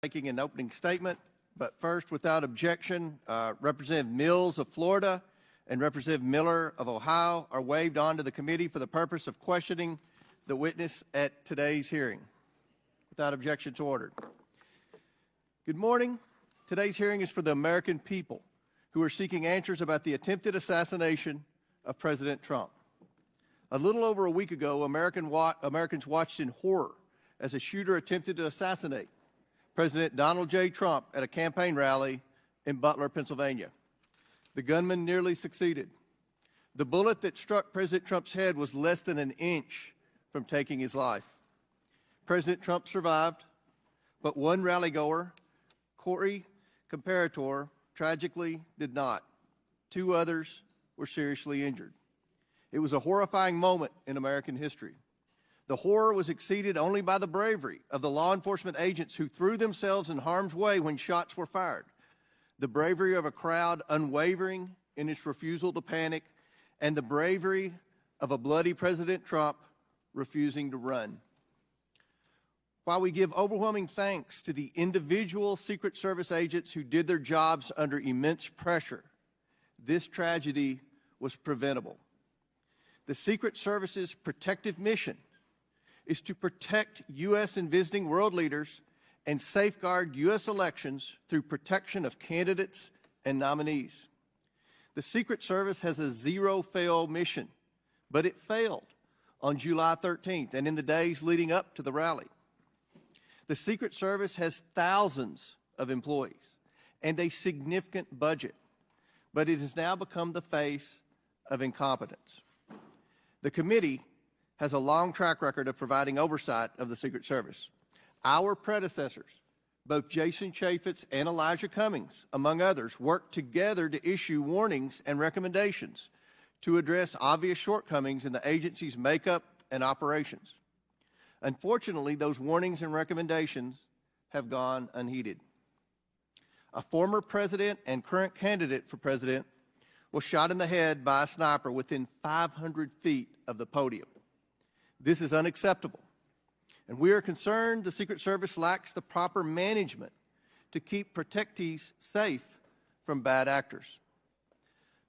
making an opening statement. But first, without objection, Representative Mills of Florida and Representative Miller of Ohio are waived onto the committee for the purpose of questioning the witness at today's hearing. Without objection, to order. Good morning. Today's hearing is for the American people who are seeking answers about the attempted assassination of President Trump. A little over a week ago, Americans watched in horror as a shooter attempted to assassinate President Donald J. Trump at a campaign rally in Butler, Pennsylvania. The gunman nearly succeeded. The bullet that struck President Trump's head was less than an inch from taking his life. President Trump survived, but one rallygoer, Corey Comparator, tragically did not. Two others were seriously injured. It was a horrifying moment in American history. The horror was exceeded only by the bravery of the law enforcement agents who threw themselves in harm's way when shots were fired, the bravery of a crowd unwavering in its refusal to panic, and the bravery of a bloody President Trump refusing to run. While we give overwhelming thanks to the individual Secret Service agents who did their jobs under immense pressure, this tragedy was preventable. The Secret Service's protective mission is to protect U.S. and visiting world leaders and safeguard U.S. elections through protection of candidates and nominees. The Secret Service has a zero-fail mission, but it failed on July 13th and in the days leading up to the rally. The Secret Service has thousands of employees and a significant budget, but it has now become the face of incompetence. The committee has a long track record of providing oversight of the Secret Service. Our predecessors, both Jason Chaffetz and Elijah Cummings, among others, worked together to issue warnings and recommendations to address obvious shortcomings in the agency's makeup and operations. Unfortunately, those warnings and recommendations have gone unheeded. A former president and current candidate for president was shot in the head by a sniper within 500 feet of the podium. This is unacceptable, and we are concerned the Secret Service lacks the proper management to keep protectees safe from bad actors.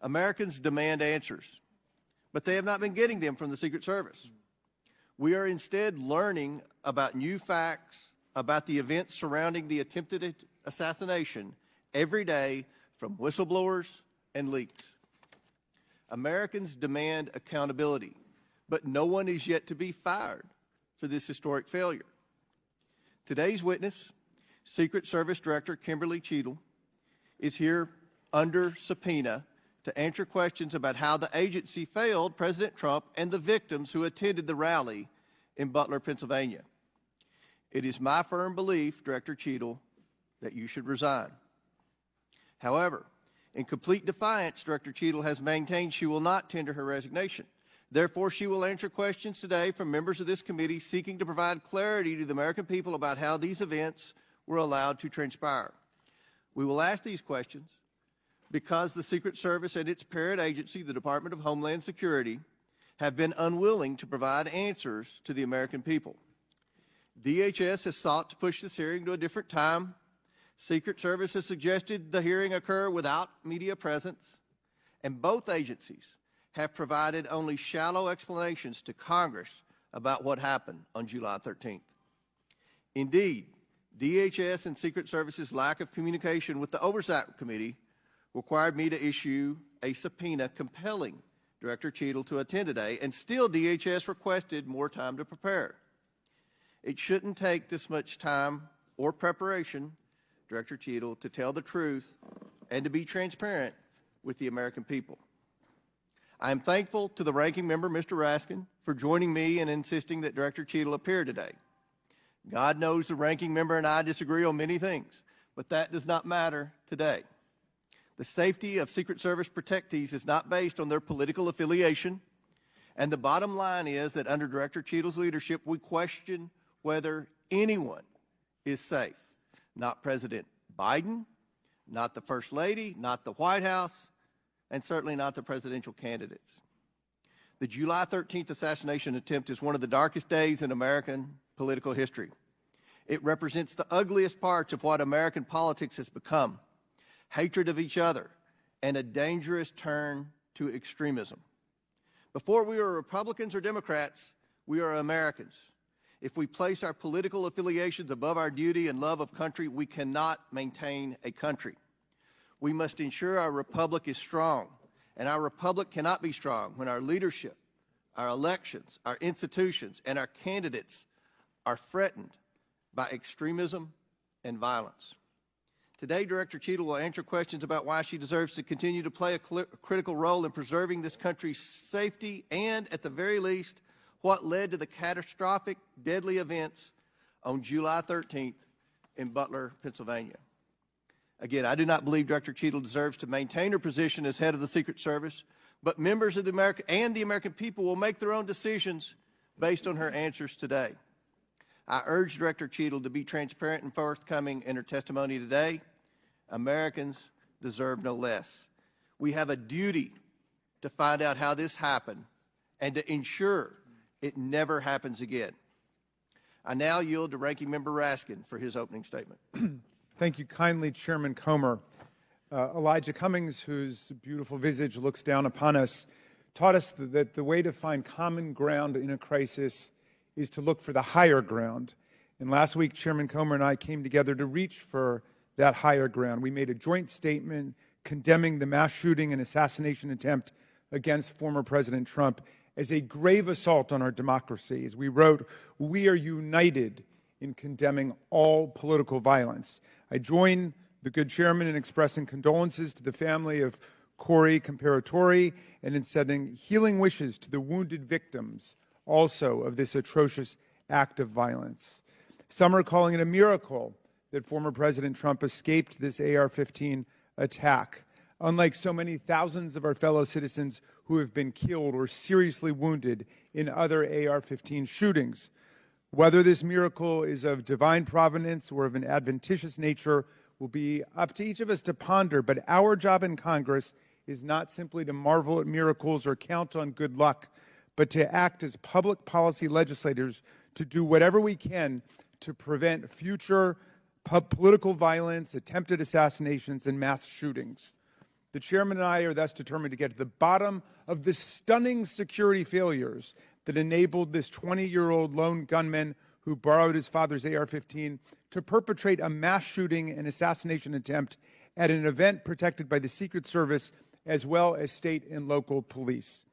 Americans demand answers, but they have not been getting them from the Secret Service. We are instead learning about new facts about the events surrounding the attempted assassination every day from whistleblowers and leaks. Americans demand accountability, but no one is yet to be fired for this historic failure. Today's witness, Secret Service Director Kimberly Cheadle, is here under subpoena to answer questions about how the agency failed President Trump and the victims who attended the rally in Butler, Pennsylvania. It is my firm belief, Director Cheadle, that you should resign. However, in complete defiance, Director Cheadle has maintained she will not tender her resignation. Therefore, she will answer questions today from members of this committee seeking to provide clarity to the American people about how these events were allowed to transpire. We will ask these questions because the Secret Service and its parent agency, the Department of Homeland Security, have been unwilling to provide answers to the American people. DHS has sought to push this hearing to a different time. Secret Service has suggested the hearing occur without media presence, and both agencies have provided only shallow explanations to Congress about what happened on July 13th. Indeed, DHS and Secret Service's lack of communication with the Oversight Committee required me to issue a subpoena compelling Director Cheadle to attend today, and still DHS requested more time to prepare. It shouldn't take this much time or preparation, Director Cheadle, to tell the truth and to be transparent with the American people. I am thankful to the ranking member, Mr. Raskin, for joining me in insisting that Director Cheadle appear today. God knows the ranking member and I disagree on many things, but that does not matter today. The safety of Secret Service protectees is not based on their political affiliation, and the bottom line is that under Director Cheadle's leadership, we question whether anyone is safe. Not President Biden, not the First Lady, not the White House, and certainly not the presidential candidates. The July 13th assassination attempt is one of the darkest days in American political history. It represents the ugliest parts of what American politics has become: hatred of each other and a dangerous turn to extremism. Before we are Republicans or Democrats, we are Americans. If we place our political affiliations above our duty and love of country, we cannot maintain a country. We must ensure our republic is strong, and our republic cannot be strong when our leadership, our elections, our institutions, and our candidates are threatened by extremism and violence. Today, Director Cheadle will answer questions about why she deserves to continue to play a critical role in preserving this country's safety and, at the very least, what led to the catastrophic, deadly events on July 13th in Butler, Pennsylvania. Again, I do not believe Director Cheadle deserves to maintain her position as head of the Secret Service, but members of the American people will make their own decisions based on her answers today. I urge Director Cheadle to be transparent and forthcoming in her testimony today. Americans deserve no less. We have a duty to find out how this happened and to ensure it never happens again. I now yield to Ranking Member Raskin for his opening statement. Thank you kindly, Chairman Comer. Elijah Cummings, whose beautiful visage looks down upon us, taught us that the way to find common ground in a crisis is to look for the higher ground. And last week, Chairman Comer and I came together to reach for that higher ground. We made a joint statement condemning the mass shooting and assassination attempt against former President Trump as a grave assault on our democracy. As we wrote, we are united in condemning all political violence. I join the good chairman in expressing condolences to the family of Corey Comparatori and in sending healing wishes to the wounded victims also of this atrocious act of violence. Some are calling it a miracle that former President Trump escaped this AR-15 attack, unlike so many thousands of our fellow citizens who have been killed or seriously wounded in other AR-15 shootings. Whether this miracle is of divine providence or of an adventitious nature will be up to each of us to ponder, but our job in Congress is not simply to marvel at miracles or count on good luck, but to act as public policy legislators to do whatever we can to prevent future political violence, attempted assassinations, and mass shootings. The chairman and I are thus determined to get to the bottom of the stunning security failures that enabled this 20-year-old lone gunman who borrowed his father's AR-15 to perpetrate a mass shooting and assassination attempt at an event protected by the Secret Service as well as state and local police.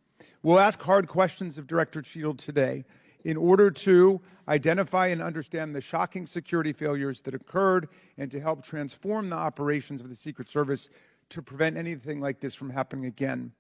We'll ask hard questions of Director Cheadle today in order to identify and understand the shocking security failures that occurred and to help transform the operations of the Secret Service to prevent anything like this from happening again.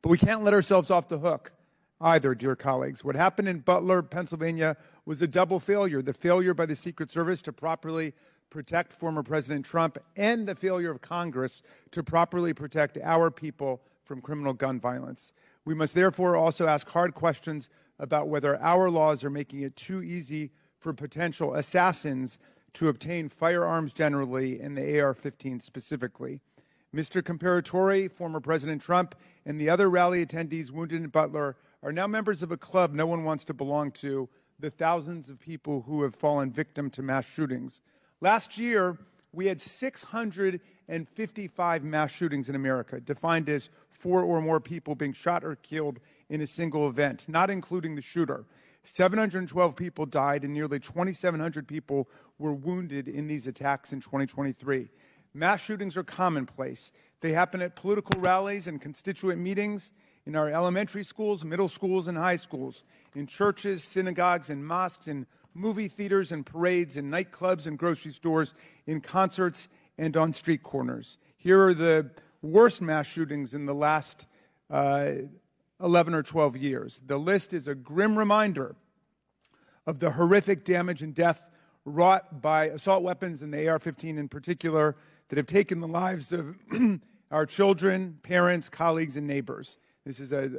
But we can't let ourselves off the hook either, dear colleagues. What happened in Butler, Pennsylvania was a double failure: the failure by the Secret Service to properly protect former President Trump and the failure of Congress to properly protect our people from criminal gun violence. We must therefore also ask hard questions about whether our laws are making it too easy for potential assassins to obtain firearms generally and the AR-15 specifically. Mr. Comparatori, former President Trump, and the other rally attendees wounded in Butler are now members of a club no one wants to belong to, the thousands of people who have fallen victim to mass shootings. Last year, we had 655 mass shootings in America, defined as 4 or more people being shot or killed in a single event, not including the shooter. 712 people died and nearly 2,700 people were wounded in these attacks in 2023. Mass shootings are commonplace. They happen at political rallies and constituent meetings, in our elementary schools, middle schools, and high schools, in churches, synagogues, and mosques, in movie theaters and parades, in nightclubs and grocery stores, in concerts, and on street corners. Here are the worst mass shootings in the last 11 or 12 years. The list is a grim reminder of the horrific damage and death wrought by assault weapons and the AR-15 in particular that have taken the lives of our children, parents, colleagues, and neighbors. This is a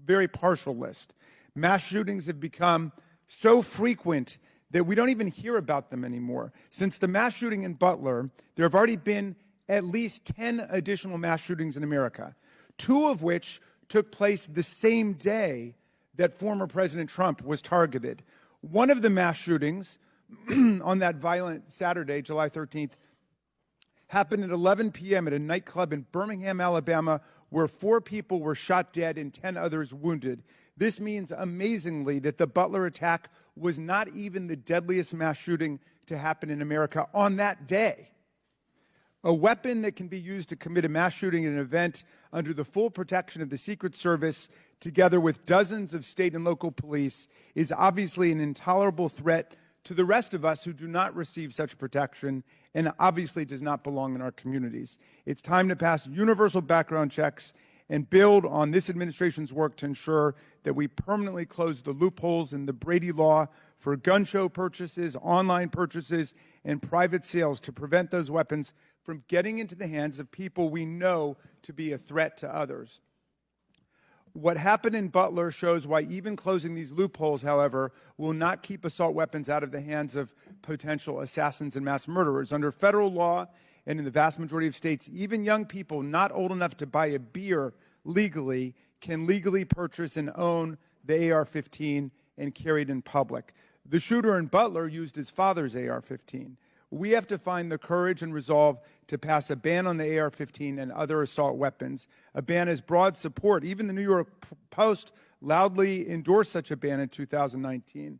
very partial list. Mass shootings have become so frequent that we don't even hear about them anymore. Since the mass shooting in Butler, there have already been at least 10 additional mass shootings in America, 2 of which took place the same day that former President Trump was targeted. One of the mass shootings on that violent Saturday, July 13th, happened at 11 p.m. at a nightclub in Birmingham, Alabama, where 4 people were shot dead and 10 others wounded. This means, amazingly, that the Butler attack was not even the deadliest mass shooting to happen in America on that day. A weapon that can be used to commit a mass shooting at an event under the full protection of the Secret Service, together with dozens of state and local police, is obviously an intolerable threat to the rest of us who do not receive such protection and obviously does not belong in our communities. It's time to pass universal background checks and build on this administration's work to ensure that we permanently close the loopholes in the Brady law for gun show purchases, online purchases, and private sales to prevent those weapons from getting into the hands of people we know to be a threat to others. What happened in Butler shows why even closing these loopholes, however, will not keep assault weapons out of the hands of potential assassins and mass murderers. Under federal law, and in the vast majority of states, even young people not old enough to buy a beer legally can legally purchase and own the AR-15 and carry it in public. The shooter in Butler used his father's AR-15. We have to find the courage and resolve to pass a ban on the AR-15 and other assault weapons. A ban has broad support. Even the New York Post loudly endorsed such a ban in 2019.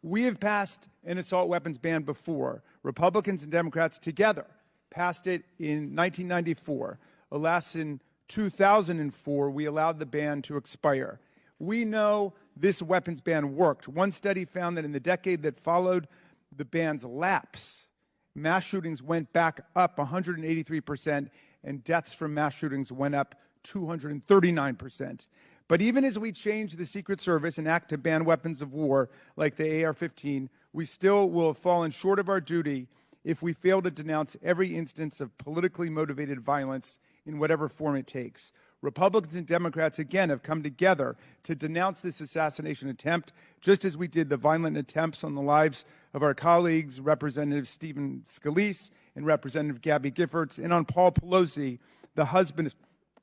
We have passed an assault weapons ban before. Republicans and Democrats together passed it in 1994. Alas, in 2004, we allowed the ban to expire. We know this weapons ban worked. One study found that in the decade that followed the ban's lapse, mass shootings went back up 183%, and deaths from mass shootings went up 239%. But even as we change the Secret Service and act to ban weapons of war like the AR-15, we still will have fallen short of our duty if we fail to denounce every instance of politically motivated violence in whatever form it takes. Republicans and Democrats, again, have come together to denounce this assassination attempt, just as we did the violent attempts on the lives of our colleagues, Representative Stephen Scalise and Representative Gabby Giffords, and on Paul Pelosi, the husband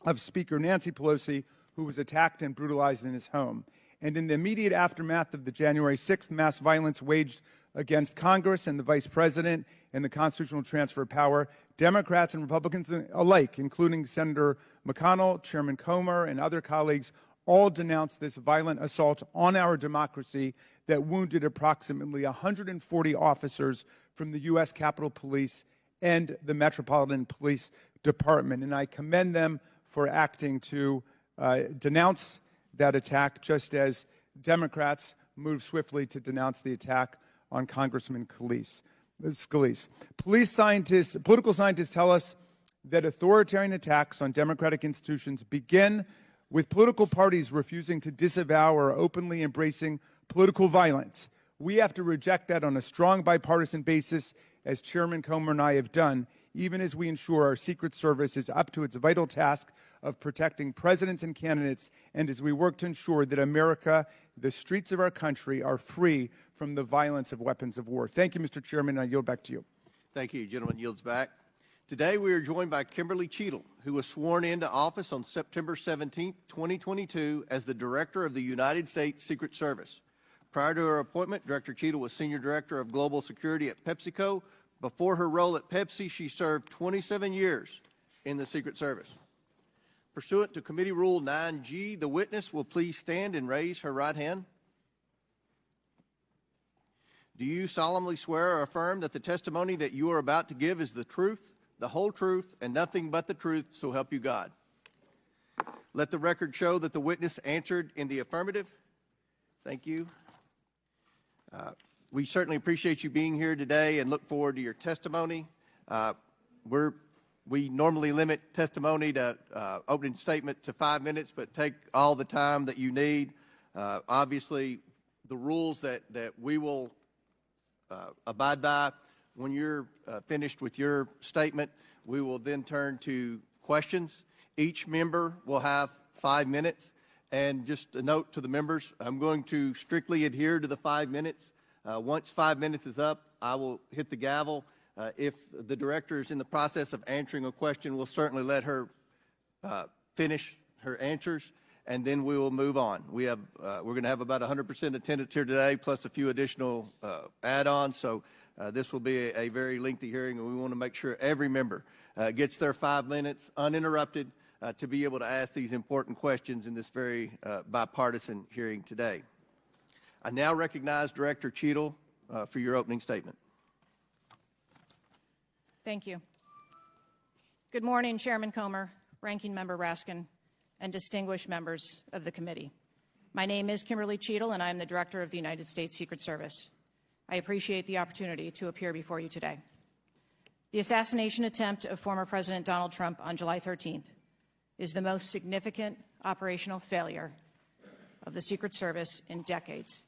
of Speaker Nancy Pelosi, who was attacked and brutalized in his home. And in the immediate aftermath of the January 6th mass violence waged against Congress and the Vice President and the constitutional transfer of power, Democrats and Republicans alike, including Senator McConnell, Chairman Comer, and other colleagues, all denounced this violent assault on our democracy that wounded approximately 140 officers from the U.S. Capitol Police and the Metropolitan Police Department. And I commend them for acting to denounce that attack, just as Democrats moved swiftly to denounce the attack on Congressman Scalise. Political scientists tell us that authoritarian attacks on democratic institutions begin with political parties refusing to disavow or openly embracing political violence. We have to reject that on a strong bipartisan basis, as Chairman Comer and I have done, even as we ensure our Secret Service is up to its vital task of protecting presidents and candidates, and as we work to ensure that America, the streets of our country, are free from the violence of weapons of war. Thank you, Mr. Chairman, and I yield back to you. Thank you. Gentleman yields back. Today we are joined by Kimberly Cheadle, who was sworn into office on September 17, 2022 as the Director of the United States Secret Service. Prior to her appointment, Director Cheadle was Senior Director of Global Security at PepsiCo. Before her role at Pepsi, she served 27 years in the Secret Service. Pursuant to Committee Rule 9G, the witness will please stand and raise her right hand. Do you solemnly swear or affirm that the testimony that you are about to give is the truth, the whole truth, and nothing but the truth, so help you God? Let the record show that the witness answered in the affirmative. Thank you. We certainly appreciate you being here today and look forward to your testimony. We normally limit testimony to opening statement to 5 minutes, but take all the time that you need. Obviously, the rules that we will abide by, when you're finished with your statement, we will then turn to questions. Each member will have 5 minutes. And just a note to the members, I'm going to strictly adhere to the 5 minutes. Once 5 minutes is up, I will hit the gavel. If the director is in the process of answering a question, we'll certainly let her finish her answers. and then we will move on. We're going to have about 100% attendance here today, plus a few additional add-ons. So this will be a very lengthy hearing, and we want to make sure every member gets their 5 minutes uninterrupted to be able to ask these important questions in this very bipartisan hearing today. I now recognize Director Cheadle for your opening statement. Thank you. Good morning, Chairman Comer, Ranking Member Raskin, and distinguished members of the committee. My name is Kimberly Cheadle, and I am the Director of the United States Secret Service. I appreciate the opportunity to appear before you today. The assassination attempt of former President Donald Trump on July 13th is the most significant operational failure of the Secret Service in decades,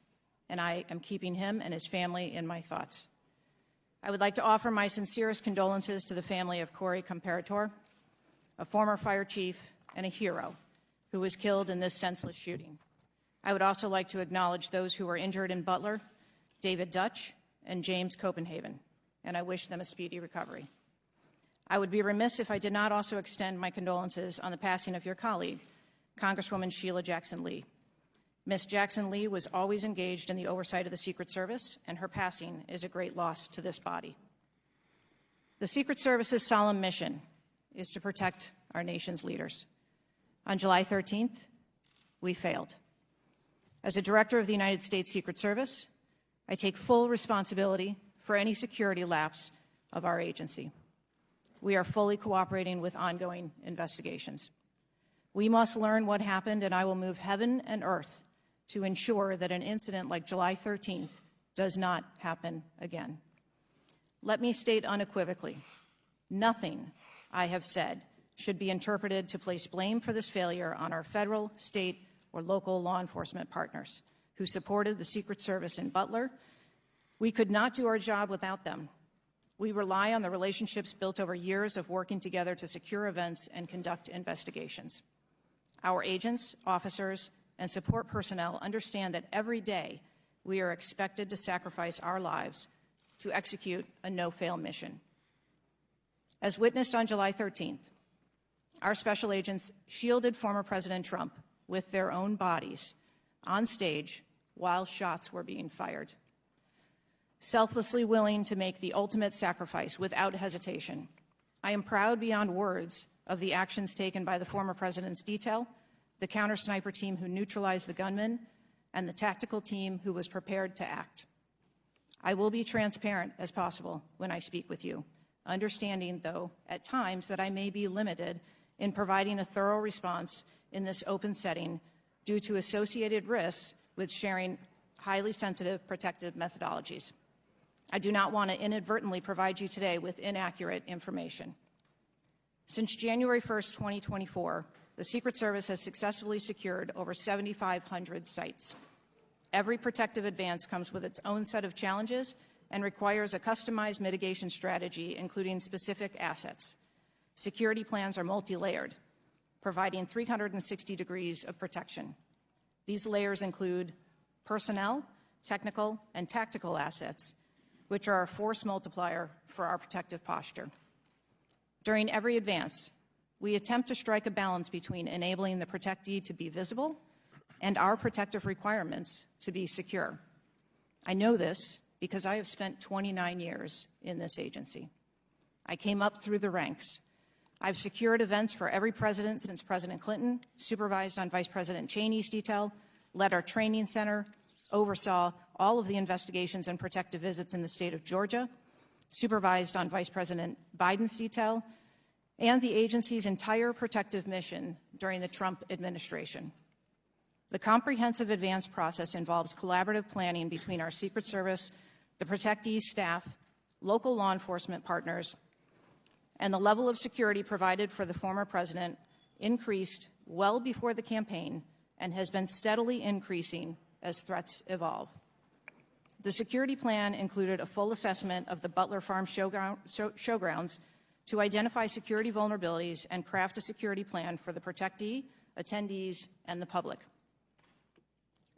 and I am keeping him and his family in my thoughts. I would like to offer my sincerest condolences to the family of Corey Comparator, a former fire chief and a hero who was killed in this senseless shooting. I would also like to acknowledge those who were injured in Butler, David Dutch and James Copenhagen, and I wish them a speedy recovery. I would be remiss if I did not also extend my condolences on the passing of your colleague, Congresswoman Sheila Jackson Lee. Ms. Jackson Lee was always engaged in the oversight of the Secret Service, and her passing is a great loss to this body. The Secret Service's solemn mission is to protect our nation's leaders. On July 13th, we failed. As a director of the United States Secret Service, I take full responsibility for any security lapse of our agency. We are fully cooperating with ongoing investigations. We must learn what happened, and I will move heaven and earth to ensure that an incident like July 13th does not happen again. Let me state unequivocally, nothing I have said should be interpreted to place blame for this failure on our federal, state, or local law enforcement partners who supported the Secret Service in Butler. We could not do our job without them. We rely on the relationships built over years of working together to secure events and conduct investigations. Our agents, officers, and support personnel understand that every day we are expected to sacrifice our lives to execute a no-fail mission. As witnessed on July 13th, our special agents shielded former President Trump with their own bodies on stage while shots were being fired. Selflessly willing to make the ultimate sacrifice without hesitation, I am proud beyond words of the actions taken by the former president's detail, the counter-sniper team who neutralized the gunman, and the tactical team who was prepared to act. I will be transparent as possible when I speak with you, understanding, though, at times that I may be limited in providing a thorough response in this open setting due to associated risks with sharing highly sensitive protective methodologies. I do not want to inadvertently provide you today with inaccurate information. Since January 1st, 2024, the Secret Service has successfully secured over 7,500 sites. Every protective advance comes with its own set of challenges and requires a customized mitigation strategy, including specific assets. Security plans are multi-layered, providing 360 degrees of protection. These layers include personnel, technical, and tactical assets, which are a force multiplier for our protective posture. During every advance, we attempt to strike a balance between enabling the protectee to be visible and our protective requirements to be secure. I know this because I have spent 29 years in this agency. I came up through the ranks. I've secured events for every president since President Clinton, supervised on Vice President Cheney's detail, led our training center, oversaw all of the investigations and protective visits in the state of Georgia, supervised on Vice President Biden's detail, and the agency's entire protective mission during the Trump administration. The comprehensive advance process involves collaborative planning between our Secret Service, the protectee's staff, local law enforcement partners, and the level of security provided for the former president increased well before the campaign and has been steadily increasing as threats evolve. The security plan included a full assessment of the Butler Farm showgrounds to identify security vulnerabilities and craft a security plan for the protectee, attendees, and the public.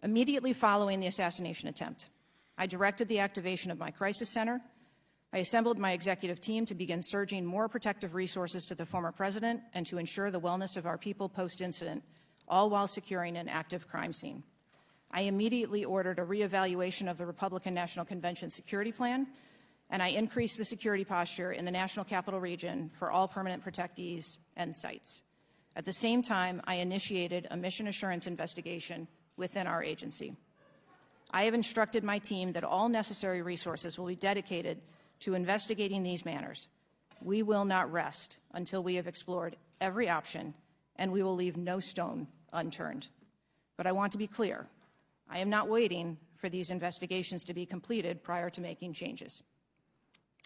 Immediately following the assassination attempt, I directed the activation of my crisis center. I assembled my executive team to begin surging more protective resources to the former president and to ensure the wellness of our people post-incident, all while securing an active crime scene. I immediately ordered a reevaluation of the Republican National Convention security plan, and I increased the security posture in the National Capital Region for all permanent protectees and sites. At the same time, I initiated a mission assurance investigation within our agency. I have instructed my team that all necessary resources will be dedicated to investigating these matters. We will not rest until we have explored every option, and we will leave no stone unturned. But I want to be clear. I am not waiting for these investigations to be completed prior to making changes.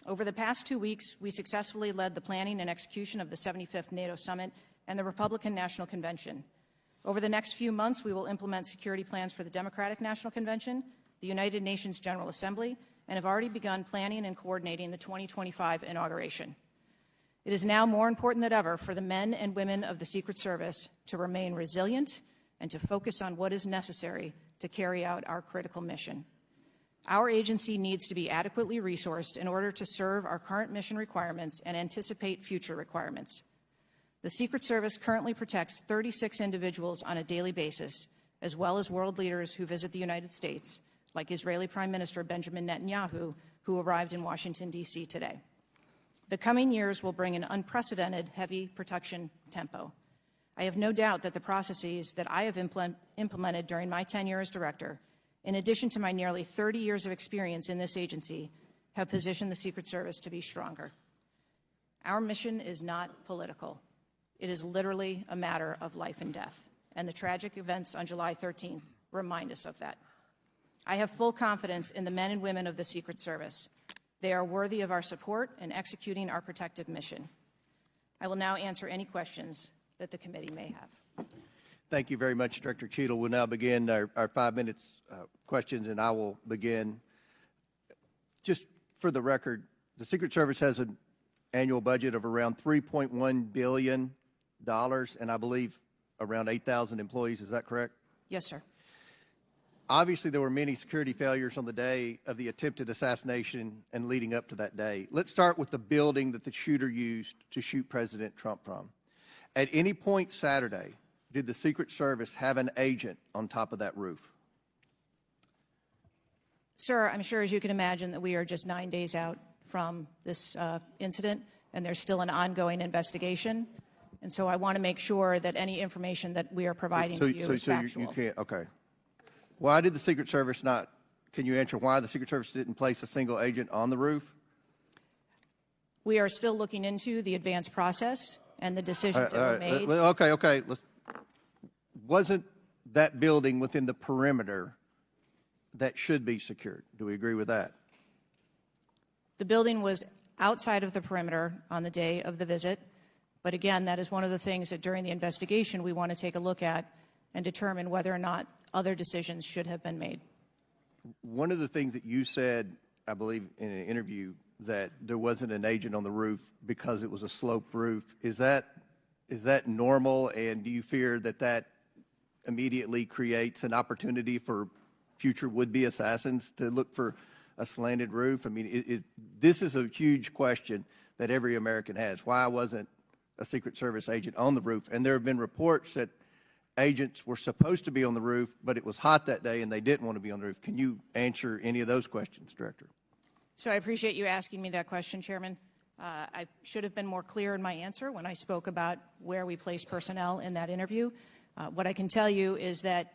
Over the past 2 weeks, we successfully led the planning and execution of the 75th NATO Summit and the Republican National Convention. Over the next few months, we will implement security plans for the Democratic National Convention, the United Nations General Assembly, and have already begun planning and coordinating the 2025 inauguration. It is now more important than ever for the men and women of the Secret Service to remain resilient and to focus on what is necessary to carry out our critical mission. Our agency needs to be adequately resourced in order to serve our current mission requirements and anticipate future requirements. The Secret Service currently protects 36 individuals on a daily basis, as well as world leaders who visit the United States, like Israeli Prime Minister Benjamin Netanyahu, who arrived in Washington, D.C. today. The coming years will bring an unprecedented heavy protection tempo. I have no doubt that the processes that I have implemented during my tenure as director, in addition to my nearly 30 years of experience in this agency, have positioned the Secret Service to be stronger. Our mission is not political. It is literally a matter of life and death, and the tragic events on July 13th remind us of that. I have full confidence in the men and women of the Secret Service. They are worthy of our support in executing our protective mission. I will now answer any questions that the committee may have. Thank you very much, Director Cheadle. We'll now begin our 5 minutes questions, and I will begin. Just for the record, the Secret Service has an annual budget of around $3.1 billion, and I believe around 8,000 employees. Is that correct? Yes, sir. Obviously, there were many security failures on the day of the attempted assassination and leading up to that day. Let's start with the building that the shooter used to shoot President Trump from. At any point Saturday, did the Secret Service have an agent on top of that roof? Sir, I'm sure, as you can imagine, that we are just 9 days out from this incident, and there's still an ongoing investigation. And so I want to make sure that any information that we are providing to you is factual. You can't, okay. Why did the Secret Service not, can you answer why the Secret Service didn't place a single agent on the roof? We are still looking into the advanced process and the decisions that were made. Okay. Wasn't that building within the perimeter that should be secured? Do we agree with that? The building was outside of the perimeter on the day of the visit. But again, that is one of the things that during the investigation we want to take a look at and determine whether or not other decisions should have been made. One of the things that you said, I believe, in an interview, that there wasn't an agent on the roof because it was a sloped roof. Is that normal, and do you fear that that immediately creates an opportunity for future would-be assassins to look for a slanted roof? I mean, this is a huge question that every American has. Why wasn't a Secret Service agent on the roof? And there have been reports that agents were supposed to be on the roof, but it was hot that day and they didn't want to be on the roof. Can you answer any of those questions, Director? So I appreciate you asking me that question, Chairman. I should have been more clear in my answer when I spoke about where we placed personnel in that interview. What I can tell you is that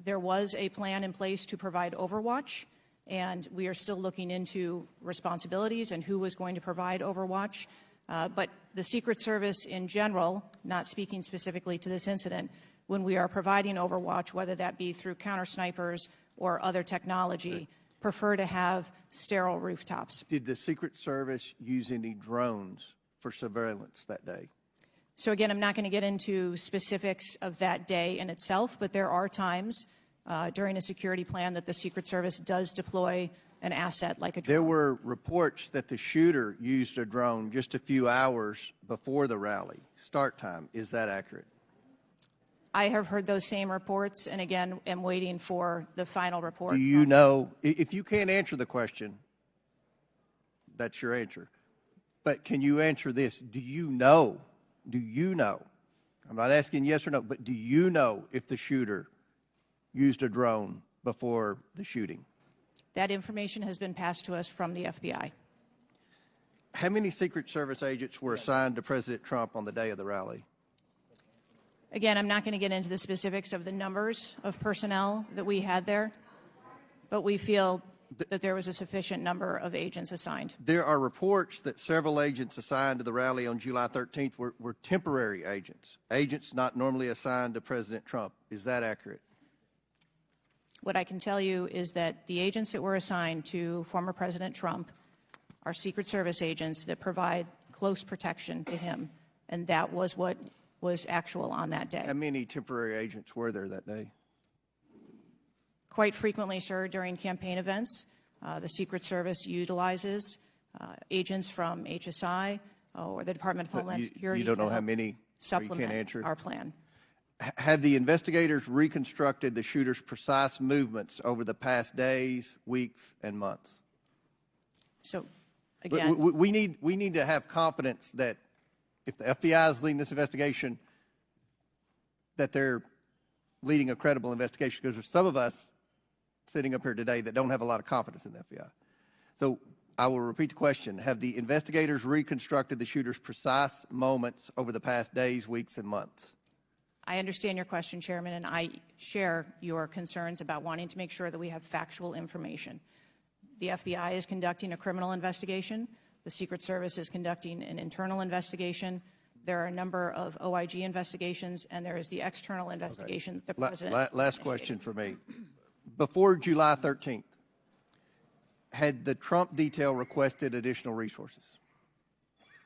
there was a plan in place to provide overwatch, and we are still looking into responsibilities and who was going to provide overwatch. But the Secret Service in general, not speaking specifically to this incident, when we are providing overwatch, whether that be through counter snipers or other technology, prefer to have sterile rooftops. Did the Secret Service use any drones for surveillance that day? So again, I'm not going to get into specifics of that day in itself, but there are times during a security plan that the Secret Service does deploy an asset like a drone. There were reports that the shooter used a drone just a few hours before the rally start time. Is that accurate? I have heard those same reports, and again, am waiting for the final report. Do you know, if you can't answer the question, that's your answer. But can you answer this? Do you know, I'm not asking yes or no, but do you know if the shooter used a drone before the shooting? That information has been passed to us from the FBI. How many Secret Service agents were assigned to President Trump on the day of the rally? Again, I'm not going to get into the specifics of the numbers of personnel that we had there, but we feel that there was a sufficient number of agents assigned. There are reports that several agents assigned to the rally on July 13th were temporary agents not normally assigned to President Trump. Is that accurate? What I can tell you is that the agents that were assigned to former President Trump are Secret Service agents that provide close protection to him, and that was what was actual on that day. How many temporary agents were there that day? Quite frequently, sir, during campaign events, the Secret Service utilizes agents from HSI or the Department of Homeland Security. You don't to know how help many? supplement you can't answer? our plan. Have the investigators reconstructed the shooter's precise movements over the past days, weeks, and months? So, again, We need to have confidence that if the FBI is leading this investigation, that they're leading a credible investigation, because there's some of us sitting up here today that don't have a lot of confidence in the FBI. So I will repeat the question. Have the investigators reconstructed the shooter's precise moments over the past days, weeks, and months? I understand your question, Chairman, and I share your concerns about wanting to make sure that we have factual information. The FBI is conducting a criminal investigation. The Secret Service is conducting an internal investigation. There are a number of OIG investigations, and there is the external investigation that the President Last question for me. Before July 13th, had the Trump detail requested additional resources?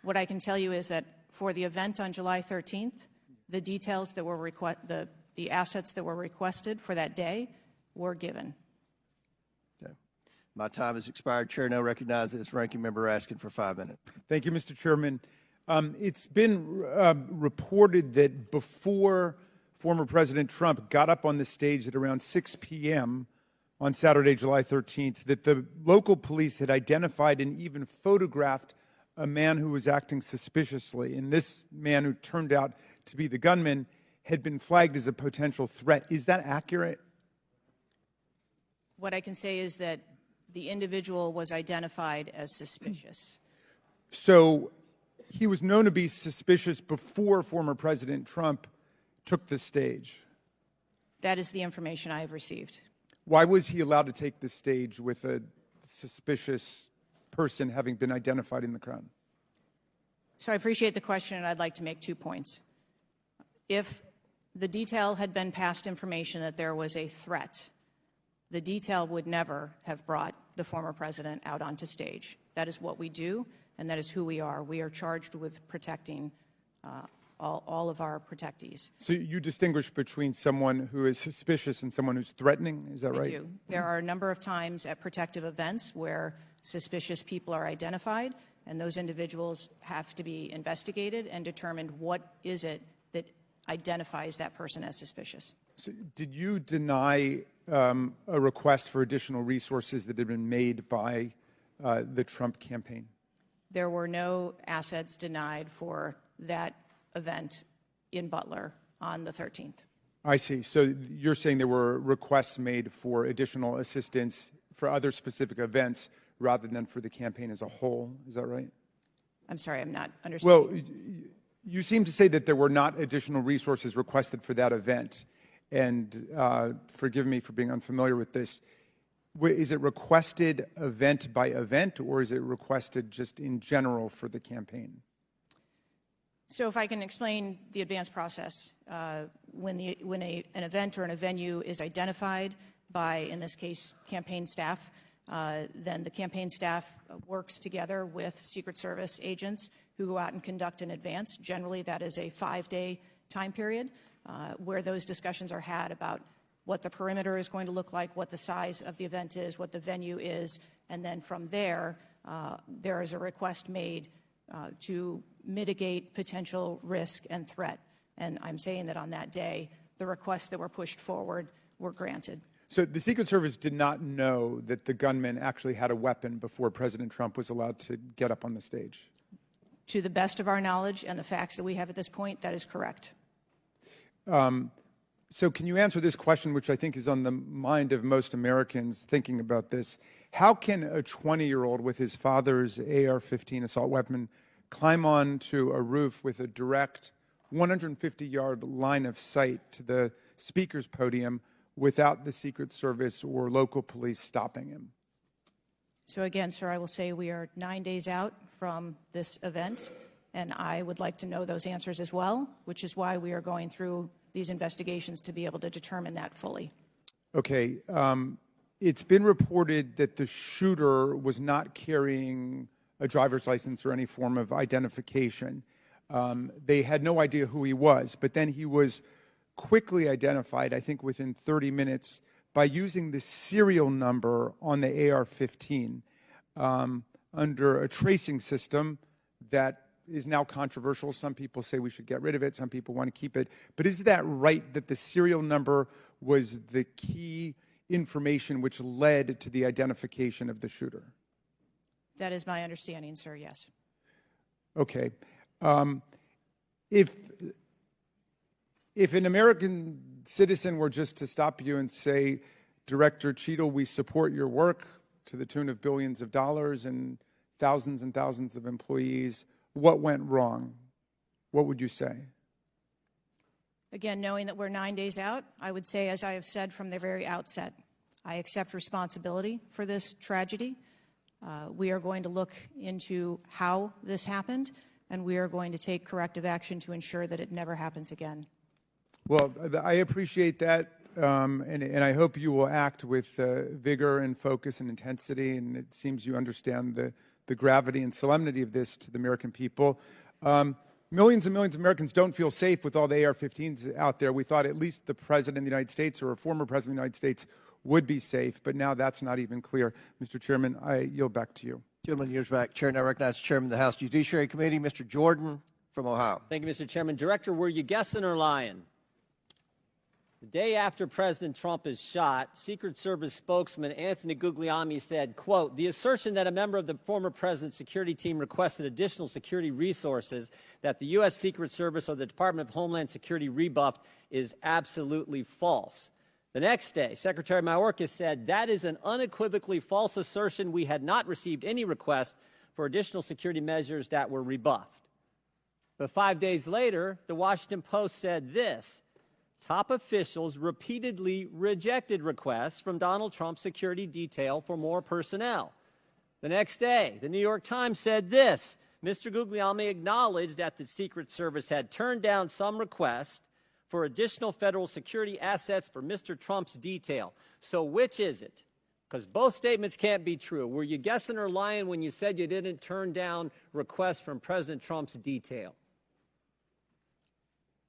What I can tell you is that for the event on July 13th, the details that were the assets that were requested for that day were given. Okay. My time has expired. Chair now recognizes Ranking Member Raskin for 5 minutes. Thank you, Mr. Chairman. It's been reported that before former President Trump got up on the stage at around 6 p.m. on Saturday, July 13th, that the local police had identified and even photographed a man who was acting suspiciously. And this man, who turned out to be the gunman, had been flagged as a potential threat. Is that accurate? What I can say is that the individual was identified as suspicious. So he was known to be suspicious before former President Trump took the stage. That is the information I have received. Why was he allowed to take the stage with a suspicious person having been identified in the crowd? So I appreciate the question, and I'd like to make 2 points. If the detail had been passed information that there was a threat, the detail would never have brought the former president out onto stage. That is what we do, and that is who we are. We are charged with protecting all of our protectees. So you distinguish between someone who is suspicious and someone who's threatening, is that right? I do. There are a number of times at protective events where suspicious people are identified, and those individuals have to be investigated and determined what is it that identifies that person as suspicious. So did you deny a request for additional resources that had been made by the Trump campaign? There were no assets denied for that event in Butler on the 13th. I see. So you're saying there were requests made for additional assistance for other specific events rather than for the campaign as a whole. Is that right? I'm sorry, I'm not understanding. Well, you seem to say that there were not additional resources requested for that event. And forgive me for being unfamiliar with this. Is it requested event by event, or is it requested just in general for the campaign? So if I can explain the advance process, when an event or a venue is identified by, in this case, campaign staff, then the campaign staff works together with Secret Service agents who go out and conduct an advance. Generally, that is a 5-day time period where those discussions are had about what the perimeter is going to look like, what the size of the event is, what the venue is, and then from there, there is a request made to mitigate potential risk and threat. And I'm saying that on that day, the requests that were pushed forward were granted. So the Secret Service did not know that the gunman actually had a weapon before President Trump was allowed to get up on the stage? To the best of our knowledge and the facts that we have at this point, that is correct. So can you answer this question, which I think is on the mind of most Americans thinking about this? How can a 20-year-old with his father's AR-15 assault weapon climb onto a roof with a direct 150-yard line of sight to the speaker's podium without the Secret Service or local police stopping him? So again, sir, I will say we are 9 days out from this event, and I would like to know those answers as well, which is why we are going through these investigations to be able to determine that fully. Okay. It's been reported that the shooter was not carrying a driver's license or any form of identification. They had no idea who he was, but then he was quickly identified, I think within 30 minutes, by using the serial number on the AR-15 under a tracing system that is now controversial. Some people say we should get rid of it. Some people want to keep it. But is that right, that the serial number was the key information which led to the identification of the shooter? That is my understanding, sir, yes. Okay. If an American citizen were just to stop you and say, Director Cheadle, we support your work to the tune of billions of dollars and thousands of employees, what went wrong? What would you say? Again, knowing that we're 9 days out, I would say, as I have said from the very outset, I accept responsibility for this tragedy. We are going to look into how this happened, and we are going to take corrective action to ensure that it never happens again. Well, I appreciate that, and I hope you will act with vigor and focus and intensity, and it seems you understand the gravity and solemnity of this to the American people. Millions and millions of Americans don't feel safe with all the AR-15s out there. We thought at least the President of the United States or a former President of the United States would be safe, but now that's not even clear. Mr. Chairman, I yield back to you. Gentleman yields back. Chair now recognizes the Chairman of the House Judiciary Committee, Mr. Jordan from Ohio. Thank you, Mr. Chairman. Director, were you guessing or lying? The day after President Trump is shot, Secret Service spokesman Anthony Guglielmi said, quote, the assertion that a member of the former president's security team requested additional security resources that the U.S. Secret Service or the Department of Homeland Security rebuffed is absolutely false. The next day, Secretary Mayorkas said that is an unequivocally false assertion. We had not received any request for additional security measures that were rebuffed. But 5 days later, the Washington Post said this. Top officials repeatedly rejected requests from Donald Trump's security detail for more personnel. The next day, the New York Times said this. Mr. Guglielmi acknowledged that the Secret Service had turned down some requests for additional federal security assets for Mr. Trump's detail. So which is it? Because both statements can't be true. Were you guessing or lying when you said you didn't turn down requests from President Trump's detail?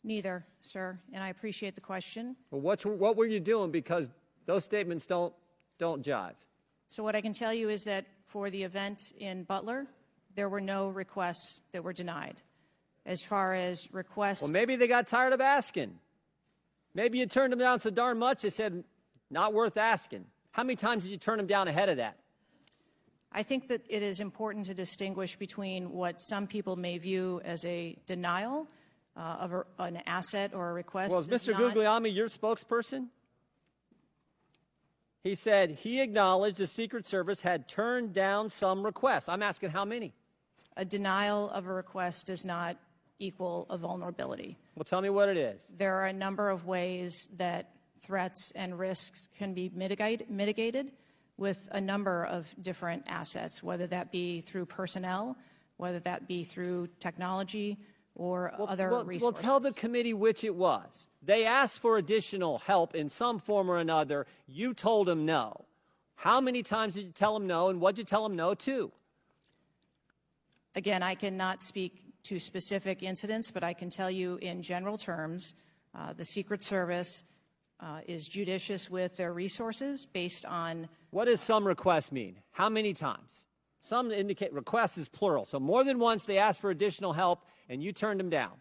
Neither, sir, and I appreciate the question. Well, what were you doing? Because those statements don't jive. So what I can tell you is that for the event in Butler, there were no requests that were denied. As far as requests... Well, maybe they got tired of asking. Maybe you turned them down so darn much, they said, not worth asking. How many times did you turn them down ahead of that? I think that it is important to distinguish between what some people may view as a denial of an asset or a request. Well, is Mr. Guglielmi your spokesperson? He said he acknowledged the Secret Service had turned down some requests. I'm asking how many? A denial of a request does not equal a vulnerability. Well, tell me what it is. There are a number of ways that threats and risks can be mitigated with a number of different assets, whether that be through personnel, whether that be through technology, or other resources. Well, tell the committee which it was. They asked for additional help in some form or another. You told them no. How many times did you tell them no, and what did you tell them no to? Again, I cannot speak to specific incidents, but I can tell you in general terms, the Secret Service is judicious with their resources based on... What does some requests mean? How many times? Some indicate requests is plural. So more than once they asked for additional help and you turned them down.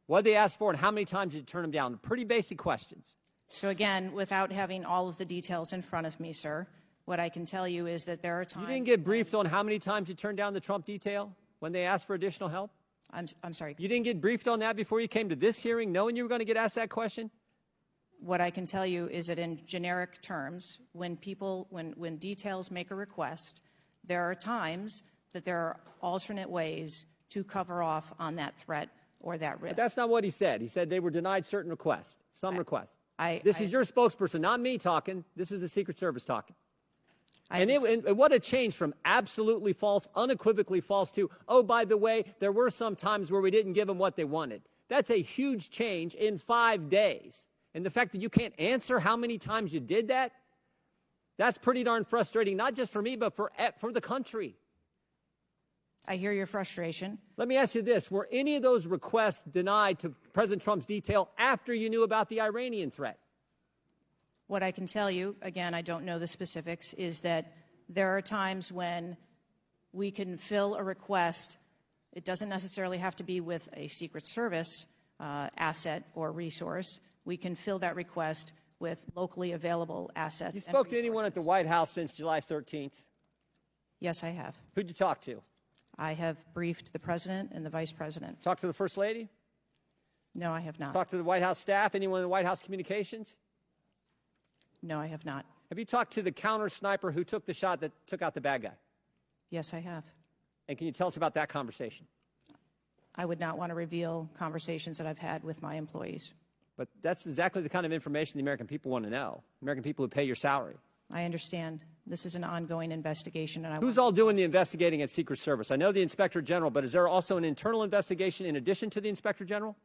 What did they ask for and how many times did you turn them down? Pretty basic questions. So again, without having all of the details in front of me, sir, what I can tell you is that there are times... You didn't get briefed on how many times you turned down the Trump detail when they asked for additional help? I'm sorry. You didn't get briefed on that before you came to this hearing, knowing you were going to get asked that question? What I can tell you is that in generic terms, when details make a request, there are times that there are alternate ways to cover off on that threat or that risk. But that's not what he said. He said they were denied certain requests, some requests. This is your spokesperson, not me talking. This is the Secret Service talking. And what a change from absolutely false, unequivocally false to, oh, by the way, there were some times where we didn't give them what they wanted. That's a huge change in 5 days. And the fact that you can't answer how many times you did that, that's pretty darn frustrating, not just for me, but for the country. I hear your frustration. Let me ask you this. Were any of those requests denied to President Trump's detail after you knew about the Iranian threat? What I can tell you, again, I don't know the specifics, is that there are times when we can fill a request. It doesn't necessarily have to be with a Secret Service asset or resource. We can fill that request with locally available assets. You spoke to anyone at the White House since July 13th? Yes, I have. Who'd you talk to? I have briefed the President and the Vice President. Talked to the First Lady? No, I have not. Talked to the White House staff? Anyone in the White House communications? No, I have not. Have you talked to the counter sniper who took the shot that took out the bad guy? Yes, I have. And can you tell us about that conversation? I would not want to reveal conversations that I've had with my employees. But that's exactly the kind of information the American people want to know. American people who pay your salary. I understand. This is an ongoing investigation. And Who's all doing the investigating at Secret Service? I know the Inspector General, but is there also an internal investigation in addition to the Inspector General?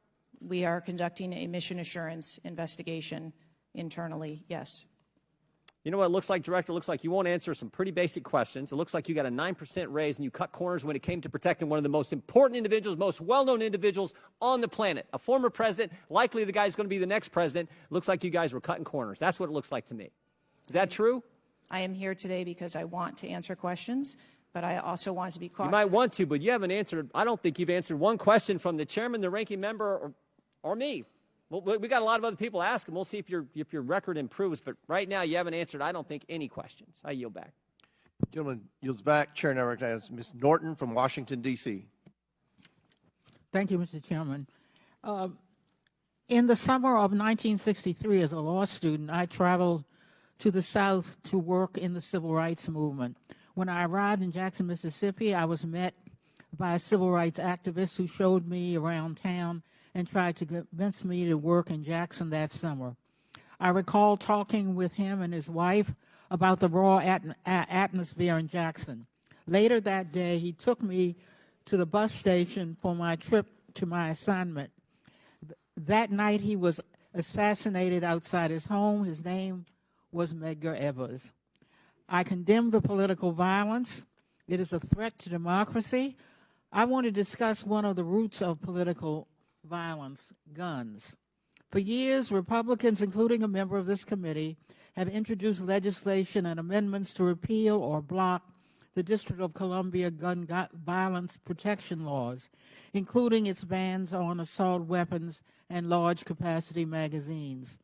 We are conducting a mission assurance investigation internally, yes. You know what it looks like, Director? It looks like you won't answer some pretty basic questions. It looks like you got a 9% raise and you cut corners when it came to protecting one of the most important individuals, most well-known individuals on the planet. A former president, likely the guy who's going to be the next president. It looks like you guys were cutting corners. That's what it looks like to me. Is that true? I am here today because I want to answer questions, but I also want to be cautious. You might want to, but you haven't answered. I don't think you've answered one question from the chairman, the ranking member, or me. Well, we got a lot of other people asking. We'll see if your record improves. But right now, you haven't answered, I don't think, any questions. I yield back. Gentleman yields back. Chair now recognizes Ms. Norton from Washington, D.C. Thank you, Mr. Chairman. In the summer of 1963, as a law student, I traveled to the South to work in the civil rights movement. When I arrived in Jackson, Mississippi, I was met by a civil rights activist who showed me around town and tried to convince me to work in Jackson that summer. I recall talking with him and his wife about the raw atmosphere in Jackson. Later that day, he took me to the bus station for my trip to my assignment. That night, he was assassinated outside his home. His name was Medgar Evers. I condemn the political violence. It is a threat to democracy. I want to discuss one of the roots of political violence, guns. For years, Republicans, including a member of this committee, have introduced legislation and amendments to repeal or block the District of Columbia gun violence protection laws, including its bans on assault weapons and large capacity magazines.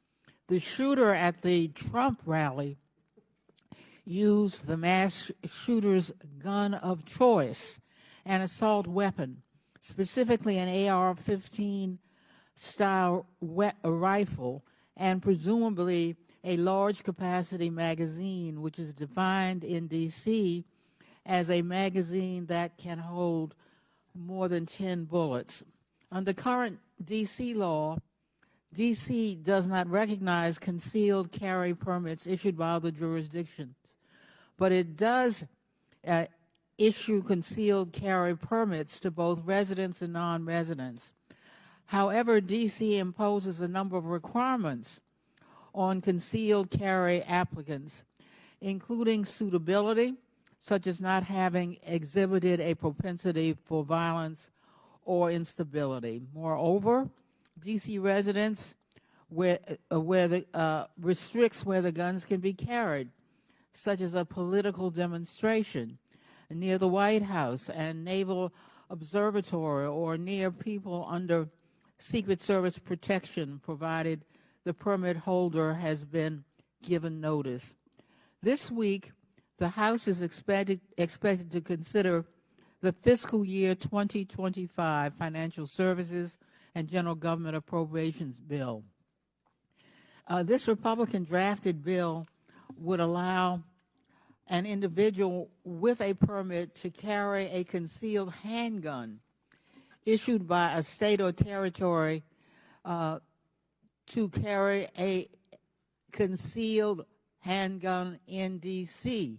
The shooter at the Trump rally used the mass shooter's gun of choice, an assault weapon, specifically an AR-15 style rifle, and presumably a large capacity magazine, which is defined in D.C. as a magazine that can hold more than 10 bullets. Under current D.C. law, D.C. does not recognize concealed carry permits issued by other jurisdictions, but it does issue concealed carry permits to both residents and non-residents. However, D.C. imposes a number of requirements on concealed carry applicants, including suitability, such as not having exhibited a propensity for violence or instability. Moreover, D.C. residents restricts where the guns can be carried, such as a political demonstration near the White House and Naval Observatory, or near people under Secret Service protection, provided the permit holder has been given notice. This week, the House is expected to consider the fiscal year 2025 Financial Services and General Government Appropriations Bill. This Republican drafted bill would allow an individual with a permit to carry a concealed handgun issued by a state or territory to carry a concealed handgun in D.C.,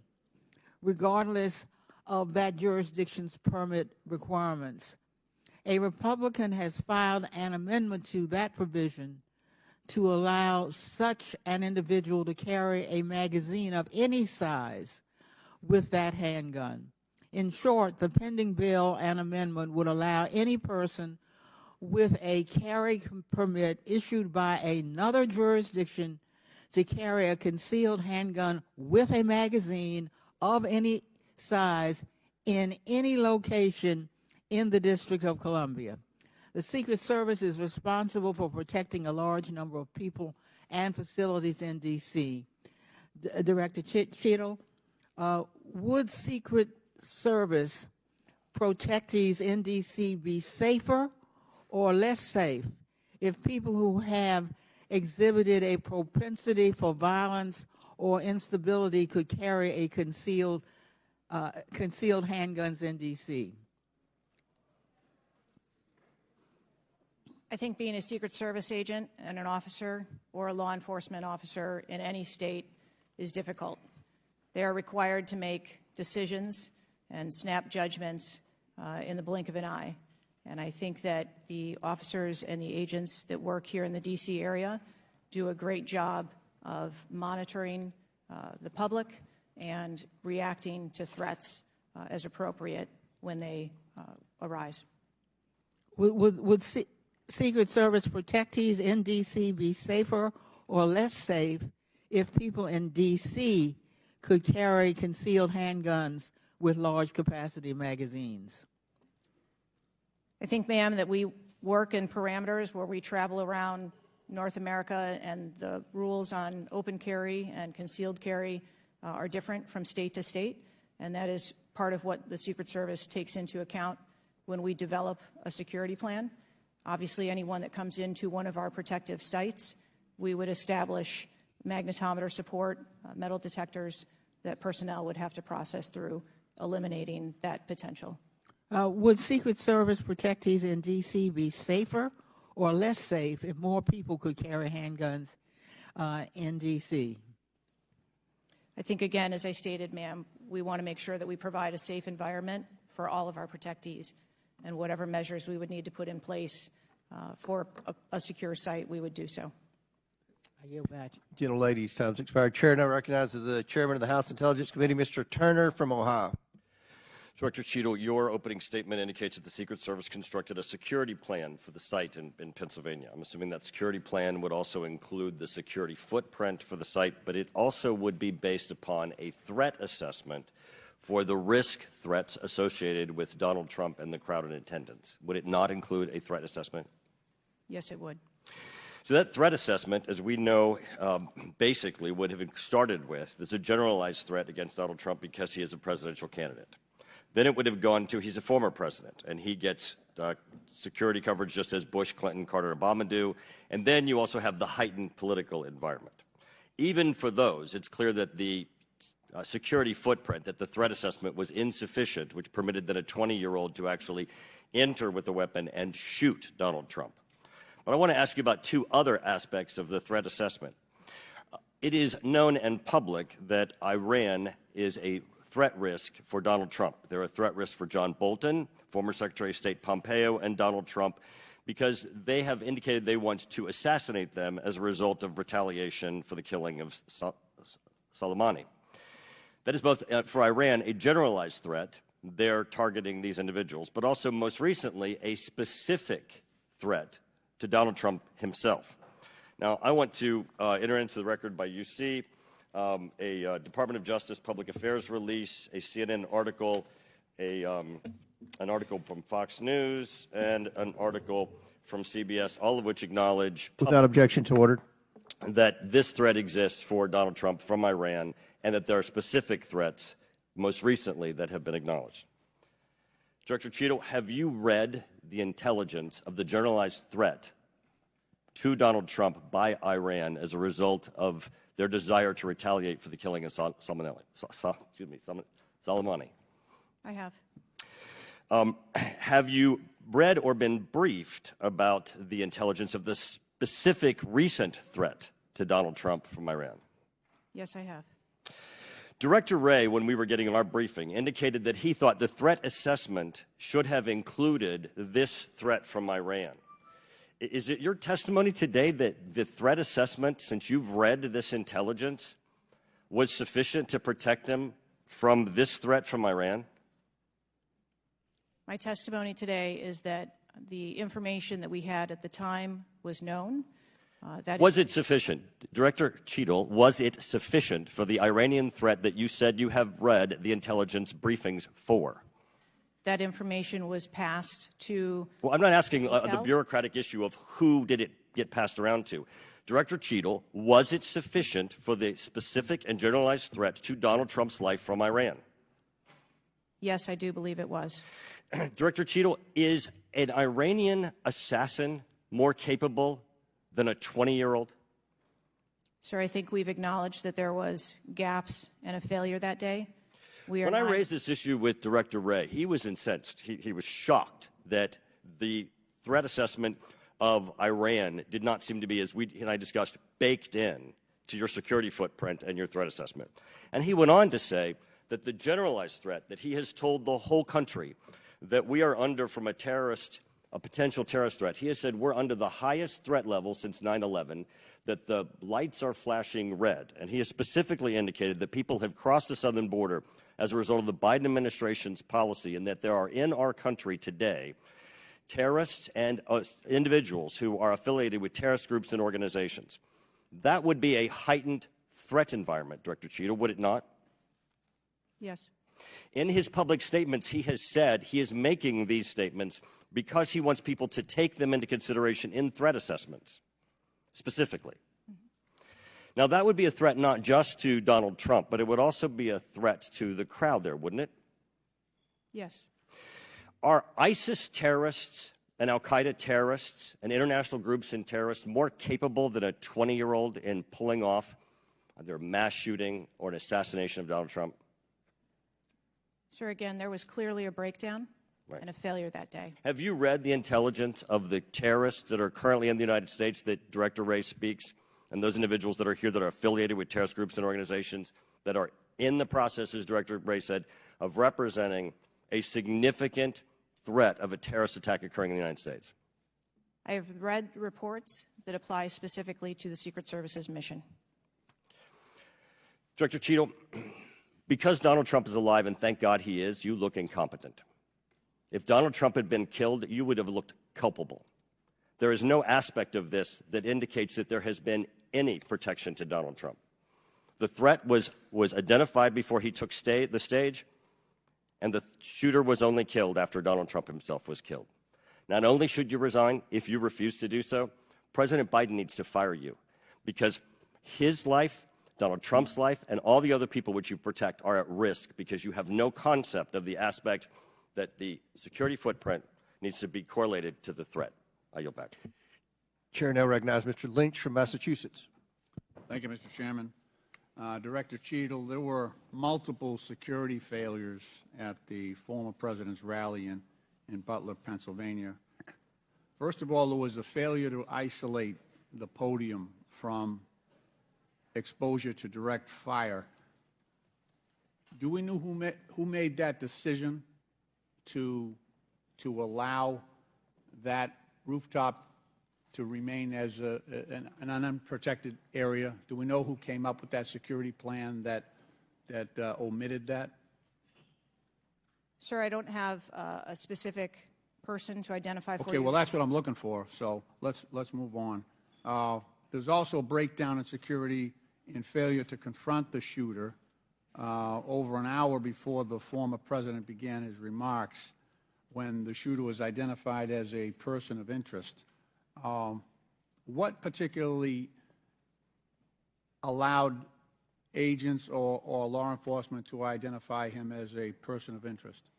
regardless of that jurisdiction's permit requirements. A Republican has filed an amendment to that provision to allow such an individual to carry a magazine of any size with that handgun. In short, the pending bill and amendment would allow any person with a carry permit issued by another jurisdiction to carry a concealed handgun with a magazine of any size in any location in the District of Columbia. The Secret Service is responsible for protecting a large number of people and facilities in D.C. Director Cheadle, would Secret Service protectees in D.C. be safer or less safe if people who have exhibited a propensity for violence or instability could carry a concealed handguns in D.C.? I think being a Secret Service agent and an officer or a law enforcement officer in any state is difficult. They are required to make decisions and snap judgments in the blink of an eye. And I think that the officers and the agents that work here in the D.C. area do a great job of monitoring the public and reacting to threats as appropriate when they arise. Would Secret Service protectees in D.C. be safer or less safe if people in D.C. could carry concealed handguns with large capacity magazines? I think, ma'am, that we work in parameters where we travel around North America, and the rules on open carry and concealed carry are different from state to state, and that is part of what the Secret Service takes into account when we develop a security plan. Obviously, anyone that comes into one of our protective sites, we would establish magnetometer support, metal detectors that personnel would have to process through, eliminating that potential. Would Secret Service protectees in D.C. be safer or less safe if more people could carry handguns in D.C.? I think, again, as I stated, ma'am, we want to make sure that we provide a safe environment for all of our protectees, and whatever measures we would need to put in place for a secure site, we would do so. I yield back. Gentlelady's time's expired. Chair now recognizes the Chairman of the House Intelligence Committee, Mr. Turner from Ohio. Director Cheadle, your opening statement indicates that the Secret Service constructed a security plan for the site in Pennsylvania. I'm assuming that security plan would also include the security footprint for the site, but it also would be based upon a threat assessment for the risk threats associated with Donald Trump and the crowd in attendance. Would it not include a threat assessment? Yes, it would. So that threat assessment, as we know, basically would have started with, there's a generalized threat against Donald Trump because he is a presidential candidate. Then it would have gone to he's a former president, and he gets security coverage just as Bush, Clinton, Carter, and Obama do. And then you also have the heightened political environment. Even for those, it's clear that the security footprint, that the threat assessment was insufficient, which permitted then a 20-year-old to actually enter with a weapon and shoot Donald Trump. But I want to ask you about two other aspects of the threat assessment. It is known and public that Iran is a threat risk for Donald Trump. They're a threat risk for John Bolton, former Secretary of State Pompeo, and Donald Trump, because they have indicated they want to assassinate them as a result of retaliation for the killing of Soleimani. That is both, for Iran, a generalized threat. They're targeting these individuals, but also, most recently, a specific threat to Donald Trump himself. Now, I want to enter into the record by UC a Department of Justice Public Affairs release, a CNN article, an article from Fox News, and an article from CBS, all of which acknowledge Without objection to order. that this threat exists for Donald Trump from Iran, and that there are specific threats, most recently, that have been acknowledged. Director Cheadle, have you read the intelligence of the generalized threat to Donald Trump by Iran as a result of their desire to retaliate for the killing of Soleimani? I have. Have you read or been briefed about the intelligence of the specific recent threat to Donald Trump from Iran? Yes, I have. Director Wray, when we were getting our briefing, indicated that he thought the threat assessment should have included this threat from Iran. Is it your testimony today that the threat assessment, since you've read this intelligence, was sufficient to protect him from this threat from Iran? My testimony today is that the information that we had at the time was known. Was it sufficient? Director Cheadle, was it sufficient for the Iranian threat that you said you have read the intelligence briefings for? That information was passed to... Well, I'm not asking the bureaucratic issue of who did it get passed around to. Director Cheadle, was it sufficient for the specific and generalized threat to Donald Trump's life from Iran? Yes, I do believe it was. Director Cheadle, is an Iranian assassin more capable than a 20-year-old? Sir, I think we've acknowledged that there was gaps and a failure that day. When I raised this issue with Director Wray, he was incensed. He was shocked that the threat assessment of Iran did not seem to be, as we and I discussed, baked in to your security footprint and your threat assessment. And he went on to say that the generalized threat that he has told the whole country that we are under from a potential terrorist threat. He has said we're under the highest threat level since 9/11, that the lights are flashing red. And he has specifically indicated that people have crossed the southern border as a result of the Biden administration's policy, and that there are in our country today terrorists and individuals who are affiliated with terrorist groups and organizations. That would be a heightened threat environment, Director Cheadle, would it not? Yes. In his public statements, he has said he is making these statements because he wants people to take them into consideration in threat assessments, specifically. Now, that would be a threat not just to Donald Trump, but it would also be a threat to the crowd there, wouldn't it? Yes. Are ISIS terrorists and al-Qaeda terrorists and international groups and terrorists more capable than a 20-year-old in pulling off either a mass shooting or an assassination of Donald Trump? Sir, again, there was clearly a breakdown and a failure that day. Have you read the intelligence of the terrorists that are currently in the United States that Director Wray speaks, and those individuals that are here that are affiliated with terrorist groups and organizations that are in the process, as Director Wray said, of representing a significant threat of a terrorist attack occurring in the United States? I have read reports that apply specifically to the Secret Service's mission. Director Cheadle, because Donald Trump is alive, and thank God he is, you look incompetent. If Donald Trump had been killed, you would have looked culpable. There is no aspect of this that indicates that there has been any protection to Donald Trump. The threat was identified before he took the stage, and the shooter was only killed after Donald Trump himself was killed. Not only should you resign, if you refuse to do so, President Biden needs to fire you, because his life, Donald Trump's life, and all the other people which you protect are at risk because you have no concept of the aspect that the security footprint needs to be correlated to the threat. I yield back. Chair now recognizes Mr. Lynch from Massachusetts. Thank you, Mr. Chairman. Director Cheadle, there were multiple security failures at the former president's rally in Butler, Pennsylvania. First of all, there was a failure to isolate the podium from exposure to direct fire. Do we know who made that decision to allow that rooftop to remain as an unprotected area? Do we know who came up with that security plan that omitted that? Sir, I don't have a specific person to identify for you. Okay, well, that's what I'm looking for, so let's move on. There's also a breakdown in security and failure to confront the shooter over an hour before the former president began his remarks, when the shooter was identified as a person of interest. What particularly allowed agents or law enforcement to identify him as a person of interest?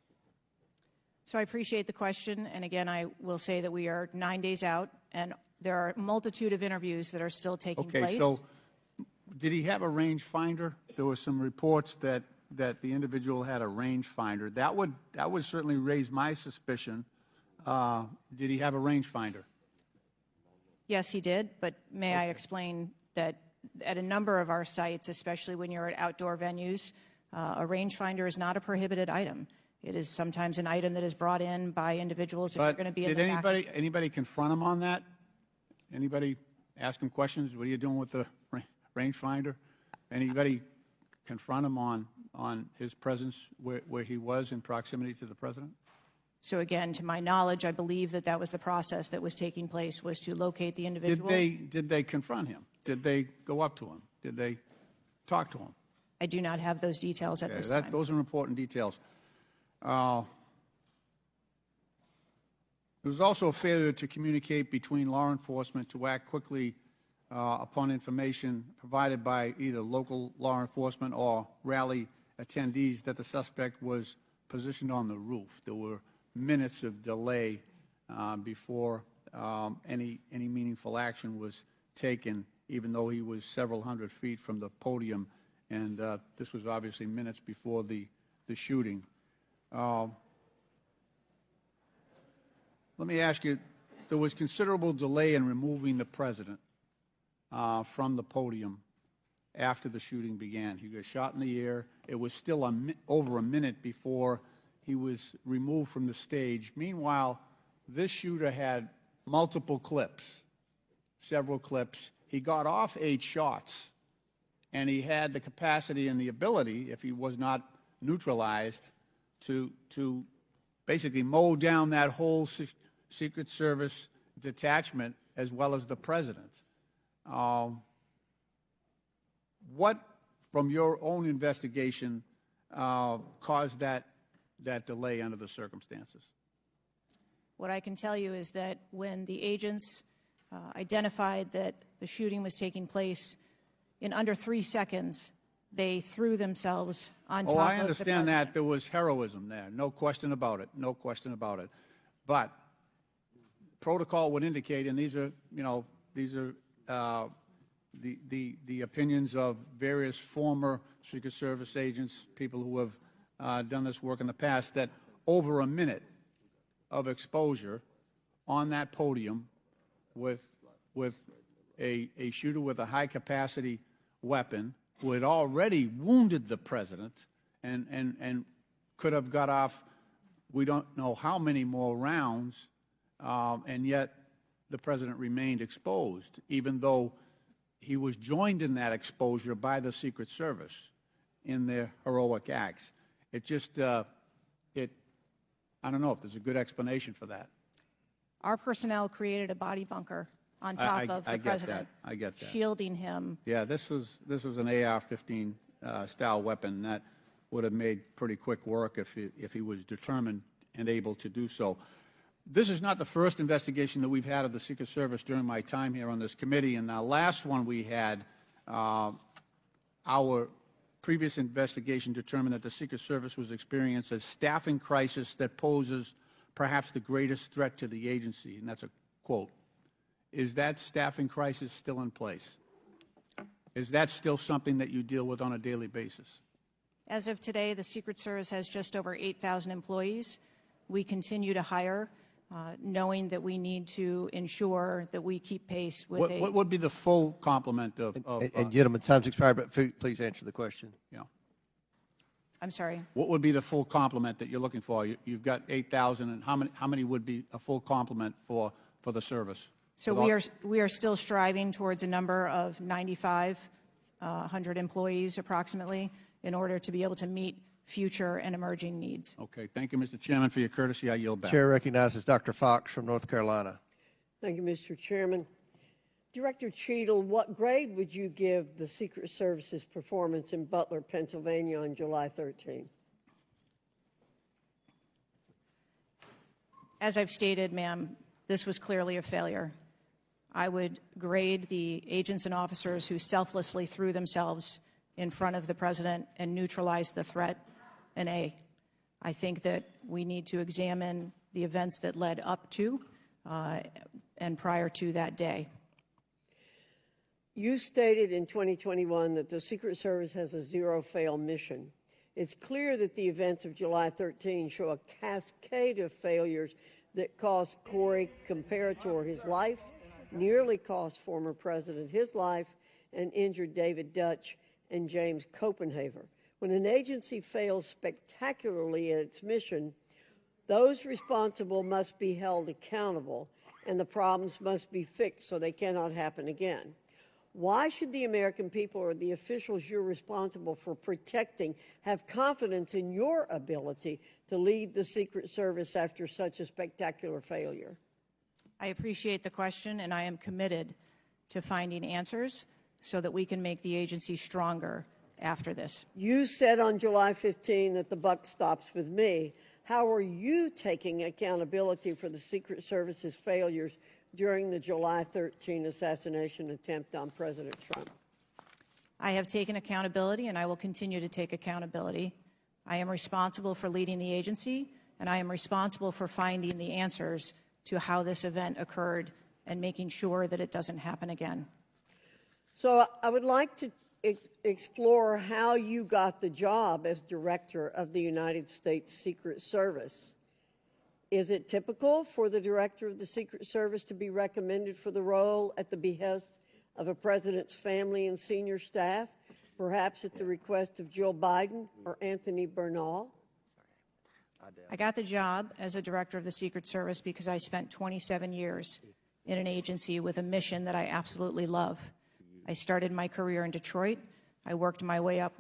So I appreciate the question, and again, I will say that we are 9 days out, and there are a multitude of interviews that are still taking Okay, place. so did he have a rangefinder? There were some reports that the individual had a rangefinder. That would certainly raise my suspicion. Did he have a rangefinder? Yes, he did, but may I explain that at a number of our sites, especially when you're at outdoor venues, a rangefinder is not a prohibited item. It is sometimes an item that is brought in by individuals if you're going to be in the back. Did anybody confront him on that? Anybody ask him questions? What are you doing with the rangefinder? Anybody confront him on his presence where he was in proximity to the president? So again, to my knowledge, I believe that was the process that was taking place, was to locate the individual. Did they confront him? Did they go up to him? Did they talk to him? I do not have those details at this time. Those are important details. There was also a failure to communicate between law enforcement to act quickly upon information provided by either local law enforcement or rally attendees that the suspect was positioned on the roof. There were minutes of delay before any meaningful action was taken, even though he was several hundred feet from the podium, and this was obviously minutes before the shooting. Let me ask you, there was considerable delay in removing the president from the podium after the shooting began. He got shot in the air. It was still over a minute before he was removed from the stage. Meanwhile, this shooter had multiple clips, several clips. He got off 8 shots, and he had the capacity and the ability, if he was not neutralized, to basically mow down that whole Secret Service detachment as well as the president. What, from your own investigation, caused that delay under the circumstances? What I can tell you is that when the agents identified that the shooting was taking place, in under 3 seconds, they threw themselves on top of the president. I understand that there was heroism there, no question about it, no question about it. But protocol would indicate, and these are the opinions of various former Secret Service agents, people who have done this work in the past, that over a minute of exposure on that podium with a shooter with a high-capacity weapon who had already wounded the president and could have got off, we don't know how many more rounds, and yet the president remained exposed, even though he was joined in that exposure by the Secret Service in their heroic acts. It just, I don't know if there's a good explanation for that. Our personnel created a body bunker on top of the president, I get that. shielding him. Yeah, this was an AR-15 style weapon that would have made pretty quick work if he was determined and able to do so. This is not the first investigation that we've had of the Secret Service during my time here on this committee, and the last one we had, our previous investigation determined that the Secret Service was experiencing a staffing crisis that poses perhaps the greatest threat to the agency, and that's a quote. Is that staffing crisis still in place? Is that still something that you deal with on a daily basis? As of today, the Secret Service has just over 8,000 employees. We continue to hire, knowing that we need to ensure that we keep pace with What would be the full complement of And gentlemen, time's expired, but please answer the question. yeah. I'm sorry. What would be the full complement that you're looking for? You've got 8,000, and how many would be a full complement for the service? So we are still striving towards a number of 9,500 employees approximately in order to be able to meet future and emerging needs. Okay. Thank you, Mr. Chairman, for your courtesy. I yield back. Chair recognizes Dr. Fox from North Carolina. Thank you, Mr. Chairman. Director Cheadle, what grade would you give the Secret Service's performance in Butler, Pennsylvania on July 13? As I've stated, ma'am, this was clearly a failure. I would grade the agents and officers who selflessly threw themselves in front of the president and neutralized the threat an A. I think that we need to examine the events that led up to and prior to that day. You stated in 2021 that the Secret Service has a zero-fail mission. It's clear that the events of July 13 show a cascade of failures that cost Corey Comparator his life, nearly cost former president his life, and injured David Dutch and James Copenhaver. When an agency fails spectacularly in its mission, those responsible must be held accountable, and the problems must be fixed so they cannot happen again. Why should the American people or the officials you're responsible for protecting have confidence in your ability to lead the Secret Service after such a spectacular failure? I appreciate the question, and I am committed to finding answers so that we can make the agency stronger after this. You said on July 15 that the buck stops with me. How are you taking accountability for the Secret Service's failures during the July 13 assassination attempt on President Trump? I have taken accountability, and I will continue to take accountability. I am responsible for leading the agency, and I am responsible for finding the answers to how this event occurred and making sure that it doesn't happen again. So I would like to explore how you got the job as director of the United States Secret Service. Is it typical for the director of the Secret Service to be recommended for the role at the behest of a president's family and senior staff, perhaps at the request of Joe Biden or Anthony Bernal? I got the job as a director of the Secret Service because I spent 27 years in an agency with a mission that I absolutely love. I started my career in Detroit. I worked my way up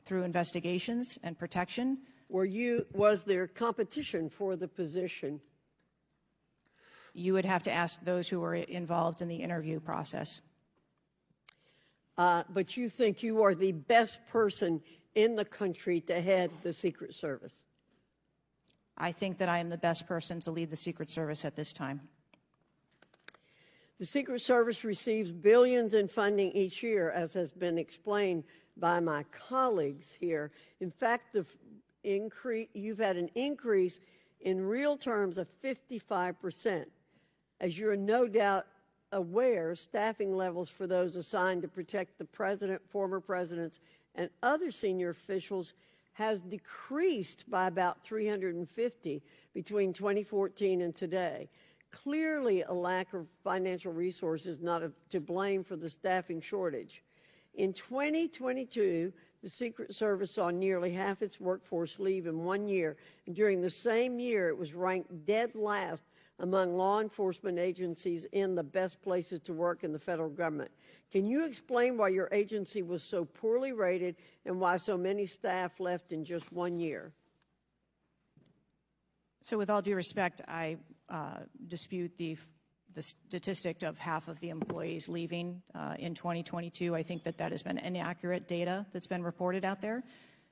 through investigations and protection. Was there competition for the position? You would have to ask those who were involved in the interview process. But you think you are the best person in the country to head the Secret Service? I think that I am the best person to lead the Secret Service at this time. The Secret Service receives billions in funding each year, as has been explained by my colleagues here. In fact, you've had an increase in real terms of 55%. As you're no doubt aware, staffing levels for those assigned to protect the president, former presidents, and other senior officials has decreased by about 350 between 2014 and today. Clearly, a lack of financial resources not to blame for the staffing shortage. In 2022, the Secret Service saw nearly half its workforce leave in 1 year, and during the same year, it was ranked dead last among law enforcement agencies in the best places to work in the federal government. Can you explain why your agency was so poorly rated and why so many staff left in just 1 year? So with all due respect, I dispute the statistic of half of the employees leaving in 2022. I think that has been inaccurate data that's been reported out there.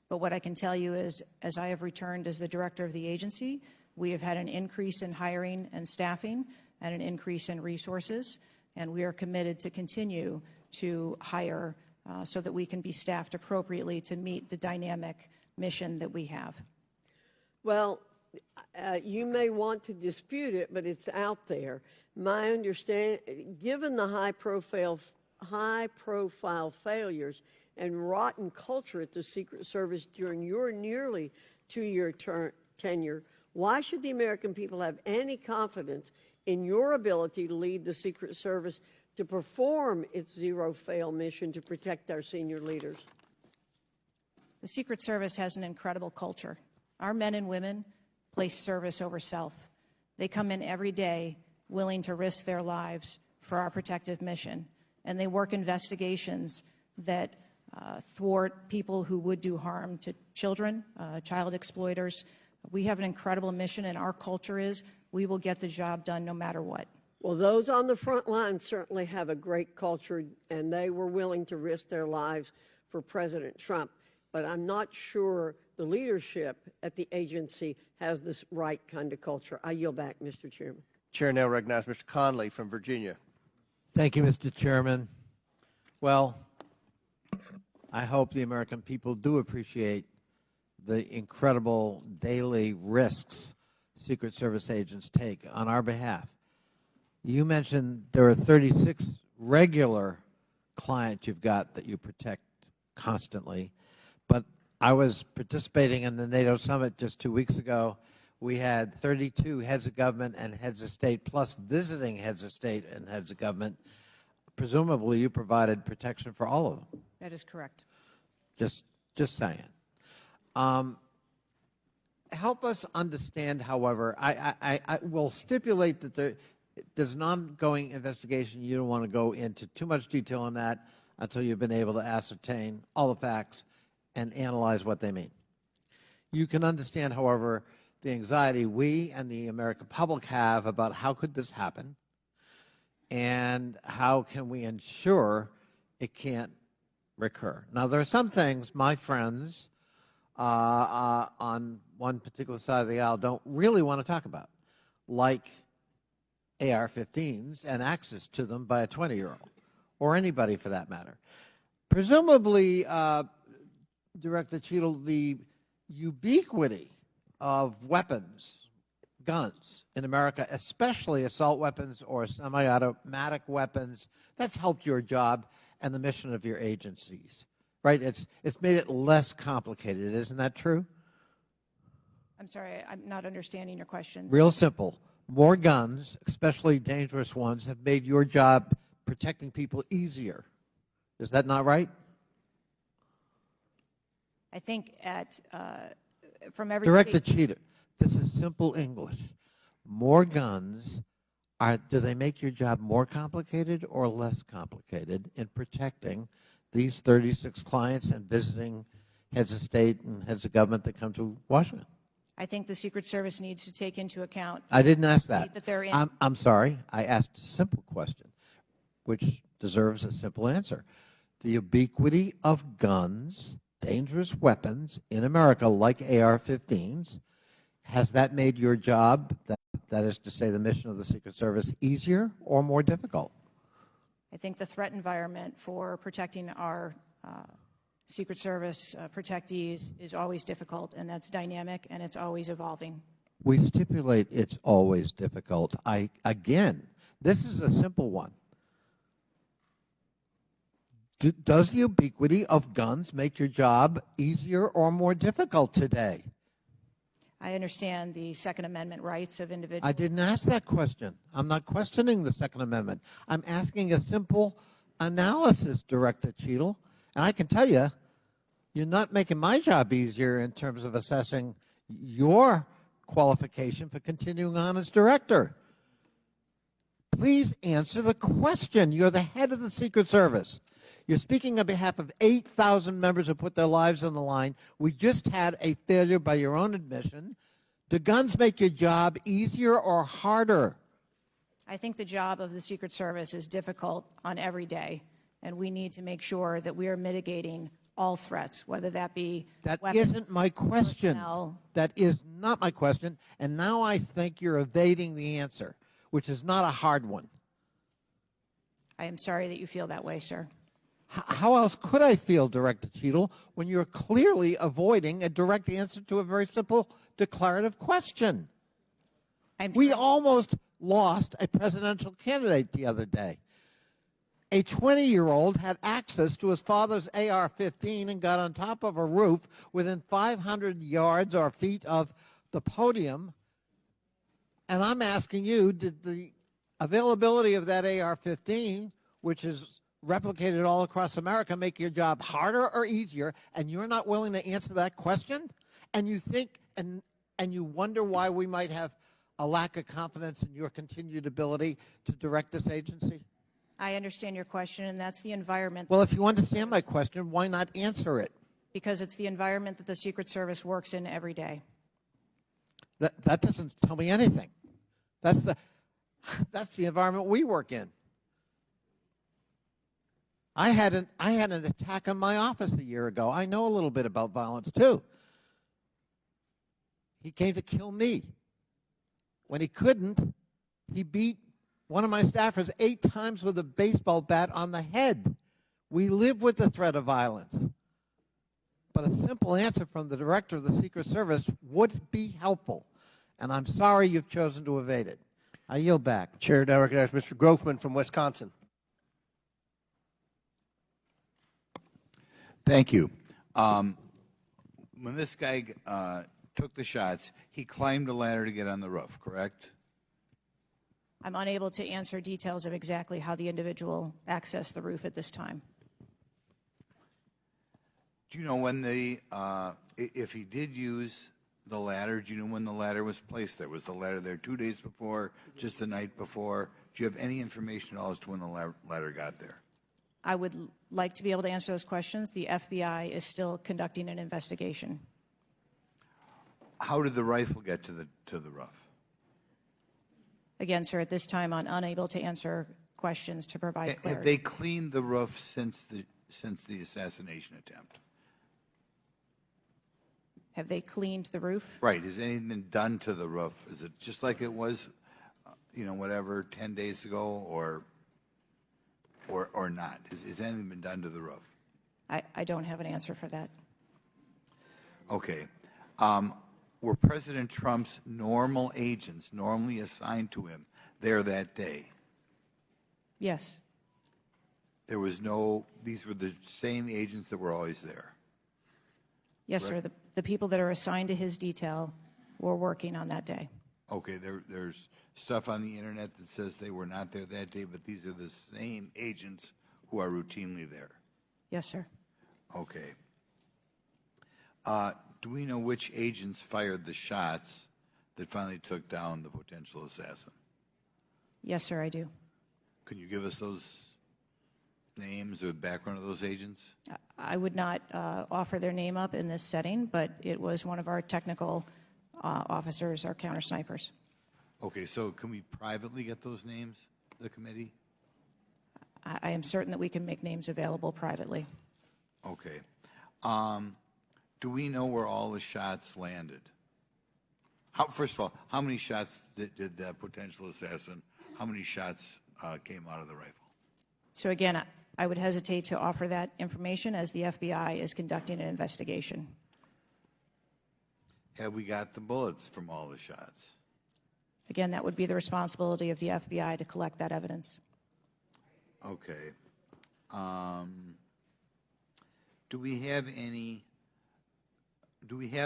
But what I can tell you is, as I have returned as the director of the agency, we have had an increase in hiring and staffing and an increase in resources, and we are committed to continue to hire so that we can be staffed appropriately to meet the dynamic mission that we have. Well, you may want to dispute it, but it's out there. My understanding, given the high-profile failures and rotten culture at the Secret Service during your nearly 2-year tenure, why should the American people have any confidence in your ability to lead the Secret Service to perform its zero-fail mission to protect our senior leaders? The Secret Service has an incredible culture. Our men and women place service over self. They come in every day willing to risk their lives for our protective mission, and they work investigations that thwart people who would do harm to children, child exploiters. We have an incredible mission, and our culture is we will get the job done no matter what. Well, those on the front line certainly have a great culture, and they were willing to risk their lives for President Trump. But I'm not sure the leadership at the agency has this right kind of culture. I yield back, Mr. Chairman. Chair now recognizes Mr. Conley from Virginia. Thank you, Mr. Chairman. Well, I hope the American people do appreciate the incredible daily risks Secret Service agents take on our behalf. You mentioned there are 36 regular clients you've got that you protect constantly, but I was participating in the NATO summit just 2 weeks ago. We had 32 heads of government and heads of state, plus visiting heads of state and heads of government. Presumably, you provided protection for all of them. That is correct. Just saying. Help us understand, however, I will stipulate that there's an ongoing investigation. You don't want to go into too much detail on that until you've been able to ascertain all the facts and analyze what they mean. You can understand, however, the anxiety we and the American public have about how could this happen and how can we ensure it can't recur. Now, there are some things my friends on one particular side of the aisle don't really want to talk about, like AR-15s and access to them by a 20-year-old, or anybody for that matter. Presumably, Director Cheadle, the ubiquity of weapons, guns in America, especially assault weapons or semi-automatic weapons, that's helped your job and the mission of your agencies, right? It's made it less complicated. Isn't that true? I'm sorry, I'm not understanding your question. Real simple. More guns, especially dangerous ones, have made your job protecting people easier. Is that not right? I think from every Director state, Cheater, this is simple English. More guns, do they make your job more complicated or less complicated in protecting these 36 clients and visiting heads of state and heads of government that come to Washington? I think the Secret Service needs to take into account. I didn't ask that. They're in. I'm sorry. I asked a simple question, which deserves a simple answer. The ubiquity of guns, dangerous weapons in America, like AR-15s, has that made your job, that is to say the mission of the Secret Service, easier or more difficult? I think the threat environment for protecting our Secret Service protectees is always difficult, and that's dynamic, and it's always evolving. We stipulate it's always difficult. Again, this is a simple one. Does the ubiquity of guns make your job easier or more difficult today? I understand the Second Amendment rights of individuals. I didn't ask that question. I'm not questioning the Second Amendment. I'm asking a simple analysis, Director Cheadle. And I can tell you, you're not making my job easier in terms of assessing your qualification for continuing on as director. Please answer the question. You're the head of the Secret Service. You're speaking on behalf of 8,000 members who put their lives on the line. We just had a failure by your own admission. Do guns make your job easier or harder? I think the job of the Secret Service is difficult on every day, and we need to make sure that we are mitigating all threats, whether that be That weapons, isn't my question. personnel. That is not my question. And now I think you're evading the answer, which is not a hard one. I am sorry that you feel that way, sir. How else could I feel, Director Cheadle, when you're clearly avoiding a direct answer to a very simple declarative question? We almost lost a presidential candidate the other day. A 20-year-old had access to his father's AR-15 and got on top of a roof within 500 yards or feet of the podium. And I'm asking you, did the availability of that AR-15, which is replicated all across America, make your job harder or easier? And you're not willing to answer that question? And you think and you wonder why we might have a lack of confidence in your continued ability to direct this agency? I understand your question, and that's the environment. Well, if you understand my question, why not answer it? Because it's the environment that the Secret Service works in every day. That doesn't tell me anything. That's the environment we work in. I had an attack on my office a year ago. I know a little bit about violence too. He came to kill me. When he couldn't, he beat one of my staffers 8 times with a baseball bat on the head. We live with the threat of violence. but a simple answer from the director of the Secret Service would be helpful. And I'm sorry you've chosen to evade it. I yield back. Chair now recognizes Mr. Grofman from Wisconsin. Thank you. When this guy took the shots, he climbed a ladder to get on the roof, correct? I'm unable to answer details of exactly how the individual accessed the roof at this time. Do you know when if he did use the ladder, do you know when the ladder was placed there? Was the ladder there 2 days before, just the night before? Do you have any information at all as to when the ladder got there? I would like to be able to answer those questions. The FBI is still conducting an investigation. How did the rifle get to the roof? Again, sir, at this time, I'm unable to answer questions to provide clarity. Have they cleaned the roof since the assassination attempt? Have they cleaned the roof? Right. Has anything been done to the roof? Is it just like it was, 10 days ago, or not? Has anything been done to the roof? I don't have an answer for that. Okay. Were President Trump's normal agents normally assigned to him there that day? Yes. These were the same agents that were always there? Yes, sir. The people that are assigned to his detail were working on that day. Okay, there's stuff on the internet that says they were not there that day, but these are the same agents who are routinely there. Yes, sir. Okay. Do we know which agents fired the shots that finally took down the potential assassin? Yes, sir, I do. Can you give us those names or the background of those agents? I would not offer their name up in this setting, but it was one of our technical officers, our counter snipers. Okay, so can we privately get those names, the committee? I am certain that we can make names available privately. Okay. Do we know where all the shots landed? First of all, how many shots did that potential assassin, how many shots came out of the rifle? So again, I would hesitate to offer that information as the FBI is conducting an investigation. Have we got the bullets from all the shots? Again, that would be the responsibility of the FBI to collect that evidence. Okay. Do we have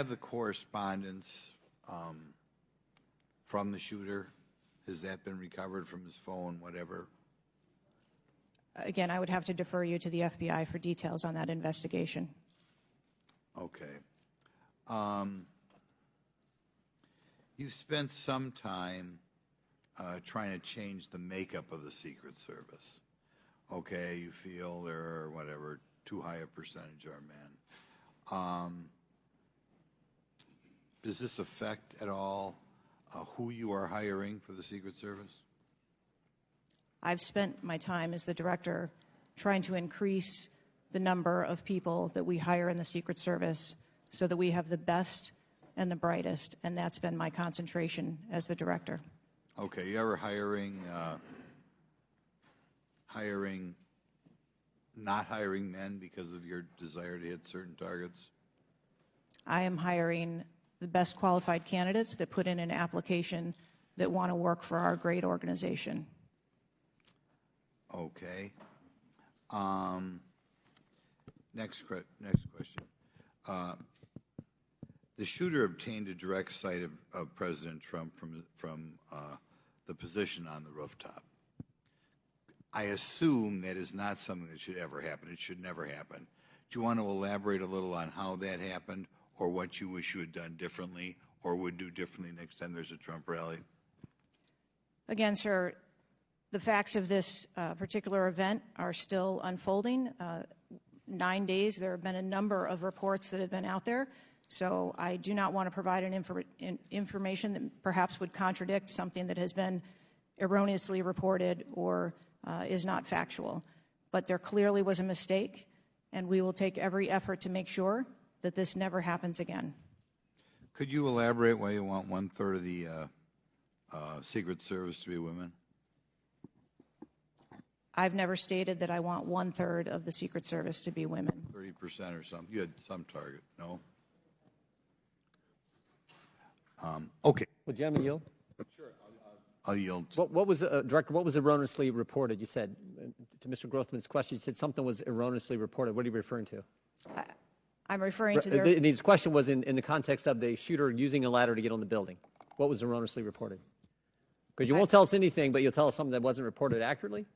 the correspondence from the shooter? Has that been recovered from his phone, whatever? Again, I would have to defer you to the FBI for details on that investigation. Okay. You've spent some time trying to change the makeup of the Secret Service. Okay, you feel there are, whatever, too high a percentage are men. Does this affect at all who you are hiring for the Secret Service? I've spent my time as the director trying to increase the number of people that we hire in the Secret Service so that we have the best and the brightest, and that's been my concentration as the director. Okay, you ever not hiring men because of your desire to hit certain targets? I am hiring the best qualified candidates that put in an application that want to work for our great organization. Okay. Next question. The shooter obtained a direct sight of President Trump from the position on the rooftop. I assume that is not something that should ever happen. It should never happen. Do you want to elaborate a little on how that happened, or what you wish you had done differently, or would do differently next time there's a Trump rally? Again, sir, the facts of this particular event are still unfolding. 9 days, there have been a number of reports that have been out there, so I do not want to provide information that perhaps would contradict something that has been erroneously reported or is not factual. But there clearly was a mistake, and we will take every effort to make sure that this never happens again. Could you elaborate why you want 1/3 of the Secret Service to be women? I've never stated that I want 1/3 of the Secret Service to be women. 30% or something. You had some target. No? Okay. Well, gentlemen, yield. I'll yield. What was, Director, what was erroneously reported? You said, to Mr. Grothman's question, you said something was erroneously reported. What are you referring to? I'm referring to their... His question was in the context of the shooter using a ladder to get on the building. What was erroneously reported? Because you won't tell us anything, but you'll tell us something that wasn't reported accurately?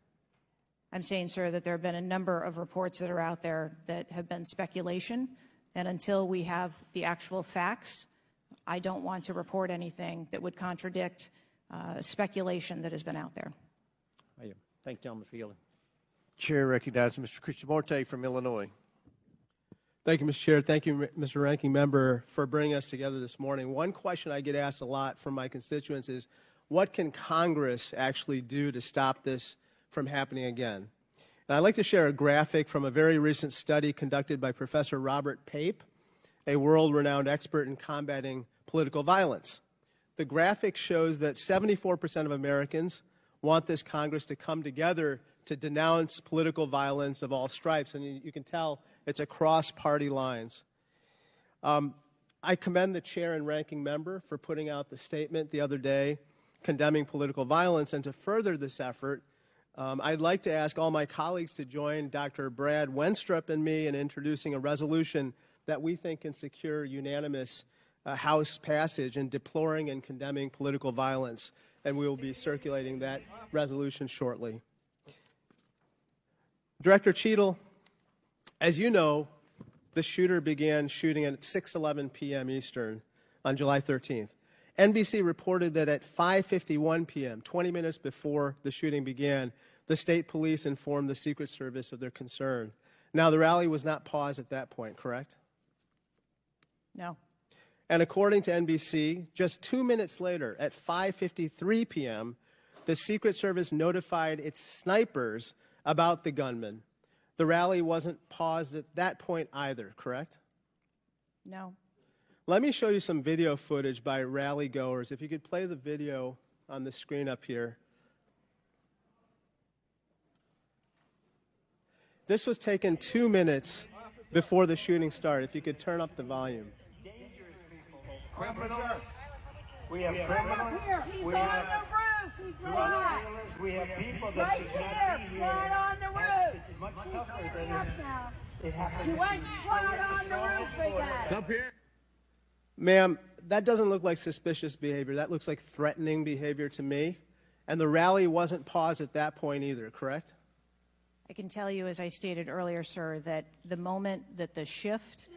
I'm saying, sir, that there have been a number of reports that are out there that have been speculation, and until we have the actual facts, I don't want to report anything that would contradict speculation that has been out there. Thank you, gentlemen, for yielding. Chair recognizes Mr. Krishnamurti from Illinois. Thank you, Mr. Chair. Thank you, Mr. Ranking Member, for bringing us together this morning. One question I get asked a lot from my constituents is, what can Congress actually do to stop this from happening again? And I'd like to share a graphic from a very recent study conducted by Professor Robert Pape, a world-renowned expert in combating political violence. The graphic shows that 74% of Americans want this Congress to come together to denounce political violence of all stripes, and you can tell it's across party lines. I commend the chair and ranking member for putting out the statement the other day condemning political violence, and to further this effort, I'd like to ask all my colleagues to join Dr. Brad Wenstrup and me in introducing a resolution that we think can secure unanimous House passage in deploring and condemning political violence, and we will be circulating that resolution shortly. Director Cheadle, as you know, the shooter began shooting at 6:11 p.m. Eastern on July 13th. NBC reported that at 5:51 p.m., 20 minutes before the shooting began, the state police informed the Secret Service of their concern. Now, the rally was not paused at that point, correct? No. And according to NBC, just 2 minutes later, at 5:53 p.m., the Secret Service notified its snipers about the gunman. The rally wasn't paused at that point either, correct? No. Let me show you some video footage by rally goers. If you could play the video on the screen up here. This was taken 2 minutes before the shooting started. If you could turn up the volume. Criminals. We have criminals. We have drug dealers. We have people that should not be here. Right on the roof. It's much tougher than it happened. You went right on the roof, big guy. Up here. Ma'am, that doesn't look like suspicious behavior. That looks like threatening behavior to me. And the rally wasn't paused at that point either, correct? I can tell you, as I stated earlier, sir, that the moment that the shift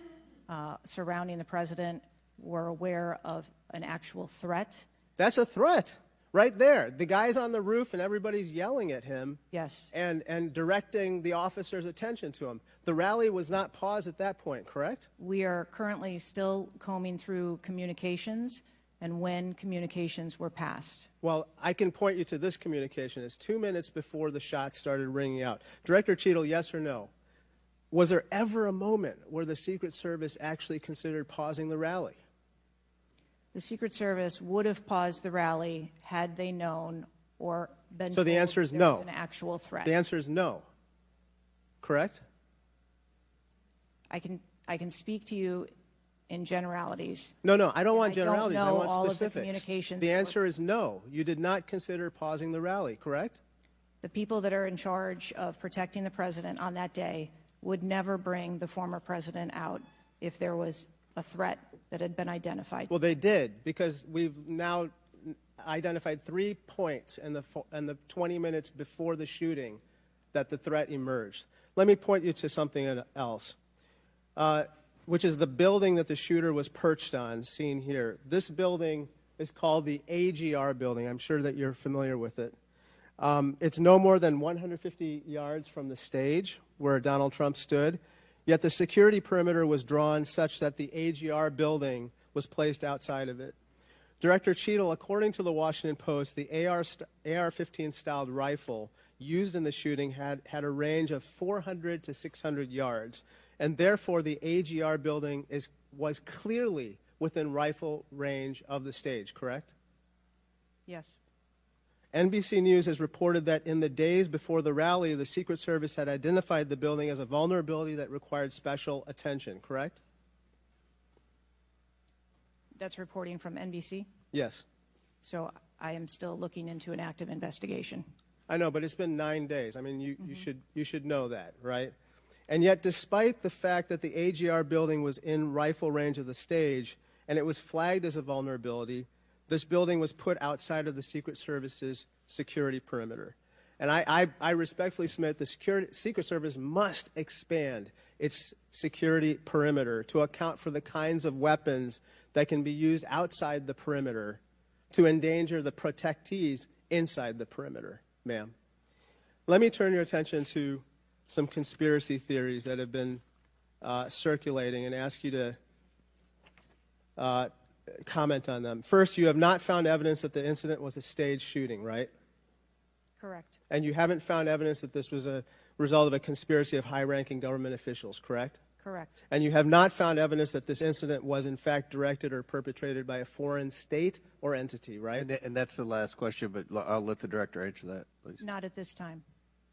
surrounding the president were aware of an actual threat. That's a threat right there. The guy's on the roof and everybody's yelling at him. Yes. And directing the officer's attention to him. The rally was not paused at that point, correct? We are currently still combing through communications and when communications were passed. Well, I can point you to this communication. It's 2 minutes before the shots started ringing out. Director Cheadle, yes or no? Was there ever a moment where the Secret Service actually considered pausing the rally? The Secret Service would have paused the rally had they known or been So the told answer is there no. was an actual threat. The answer is no. Correct? I can speak to you in generalities. No, I don't want I don't generalities. I know want all of the specifics. communications The that answer is no. You did not consider pausing the rally, correct? The people that are in charge of protecting the president on that day would never bring the former president out if there was a threat that had been identified. Well, they did, because we've now identified 3 points in the 20 minutes before the shooting that the threat emerged. Let me point you to something else, which is the building that the shooter was perched on, seen here. This building is called the AGR building. I'm sure that you're familiar with it. It's no more than 150 yards from the stage where Donald Trump stood, yet the security perimeter was drawn such that the AGR building was placed outside of it. Director Cheadle, according to the Washington Post, the AR-15 styled rifle used in the shooting had a range of 400 to 600 yards, and therefore the AGR building was clearly within rifle range of the stage, correct? Yes. NBC News has reported that in the days before the rally, the Secret Service had identified the building as a vulnerability that required special attention, correct? That's reporting from NBC. Yes. So I am still looking into an active investigation. I know, but it's been 9 days. I mean, you should know that, right? And yet, despite the fact that the AGR building was in rifle range of the stage and it was flagged as a vulnerability, this building was put outside of the Secret Service's security perimeter. And I respectfully submit the Secret Service must expand its security perimeter to account for the kinds of weapons that can be used outside the perimeter to endanger the protectees inside the perimeter, ma'am. Let me turn your attention to some conspiracy theories that have been circulating and ask you to comment on them. First, you have not found evidence that the incident was a staged shooting, right? Correct. And you haven't found evidence that this was a result of a conspiracy of high-ranking government officials, correct? Correct. And you have not found evidence that this incident was in fact directed or perpetrated by a foreign state or entity, right? And that's the last question, but I'll let the director answer that, please. Not at this time.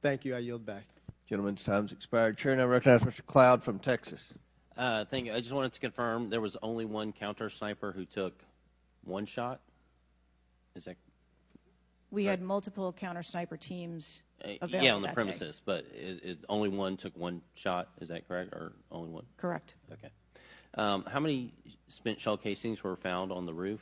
Thank you. I yield back. Gentleman's time's expired. Chair now recognizes Mr. Cloud from Texas. Thank you. I just wanted to confirm there was only one counter sniper who took one shot. Is that We had multiple counter sniper teams available yeah, on the that premises, day. but is only one took one shot? Is that correct, or only one? Correct. Okay. How many spent shell casings were found on the roof?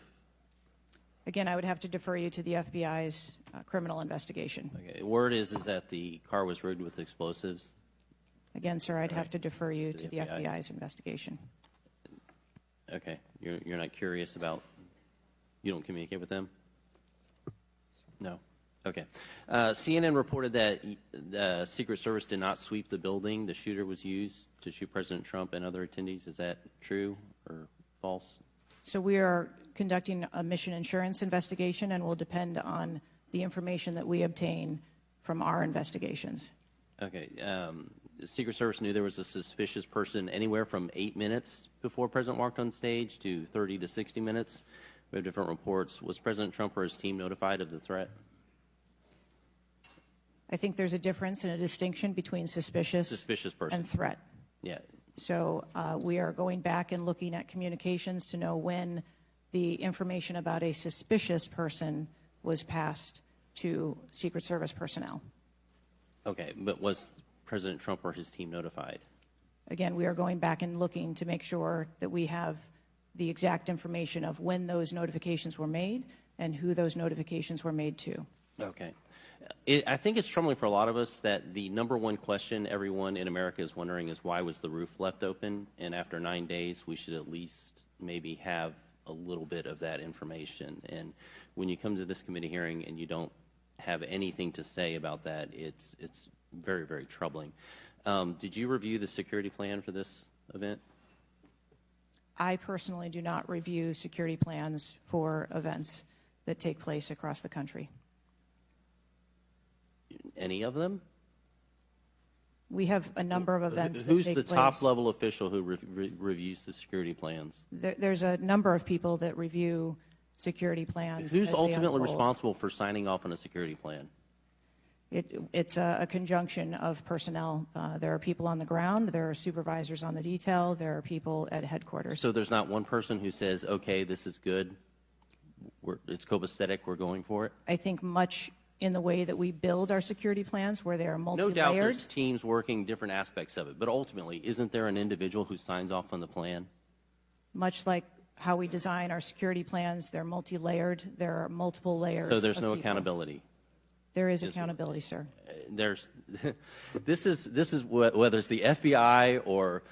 Again, I would have to defer you to the FBI's criminal investigation. Okay. Word is that the car was rigged with explosives. Again, sir, I'd have to defer you To to the the FBI. FBI's investigation. Okay. You're not curious about? You don't communicate with them? No. Okay. CNN reported that the Secret Service did not sweep the building the shooter was used to shoot President Trump and other attendees. Is that true or false? So we are conducting a mission insurance investigation and will depend on the information that we obtain from our investigations. Okay. The Secret Service knew there was a suspicious person anywhere from 8 minutes before President walked on stage to 30 to 60 minutes. We have different reports. Was President Trump or his team notified of the threat? I think there's a difference and a distinction between suspicious person and threat. Yeah. So we are going back and looking at communications to know when the information about a suspicious person was passed to Secret Service personnel. Okay, but was President Trump or his team notified? Again, we are going back and looking to make sure that we have the exact information of when those notifications were made and who those notifications were made to. Okay. I think it's troubling for a lot of us that the number one question everyone in America is wondering is why was the roof left open? And after 9 days, we should at least maybe have a little bit of that information. And when you come to this committee hearing and you don't have anything to say about that, it's very, very troubling. Did you review the security plan for this event? I personally do not review security plans for events that take place across the country. Any of them? We have a number of events that Who's take the place. top level official who reviews the security plans? There's a number of people that review security plans. Who's as they ultimately unfold. responsible for signing off on a security plan? It's a conjunction of personnel. There are people on the ground, there are supervisors on the detail, there are people at headquarters. So there's not one person who says, okay, this is good, it's copacetic, we're going for it? I think much in the way that we build our security plans, where they are No multi-layered. doubt there's teams working different aspects of it, but ultimately, isn't there an individual who signs off on the plan? Much like how we design our security plans, they're multi-layered. There are multiple layers. So there's of no people. accountability? There is accountability, sir. There's, this is whether it's the FBI or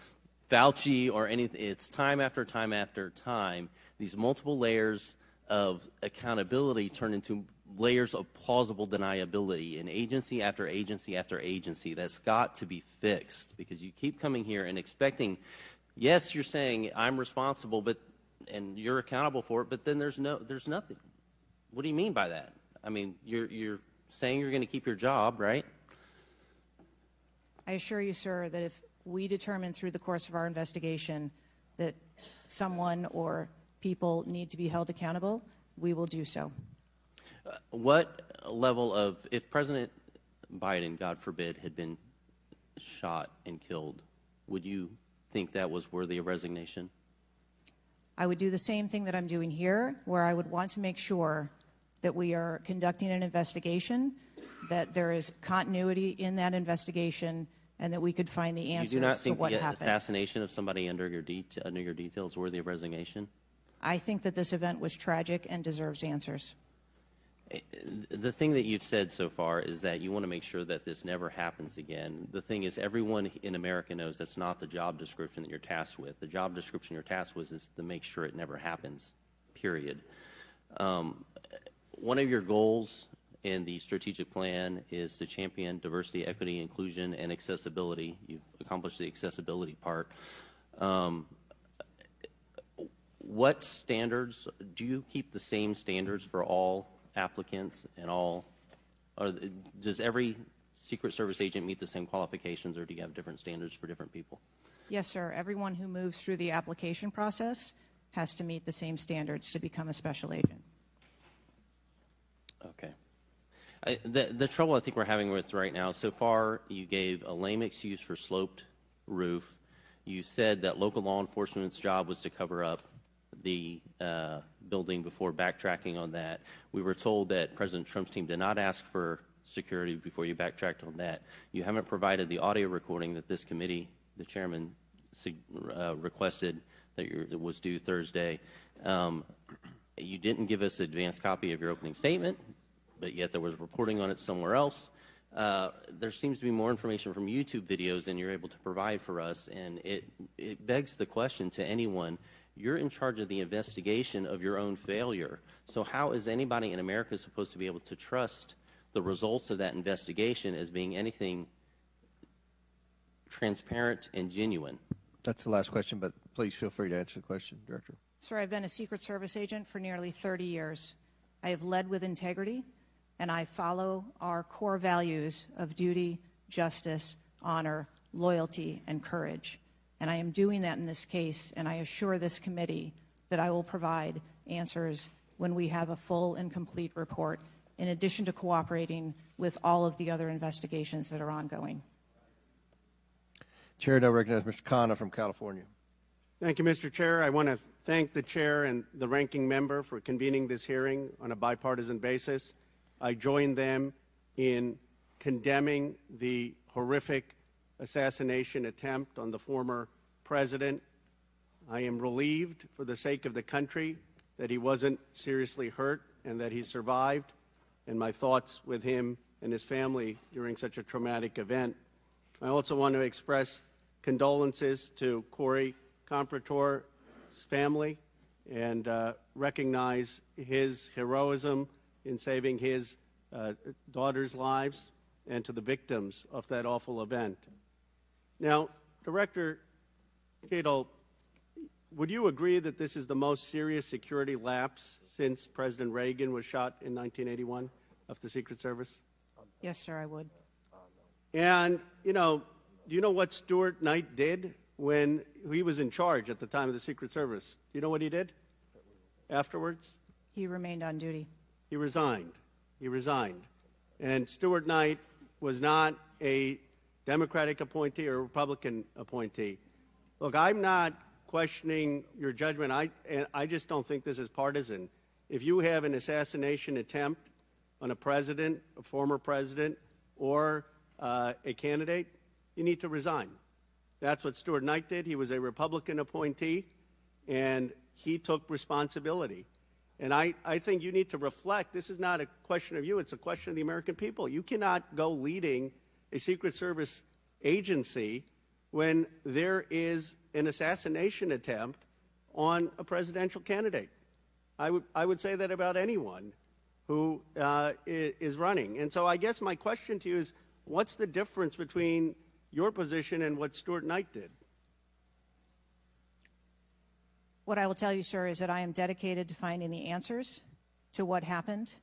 Fauci or anything, it's time after time after time, these multiple layers of accountability turn into layers of plausible deniability in agency after agency after agency. That's got to be fixed, because you keep coming here and expecting, yes, you're saying I'm responsible, but and you're accountable for it, but then there's nothing. What do you mean by that? I mean, you're saying you're going to keep your job, right? I assure you, sir, that if we determine through the course of our investigation that someone or people need to be held accountable, we will do so. What level of, if President Biden, God forbid, had been shot and killed, would you think that was worthy of resignation? I would do the same thing that I'm doing here, where I would want to make sure that we are conducting an investigation, that there is continuity in that investigation, and that we could find the answers You do not to think what the happened. assassination of somebody under your detail is worthy of resignation? I think that this event was tragic and deserves answers. The thing that you've said so far is that you want to make sure that this never happens again. The thing is, everyone in America knows that's not the job description that you're tasked with. The job description you're tasked with is to make sure it never happens, period. One of your goals in the strategic plan is to champion diversity, equity, inclusion, and accessibility. You've accomplished the accessibility part. What standards, do you keep the same standards for all applicants and all, or does every Secret Service agent meet the same qualifications, or do you have different standards for different people? Yes, sir. Everyone who moves through the application process has to meet the same standards to become a special agent. Okay. The trouble I think we're having with right now, so far you gave a lame excuse for sloped roof. You said that local law enforcement's job was to cover up the building before backtracking on that. We were told that President Trump's team did not ask for security before you backtracked on that. You haven't provided the audio recording that this committee, the chairman, requested that was due Thursday. You didn't give us an advance copy of your opening statement, but yet there was reporting on it somewhere else. There seems to be more information from YouTube videos than you're able to provide for us, and it begs the question to anyone, you're in charge of the investigation of your own failure. So how is anybody in America supposed to be able to trust the results of that investigation as being anything transparent and genuine? That's the last question, but please feel free to answer the question, Director. Sir, I've been a Secret Service agent for nearly 30 years. I have led with integrity, and I follow our core values of duty, justice, honor, loyalty, and courage. And I am doing that in this case, and I assure this committee that I will provide answers when we have a full and complete report, in addition to cooperating with all of the other investigations that are ongoing. Chair now recognizes Mr. Khanna from California. Thank you, Mr. Chair. I want to thank the chair and the ranking member for convening this hearing on a bipartisan basis. I join them in condemning the horrific assassination attempt on the former president. I am relieved for the sake of the country that he wasn't seriously hurt and that he survived, and my thoughts with him and his family during such a traumatic event. I also want to express condolences to Corey Comprator's family and recognize his heroism in saving his daughter's lives, and to the victims of that awful event. Now, Director Cheadle, would you agree that this is the most serious security lapse since President Reagan was shot in 1981 of the Secret Service? Yes, sir, I would. And, you know, do you know what Stuart Knight did when he was in charge at the time of the Secret Service? Do you know what he did afterwards? He remained on duty. He resigned. He resigned. And Stuart Knight was not a Democratic appointee or a Republican appointee. Look, I'm not questioning your judgment. I just don't think this is partisan. If you have an assassination attempt on a president, a former president, or a candidate, you need to resign. That's what Stuart Knight did. He was a Republican appointee, and he took responsibility. And I think you need to reflect. This is not a question of you. It's a question of the American people. You cannot go leading a Secret Service agency when there is an assassination attempt on a presidential candidate. I would say that about anyone who is running. And so I guess my question to you is, what's the difference between your position and what Stuart Knight did? What I will tell you, sir, is that I am dedicated to finding the answers to what happened.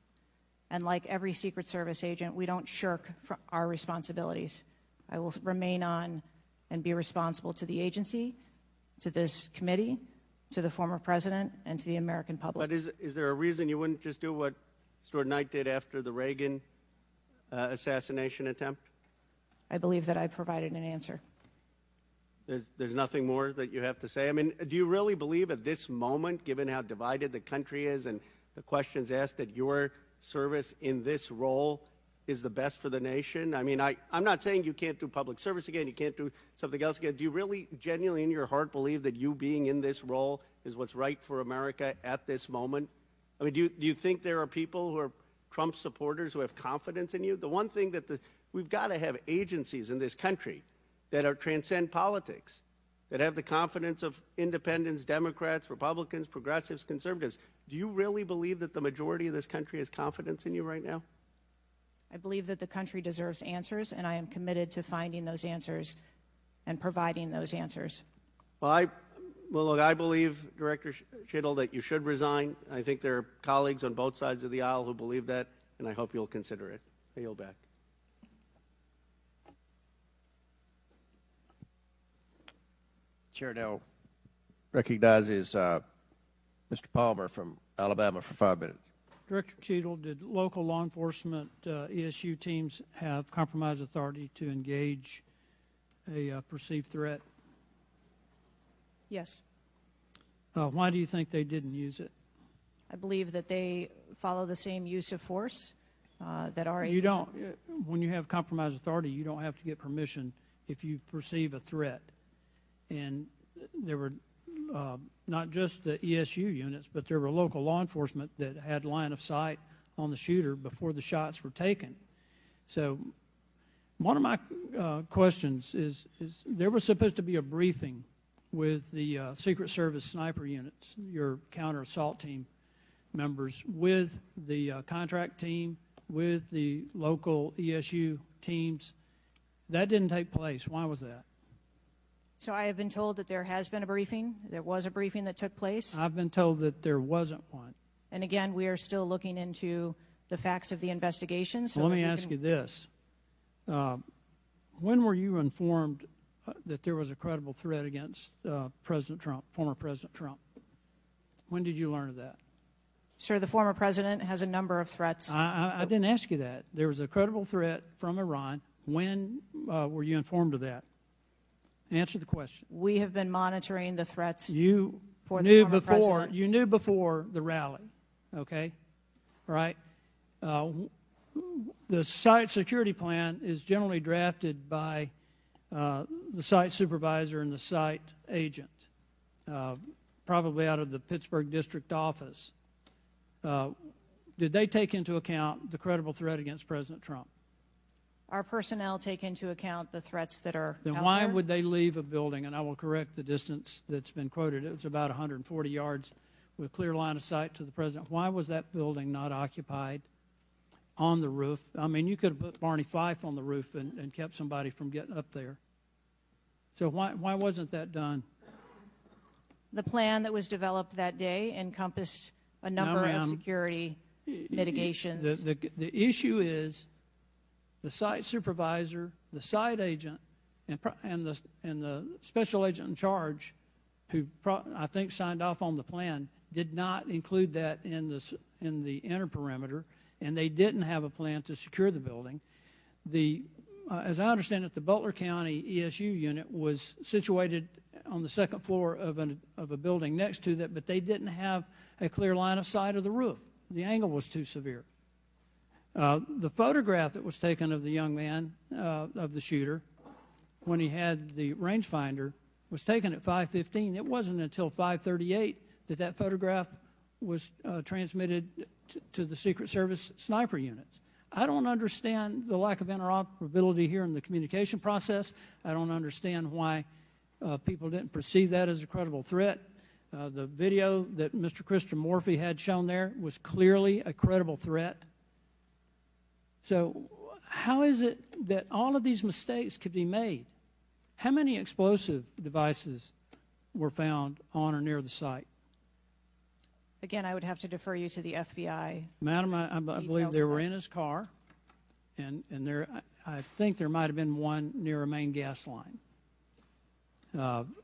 And like every Secret Service agent, we don't shirk from our responsibilities. I will remain on and be responsible to the agency, to this committee, to the former president, and to the American public. But is there a reason you wouldn't just do what Stuart Knight did after the Reagan assassination attempt? I believe that I provided an answer. There's nothing more that you have to say? I mean, do you really believe at this moment, given how divided the country is and the questions asked, that your service in this role is the best for the nation? I mean, I'm not saying you can't do public service again, you can't do something else again. Do you really genuinely in your heart believe that you being in this role is what's right for America at this moment? I mean, do you think there are people who are Trump supporters who have confidence in you? The one thing that we've got to have agencies in this country that are transcend politics, that have the confidence of independents, Democrats, Republicans, progressives, conservatives. Do you really believe that the majority of this country has confidence in you right now? I believe that the country deserves answers, and I am committed to finding those answers and providing those answers. Well, look, I believe, Director Chittle, that you should resign. I think there are colleagues on both sides of the aisle who believe that, and I hope you'll consider it. I yield back. Chair now recognizes Mr. Palmer from Alabama for 5 minutes. Director Cheadle, did local law enforcement ESU teams have compromise authority to engage a perceived threat? Yes. Why do you think they didn't use it? I believe that they follow the same use of force that our agency... You don't, when you have compromise authority, you don't have to get permission if you perceive a threat. And there were not just the ESU units, but there were local law enforcement that had line of sight on the shooter before the shots were taken. So one of my questions is there was supposed to be a briefing with the Secret Service sniper units, your counter-assault team members, with the contract team, with the local ESU teams. That didn't take place. Why was that? So I have been told that there has been a briefing. There was a briefing that took place. I've been told that there wasn't one. And again, we are still looking into the facts of the investigation. So well, let me ask you this. When were you informed that there was a credible threat against President Trump, former President Trump? When did you learn of that? Sir, the former president has a number of threats. I didn't ask you that. There was a credible threat from Iran. When were you informed of that? Answer the question. We have been monitoring the threats. You for knew the former before. president. You knew before the rally, okay? All right. The site security plan is generally drafted by the site supervisor and the site agent, probably out of the Pittsburgh district office. Did they take into account the credible threat against President Trump? Our personnel take into account the threats that are Then out why there. would they leave a building? And I will correct the distance that's been quoted. It was about 140 yards with clear line of sight to the president. Why was that building not occupied on the roof? I mean, you could have put Barney Fife on the roof and kept somebody from getting up there. So why wasn't that done? The plan that was developed that day encompassed a number of security mitigations. The issue is the site supervisor, the site agent, and the special agent in charge, who I think signed off on the plan, did not include that in the inner perimeter, and they didn't have a plan to secure the building. As I understand it, the Butler County ESU unit was situated on the second floor of a building next to that, but they didn't have a clear line of sight of the roof. The angle was too severe. The photograph that was taken of the young man, of the shooter, when he had the rangefinder, was taken at 5:15. It wasn't until 5:38 that photograph was transmitted to the Secret Service sniper units. I don't understand the lack of interoperability here in the communication process. I don't understand why people didn't perceive that as a credible threat. The video that Mr. Christopher Morphy had shown there was clearly a credible threat. So how is it that all of these mistakes could be made? How many explosive devices were found on or near the site? Again, I would have to defer you to the FBI. Madam, I believe they were in his car, and I think there might have been one near a main gas line.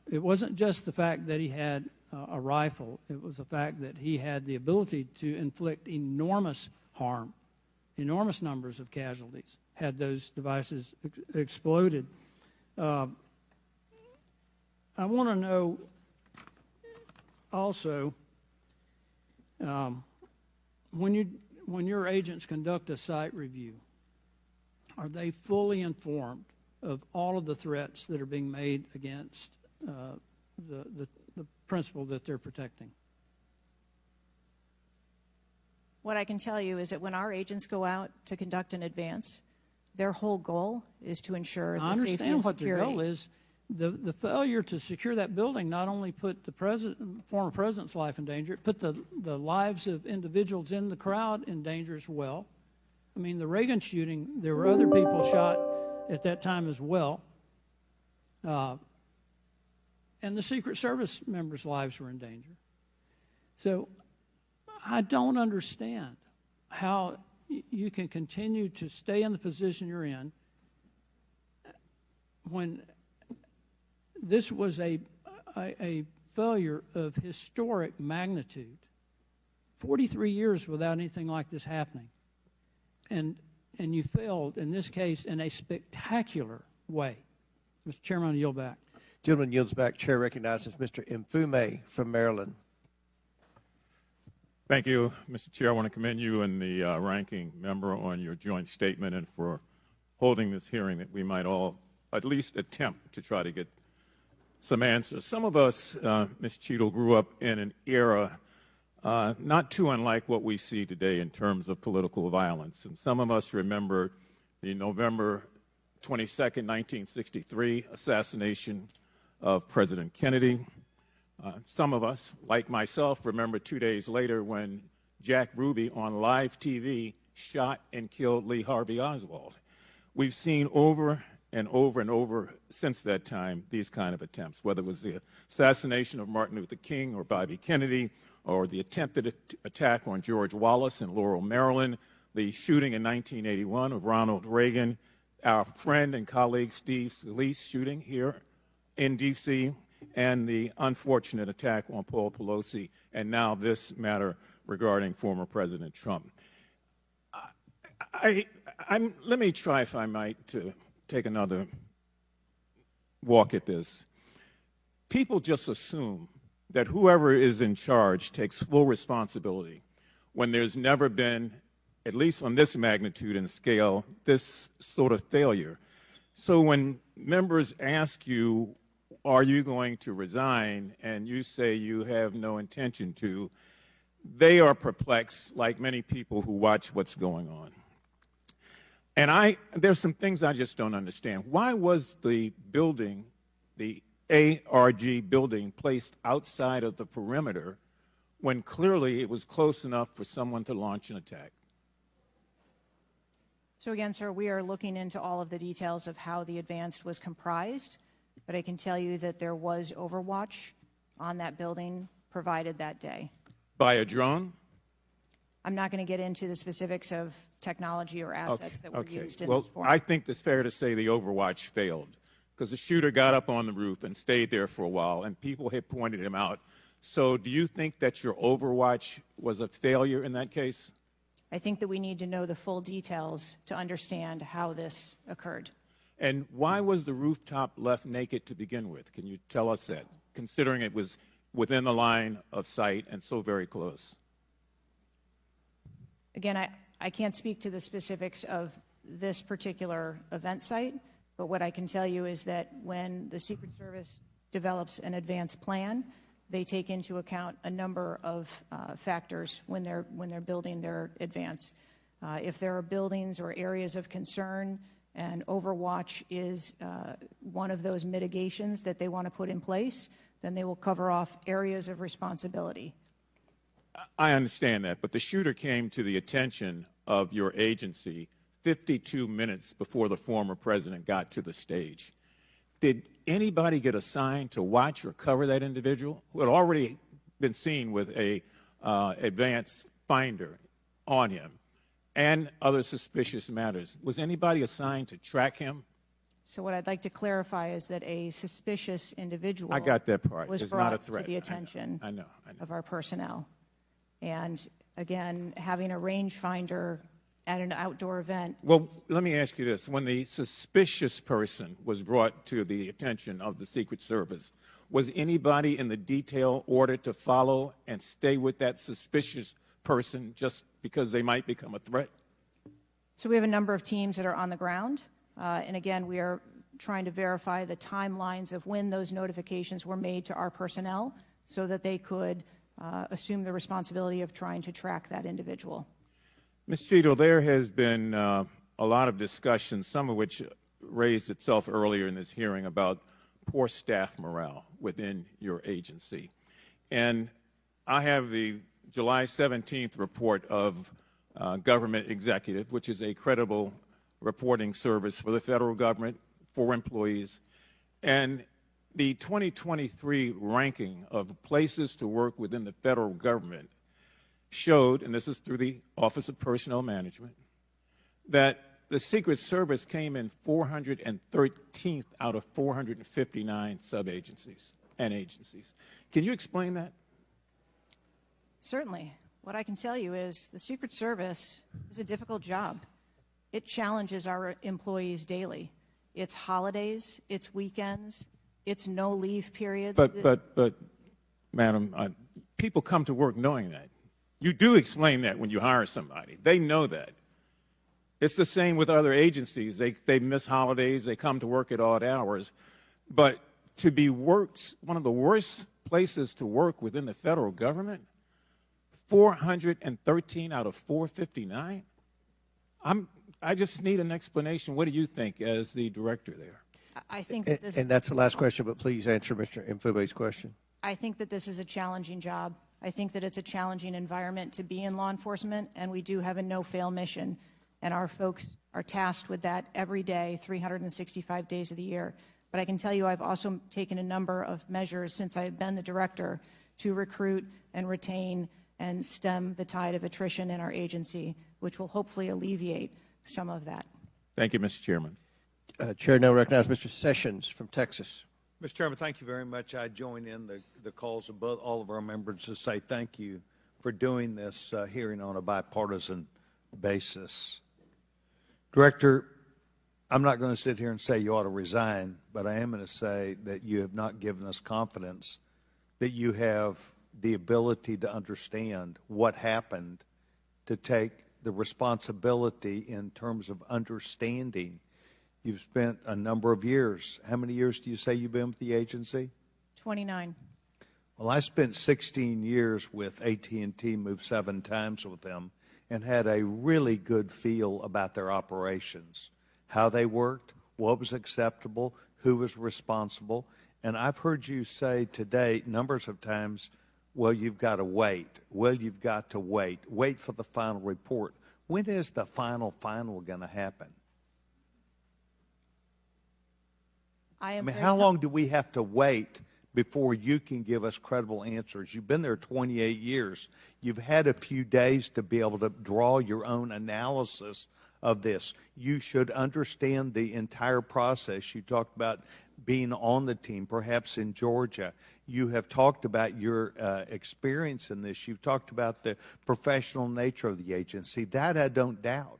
It wasn't just the fact that he had a rifle. It was the fact that he had the ability to inflict enormous harm, enormous numbers of casualties had those devices exploded. I want to know also, when your agents conduct a site review, are they fully informed of all of the threats that are being made against the principle that they're protecting? What I can tell you is that when our agents go out to conduct an advance, their whole goal is to ensure the safety and security. I understand what the goal is. The failure to secure that building not only put the former president's life in danger, it put the lives of individuals in the crowd in danger as well. I mean, the Reagan shooting, there were other people shot at that time as well. And the Secret Service members' lives were in danger. So I don't understand how you can continue to stay in the position you're in when this was a failure of historic magnitude. 43 years without anything like this happening. And you failed, in this case, in a spectacular way. Mr. Chairman, I yield back. Gentleman yields back. Chair recognizes Mr. Mfume from Maryland. Thank you, Mr. Chair. I want to commend you and the ranking member on your joint statement and for holding this hearing that we might all at least attempt to try to get some answers. Some of us, Ms. Cheadle, grew up in an era not too unlike what we see today in terms of political violence. And some of us remember the November 22nd, 1963 assassination of President Kennedy. Some of us, like myself, remember 2 days later when Jack Ruby on live TV shot and killed Lee Harvey Oswald. We've seen over and over and over since that time these kind of attempts, whether it was the assassination of Martin Luther King or Bobby Kennedy, or the attempted attack on George Wallace in Laurel, Maryland, the shooting in 1981 of Ronald Reagan, our friend and colleague Steve Scalise shooting here in D.C., and the unfortunate attack on Paul Pelosi, and now this matter regarding former President Trump. Let me try, if I might, to take another walk at this. People just assume that whoever is in charge takes full responsibility when there's never been, at least on this magnitude and scale, this sort of failure. So when members ask you, are you going to resign, and you say you have no intention to, they are perplexed, like many people who watch what's going on. And there's some things I just don't understand. Why was the building, the ARG building, placed outside of the perimeter when clearly it was close enough for someone to launch an attack? So again, sir, we are looking into all of the details of how the advance was comprised, but I can tell you that there was overwatch on that building provided that day. By a drone? I'm not going to get into the specifics of technology or assets that were used in this forum. I think it's fair to say the overwatch failed because the shooter got up on the roof and stayed there for a while, and people had pointed him out. So do you think that your overwatch was a failure in that case? I think that we need to know the full details to understand how this occurred. And why was the rooftop left naked to begin with? Can you tell us that, considering it was within the line of sight and so very close? Again, I can't speak to the specifics of this particular event site, but what I can tell you is that when the Secret Service develops an advance plan, they take into account a number of factors when they're building their advance. If there are buildings or areas of concern, and overwatch is one of those mitigations that they want to put in place, then they will cover off areas of responsibility. I understand that, but the shooter came to the attention of your agency 52 minutes before the former president got to the stage. Did anybody get assigned to watch or cover that individual who had already been seen with a advanced finder on him and other suspicious matters? Was anybody assigned to track him? So what I'd like to clarify is that a suspicious individual I got that part. was It's brought not a threat. to the attention I know. of our personnel. And again, having a rangefinder at an outdoor event. Well, let me ask you this. When the suspicious person was brought to the attention of the Secret Service, was anybody in the detail ordered to follow and stay with that suspicious person just because they might become a threat? So we have a number of teams that are on the ground. And again, we are trying to verify the timelines of when those notifications were made to our personnel so that they could assume the responsibility of trying to track that individual. Ms. Cheadle, there has been a lot of discussion, some of which raised itself earlier in this hearing, about poor staff morale within your agency. And I have the July 17th report of Government Executive, which is a credible reporting service for the federal government, for employees. And the 2023 ranking of places to work within the federal government showed, and this is through the Office of Personnel Management, that the Secret Service came in 413th out of 459 sub-agencies and agencies. Can you explain that? Certainly. What I can tell you is the Secret Service is a difficult job. It challenges our employees daily. It's holidays, it's weekends, it's no leave periods. But, Madam, people come to work knowing that. You do explain that when you hire somebody. They know that. It's the same with other agencies. They miss holidays. They come to work at odd hours. But to be one of the worst places to work within the federal government, 413 out of 459? I just need an explanation. What do you think as the director there? I think that this and that's the last question, but please answer Mr. Mfube's question. I think that this is a challenging job. I think that it's a challenging environment to be in law enforcement, and we do have a no-fail mission, and our folks are tasked with that every day, 365 days of the year. But I can tell you I've also taken a number of measures since I've been the director to recruit and retain and stem the tide of attrition in our agency, which will hopefully alleviate some of that. Thank you, Mr. Chairman. Chair now recognizes Mr. Sessions from Texas. Mr. Chairman, thank you very much. I join in the calls of all of our members to say thank you for doing this hearing on a bipartisan basis. Director, I'm not going to sit here and say you ought to resign, but I am going to say that you have not given us confidence that you have the ability to understand what happened, to take the responsibility in terms of understanding. You've spent a number of years. How many years do you say you've been with the agency? 29. Well, I spent 16 years with AT&T, moved 7 times with them, and had a really good feel about their operations, how they worked, what was acceptable, who was responsible. And I've heard you say today numbers of times, well, you've got to wait. Well, you've got to wait. Wait for the final report. When is the final going to happen? I mean, how long do we have to wait before you can give us credible answers? You've been there 28 years. You've had a few days to be able to draw your own analysis of this. You should understand the entire process. You talked about being on the team, perhaps in Georgia. You have talked about your experience in this. You've talked about the professional nature of the agency. That I don't doubt.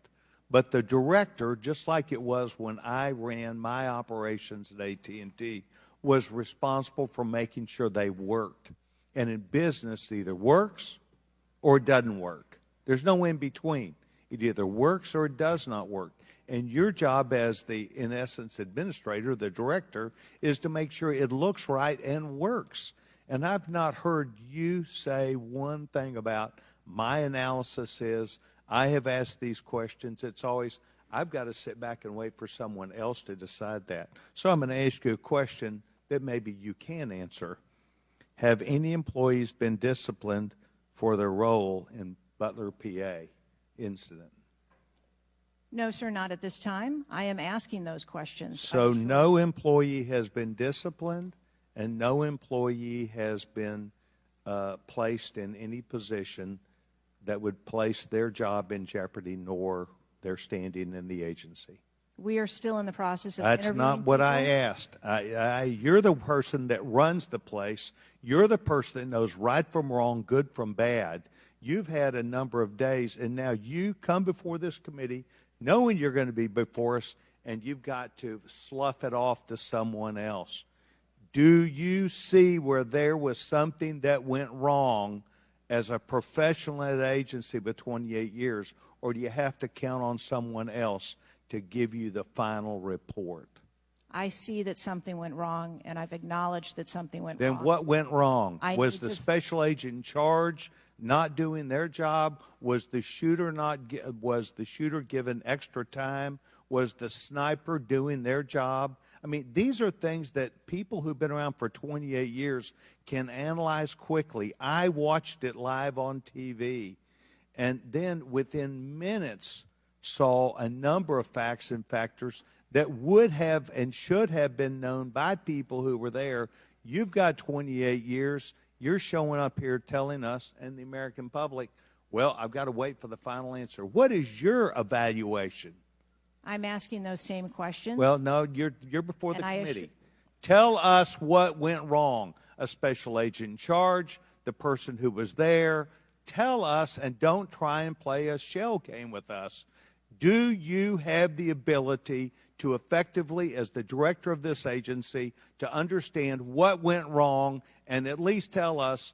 But the director, just like it was when I ran my operations at AT&T, was responsible for making sure they worked. And in business, it either works or it doesn't work. There's no in between. It either works or it does not work. And your job as the, in essence, administrator, the director, is to make sure it looks right and works. And I've not heard you say one thing about my analysis is, I have asked these questions. It's always, I've got to sit back and wait for someone else to decide that. So I'm going to ask you a question that maybe you can answer. Have any employees been disciplined for their role in Butler, PA incident? No, sir, not at this time. I am asking those questions. So no employee has been disciplined and no employee has been placed in any position that would place their job in jeopardy nor their standing in the agency. We are still in the process of That's not what I asked. You're the person that runs the place. You're the person that knows right from wrong, good from bad. You've had a number of days, and now you come before this committee knowing you're going to be before us, and you've got to slough it off to someone else. Do you see where there was something that went wrong as a professional at an agency with 28 years, or do you have to count on someone else to give you the final report? I see that something went wrong, and I've acknowledged that something went Then wrong. what went wrong? Was need the to- special agent in charge not doing their job? Was the shooter given extra time? Was the sniper doing their job? I mean, these are things that people who've been around for 28 years can analyze quickly. I watched it live on TV, and then within minutes saw a number of facts and factors that would have and should have been known by people who were there. You've got 28 years. You're showing up here telling us and the American public, well, I've got to wait for the final answer. What is your evaluation? I'm asking those same questions. Well, no, you're before the And I committee. Tell us what went wrong. A special agent in charge, the person who was there. Tell us, and don't try and play a shell game with us. Do you have the ability to effectively, as the director of this agency, to understand what went wrong and at least tell us,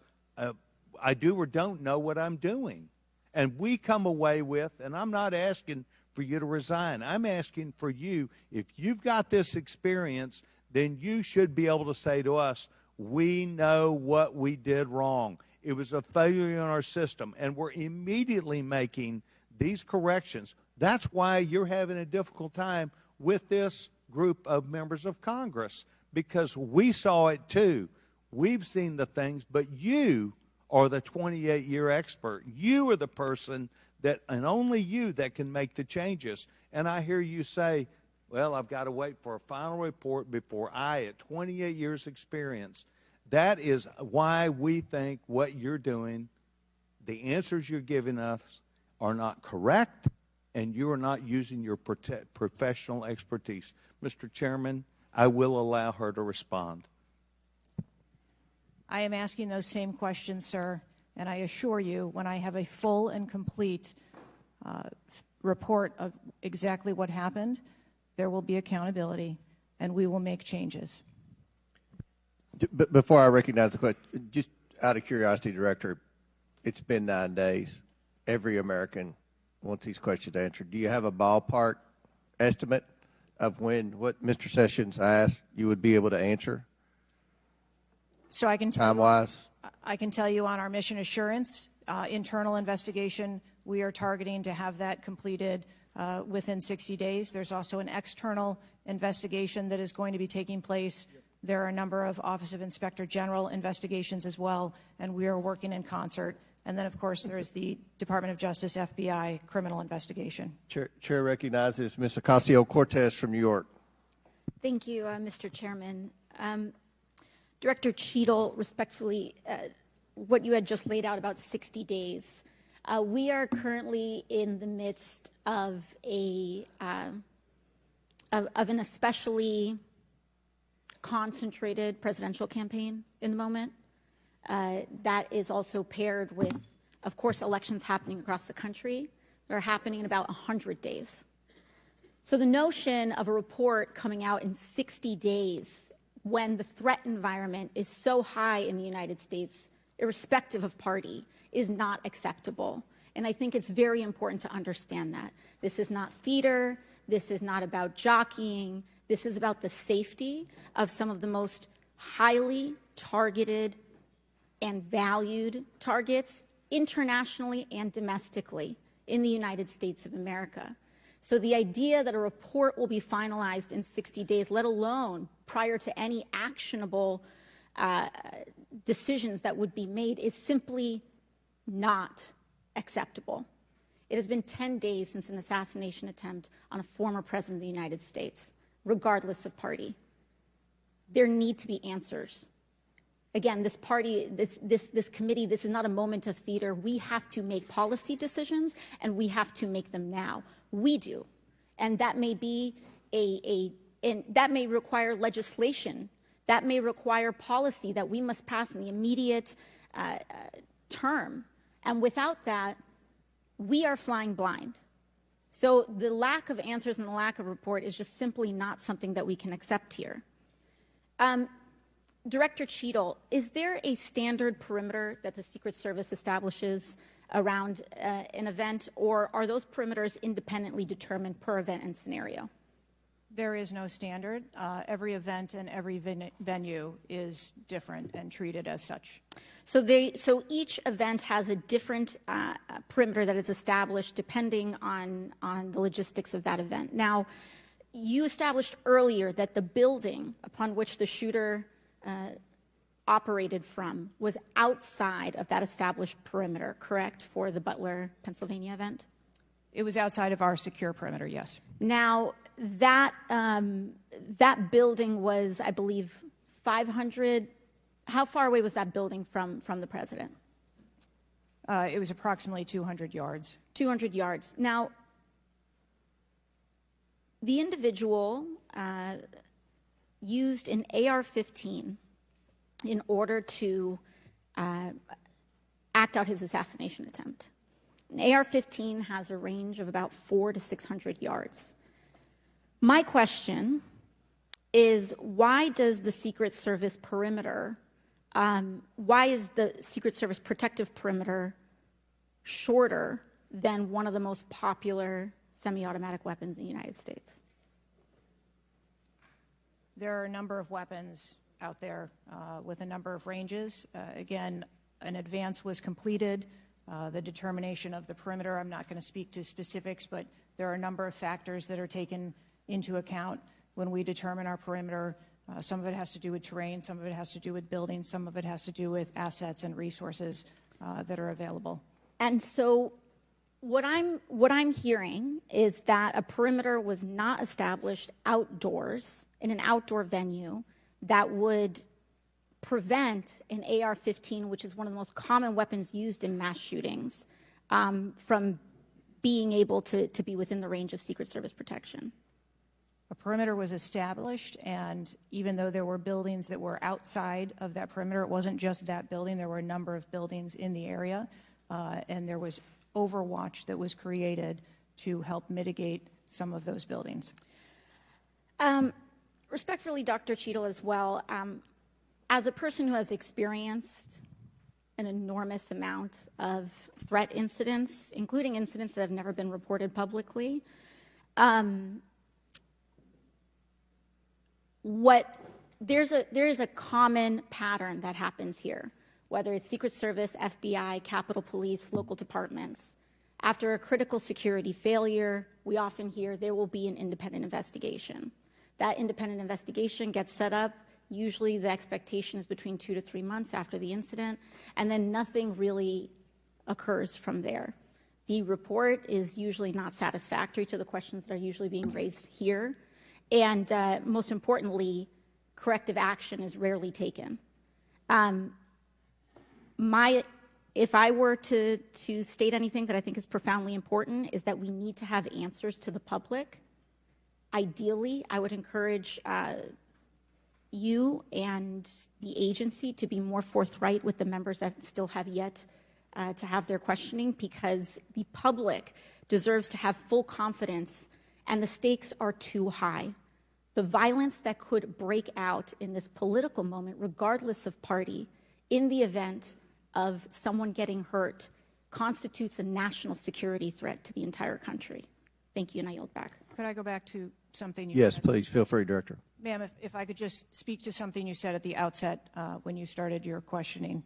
I do or don't know what I'm doing? And we come away with, and I'm not asking for you to resign. I'm asking for you, if you've got this experience, then you should be able to say to us, we know what we did wrong. It was a failure in our system, and we're immediately making these corrections. That's why you're having a difficult time with this group of members of Congress, because we saw it too. We've seen the things, but you are the 28-year expert. You are the person that, and only you, that can make the changes. And I hear you say, well, I've got to wait for a final report before I, at 28 years experience. That is why we think what you're doing, the answers you're giving us, are not correct, and you are not using your professional expertise. Mr. Chairman, I will allow her to respond. I am asking those same questions, sir, and I assure you, when I have a full and complete report of exactly what happened, there will be accountability, and we will make changes. Before I recognize the question, just out of curiosity, Director, it's been 9 days. Every American wants these questions answered. Do you have a ballpark estimate of when what Mr. Sessions asked you would be able to answer? So I can tell time-wise? I can tell you on our mission assurance internal investigation, we are targeting to have that completed within 60 days. There's also an external investigation that is going to be taking place. There are a number of Office of Inspector General investigations as well, and we are working in concert. And then, of course, there is the Department of Justice, FBI, criminal investigation. Chair recognizes Ms. Ocasio-Cortez from New York. Thank you, Mr. Chairman. Director Cheadle, respectfully, what you had just laid out about 60 days. We are currently in the midst of an especially concentrated presidential campaign in the moment. That is also paired with, of course, elections happening across the country. They're happening in about 100 days. So the notion of a report coming out in 60 days when the threat environment is so high in the United States, irrespective of party, is not acceptable. And I think it's very important to understand that. This is not theater. This is not about jockeying. This is about the safety of some of the most highly targeted and valued targets internationally and domestically in the United States of America. So the idea that a report will be finalized in 60 days, let alone prior to any actionable decisions that would be made, is simply not acceptable. It has been 10 days since an assassination attempt on a former president of the United States, regardless of party. There need to be answers. Again, this committee, this is not a moment of theater. We have to make policy decisions, and we have to make them now. We do. And that may be that may require legislation. That may require policy that we must pass in the immediate term. And without that, we are flying blind. So the lack of answers and the lack of report is just simply not something that we can accept here. Director Cheadle, is there a standard perimeter that the Secret Service establishes around an event, or are those perimeters independently determined per event and scenario? There is no standard. Every event and every venue is different and treated as such. So each event has a different perimeter that is established depending on the logistics of that event. Now, you established earlier that the building upon which the shooter operated from was outside of that established perimeter, correct, for the Butler, Pennsylvania event? It was outside of our secure perimeter, yes. Now, that building was, I believe, 500. How far away was that building from the president? It was approximately 200 yards. 200 yards. Now, the individual used an AR-15 in order to act out his assassination attempt. An AR-15 has a range of about 400 to 600 yards. My question is, why does the Secret Service perimeter, why is the Secret Service protective perimeter shorter than one of the most popular semi-automatic weapons in the United States? There are a number of weapons out there with a number of ranges. Again, an advance was completed. The determination of the perimeter, I'm not going to speak to specifics, but there are a number of factors that are taken into account when we determine our perimeter. Some of it has to do with terrain, some of it has to do with buildings, some of it has to do with assets and resources that are available. And so what I'm hearing is that a perimeter was not established outdoors in an outdoor venue that would prevent an AR-15, which is one of the most common weapons used in mass shootings, from being able to be within the range of Secret Service protection. A perimeter was established, and even though there were buildings that were outside of that perimeter, it wasn't just that building. There were a number of buildings in the area, and there was overwatch that was created to help mitigate some of those buildings. Respectfully, Dr. Cheadle, as well, as a person who has experienced an enormous amount of threat incidents, including incidents that have never been reported publicly, there is a common pattern that happens here, whether it's Secret Service, FBI, Capitol Police, local departments. After a critical security failure, we often hear there will be an independent investigation. That independent investigation gets set up. Usually the expectation is between 2 to 3 months after the incident, and then nothing really occurs from there. The report is usually not satisfactory to the questions that are usually being raised here, and most importantly, corrective action is rarely taken. If I were to state anything that I think is profoundly important, is that we need to have answers to the public. Ideally, I would encourage you and the agency to be more forthright with the members that still have yet to have their questioning, because the public deserves to have full confidence, and the stakes are too high. The violence that could break out in this political moment, regardless of party, in the event of someone getting hurt, constitutes a national security threat to the entire country. Thank you, and I yield back. Could I go back to something you Yes, said? please. Feel free, Director. Ma'am, if I could just speak to something you said at the outset when you started your questioning.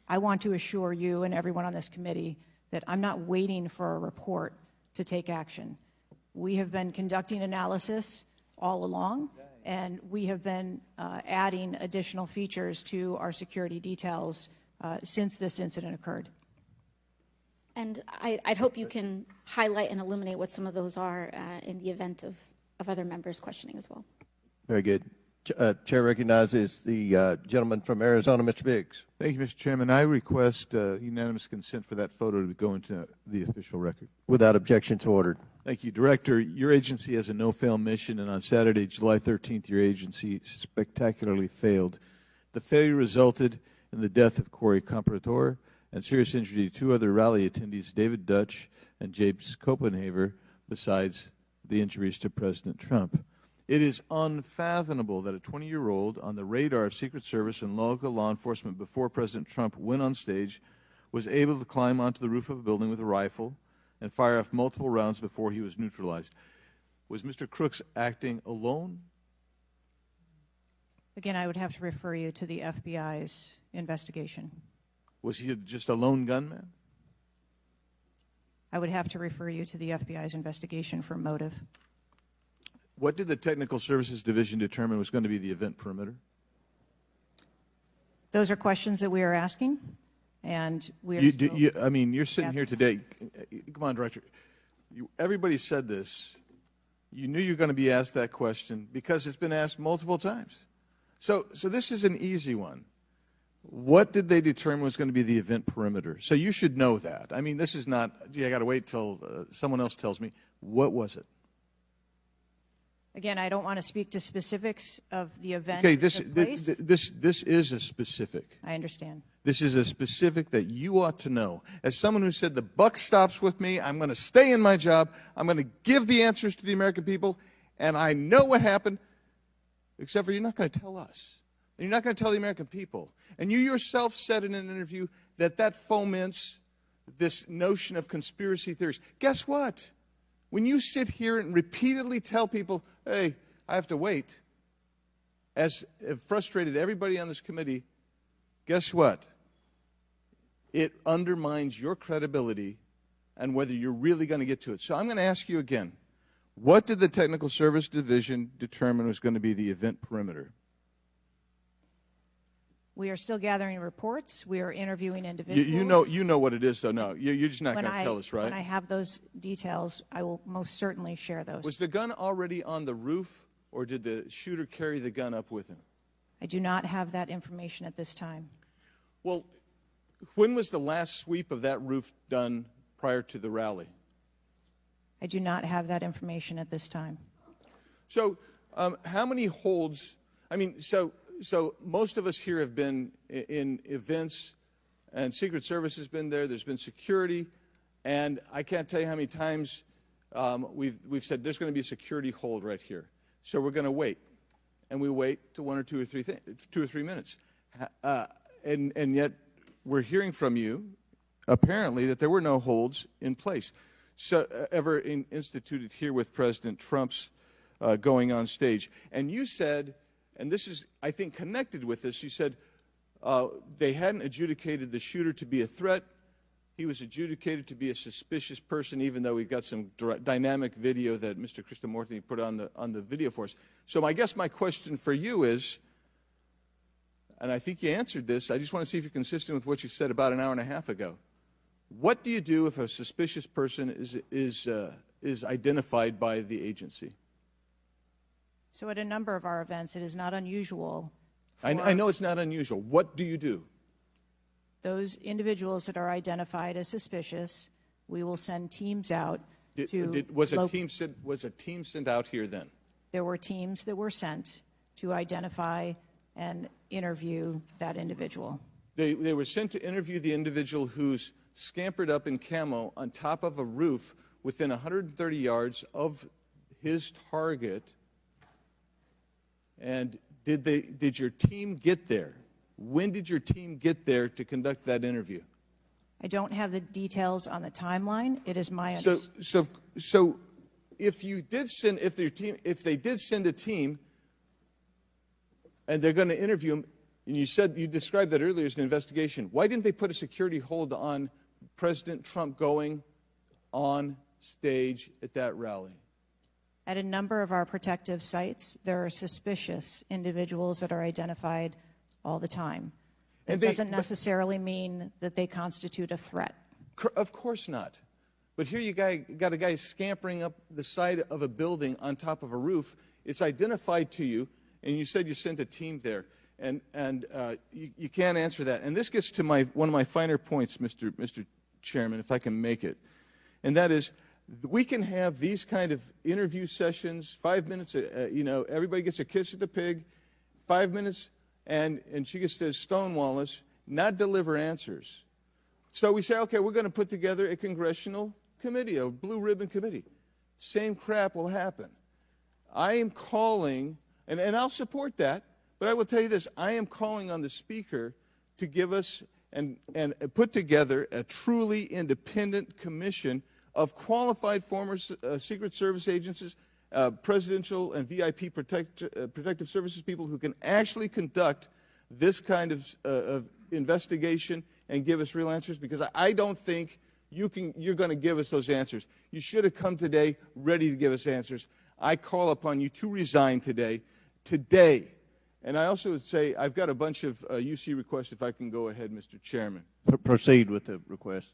I want to assure you and everyone on this committee that I'm not waiting for a report to take action. We have been conducting analysis all along, and we have been adding additional features to our security details since this incident occurred. And I'd hope you can highlight and illuminate what some of those are in the event of other members questioning as well. Very good. Chair recognizes the gentleman from Arizona, Mr. Biggs. Thank you, Mr. Chairman. I request unanimous consent for that photo to go into the official record. Without objection, so ordered. Thank you. Director, your agency has a no-fail mission, and on Saturday, July 13th, your agency spectacularly failed. The failure resulted in the death of Corey Comprador, and serious injury to two other rally attendees, David Dutch and James Copenhaver, besides the injuries to President Trump. It is unfathomable that a 20-year-old on the radar of Secret Service and local law enforcement before President Trump went on stage was able to climb onto the roof of a building with a rifle and fire off multiple rounds before he was neutralized. Was Mr. Crooks acting alone? Again, I would have to refer you to the FBI's investigation. Was he just a lone gunman? I would have to refer you to the FBI's investigation for motive. What did the Technical Services Division determine was going to be the event perimeter? Those are questions that we are asking, and we are I mean, you're sitting here today. Come on, Director. Everybody said this. You knew you were going to be asked that question because it's been asked multiple times. So this is an easy one. What did they determine was going to be the event perimeter? So you should know that. I mean, this is not, gee, I got to wait till someone else tells me. What was it? Again, I don't want to speak to specifics of the event. Okay, that took place. this is a specific. I understand. This is a specific that you ought to know. As someone who said the buck stops with me, I'm going to stay in my job, I'm going to give the answers to the American people, and I know what happened, except for you're not going to tell us. And you're not going to tell the American people. And you yourself said in an interview that foments this notion of conspiracy theories. Guess what? When you sit here and repeatedly tell people, hey, I have to wait, as it frustrated everybody on this committee, guess what? It undermines your credibility and whether you're really going to get to it. So I'm going to ask you again, what did the Technical Service Division determine was going to be the event perimeter? We are still gathering reports. We are interviewing individuals. You know what it is, though. No, you're just not going to tell us, right? When I have those details, I will most certainly share those. Was the gun already on the roof, or did the shooter carry the gun up with him? I do not have that information at this time. Well, when was the last sweep of that roof done prior to the rally? I do not have that information at this time. So how many holds, I mean, so most of us here have been in events, and Secret Service has been there. There's been security, and I can't tell you how many times we've said there's going to be a security hold right here. So we're going to wait, and we wait to 1 or 2 or 3 minutes, and yet we're hearing from you apparently that there were no holds in place, so ever instituted here with President Trump's going on stage. And you said, and this is, I think, connected with this. You said they hadn't adjudicated the shooter to be a threat. He was adjudicated to be a suspicious person, even though we've got some dynamic video that Mr. Krishnamurthy put on the video for us. So I guess my question for you is, and I think you answered this, I just want to see if you're consistent with what you said about an hour and a half ago. What do you do if a suspicious person is identified by the agency? So at a number of our events, it is not unusual. I know it's not unusual. What do you do? Those individuals that are identified as suspicious, we will send teams out Was a team sent out here then? There were teams that were sent to identify and interview that individual. They were sent to interview the individual who's scampered up in camo on top of a roof within 130 yards of his target. And did your team get there? When did your team get there to conduct that interview? I don't have the details on the timeline. It is my understanding. So if they did send a team and they're going to interview him, and you described that earlier as an investigation, why didn't they put a security hold on President Trump going on stage at that rally? At a number of our protective sites, there are suspicious individuals that are identified all the time. It doesn't necessarily mean that they constitute a threat. Of course not. But here you got a guy scampering up the side of a building on top of a roof. It's identified to you, and you said you sent a team there. And you can't answer that. And this gets to one of my finer points, Mr. Chairman, if I can make it. And that is, we can have these kind of interview sessions, 5 minutes, everybody gets a kiss at the pig, 5 minutes, and she gets to stonewall us, not deliver answers. So we say, okay, we're going to put together a congressional committee, a blue ribbon committee. Same crap will happen. I am calling, and I'll support that, but I will tell you this, I am calling on the Speaker to give us and put together a truly independent commission of qualified former Secret Service agents, presidential and VIP protective services people who can actually conduct this kind of investigation and give us real answers, because I don't think you're going to give us those answers. You should have come today ready to give us answers. I call upon you to resign today. And I also would say I've got a bunch of UC requests, if I can go ahead, Mr. Chairman. Proceed with the request.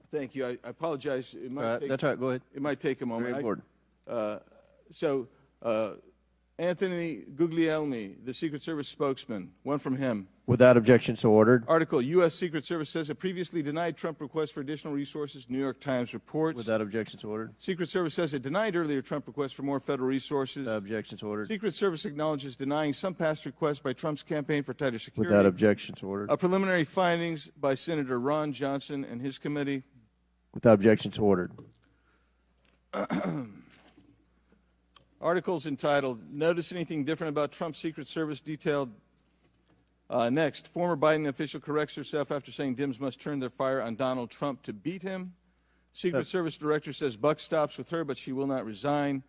Thank you. I apologize. It might That's all right. Go ahead. It might take a moment. Very important. Anthony Guglielmi, the Secret Service spokesman, one from him. Without objection, so ordered. Article, U.S. Secret Service says it previously denied Trump requests for additional resources, New York Times reports. Without objection, so ordered. Secret Service says it denied earlier Trump requests for more federal resources. Without objection, so ordered. Secret Service acknowledges denying some past requests by Trump's campaign for tighter security. Without objection, so ordered. Preliminary findings by Senator Ron Johnson and his committee. Without objection, so ordered. Articles entitled, Notice Anything Different About Trump's Secret Service detailed. Next, former Biden official corrects herself after saying Dems must turn their fire on Donald Trump to beat him. Secret Service director says buck stops with her, but she will not resign.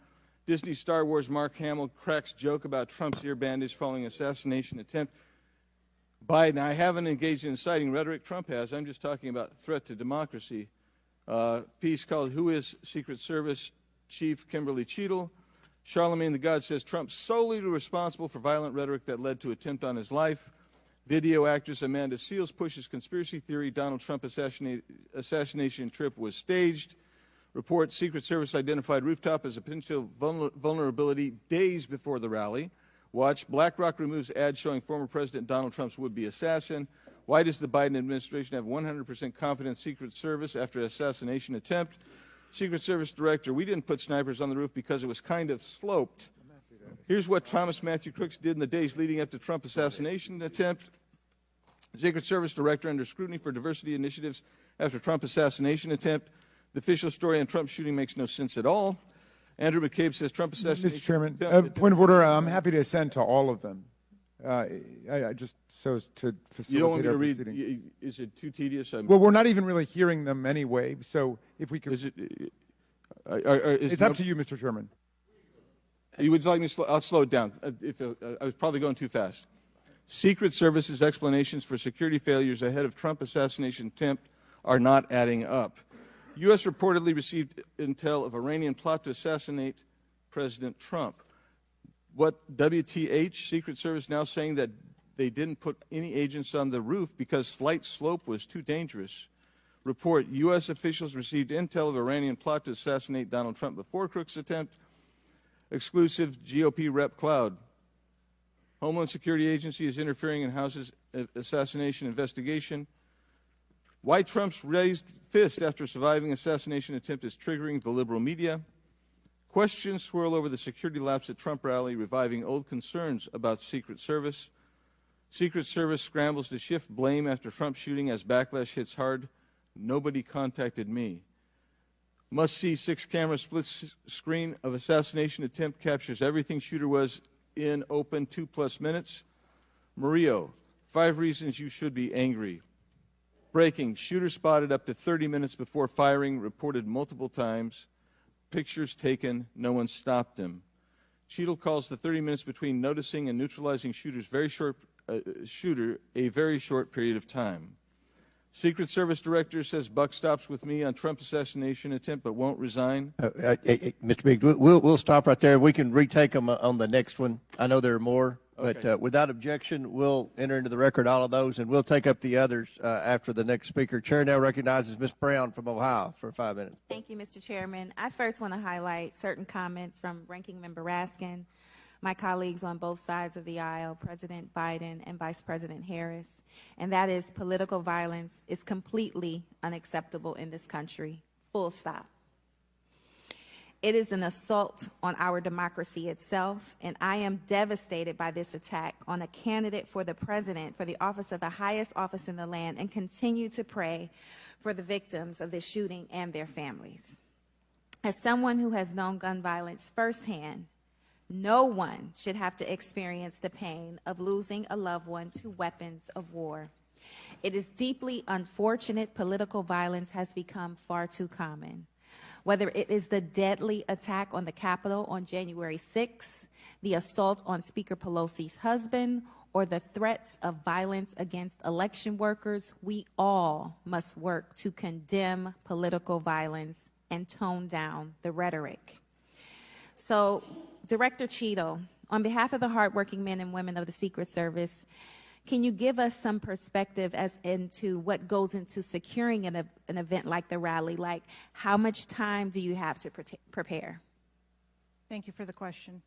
Disney Star Wars Mark Hamill cracks joke about Trump's ear bandage following assassination attempt. Biden, I haven't engaged in inciting rhetoric. Trump has. I'm just talking about threat to democracy. Piece called Who is Secret Service Chief Kimberly Cheadle? Charlemagne the God says Trump solely responsible for violent rhetoric that led to attempt on his life. Video actress Amanda Seales pushes conspiracy theory Donald Trump assassination trip was staged. Report Secret Service identified rooftop as a potential vulnerability days before the rally. Watch BlackRock removes ad showing former President Donald Trump's would-be assassin. Why does the Biden administration have 100% confidence Secret Service after assassination attempt? Secret Service director, we didn't put snipers on the roof because it was kind of sloped. Here's what Thomas Matthew Crooks did in the days leading up to Trump assassination attempt. Secret Service director under scrutiny for diversity initiatives after Trump assassination attempt. The official story on Trump shooting makes no sense at all. Andrew McCabe says Trump assassination. Mr. Chairman, point of order. I'm happy to assent to all of them. I just so as to facilitate you don't want me our to proceedings. read? Is it too tedious? Well, we're not even really hearing them anyway. So if we could, it's up to you, Mr. Chairman. You would like me to slow? I'll slow it down. I was probably going too fast. Secret Service's explanations for security failures ahead of Trump assassination attempt are not adding up. U.S. reportedly received intel of Iranian plot to assassinate President Trump. What WTH? Secret Service now saying that they didn't put any agents on the roof because slight slope was too dangerous. Report, U.S. officials received intel of Iranian plot to assassinate Donald Trump before Crook's attempt. Exclusive GOP rep Cloud. Homeland Security Agency is interfering in House's assassination investigation. Why Trump's raised fist after surviving assassination attempt is triggering the liberal media. Questions swirl over the security lapse at Trump rally, reviving old concerns about Secret Service. Secret Service scrambles to shift blame after Trump shooting as backlash hits hard. Nobody contacted me. Must-see 6-camera split screen of assassination attempt captures everything shooter was in open 2+ minutes. Murillo, 5 reasons you should be angry. Breaking, shooter spotted up to 30 minutes before firing, reported multiple times. Pictures taken, no one stopped him. Cheadle calls the 30 minutes between noticing and neutralizing shooter a very short period of time. Secret Service director says buck stops with me on Trump assassination attempt but won't resign. Mr. Biggs, we'll stop right there. We can retake them on the next one. I know there are more, Okay. but without objection, we'll enter into the record all of those, and we'll take up the others after the next speaker. Chair now recognizes Ms. Brown from Ohio for 5 minutes. Thank you, Mr. Chairman. I first want to highlight certain comments from Ranking Member Raskin, my colleagues on both sides of the aisle, President Biden and Vice President Harris, and that is political violence is completely unacceptable in this country, full stop. It is an assault on our democracy itself, and I am devastated by this attack on a candidate for the president, for the office of the highest office in the land, and continue to pray for the victims of this shooting and their families. As someone who has known gun violence firsthand, no one should have to experience the pain of losing a loved one to weapons of war. It is deeply unfortunate political violence has become far too common. Whether it is the deadly attack on the Capitol on January 6th, the assault on Speaker Pelosi's husband, or the threats of violence against election workers, we all must work to condemn political violence and tone down the rhetoric. So, Director Cheadle, on behalf of the hardworking men and women of the Secret Service, can you give us some perspective as into what goes into securing an event like the rally? Like, how much time do you have to prepare? Thank you for the question.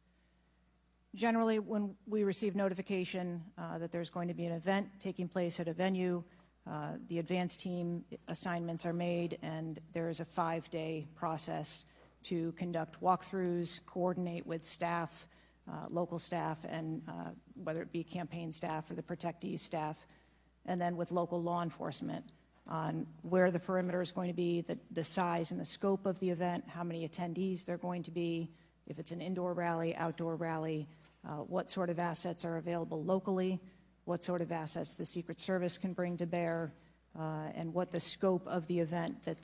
Generally, when we receive notification that there's going to be an event taking place at a venue, the advance team assignments are made, and there is a 5-day process to conduct walkthroughs, coordinate with staff, local staff, and whether it be campaign staff or the protectee staff, and then with local law enforcement on where the perimeter is going to be, the size and the scope of the event, how many attendees there are going to be, if it's an indoor rally, outdoor rally, what sort of assets are available locally, what sort of assets the Secret Service can bring to bear, and what the scope of the event that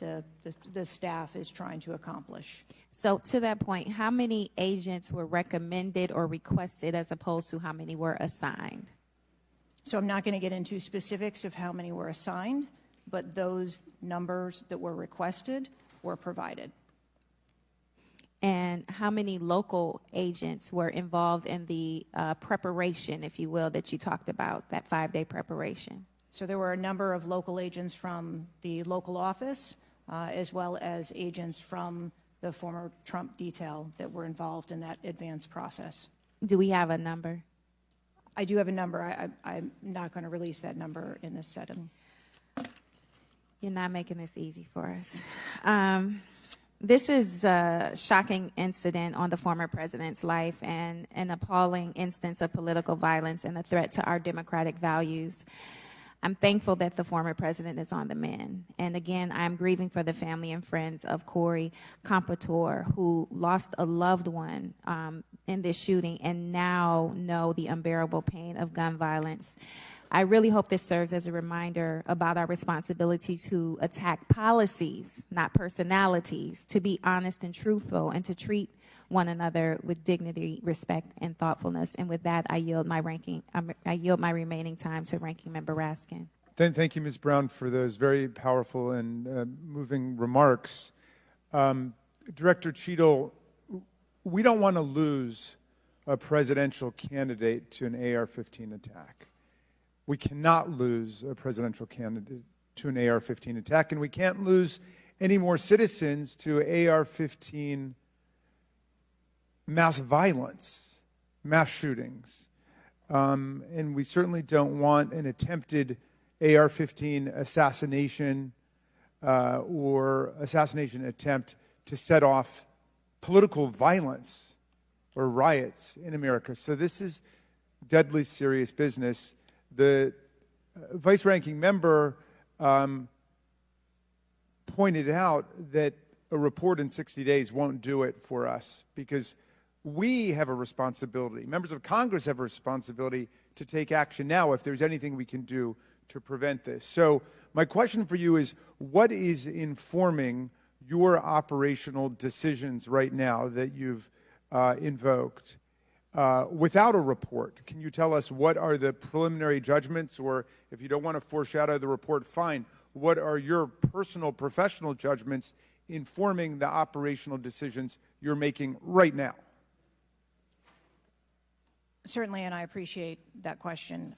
the staff is trying to accomplish. So to that point, how many agents were recommended or requested as opposed to how many were assigned? So I'm not going to get into specifics of how many were assigned, but those numbers that were requested were provided. And how many local agents were involved in the preparation, if you will, that you talked about, that 5-day preparation? So there were a number of local agents from the local office, as well as agents from the former Trump detail that were involved in that advance process. Do we have a number? I do have a number. I'm not going to release that number in this setting. You're not making this easy for us. This is a shocking incident on the former president's life and an appalling instance of political violence and a threat to our democratic values. I'm thankful that the former president is on the mend. And again, I'm grieving for the family and friends of Corey Compatore, who lost a loved one in this shooting and now know the unbearable pain of gun violence. I really hope this serves as a reminder about our responsibility to attack policies, not personalities, to be honest and truthful, and to treat one another with dignity, respect, and thoughtfulness. And with that, I yield my remaining time to Ranking Member Raskin. Thank you, Ms. Brown, for those very powerful and moving remarks. Director Cheadle, we don't want to lose a presidential candidate to an AR-15 attack. We cannot lose a presidential candidate to an AR-15 attack, and we can't lose any more citizens to AR-15 mass violence, mass shootings. And we certainly don't want an attempted AR-15 assassination or assassination attempt to set off political violence or riots in America. So this is deadly serious business. The vice-ranking member pointed out that a report in 60 days won't do it for us because we have a responsibility. Members of Congress have a responsibility to take action now if there's anything we can do to prevent this. So my question for you is, what is informing your operational decisions right now that you've invoked? Without a report, can you tell us what are the preliminary judgments, or if you don't want to foreshadow the report, fine. What are your personal, professional judgments informing the operational decisions you're making right now? Certainly, and I appreciate that question.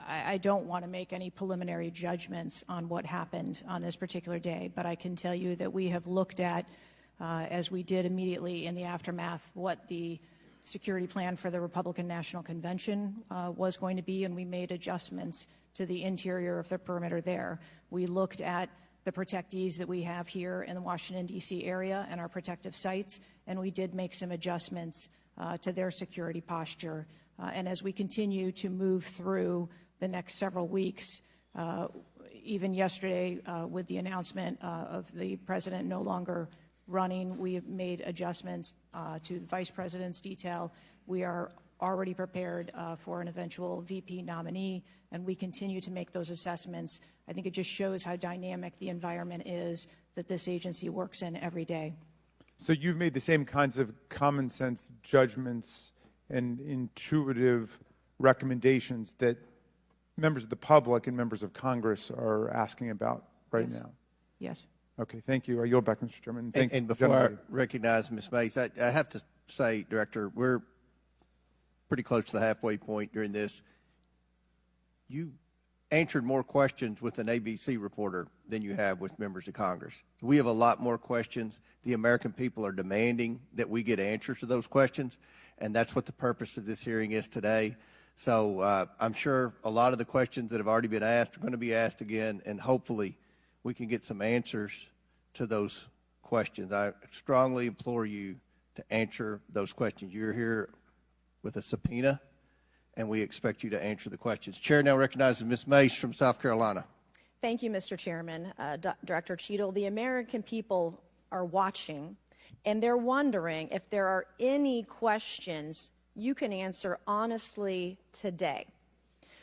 I don't want to make any preliminary judgments on what happened on this particular day, but I can tell you that we have looked at, as we did immediately in the aftermath, what the security plan for the Republican National Convention was going to be, and we made adjustments to the interior of the perimeter there. We looked at the the protectees that we have here in the Washington, D.C. area and our protective sites, and we did make some adjustments to their security posture. And as we continue to move through the next several weeks, even yesterday with the announcement of the president no longer running, we have made adjustments to the vice president's detail. We are already prepared for an eventual VP nominee, and we continue to make those assessments. I think it just shows how dynamic the environment is that this agency works in every day. So you've made the same kinds of common sense judgments and intuitive recommendations that members of the public and members of Congress are asking about right Yes. now. Yes. Okay, thank you. I yield back, Mr. Chairman. Thank And you, before gentlemen. I recognize Ms. Mace, I have to say, Director, we're pretty close to the halfway point during this. You answered more questions with an ABC reporter than you have with members of Congress. We have a lot more questions. The American people are demanding that we get answers to those questions, and that's what the purpose of this hearing is today. So I'm sure a lot of the questions that have already been asked are going to be asked again, and hopefully we can get some answers to those questions. I strongly implore you to answer those questions. You're here with a subpoena, and we expect you to answer the questions. Chair now recognizes Ms. Mace from South Carolina. Thank you, Mr. Chairman. Director Cheadle, the American people are watching, and they're wondering if there are any questions you can answer honestly today.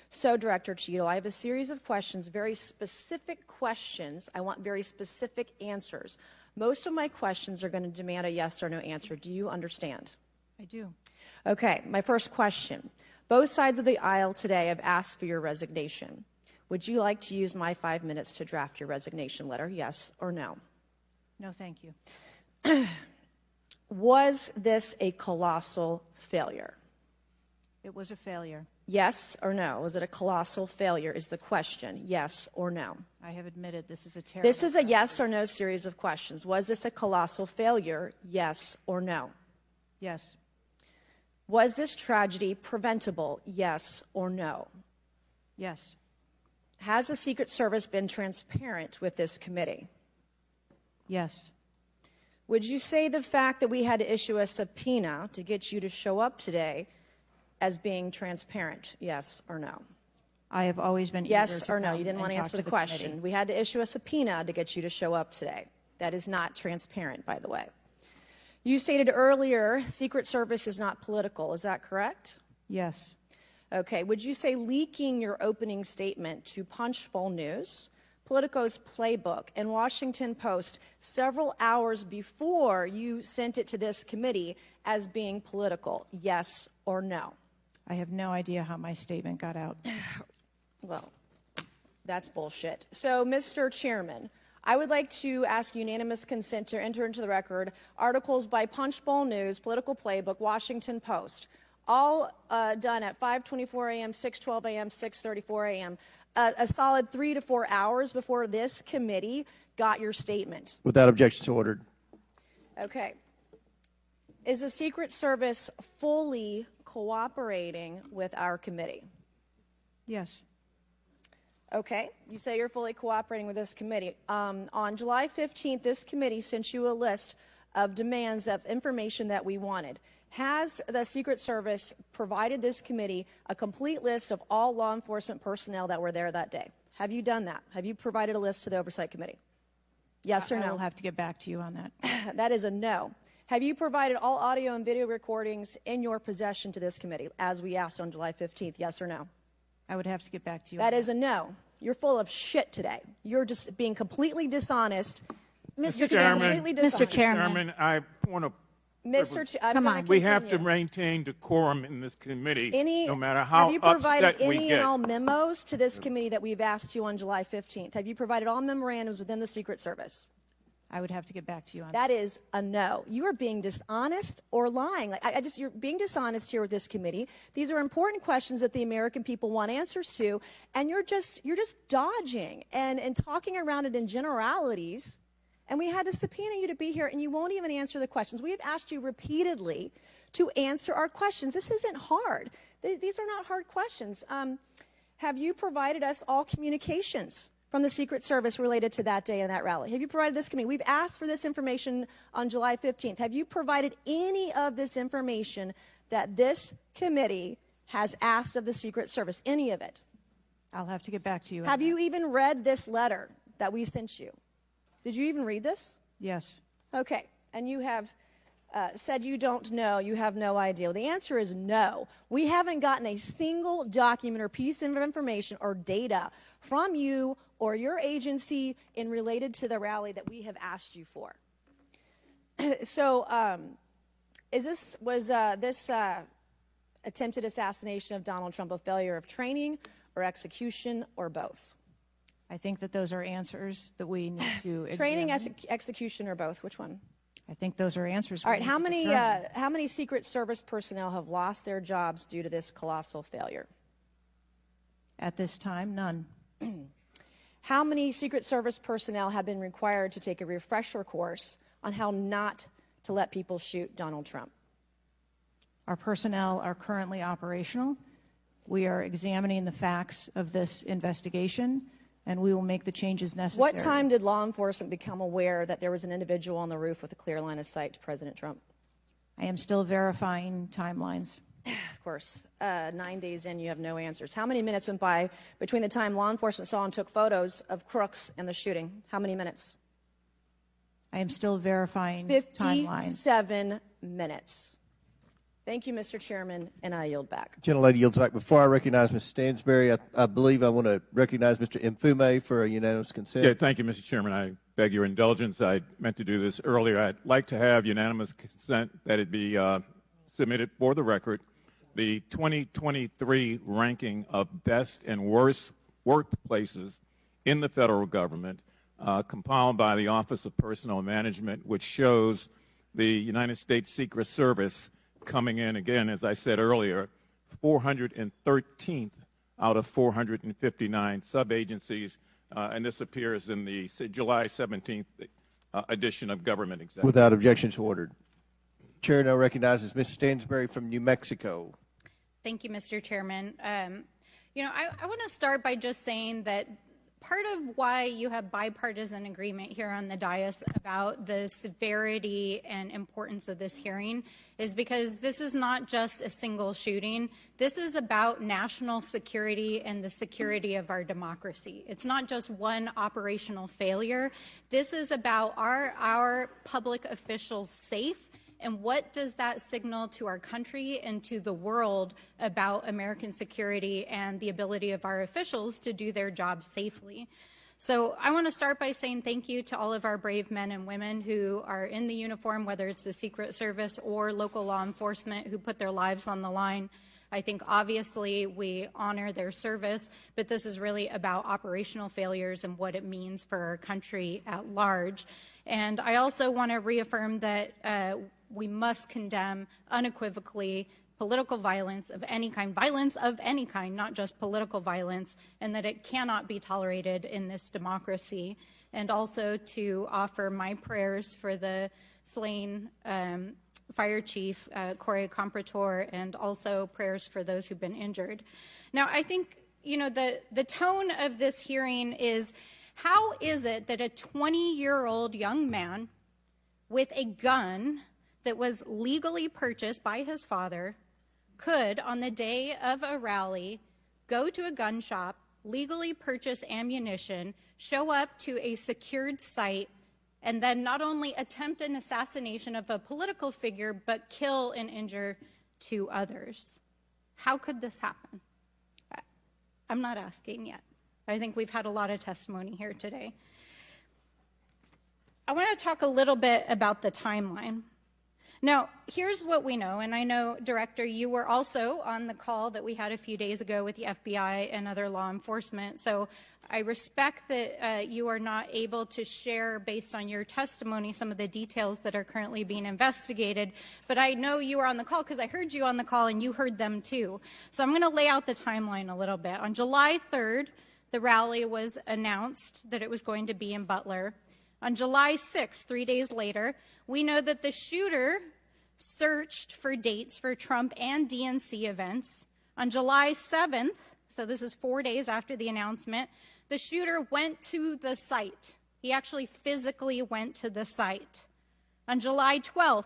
So, Director Cheadle, I have a series of questions, very specific questions. I want very specific answers. Most of my questions are going to demand a yes or no answer. Do you understand? I do. Okay, my first question. Both sides of the aisle today have asked for your resignation. Would you like to use my 5 minutes to draft your resignation letter, yes or no? No, thank you. Was this a colossal failure? It was a failure. Yes or no? Was it a colossal failure is the question. Yes or no? I have admitted this is a terrible. This is a yes or no series of questions. Was this a colossal failure? Yes or no? Yes. Was this tragedy preventable? Yes or no? Yes. Has the Secret Service been transparent with this committee? Yes. Would you say the fact that we had to issue a subpoena to get you to show up today as being transparent? Yes or no? I have always been yes eager to or no? come You didn't and want to talk answer to the the question. committee. We had to issue a subpoena to get you to show up today. That is not transparent, by the way. You stated earlier Secret Service is not political. Is that correct? Yes. Okay. Would you say leaking your opening statement to Punchbowl News, Politico's Playbook, and Washington Post several hours before you sent it to this committee as being political? Yes or no? I have no idea how my statement got out. Well, that's bullshit. So, Mr. Chairman, I would like to ask unanimous consent to enter into the record articles by Punchbowl News, Political Playbook, Washington Post, all done at 5:24 a.m., 6:12 a.m., 6:34 a.m., a solid 3 to 4 hours before this committee got your statement. Without objection, so ordered. Okay. Is the Secret Service fully cooperating with our committee? Yes. Okay, you say you're fully cooperating with this committee. On July 15th, this committee sent you a list of demands of information that we wanted. Has the Secret Service provided this committee a complete list of all law enforcement personnel that were there that day? Have you done that? Have you provided a list to the Oversight Committee? Yes or no? I will have to get back to you on that. That is a no. Have you provided all audio and video recordings in your possession to this committee, as we asked on July 15th? Yes or no? I would have to get back to you. That is a no. You're full of shit today. You're just being completely dishonest. Mr. Chairman, Mr. Chairman, I point of Come on. We have to maintain decorum in this committee, no matter how have you provided upset we any get. and all memos to this committee that we've asked you on July 15th? Have you provided all memorandums within the Secret Service? I would have to get back to you on that. That is a no. You are being dishonest or lying. You're being dishonest here with this committee. These are important questions that the American people want answers to, and you're just dodging and talking around it in generalities. And we had to subpoena you to be here, and you won't even answer the questions. We have asked you repeatedly to answer our questions. This isn't hard. These are not hard questions. Have you provided us all communications from the Secret Service related to that day and that rally? Have you provided this committee? We've asked for this information on July 15th. Have you provided any of this information that this committee has asked of the Secret Service? Any of it? I'll have to get back to you. Have you even read this letter that we sent you? Did you even read this? Yes. Okay. And you have said you don't know, you have no idea. Well, the answer is no. We haven't gotten a single document or piece of information or data from you or your agency in related to the rally that we have asked you for. So was this attempted assassination of Donald Trump a failure of training or execution or both? I think that those are answers that we need to examine. Training, execution, or both? Which one? I think those are answers. All right. How many Secret Service personnel have lost their jobs due to this colossal failure? At this time, none. How many Secret Service personnel have been required to take a refresher course on how not to let people shoot Donald Trump? Our personnel are currently operational. We are examining the facts of this investigation, and we will make the changes necessary. What time did law enforcement become aware that there was an individual on the roof with a clear line of sight to President Trump? I am still verifying timelines. Of course. 9 days in, you have no answers. How many minutes went by between the time law enforcement saw and took photos of crooks and the shooting? How many minutes? I am still verifying timelines. 57 minutes. Thank you, Mr. Chairman, and I yield back. Gentlelady yields back. Before I recognize Ms. Stansberry, I believe I want to recognize Mr. Mfume for a unanimous consent. Yeah, thank you, Mr. Chairman. I beg your indulgence. I meant to do this earlier. I'd like to have unanimous consent that it be submitted for the record. The 2023 ranking of best and worst workplaces in the federal government, compiled by the Office of Personnel Management, which shows the United States Secret Service coming in, again, as I said earlier, 413th out of 459 sub-agencies, and this appears in the July 17th edition of Government Executive. Without objection, so ordered. Chair now recognizes Ms. Stansberry from New Mexico. Thank you, Mr. Chairman. I want to start by just saying that part of why you have bipartisan agreement here on the dais about the severity and importance of this hearing is because this is not just a single shooting. This is about national security and the security of our democracy. It's not just one operational failure. This is about our public officials safe. And what does that signal to our country and to the world about American security and the ability of our officials to do their job safely? So I want to start by saying thank you to all of our brave men and women who are in the uniform, whether it's the Secret Service or local law enforcement, who put their lives on the line. I think obviously we honor their service, but this is really about operational failures and what it means for our country at large. And I also want to reaffirm that we must condemn unequivocally political violence of any kind, not just political violence, and that it cannot be tolerated in this democracy. And also to offer my prayers for the slain Fire Chief Corey Comprator, and also prayers for those who've been injured. Now, I think, the tone of this hearing is, how is it that a 20-year-old young man with a gun that was legally purchased by his father could, on the day of a rally, go to a gun shop, legally purchase ammunition, show up to a secured site, and then not only attempt an assassination of a political figure, but kill and injure two others? How could this happen? I'm not asking yet. I think we've had a lot of testimony here today. I want to talk a little bit about the timeline. Now, here's what we know, and I know, Director, you were also on the call that we had a few days ago with the FBI and other law enforcement, so I respect that you are not able to share, based on your testimony, some of the details that are currently being investigated, but I know you were on the call because I heard you on the call and you heard them too. So I'm going to lay out the timeline a little bit. On July 3rd, the rally was announced that it was going to be in Butler. On July 6th, 3 days later, we know that the shooter searched for dates for Trump and DNC events. On July 7th, so this is 4 days after the announcement, the shooter went to the site. He actually physically went to the site. On July 12th,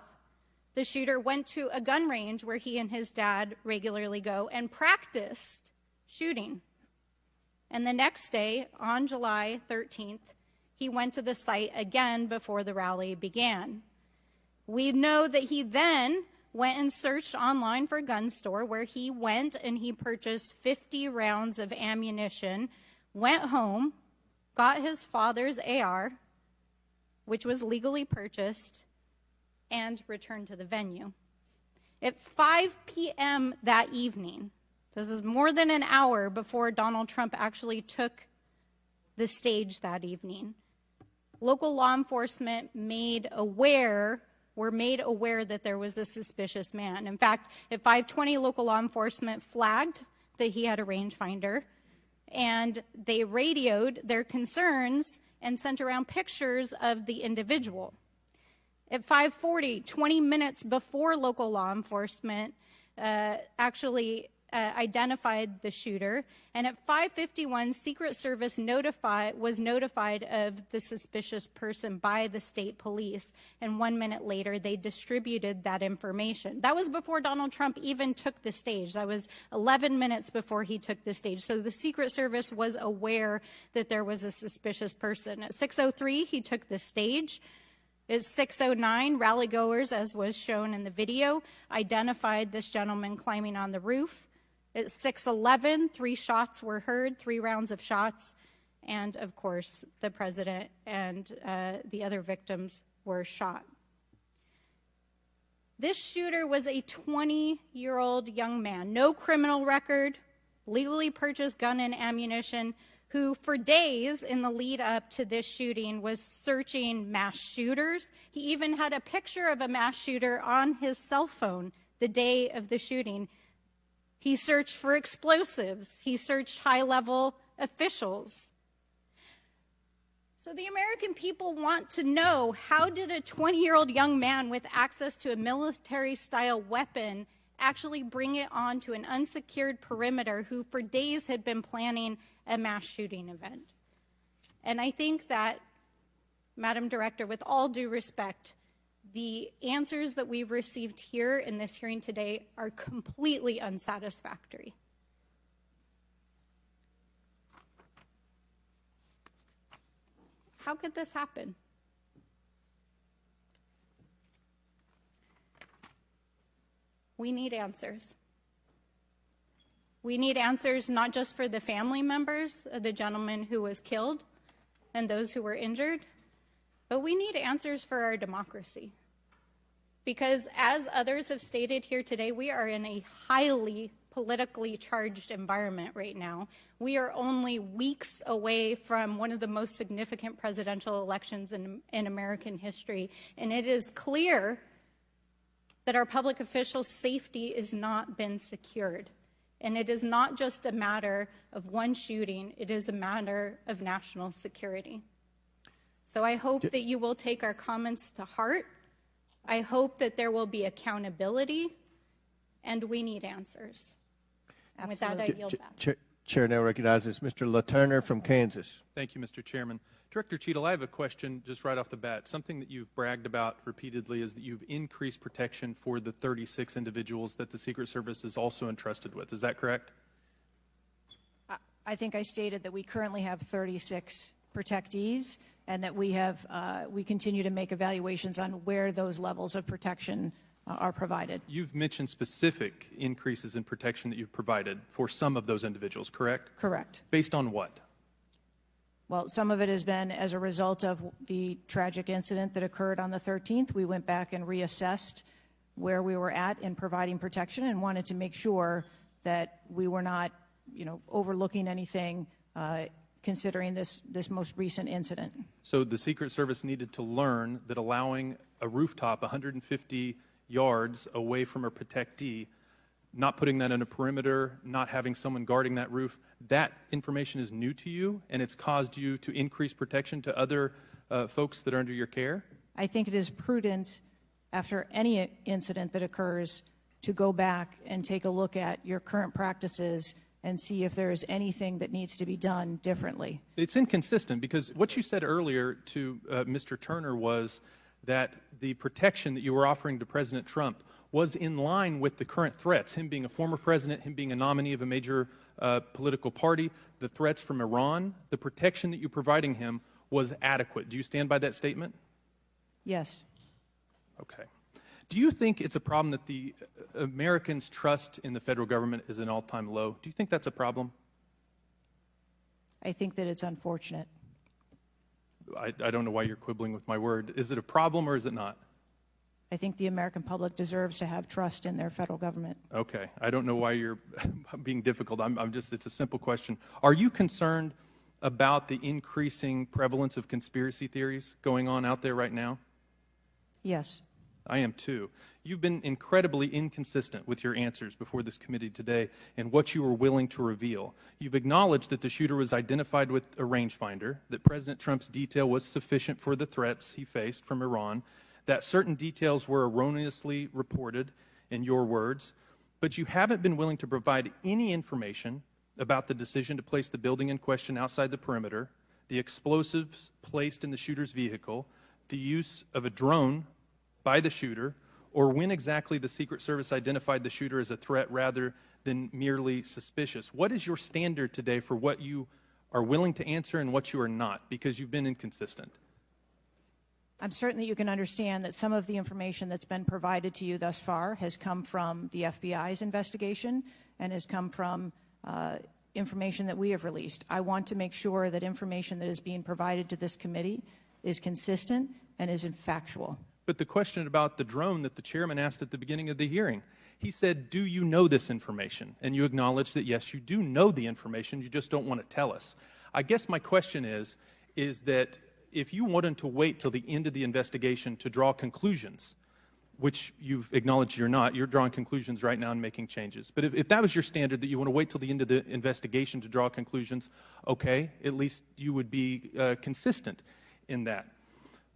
the shooter went to a gun range where he and his dad regularly go and practiced shooting. And the next day, on July 13th, he went to the site again before the rally began. We know that he then went and searched online for a gun store where he went and he purchased 50 rounds of ammunition, went home, got his father's AR, which was legally purchased, and returned to the venue. At 5 p.m. that evening, this is more than an hour before Donald Trump actually took the stage that evening, local law enforcement were made aware that there was a suspicious man. In fact, at 5:20, local law enforcement flagged that he had a rangefinder, and they radioed their concerns and sent around pictures of the individual. At 5:40, 20 minutes before local law enforcement actually identified the shooter, and at 5:51, Secret Service was notified of the suspicious person by the state police, and 1 minute later, they distributed that information. That was before Donald Trump even took the stage. That was 11 minutes before he took the stage. So the Secret Service was aware that there was a suspicious person. At 6:03, he took the stage. At 6:09, rallygoers, as was shown in the video, identified this gentleman climbing on the roof. At 6:11, 3 shots were heard, 3 rounds of shots, and of course, the president and the other victims were shot. This shooter was a 20-year-old young man, no criminal record, legally purchased gun and ammunition, who for days in the lead up to this shooting was searching mass shooters. He even had a picture of a mass shooter on his cell phone the day of the shooting. He searched for explosives. He searched high-level officials. So the American people want to know, how did a 20-year-old young man with access to a military-style weapon actually bring it onto an unsecured perimeter who for days had been planning a mass shooting event? And I think that, Madam Director, with all due respect, the answers that we've received here in this hearing today are completely unsatisfactory. How could this happen? We need answers. We need answers not just for the family members of the gentleman who was killed and those who were injured, but we need answers for our democracy. Because as others have stated here today, we are in a highly politically charged environment right now. We are only weeks away from one of the most significant presidential elections in American history, and it is clear that our public officials' safety has not been secured. And it is not just a matter of one shooting, it is a matter of national security. So I hope that you will take our comments to heart. I hope that there will be accountability, and we need answers. And with that, I yield back. Chair now recognizes Mr. LaTurner from Kansas. Thank you, Mr. Chairman. Director Cheadle, I have a question just right off the bat. Something that you've bragged about repeatedly is that you've increased protection for the 36 individuals that the Secret Service is also entrusted with. Is that correct? I think I stated that we currently have 36 protectees, and that we continue to make evaluations on where those levels of protection are provided. You've mentioned specific increases in protection that you've provided for some of those individuals, correct? Correct. Based on what? Well, some of it has been as a result of the tragic incident that occurred on the 13th. We went back and reassessed where we were at in providing protection and wanted to make sure that we were not, overlooking anything considering this most recent incident. So the Secret Service needed to learn that allowing a rooftop 150 yards away from a protectee, not putting that in a perimeter, not having someone guarding that roof, that information is new to you, and it's caused you to increase protection to other folks that are under your care? I think it is prudent, after any incident that occurs, to go back and take a look at your current practices and see if there is anything that needs to be done differently. It's inconsistent because what you said earlier to Mr. Turner was that the protection that you were offering to President Trump was in line with the current threats, him being a former president, him being a nominee of a major political party, the threats from Iran, the protection that you're providing him was adequate. Do you stand by that statement? Yes. Okay. Do you think it's a problem that the Americans' trust in the federal government is an all-time low? Do you think that's a problem? I think that it's unfortunate. I don't know why you're quibbling with my word. Is it a problem or is it not? I think the American public deserves to have trust in their federal government. Okay. I don't know why you're being difficult. It's a simple question. Are you concerned about the increasing prevalence of conspiracy theories going on out there right now? Yes. I am too. You've been incredibly inconsistent with your answers before this committee today and what you were willing to reveal. You've acknowledged that the shooter was identified with a rangefinder, that President Trump's detail was sufficient for the threats he faced from Iran, that certain details were erroneously reported, in your words, but you haven't been willing to provide any information about the decision to place the building in question outside the perimeter, the explosives placed in the shooter's vehicle, the use of a drone by the shooter, or when exactly the Secret Service identified the shooter as a threat rather than merely suspicious. What is your standard today for what you are willing to answer and what you are not? Because you've been inconsistent. I'm certain that you can understand that some of the information that's been provided to you thus far has come from the FBI's investigation and has come from information that we have released. I want to make sure that information that is being provided to this committee is consistent and is factual. But the question about the drone that the chairman asked at the beginning of the hearing, he said, do you know this information? And you acknowledge that, yes, you do know the information, you just don't want to tell us. I guess my question is that if you wanted to wait till the end of the investigation to draw conclusions, which you've acknowledged you're not, you're drawing conclusions right now and making changes. But if that was your standard, that you want to wait till the end of the investigation to draw conclusions, okay, at least you would be consistent in that.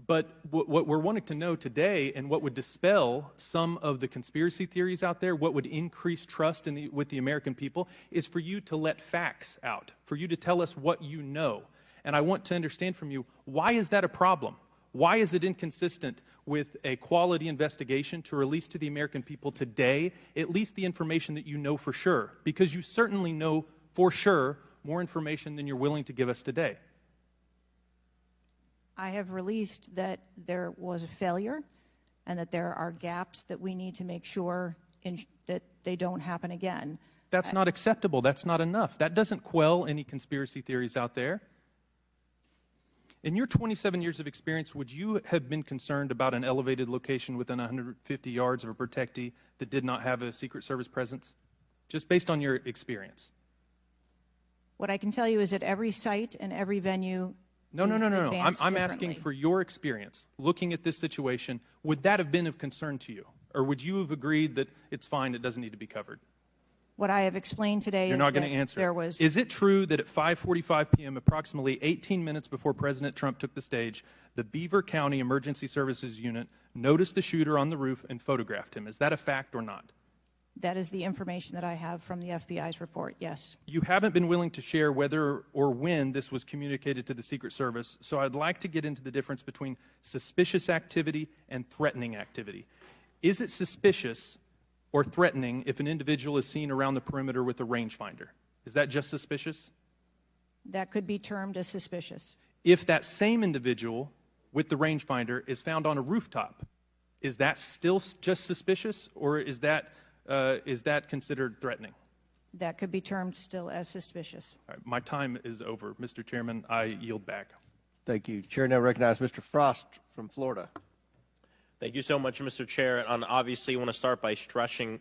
But what we're wanting to know today, and what would dispel some of the conspiracy theories out there, what would increase trust with the American people, is for you to let facts out, for you to tell us what you know. And I want to understand from you, why is that a problem? Why is it inconsistent with a quality investigation to release to the American people today at least the information that you know for sure? Because you certainly know for sure more information than you're willing to give us today. I have released that there was a failure and that there are gaps that we need to make sure that they don't happen again. That's not acceptable. That's not enough. That doesn't quell any conspiracy theories out there. In your 27 years of experience, would you have been concerned about an elevated location within 150 yards of a protectee that did not have a Secret Service presence? Just based on your experience. What I can tell you is that every site and every venue No. I'm asking for your experience. Looking at this situation, would that have been of concern to you? Or would you have agreed that it's fine, it doesn't need to be covered? What I have explained today You're is not going that to answer. there was... Is it true that at 5:45 p.m., approximately 18 minutes before President Trump took the stage, the Beaver County Emergency Services Unit noticed the shooter on the roof and photographed him? Is that a fact or not? That is the information that I have from the FBI's report, yes. You haven't been willing to share whether or when this was communicated to the Secret Service, so I'd like to get into the difference between suspicious activity and threatening activity. Is it suspicious or threatening if an individual is seen around the perimeter with a rangefinder? Is that just suspicious? That could be termed as suspicious. If that same individual with the rangefinder is found on a rooftop, is that still just suspicious, or is that considered threatening? That could be termed still as suspicious. All right, my time is over. Mr. Chairman, I yield back. Thank you. Chair now recognizes Mr. Frost from Florida. Thank you so much, Mr. Chair. And obviously, I want to start by stressing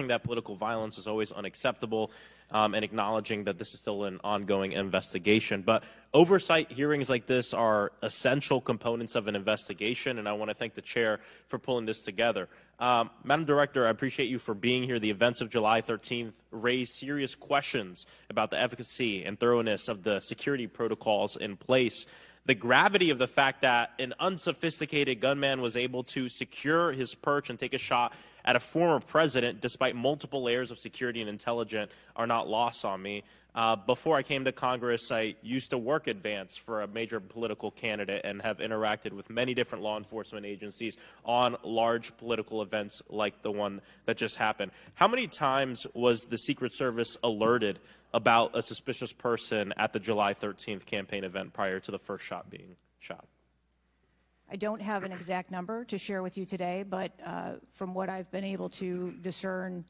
that political violence is always unacceptable, and acknowledging that this is still an ongoing investigation. But oversight hearings like this are essential components of an investigation, and I want to thank the chair for pulling this together. Madam Director, I appreciate you for being here. The events of July 13th raised serious questions about the efficacy and thoroughness of the security protocols in place. The gravity of the fact that an unsophisticated gunman was able to secure his perch and take a shot at a former president, despite multiple layers of security and intelligence, are not lost on me. Before I came to Congress, I used to work advance for a major political candidate and have interacted with many different law enforcement agencies on large political events like the one that just happened. How many times was the Secret Service alerted about a suspicious person at the July 13th campaign event prior to the first shot being shot? I don't have an exact number to share with you today, but from what I've been able to discern,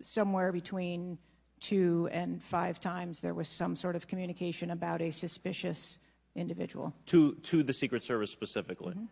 somewhere between 2 and 5 times there was some sort of communication about a suspicious individual. To the Secret Service specifically? Mm-hmm.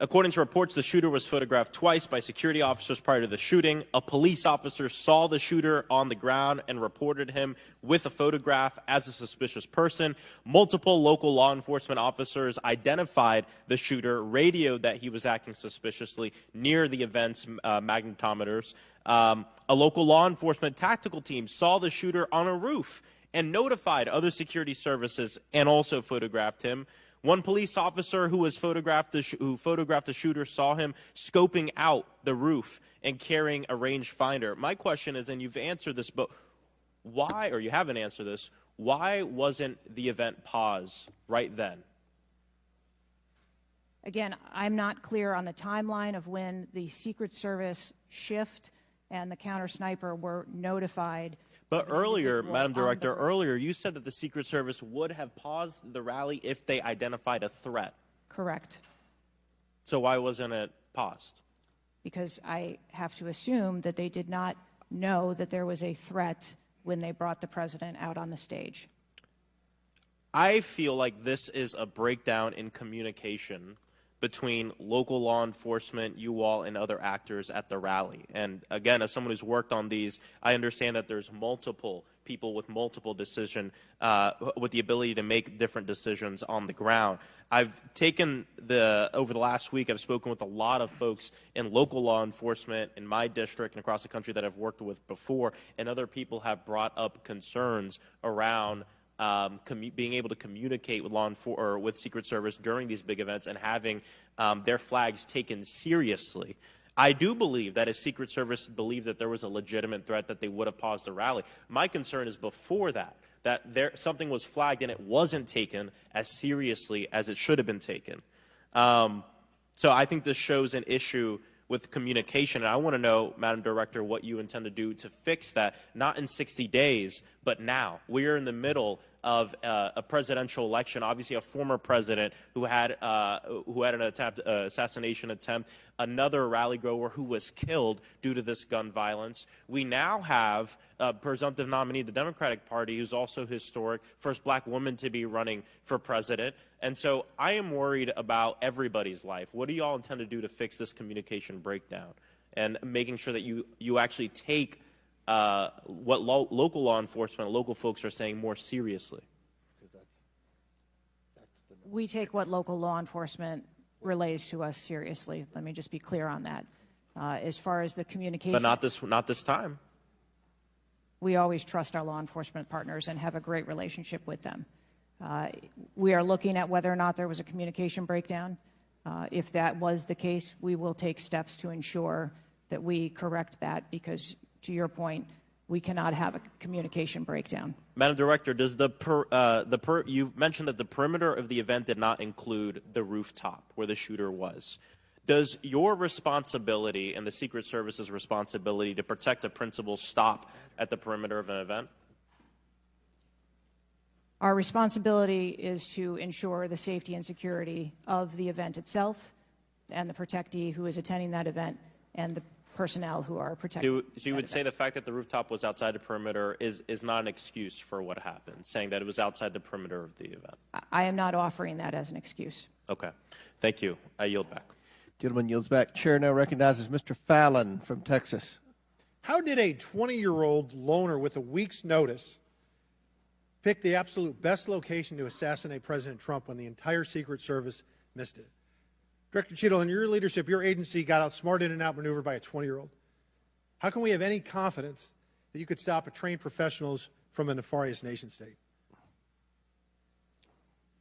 According to reports, the shooter was photographed twice by security officers prior to the shooting. A police officer saw the shooter on the ground and reported him with a photograph as a suspicious person. Multiple local law enforcement officers identified the shooter, radioed that he was acting suspiciously near the event's magnetometers. A local law enforcement tactical team saw the shooter on a roof and notified other security services and also photographed him. One police officer who photographed the shooter saw him scoping out the roof and carrying a rangefinder. My question is, and you've answered this, but why, or you haven't answered this, why wasn't the event paused right then? Again, I'm not clear on the timeline of when the Secret Service shift and the counter sniper were notified. But earlier, Madam Director, earlier you said that the Secret Service would have paused the rally if they identified a threat. Correct. So why wasn't it paused? Because I have to assume that they did not know that there was a threat when they brought the president out on the stage. I feel like this is a breakdown in communication between local law enforcement, you all, and other actors at the rally. And again, as someone who's worked on these, I understand that there's multiple people with multiple decision, with the ability to make different decisions on the ground. Over the last week, I've spoken with a lot of folks in local law enforcement in my district and across the country that I've worked with before, and other people have brought up concerns around being able to communicate with with Secret Service during these big events and having their flags taken seriously. I do believe that if Secret Service believed that there was a legitimate threat, that they would have paused the rally. My concern is before that something was flagged and it wasn't taken as seriously as it should have been taken. So I think this shows an issue with communication. And I want to know, Madam Director, what you intend to do to fix that, not in 60 days, but now. We are in the middle of a presidential election, obviously a former president who had an assassination attempt, another rally goer who was killed due to this gun violence. We now have a presumptive nominee of the Democratic Party who's also historic, first black woman to be running for president. And so I am worried about everybody's life. What do you all intend to do to fix this communication breakdown and making sure that you actually take what local law enforcement, local folks are saying more seriously? We take what local law enforcement relays to us seriously. Let me just be clear on that. As far as the communication, but not this time. We always trust our law enforcement partners and have a great relationship with them. We are looking at whether or not there was a communication breakdown. If that was the case, we will take steps to ensure that we correct that, because to your point, we cannot have a communication breakdown. Madam Director, does you mentioned that the perimeter of the event did not include the rooftop where the shooter was. Does your responsibility and the Secret Service's responsibility to protect a principal stop at the perimeter of an event? Our responsibility is to ensure the safety and security of the event itself and the protectee who is attending that event and the personnel who are protecting. So you would say the fact that the rooftop was outside the perimeter is not an excuse for what happened, saying that it was outside the perimeter of the event? I am not offering that as an excuse. Okay. Thank you. I yield back. Gentleman yields back. Chair now recognizes Mr. Fallon from Texas. How did a 20-year-old loner with a week's notice pick the absolute best location to assassinate President Trump when the entire Secret Service missed it? Director Cheadle, in your leadership, your agency got outsmarted and outmaneuvered by a 20-year-old. How can we have any confidence that you could stop a trained professionals from a nefarious nation state?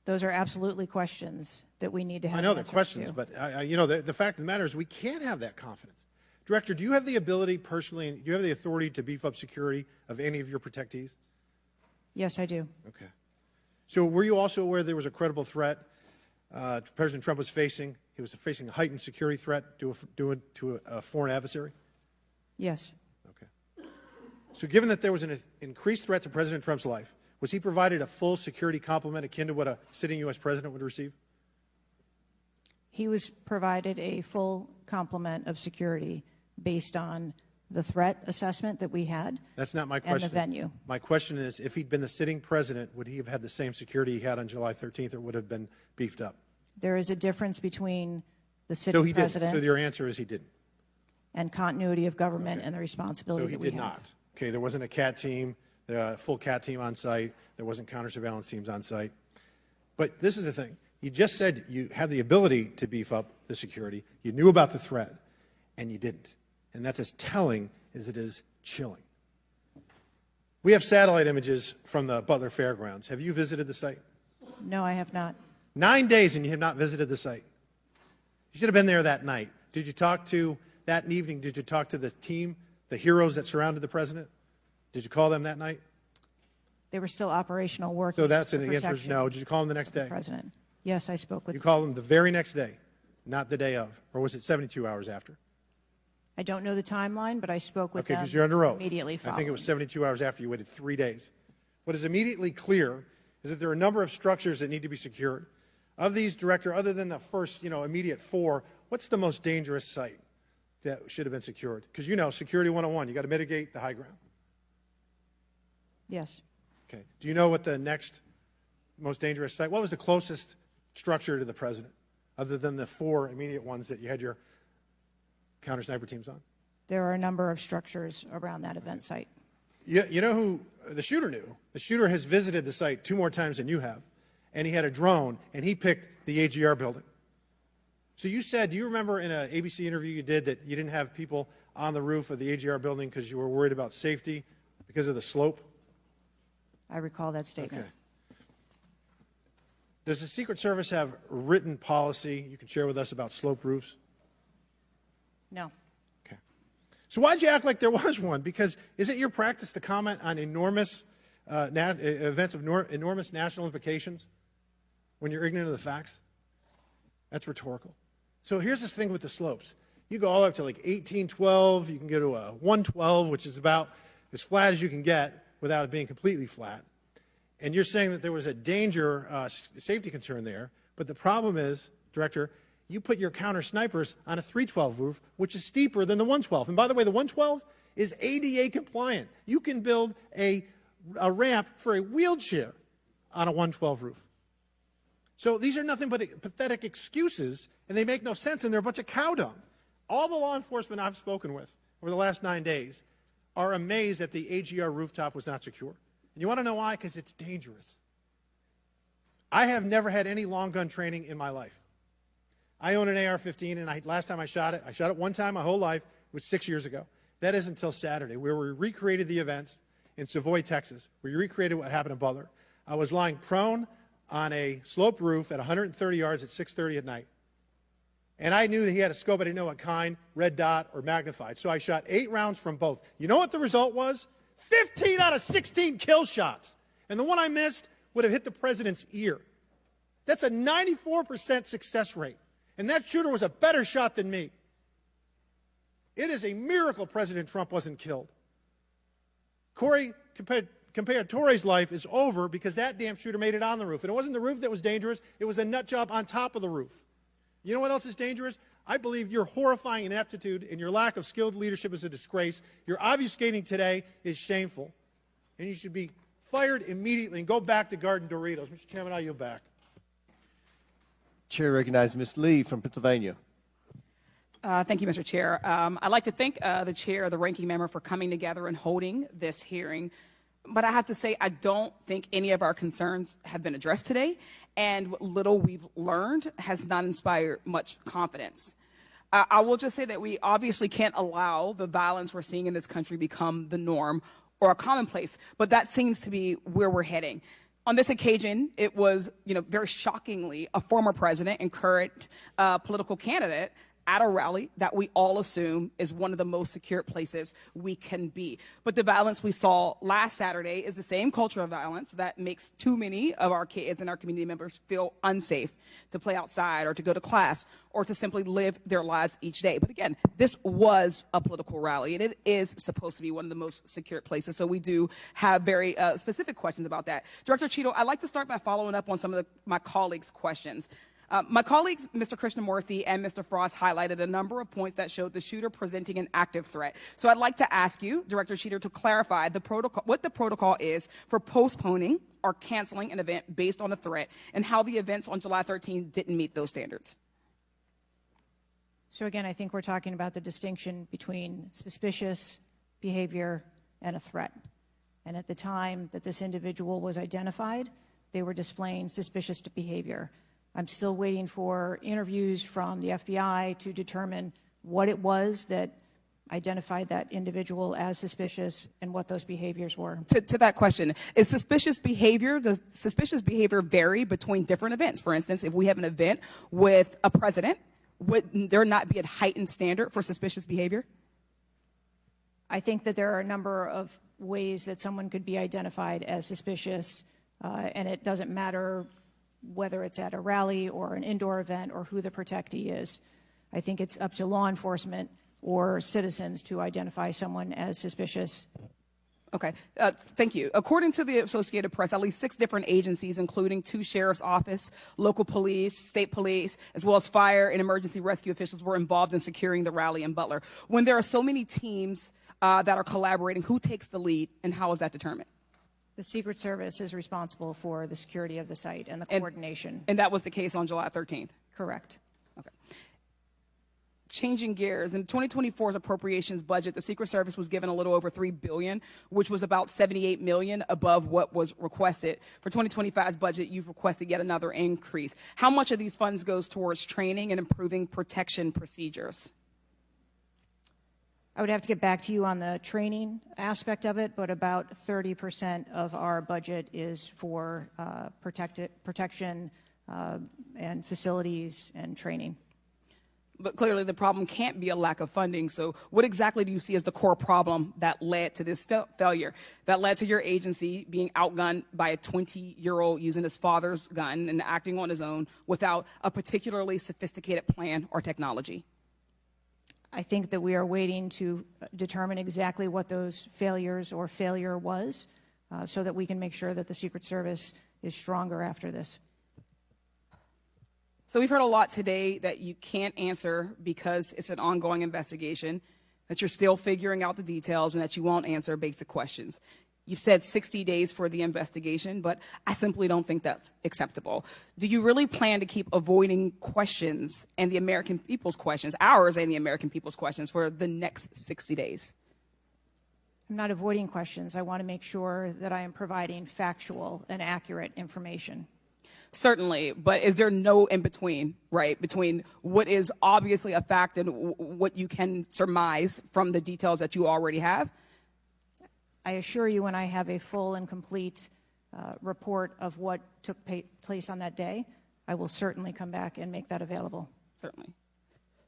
Those are absolutely questions that we need to have I know the answers questions, to. but the fact of the matter is we can't have that confidence. Director, do you have the ability personally, and do you have the authority to beef up security of any of your protectees? Yes, I do. Okay. So were you also aware there was a credible threat President Trump was facing? He was facing a heightened security threat to a foreign adversary? Yes. Okay. So given that there was an increased threat to President Trump's life, was he provided a full security complement akin to what a sitting U.S. president would receive? He was provided a full complement of security based on the threat assessment that we had. That's not my question. And the venue. My question is, if he'd been the sitting president, would he have had the same security he had on July 13th, or would have been beefed up? There is a difference between the sitting president So your answer is he didn't. and continuity of government and the responsibility So he that we did have. not. Okay, there wasn't a CAT team, a full CAT team on site. There wasn't counter-surveillance teams on site. But this is the thing. You just said you had the ability to beef up the security. You knew about the threat, and you didn't. And that's as telling as it is chilling. We have satellite images from the Butler Fairgrounds. Have you visited the site? No, I have not. 9 days and you have not visited the site. You should have been there that night. Did you talk to, that evening, did you talk to the team, the heroes that surrounded the president? Did you call them that night? They were still operational work. So that's an answer is no. Did you call them the next day? President. Yes, I spoke with You called them the very next day, not the day of. Or was it 72 hours after? I don't know the timeline, but I spoke with Okay, them because you're under oath. immediately I following. think it was 72 hours after. You waited 3 days. What is immediately clear is that there are a number of structures that need to be secured. Of these, Director, other than the first, immediate 4, what's the most dangerous site that should have been secured? Because Security 101, you got to mitigate the high ground. Yes. Okay. Do you know what the next most dangerous site, what was the closest structure to the president, other than the 4 immediate ones that you had your counter-sniper teams on? There are a number of structures around that event site. You know who the shooter knew? The shooter has visited the site 2 more times than you have, and he had a drone, and he picked the AGR building. So you said, do you remember in an ABC interview you did that you didn't have people on the roof of the AGR building because you were worried about safety because of the slope? I recall that statement. Okay. Does the Secret Service have written policy you can share with us about slope roofs? No. Okay. So why'd you act like there was one? Because is it your practice to comment on enormous events of enormous national implications when you're ignorant of the facts? That's rhetorical. So here's this thing with the slopes. You go all up to like 1812. You can go to a 112, which is about as flat as you can get without it being completely flat. And you're saying that there was a danger, safety concern there. But the problem is, Director, you put your counter snipers on a 312 roof, which is steeper than the 112. And by the way, the 112 is ADA compliant. You can build a ramp for a wheelchair on a 112 roof. So these are nothing but pathetic excuses, and they make no sense, and they're a bunch of cow dung. All the law enforcement I've spoken with over the last 9 days are amazed that the AGR rooftop was not secure. And you want to know why? Because it's dangerous. I have never had any long gun training in my life. I own an AR-15, and last time I shot it one time my whole life. It was 6 years ago. That is until Saturday, where we recreated the events in Savoy, Texas. We recreated what happened in Butler. I was lying prone on a sloped roof at 130 yards at 6:30 at night. And I knew that he had a scope. I didn't know what kind, red dot or magnified. So I shot 8 rounds from both. You know what the result was? 15 out of 16 kill shots. And the one I missed would have hit the president's ear. That's a 94% success rate. And that shooter was a better shot than me. It is a miracle President Trump wasn't killed. Corey Comparator's life is over because that damn shooter made it on the roof. And it wasn't the roof that was dangerous. It was the nut job on top of the roof. You know what else is dangerous? I believe your horrifying ineptitude and your lack of skilled leadership is a disgrace. Your obfuscating today is shameful. And you should be fired immediately and go back to Garden Doritos. Mr. Chairman, I yield back. Chair recognizes Ms. Lee from Pennsylvania. Thank you, Mr. Chair. I'd like to thank the chair, the ranking member, for coming together and holding this hearing. But I have to say, I don't think any of our concerns have been addressed today, and what little we've learned has not inspired much confidence. I will just say that we obviously can't allow the violence we're seeing in this country become the norm or a commonplace, but that seems to be where we're heading. On this occasion, it was, very shockingly, a former president and current political candidate at a rally that we all assume is one of the most secure places we can be. But the violence we saw last Saturday is the same culture of violence that makes too many of our kids and our community members feel unsafe to play outside or to go to class or to simply live their lives each day. But again, this was a political rally, and it is supposed to be one of the most secure places. So we do have very specific questions about that. Director Cheadle, I'd like to start by following up on some of my colleagues' questions. My colleagues, Mr. Krishnamurthy and Mr. Frost, highlighted a number of points that showed the shooter presenting an active threat. So I'd like to ask you, Director Cheater, to clarify what the protocol is for postponing or canceling an event based on a threat and how the events on July 13 didn't meet those standards. So again, I think we're talking about the distinction between suspicious behavior and a threat. And at the time that this individual was identified, they were displaying suspicious behavior. I'm still waiting for interviews from the FBI to determine what it was that identified that individual as suspicious and what those behaviors were. To that question, does suspicious behavior vary between different events? For instance, if we have an event with a president, would there not be a heightened standard for suspicious behavior? I think that there are a number of ways that someone could be identified as suspicious, and it doesn't matter whether it's at a rally or an indoor event or who the protectee is. I think it's up to law enforcement or citizens to identify someone as suspicious. Okay, thank you. According to the Associated Press, at least 6 different agencies, including 2 sheriff's office, local police, state police, as well as fire and emergency rescue officials were involved in securing the rally in Butler. When there are so many teams that are collaborating, who takes the lead and how is that determined? The Secret Service is responsible for the security of the site and the coordination. And that was the case on July 13th? Correct. Okay. Changing gears, in 2024's appropriations budget, the Secret Service was given a little over $3 billion, which was about $78 million above what was requested. For 2025's budget, you've requested yet another increase. How much of these funds goes towards training and improving protection procedures? I would have to get back to you on the training aspect of it, but about 30% of our budget is for protection and facilities and training. But clearly the problem can't be a lack of funding. So what exactly do you see as the core problem that led to this failure, that led to your agency being outgunned by a 20-year-old using his father's gun and acting on his own without a particularly sophisticated plan or technology? I think that we are waiting to determine exactly what those failures or failure was so that we can make sure that the Secret Service is stronger after this. So we've heard a lot today that you can't answer because it's an ongoing investigation, that you're still figuring out the details, and that you won't answer basic questions. You've said 60 days for the investigation, but I simply don't think that's acceptable. Do you really plan to keep avoiding questions and the American people's questions, ours and the American people's questions, for the next 60 days? I'm not avoiding questions. I want to make sure that I am providing factual and accurate information. Certainly, but is there no in-between, right, between what is obviously a fact and what you can surmise from the details that you already have? I assure you, when I have a full and complete report of what took place on that day, I will certainly come back and make that available. Certainly.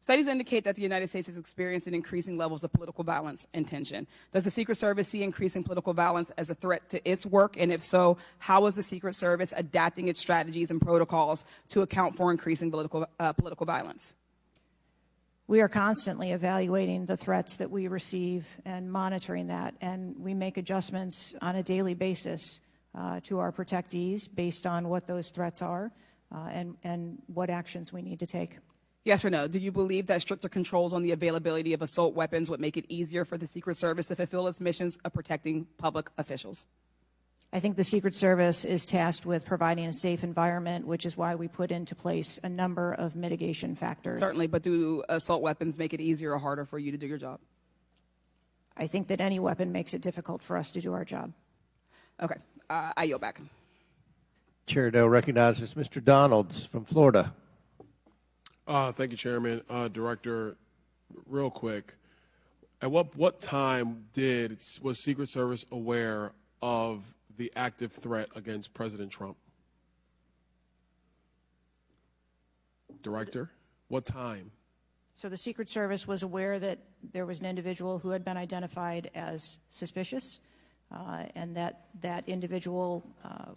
Studies indicate that the United States is experiencing increasing levels of political violence and tension. Does the Secret Service see increasing political violence as a threat to its work? And if so, how is the Secret Service adapting its strategies and protocols to account for increasing political violence? We are constantly evaluating the threats that we receive and monitoring that, and we make adjustments on a daily basis to our protectees based on what those threats are and what actions we need to take. Yes or no? Do you believe that stricter controls on the availability of assault weapons would make it easier for the Secret Service to fulfill its missions of protecting public officials? I think the Secret Service is tasked with providing a safe environment, which is why we put into place a number of mitigation factors. Certainly, but do assault weapons make it easier or harder for you to do your job? I think that any weapon makes it difficult for us to do our job. Okay, I yield back. Chair Doe recognizes Mr. Donalds from Florida. Thank you, Chairman. Director, real quick, at what time was Secret Service aware of the active threat against President Trump? Director, what time? So the Secret Service was aware that there was an individual who had been identified as suspicious, and that individual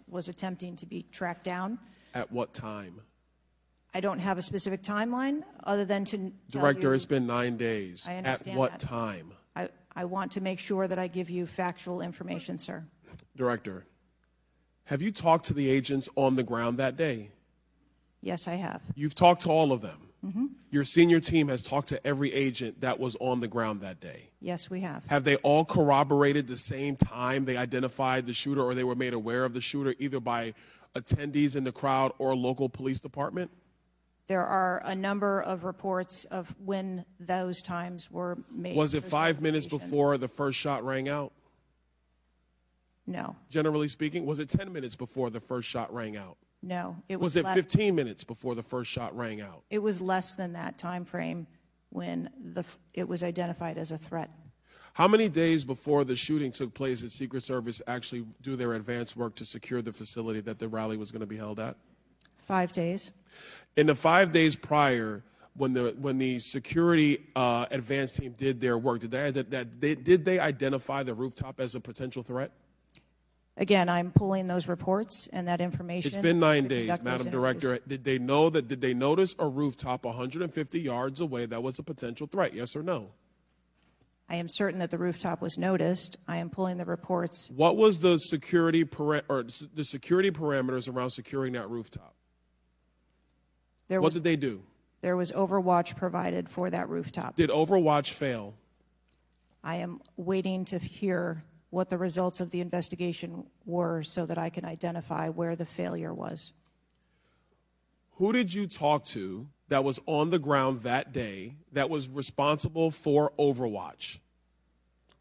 was attempting to be tracked down. At what time? I don't have a specific timeline other than to tell Director, you, it's been 9 days. I At understand what that. time? I want to make sure that I give you factual information, sir. Director, have you talked to the agents on the ground that day? Yes, I have. You've talked to all of them. Mm-hmm. Your senior team has talked to every agent that was on the ground that day. Yes, we have. Have they all corroborated the same time they identified the shooter or they were made aware of the shooter either by attendees in the crowd or a local police department? There are a number of reports of when those times were made. Was it those 5 minutes notifications. before the first shot rang out? No, Generally speaking, was it 10 minutes before the first shot rang out? no. It Was it 15 minutes before the first shot rang out? It was less than that time frame when it was identified as a threat. How many days before the shooting took place did Secret Service actually do their advance work to secure the facility that the rally was going to be held at? 5 days. In the 5 days prior, when the security advance team did their work, did they identify the rooftop as a potential threat? Again, I'm pulling those reports and that information. It's been 9 to days, conduct those Madam interviews. Director. Did they notice a rooftop 150 yards away that was a potential threat? Yes or no? I am certain that the rooftop was noticed. I am pulling the reports. What was the security parameters around securing that rooftop? What did they do? There was overwatch provided for that rooftop. Did Overwatch fail? I am waiting to hear what the results of the investigation were so that I can identify where the failure was. Who did you talk to that was on the ground that day that was responsible for Overwatch?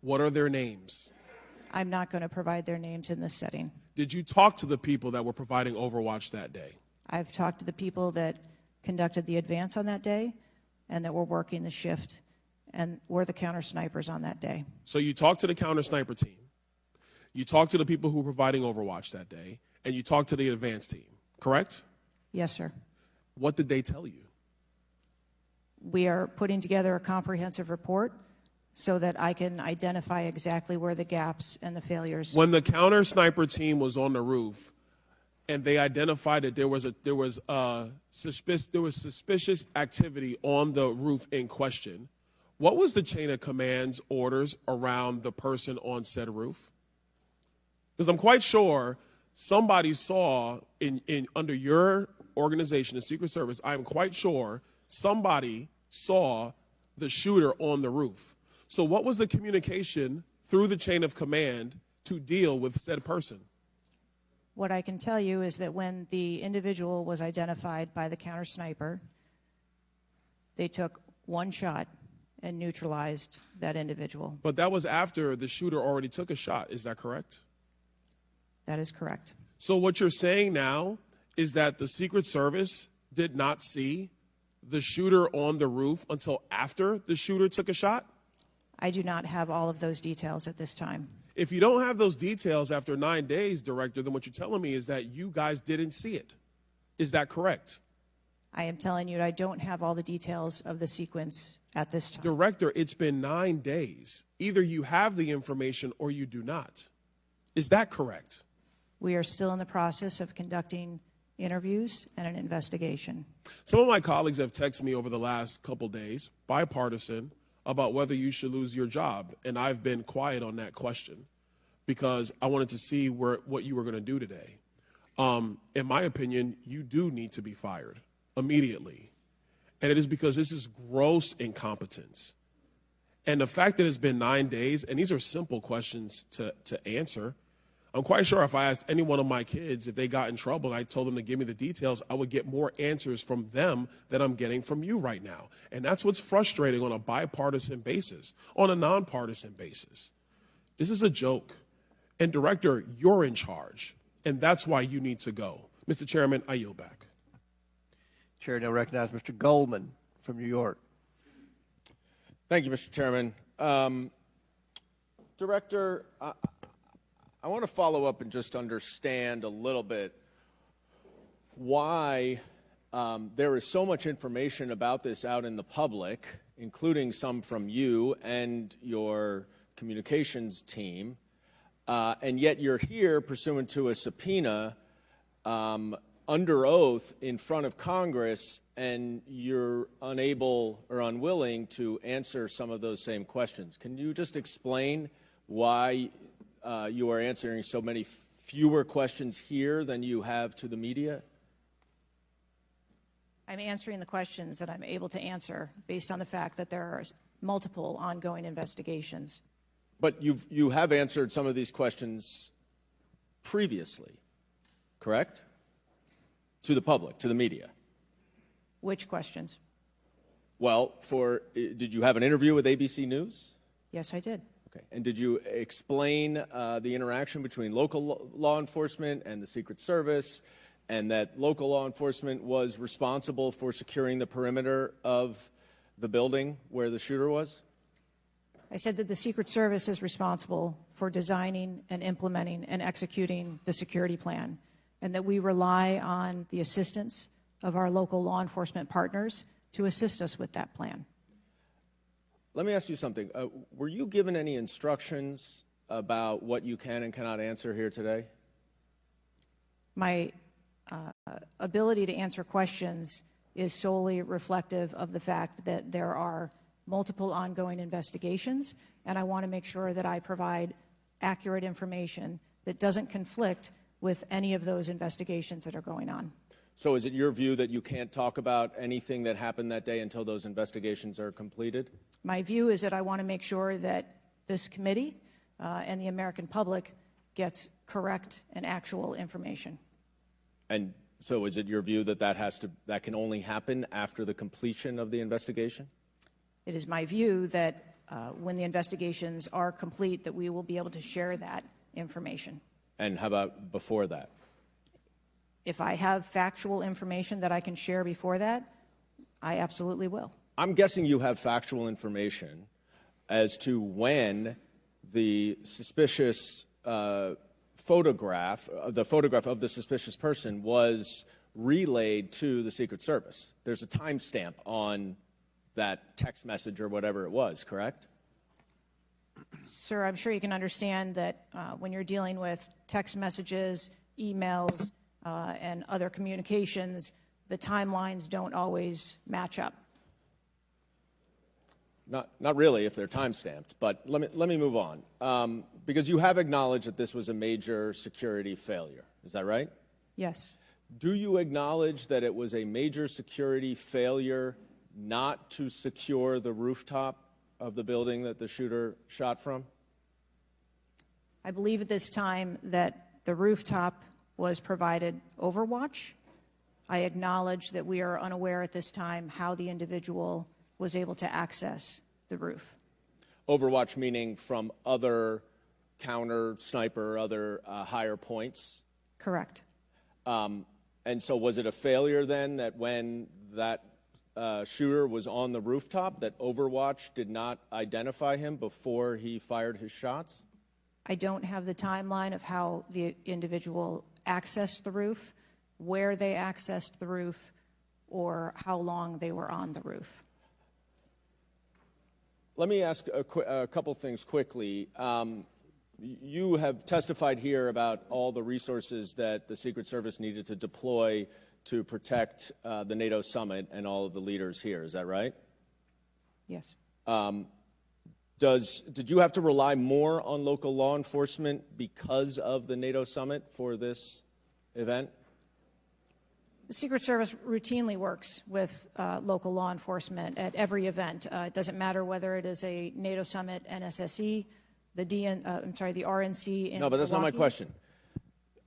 What are their names? I'm not going to provide their names in this setting. Did you talk to the people that were providing Overwatch that day? I've talked to the people that conducted the advance on that day and that were working the shift and were the counter snipers on that day. So you talked to the counter sniper team. You talked to the people who were providing Overwatch that day, and you talked to the advance team, correct? Yes, sir. What did they tell you? We are putting together a comprehensive report so that I can identify exactly where the gaps and the failures. When the counter sniper team was on the roof, and they identified that there was suspicious activity on the roof in question, what was the chain of command's orders around the person on said roof? Because I'm quite sure somebody saw under your organization, the Secret Service, I'm quite sure somebody saw the shooter on the roof. So what was the communication through the chain of command to deal with said person? What I can tell you is that when the individual was identified by the counter sniper, they took one shot and neutralized that individual. But that was after the shooter already took a shot. Is that correct? That is correct. So what you're saying now is that the Secret Service did not see the shooter on the roof until after the shooter took a shot? I do not have all of those details at this time. If you don't have those details after 9 days, Director, then what you're telling me is that you guys didn't see it. Is that correct? I am telling you I don't have all the details of the sequence at this time. Director, it's been 9 days. Either you have the information or you do not. Is that correct? We are still in the process of conducting interviews and an investigation. Some of my colleagues have texted me over the last couple days, bipartisan, about whether you should lose your job. And I've been quiet on that question because I wanted to see what you were going to do today. In my opinion, you do need to be fired immediately. And it is because this is gross incompetence. And the fact that it's been 9 days, and these are simple questions to answer, I'm quite sure if I asked any one of my kids if they got in trouble and I told them to give me the details, I would get more answers from them than I'm getting from you right now. And that's what's frustrating on a bipartisan basis, on a nonpartisan basis. This is a joke. And Director, you're in charge. And that's why you need to go. Mr. Chairman, I yield back. Chair now recognize Mr. Goldman from New York. Thank you, Mr. Chairman. Director, I want to follow up and just understand a little bit why there is so much information about this out in the public, including some from you and your communications team, and yet you're here pursuant to a subpoena under oath in front of Congress, and you're unable or unwilling to answer some of those same questions. Can you just explain why you are answering so many fewer questions here than you have to the media? I'm answering the questions that I'm able to answer based on the fact that there are multiple ongoing investigations. But you have answered some of these questions previously, correct? To the public, to the media. Which questions? Well, did you have an interview with ABC News? Yes, I did. Okay. And did you explain the interaction between local law enforcement and the Secret Service, and that local law enforcement was responsible for securing the perimeter of the building where the shooter was? I said that the Secret Service is responsible for designing and implementing and executing the security plan, and that we rely on the assistance of our local law enforcement partners to assist us with that plan. Let me ask you something. Were you given any instructions about what you can and cannot answer here today? My ability to answer questions is solely reflective of the fact that there are multiple ongoing investigations, and I want to make sure that I provide accurate information that doesn't conflict with any of those investigations that are going on. So is it your view that you can't talk about anything that happened that day until those investigations are completed? My view is that I want to make sure that this committee and the American public gets correct and actual information. And so is it your view that that can only happen after the completion of the investigation? It is my view that when the investigations are complete, that we will be able to share that information. And how about before that? If I have factual information that I can share before that, I absolutely will. I'm guessing you have factual information as to when the suspicious photograph of the suspicious person was relayed to the Secret Service. There's a timestamp on that text message or whatever it was, correct? Sir, I'm sure you can understand that when you're dealing with text messages, emails, and other communications, the timelines don't always match up. Not really if they're time-stamped, but let me move on. Because you have acknowledged that this was a major security failure. Is that right? Yes. Do you acknowledge that it was a major security failure not to secure the rooftop of the building that the shooter shot from? I believe at this time that the rooftop was provided Overwatch. I acknowledge that we are unaware at this time how the individual was able to access the roof. Overwatch meaning from other counter, sniper, other higher points? Correct. And so was it a failure then that when that shooter was on the rooftop that Overwatch did not identify him before he fired his shots? I don't have the timeline of how the individual accessed the roof, where they accessed the roof, or how long they were on the roof. Let me ask a couple things quickly. You have testified here about all the resources that the Secret Service needed to deploy to protect the NATO summit and all of the leaders here. Is that right? Yes. Did you have to rely more on local law enforcement because of the NATO summit for this event? The Secret Service routinely works with local law enforcement at every event. It doesn't matter whether it is a NATO summit, NSSE, the RNC in No, but that's not my Milwaukee. question.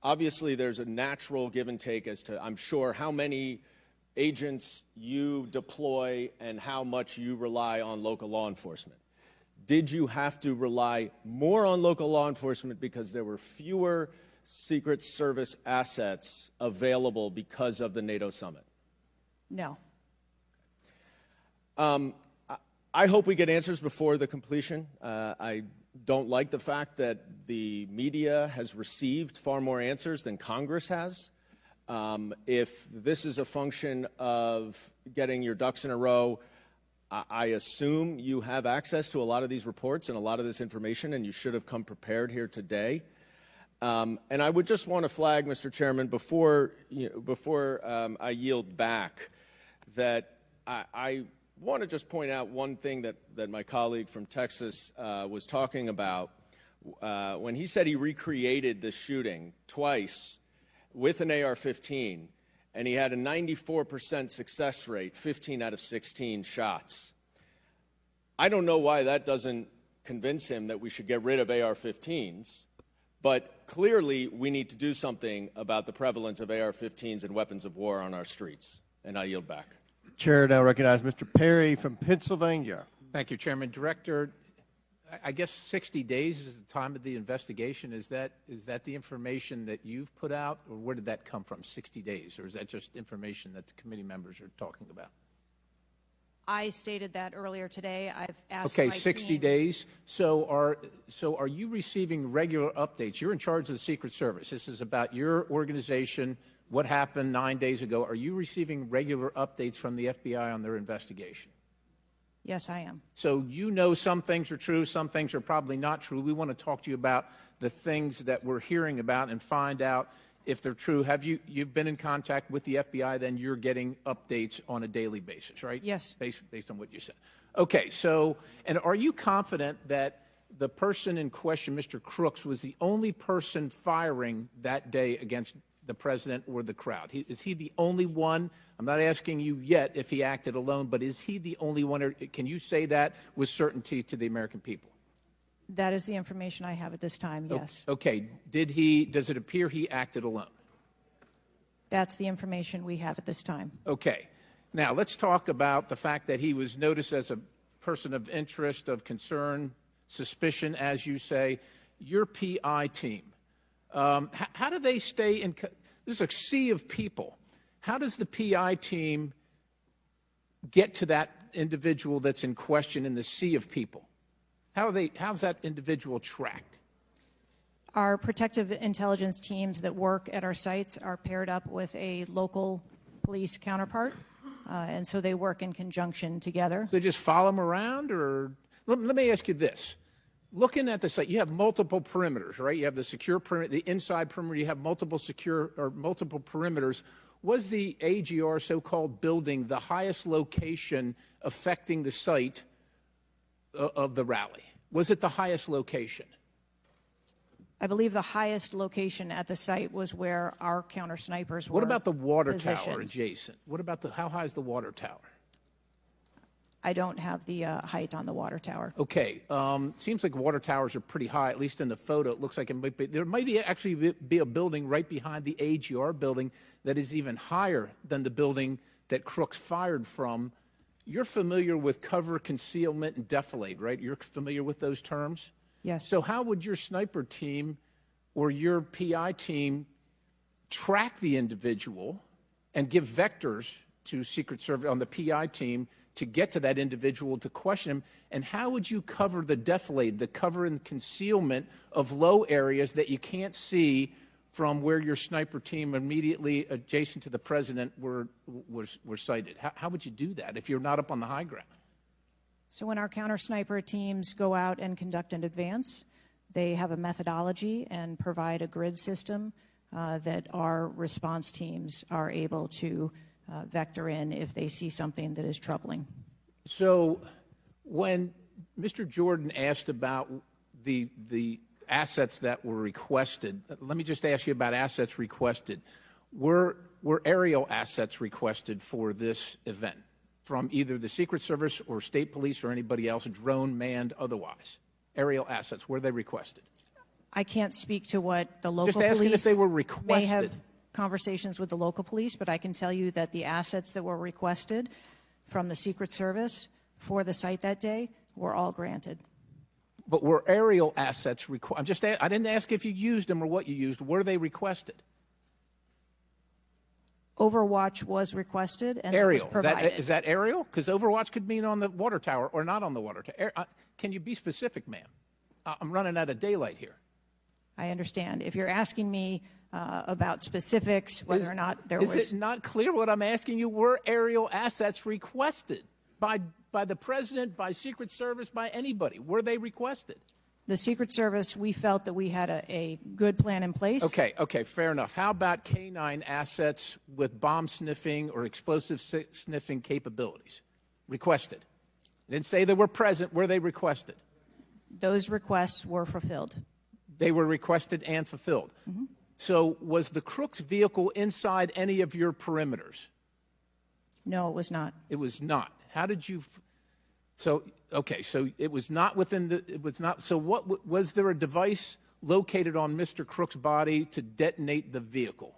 Obviously, there's a natural give and take as to, I'm sure, how many agents you deploy and how much you rely on local law enforcement. Did you have to rely more on local law enforcement because there were fewer Secret Service assets available because of the NATO summit? No. I hope we get answers before the completion. I don't like the fact that the media has received far more answers than Congress has. If this is a function of getting your ducks in a row, I assume you have access to a lot of these reports and a lot of this information, and you should have come prepared here today. And I would just want to flag, Mr. Chairman, before I yield back, that I want to just point out one thing that my colleague from Texas was talking about. When he said he recreated the shooting twice with an AR-15, and he had a 94% success rate, 15 out of 16 shots. I don't know why that doesn't convince him that we should get rid of AR-15s, but clearly we need to do something about the prevalence of AR-15s and weapons of war on our streets. And I yield back. Chair now recognize Mr. Perry from Pennsylvania. Thank you, Chairman. Director, I guess 60 days is the time of the investigation. Is that the information that you've put out, or where did that come from, 60 days? Or is that just information that the committee members are talking about? I stated that earlier today. I've asked Okay, my 60 team. days. So are you receiving regular updates? You're in charge of the Secret Service. This is about your organization, what happened 9 days ago. Are you receiving regular updates from the FBI on their investigation? Yes, I am. So you know some things are true, some things are probably not true. We want to talk to you about the things that we're hearing about and find out if they're true. You've been in contact with the FBI, then you're getting updates on a daily basis, right? Yes. Based on what you said. Okay, so, and are you confident that the person in question, Mr. Crooks, was the only person firing that day against the president or the crowd? Is he the only one? I'm not asking you yet if he acted alone, but is he the only one, or can you say that with certainty to the American people? That is the information I have at this time, yes. Okay. Does it appear he acted alone? That's the information we have at this time. Okay. Now, let's talk about the fact that he was noticed as a person of interest, of concern, suspicion, as you say. Your PI team, how do they stay in? There's a sea of people. How does the PI team get to that individual that's in question in the sea of people? How's that individual tracked? Our protective intelligence teams that work at our sites are paired up with a local police counterpart, and so they work in conjunction together. So they just follow them around, or let me ask you this. Looking at the site, you have multiple perimeters, right? You have the secure perimeter, the inside perimeter, you have multiple perimeters. Was the AGR so-called building the highest location affecting the site of the rally? Was it the highest location? I believe the highest location at the site was where our counter snipers were. What about the water positioned. tower adjacent? What about how high is the water tower? I don't have the height on the water tower. Okay. Seems like water towers are pretty high, at least in the photo. It looks like there might actually be a building right behind the AGR building that is even higher than the building that Crooks fired from. You're familiar with cover, concealment, and defilade, right? You're familiar with those terms? Yes. So how would your sniper team or your PI team track the individual and give vectors to Secret Service on the PI team to get to that individual to question him? And how would you cover the defilade, the cover and concealment of low areas that you can't see from where your sniper team immediately adjacent to the president were sighted? How would you do that if you're not up on the high ground? So when our counter sniper teams go out and conduct an advance, they have a methodology and provide a grid system that our response teams are able to vector in if they see something that is troubling. So when Mr. Jordan asked about the assets that were requested, let me just ask you about assets requested. Were aerial assets requested for this event from either the Secret Service or state police or anybody else, drone, manned, otherwise? Aerial assets, were they requested? I can't speak to what the local just asking police if they were may have requested. conversations with the local police, but I can tell you that the assets that were requested from the Secret Service for the site that day were all granted. But were aerial assets requested? I didn't ask if you used them or what you used. Were they requested? Overwatch was requested and Aerial. was provided. Is that aerial? Because Overwatch could mean on the water tower or not on the water tower. Can you be specific, ma'am? I'm running out of daylight here. I understand. If you're asking me about specifics, whether or not there was... Is it not clear what I'm asking you? Were aerial assets requested by the President, by Secret Service, by anybody? Were they requested? The Secret Service, we felt that we had a good plan in place. Okay, fair enough. How about K-9 assets with bomb sniffing or explosive sniffing capabilities? Requested. I didn't say they were present. Were they requested? Those requests were fulfilled. They were requested and fulfilled. Mm-hmm. So was the Crooks vehicle inside any of your perimeters? No, it was not. It was not. How did you... So it was not within the... It was not... So what was there a device located on Mr. Crook's body to detonate the vehicle?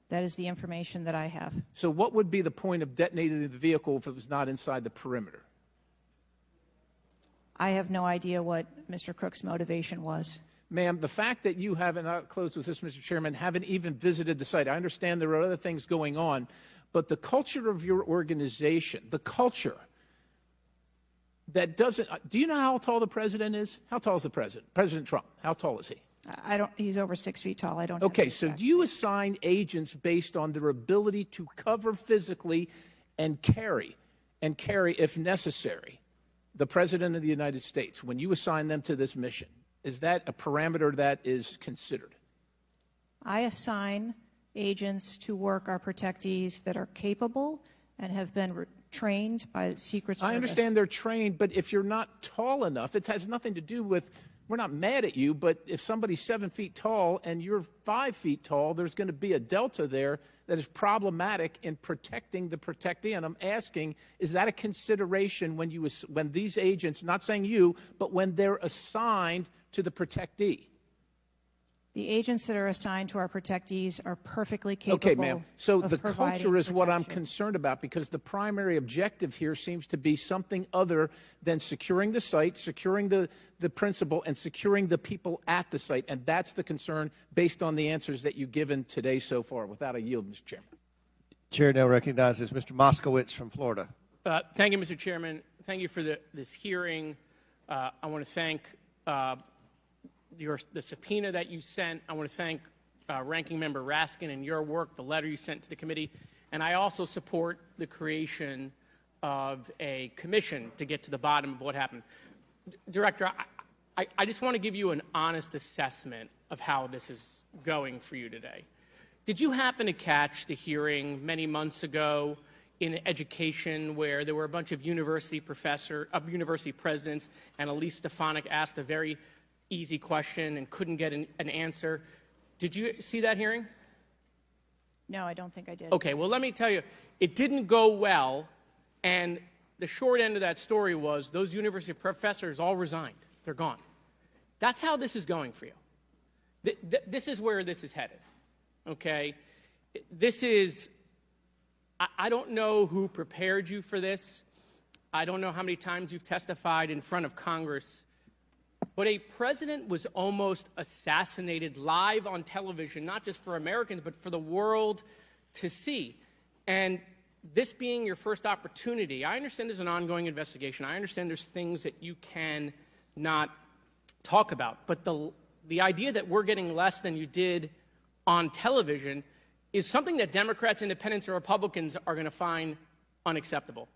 That is the information that I have. So what would be the point of detonating the vehicle if it was not inside the perimeter? I have no idea what Mr. Crook's motivation was. Ma'am, the fact that you haven't, I'll close with this, Mr. Chairman, haven't even visited the site. I understand there are other things going on, but the culture of your organization, the culture that doesn't, do you know how tall the president is? How tall is the president? President Trump, how tall is he? I don't, he's over 6 feet tall. I don't have Okay, the so exact- do you assign agents based on their ability to cover physically and carry, if necessary, the President of the United States when you assign them to this mission? Is that a parameter that is considered? I assign agents to work our protectees that are capable and have been trained by the Secret Service. I understand they're trained, but if you're not tall enough, it has nothing to do with, we're not mad at you, but if somebody's 7 feet tall and you're 5 feet tall, there's going to be a delta there that is problematic in protecting the protectee. And I'm asking, is that a consideration when these agents, not saying you, but when they're assigned to the protectee? The agents that are assigned to our protectees are perfectly capable. Okay, ma'am. So of the providing culture is what I'm protection. concerned about, because the primary objective here seems to be something other than securing the site, securing the principal, and securing the people at the site. And that's the concern based on the answers that you've given today so far. Without a yield, Mr. Chairman. Chair now recognizes Mr. Moskowitz from Florida. Thank you, Mr. Chairman. Thank you for this hearing. I want to thank the subpoena that you sent. I want to thank Ranking Member Raskin and your work, the letter you sent to the committee. And I also support the creation of a commission to get to the bottom of what happened. Director, I just want to give you an honest assessment of how this is going for you today. Did you happen to catch the hearing many months ago in education where there were a bunch of university presidents and Elise Stefanik asked a very easy question and couldn't get an answer? Did you see that hearing? No, I don't think I did. Okay, well, let me tell you, it didn't go well, and the short end of that story was those university professors all resigned. They're gone. That's how this is going for you. This is where this is headed, okay? This is, I don't know who prepared you for this. I don't know how many times you've testified in front of Congress. But a president was almost assassinated live on television, not just for Americans, but for the world to see. And this being your first opportunity, I understand there's an ongoing investigation. I understand there's things that you can not talk about. But the idea that we're getting less than you did on television is something that Democrats, Independents, or Republicans are going to find unacceptable.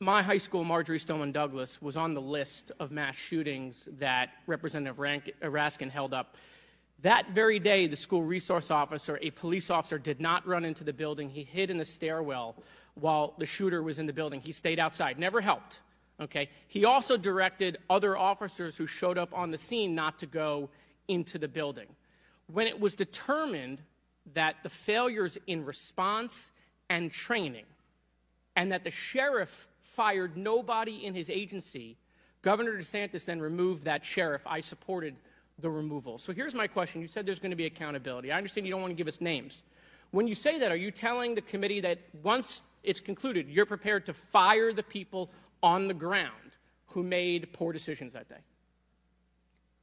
My high school, Marjorie Stoneman Douglas, was on the list of mass shootings that Representative Raskin held up. That very day, the school resource officer, a police officer, did not run into the building. He hid in the stairwell while the shooter was in the building. He stayed outside, never helped. Okay? He also directed other officers who showed up on the scene not to go into the building. When it was determined that the failures in response and training, and that the sheriff fired nobody in his agency, Governor DeSantis then removed that sheriff. I supported the removal. So here's my question. You said there's going to be accountability. I understand you don't want to give us names. When you say that, are you telling the committee that once it's concluded, you're prepared to fire the people on the ground who made poor decisions that day?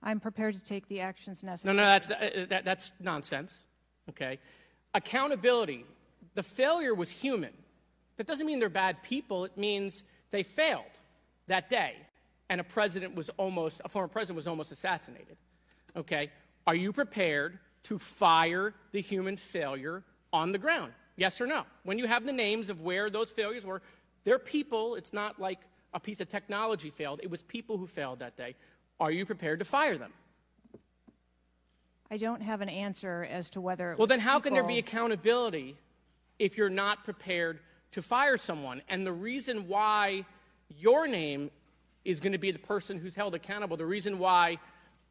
I'm prepared to take the actions necessary. No, that's nonsense. Okay? Accountability. The failure was human. That doesn't mean they're bad people. It means they failed that day. and a former president was almost assassinated. Okay? Are you prepared to fire the human failure on the ground? Yes or no? When you have the names of where those failures were, they're people. It's not like a piece of technology failed. It was people who failed that day. Are you prepared to fire them? I don't have an answer as to whether. Well, then how can there be accountability if you're not prepared to fire someone? And the reason why your name is going to be the person who's held accountable, the reason why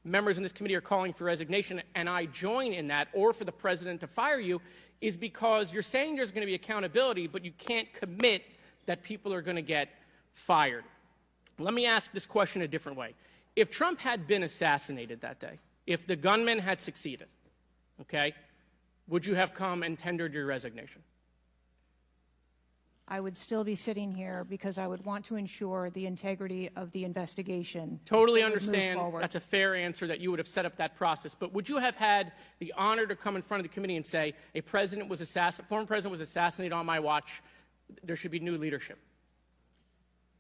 members in this committee are calling for resignation, and I join in that, or for the president to fire you, is because you're saying there's going to be accountability, but you can't commit that people are going to get fired. Let me ask this question a different way. If Trump had been assassinated that day, if the gunman had succeeded, okay, would you have come and tendered your resignation? I would still be sitting here because I would want to ensure the integrity of the investigation. Totally understand. That's a fair answer, that you would have set up that process. But would you have had the honor to come in front of the committee and say, former president was assassinated on my watch, there should be new leadership?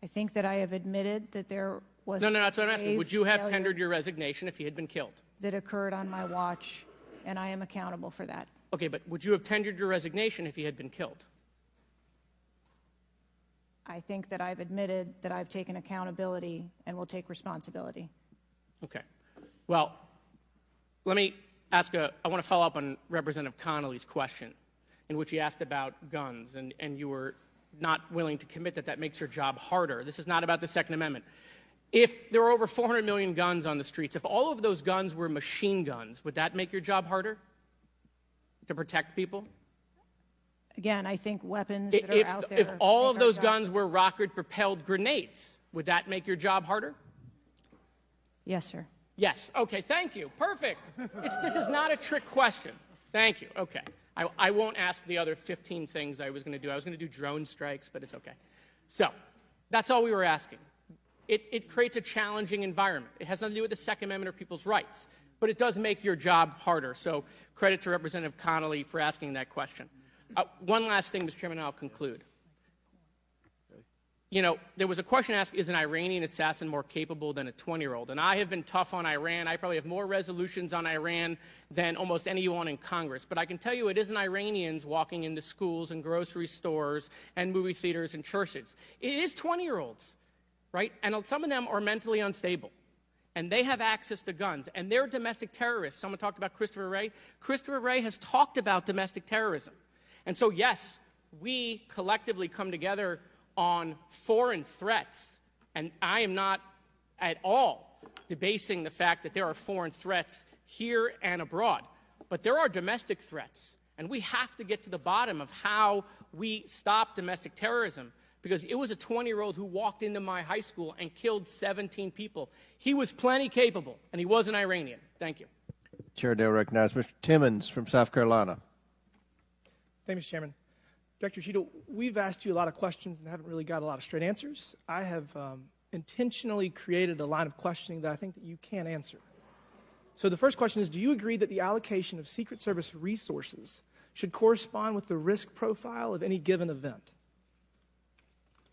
I think that I have admitted that there was No, that's what I'm asking. Would you have tendered your resignation if he had been killed? That occurred on my watch, and I am accountable for that. Okay, but would you have tendered your resignation if he had been killed? I think that I've admitted that I've taken accountability and will take responsibility. Okay. Well, let me ask I want to follow up on Representative Connolly's question, in which he asked about guns, and you were not willing to commit that makes your job harder. This is not about the Second Amendment. If there were over 400 million guns on the streets, if all of those guns were machine guns, would that make your job harder to protect people? Again, I think weapons that are out there. If all of those guns were rocket-propelled grenades, would that make your job harder? Yes, sir. Yes. Okay, thank you. Perfect. This is not a trick question. Thank you. Okay. I won't ask the other 15 things I was going to do. I was going to do drone strikes, but it's okay. So that's all we were asking. It creates a challenging environment. It has nothing to do with the Second Amendment or people's rights, but it does make your job harder. So credit to Representative Connolly for asking that question. One last thing, Mr. Chairman, and I'll conclude. You know, there was a question asked, is an Iranian assassin more capable than a 20-year-old? And I have been tough on Iran. I probably have more resolutions on Iran than almost anyone in Congress. But I can tell you it isn't Iranians walking into schools and grocery stores and movie theaters and churches. It is 20-year-olds, right? And some of them are mentally unstable. And they have access to guns. And they're domestic terrorists. Someone talked about Christopher Wray. Christopher Wray has talked about domestic terrorism. And so, yes, we collectively come together on foreign threats, and I am not at all debasing the fact that there are foreign threats here and abroad, but there are domestic threats, and we have to get to the bottom of how we stop domestic terrorism, because it was a 20-year-old who walked into my high school and killed 17 people. He was plenty capable, and he was an Iranian. Thank you. Chair now recognizes Mr. Timmons from South Carolina. Thank you, Mr. Chairman. Director Cheadle, we've asked you a lot of questions and haven't really got a lot of straight answers. I have intentionally created a line of questioning that I think that you can answer. So the first question is, do you agree that the allocation of Secret Service resources should correspond with the risk profile of any given event?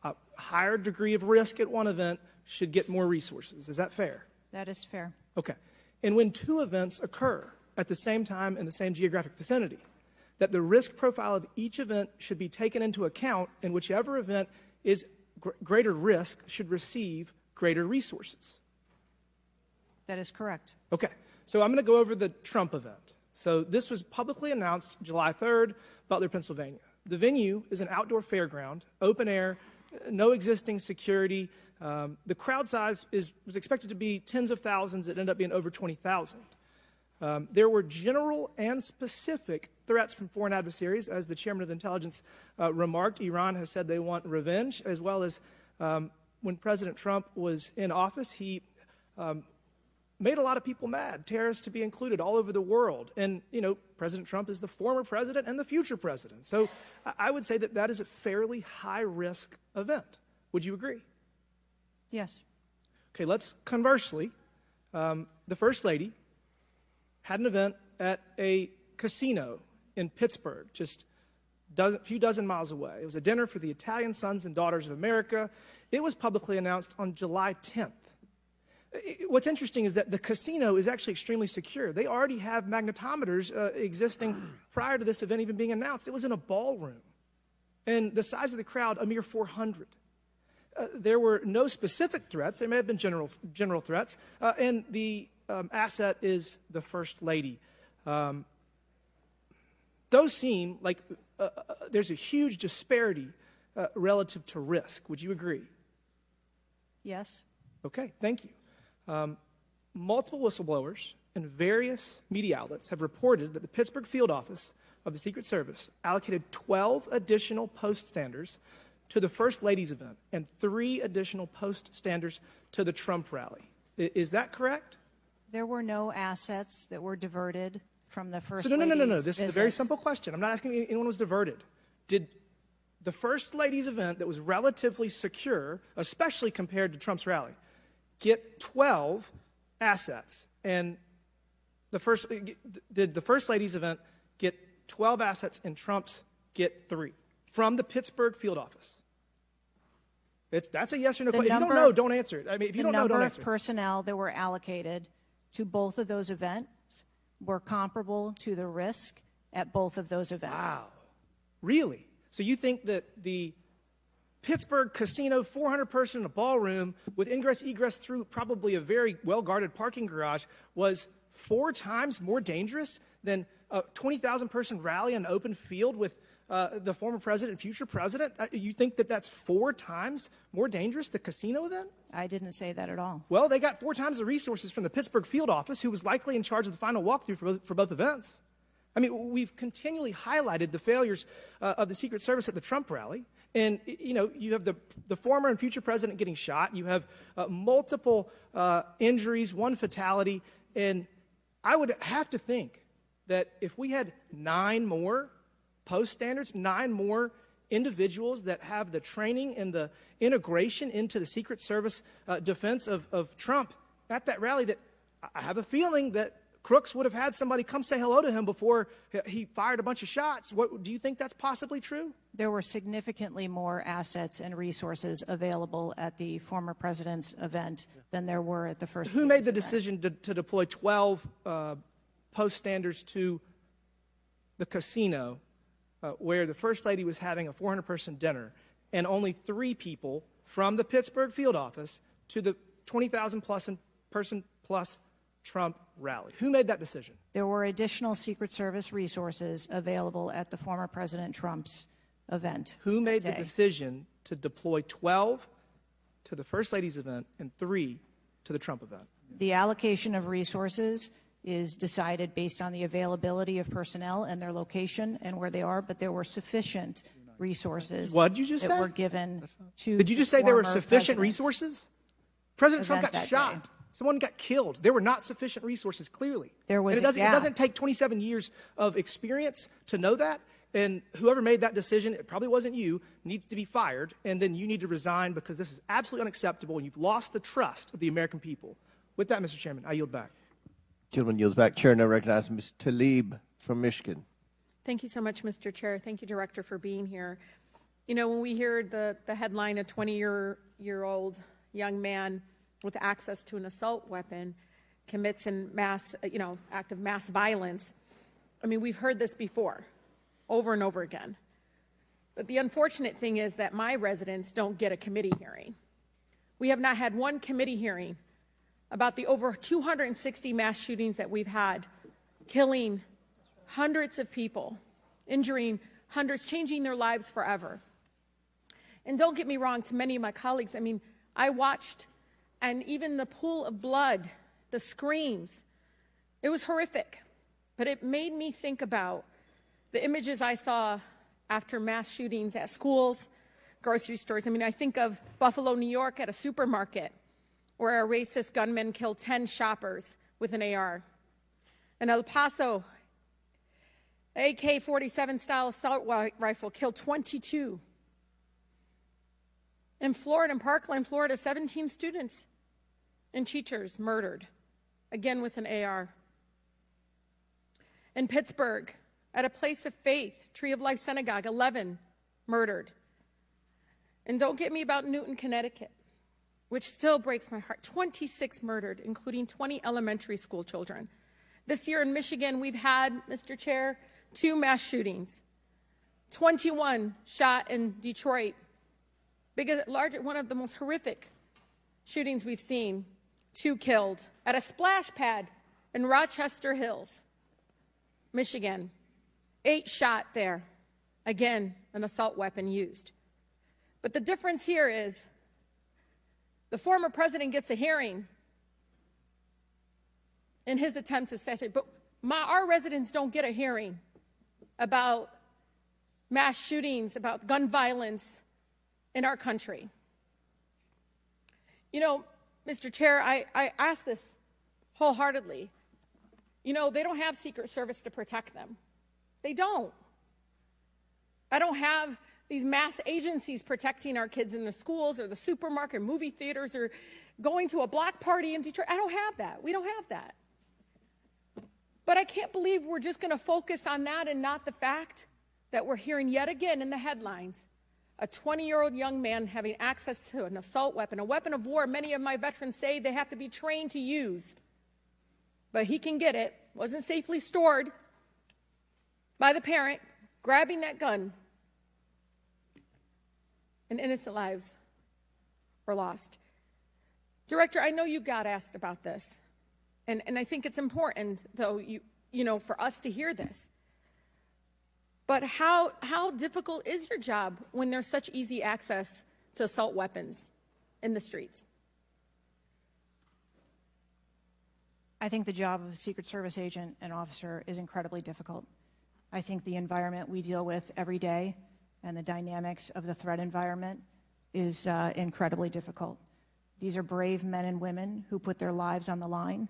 A higher degree of risk at one event should get more resources. Is that fair? That is fair. Okay. And when two events occur at the same time in the same geographic vicinity, that the risk profile of each event should be taken into account, and whichever event is greater risk should receive greater resources. That is correct. Okay, so I'm going to go over the Trump event. So this was publicly announced July 3rd, Butler, Pennsylvania. The venue is an outdoor fairground, open air, no existing security. The crowd size was expected to be tens of thousands. It ended up being over 20,000. There were general and specific threats from foreign adversaries. As the chairman of intelligence remarked, Iran has said they want revenge, as well as when President Trump was in office, he made a lot of people mad, terrorists to be included all over the world. And, you know, President Trump is the former president and the future president. So I would say that that is a fairly high-risk event. Would you agree? Yes. Okay, let's conversely, the First Lady had an event at a casino in Pittsburgh, just a few dozen miles away. It was a dinner for the Italian Sons and Daughters of America. It was publicly announced on July 10th What's interesting is that the casino is actually extremely secure. They already have magnetometers existing prior to this event even being announced. It was in a ballroom. And the size of the crowd, a mere 400. There were no specific threats. There may have been general threats. And the asset is the First Lady. Those seem like there's a huge disparity relative to risk. Would you agree? Yes. Okay, thank you. Multiple whistleblowers and various media outlets have reported that the Pittsburgh field office of the Secret Service allocated 12 additional post standers to the First Lady's event and 3 additional post standers to the Trump rally. Is that correct? There were no assets that were diverted from the First No. Lady's This is a very simple question. I'm not asking if anyone was diverted. Did the First Lady's event that was relatively secure, especially compared to Trump's rally, get 12 assets? And did the First Lady's event get 12 assets and Trump's get 3 from the Pittsburgh field office? That's a yes or no question. If you don't know, don't answer it. I mean, if you don't know, don't answer. The number answer of it. personnel that were allocated to both of those events were comparable to the risk at both of those events. Wow. Really? So you think that the Pittsburgh casino, 400-person in a ballroom with ingress, egress through probably a very well-guarded parking garage was 4 times more dangerous than a 20,000-person rally in an open field with the former president, future president? You think that that's 4 times more dangerous, the casino event? I didn't say that at all. Well, they got 4 times the resources from the Pittsburgh field office, who was likely in charge of the final walkthrough for both events. I mean, we've continually highlighted the failures of the Secret Service at the Trump rally. And, you know, you have the former and future president getting shot. You have multiple injuries, 1 fatality. And I would have to think that if we had 9 more post standards, 9 more individuals that have the training and the integration into the Secret Service defense of Trump at that rally, that I have a feeling that Crooks would have had somebody come say hello to him before he fired a bunch of shots. Do you think that's possibly true? There were significantly more assets and resources available at the former president's event than there were at the First Lady's Who made the event. decision to deploy 12 post standards to the casino where the First Lady was having a 400-person dinner, and only 3 people from the Pittsburgh field office to the 20,000-person plus Trump rally? Who made that decision? There were additional Secret Service resources available at the former President Trump's event. Who made that the day. decision to deploy 12 to the First Lady's event and 3 to the Trump event? The allocation of resources is decided based on the availability of personnel and their location and where they are, but there were sufficient resources What did you just that say? were given to Did you just the say there were former sufficient president's resources? President Trump event got that shot. day. Someone got killed. There were not sufficient resources, clearly. There was And a it gap. doesn't take 27 years of experience to know that. And whoever made that decision, it probably wasn't you, needs to be fired. And then you need to resign because this is absolutely unacceptable and you've lost the trust of the American people. With that, Mr. Chairman, I yield back. Gentleman yields back. Chair now recognizes Ms. Tlaib from Michigan. Thank you so much, Mr. Chair. Thank you, Director, for being here. You know, when we hear the headline, a 20-year-old young man with access to an assault weapon commits an act of mass violence, I mean, we've heard this before, over and over again. But the unfortunate thing is that my residents don't get a committee hearing. We have not had one committee hearing about the over 260 mass shootings that we've had, killing hundreds of people, injuring hundreds, changing their lives forever. And don't get me wrong, to many of my colleagues, I mean, I watched, and even the pool of blood, the screams, it was horrific. But it made me think about the images I saw after mass shootings at schools, grocery stores. I mean, I think of Buffalo, New York at a supermarket where a racist gunman killed 10 shoppers with an AR. In El Paso, AK-47 style assault rifle killed 22. In Florida, in Parkland, Florida, 17 students and teachers murdered, again with an AR. In Pittsburgh, at a place of faith, Tree of Life Synagogue, 11 murdered. And don't get me about Newton, Connecticut. which still breaks my heart. 26 murdered, including 20 elementary school children. This year in Michigan, we've had, Mr. Chair, 2 mass shootings. 21 shot in Detroit. One of the most horrific shootings we've seen. 2 killed at a splash pad in Rochester Hills, Michigan. 8 shot there. Again, an assault weapon used. But the difference here is the former president gets a hearing in his attempt to assassinate, but our residents don't get a hearing about mass shootings, about gun violence in our country. You know, Mr. Chair, I ask this wholeheartedly. You know, they don't have Secret Service to protect them. They don't. I don't have these mass agencies protecting our kids in the schools or the supermarket, movie theaters, or going to a block party in Detroit. I don't have that. We don't have that. But I can't believe we're just going to focus on that and not the fact that we're hearing yet again in the headlines a 20-year-old young man having access to an assault weapon, a weapon of war many of my veterans say they have to be trained to use. But he can get it, wasn't safely stored by the parent, grabbing that gun, and innocent lives were lost. Director, I know you got asked about this, and I think it's important, though, for us to hear this. But how difficult is your job when there's such easy access to assault weapons in the streets? I think the job of a Secret Service agent and officer is incredibly difficult. I think the environment we deal with every day and the dynamics of the threat environment is incredibly difficult. These are brave men and women who put their lives on the line,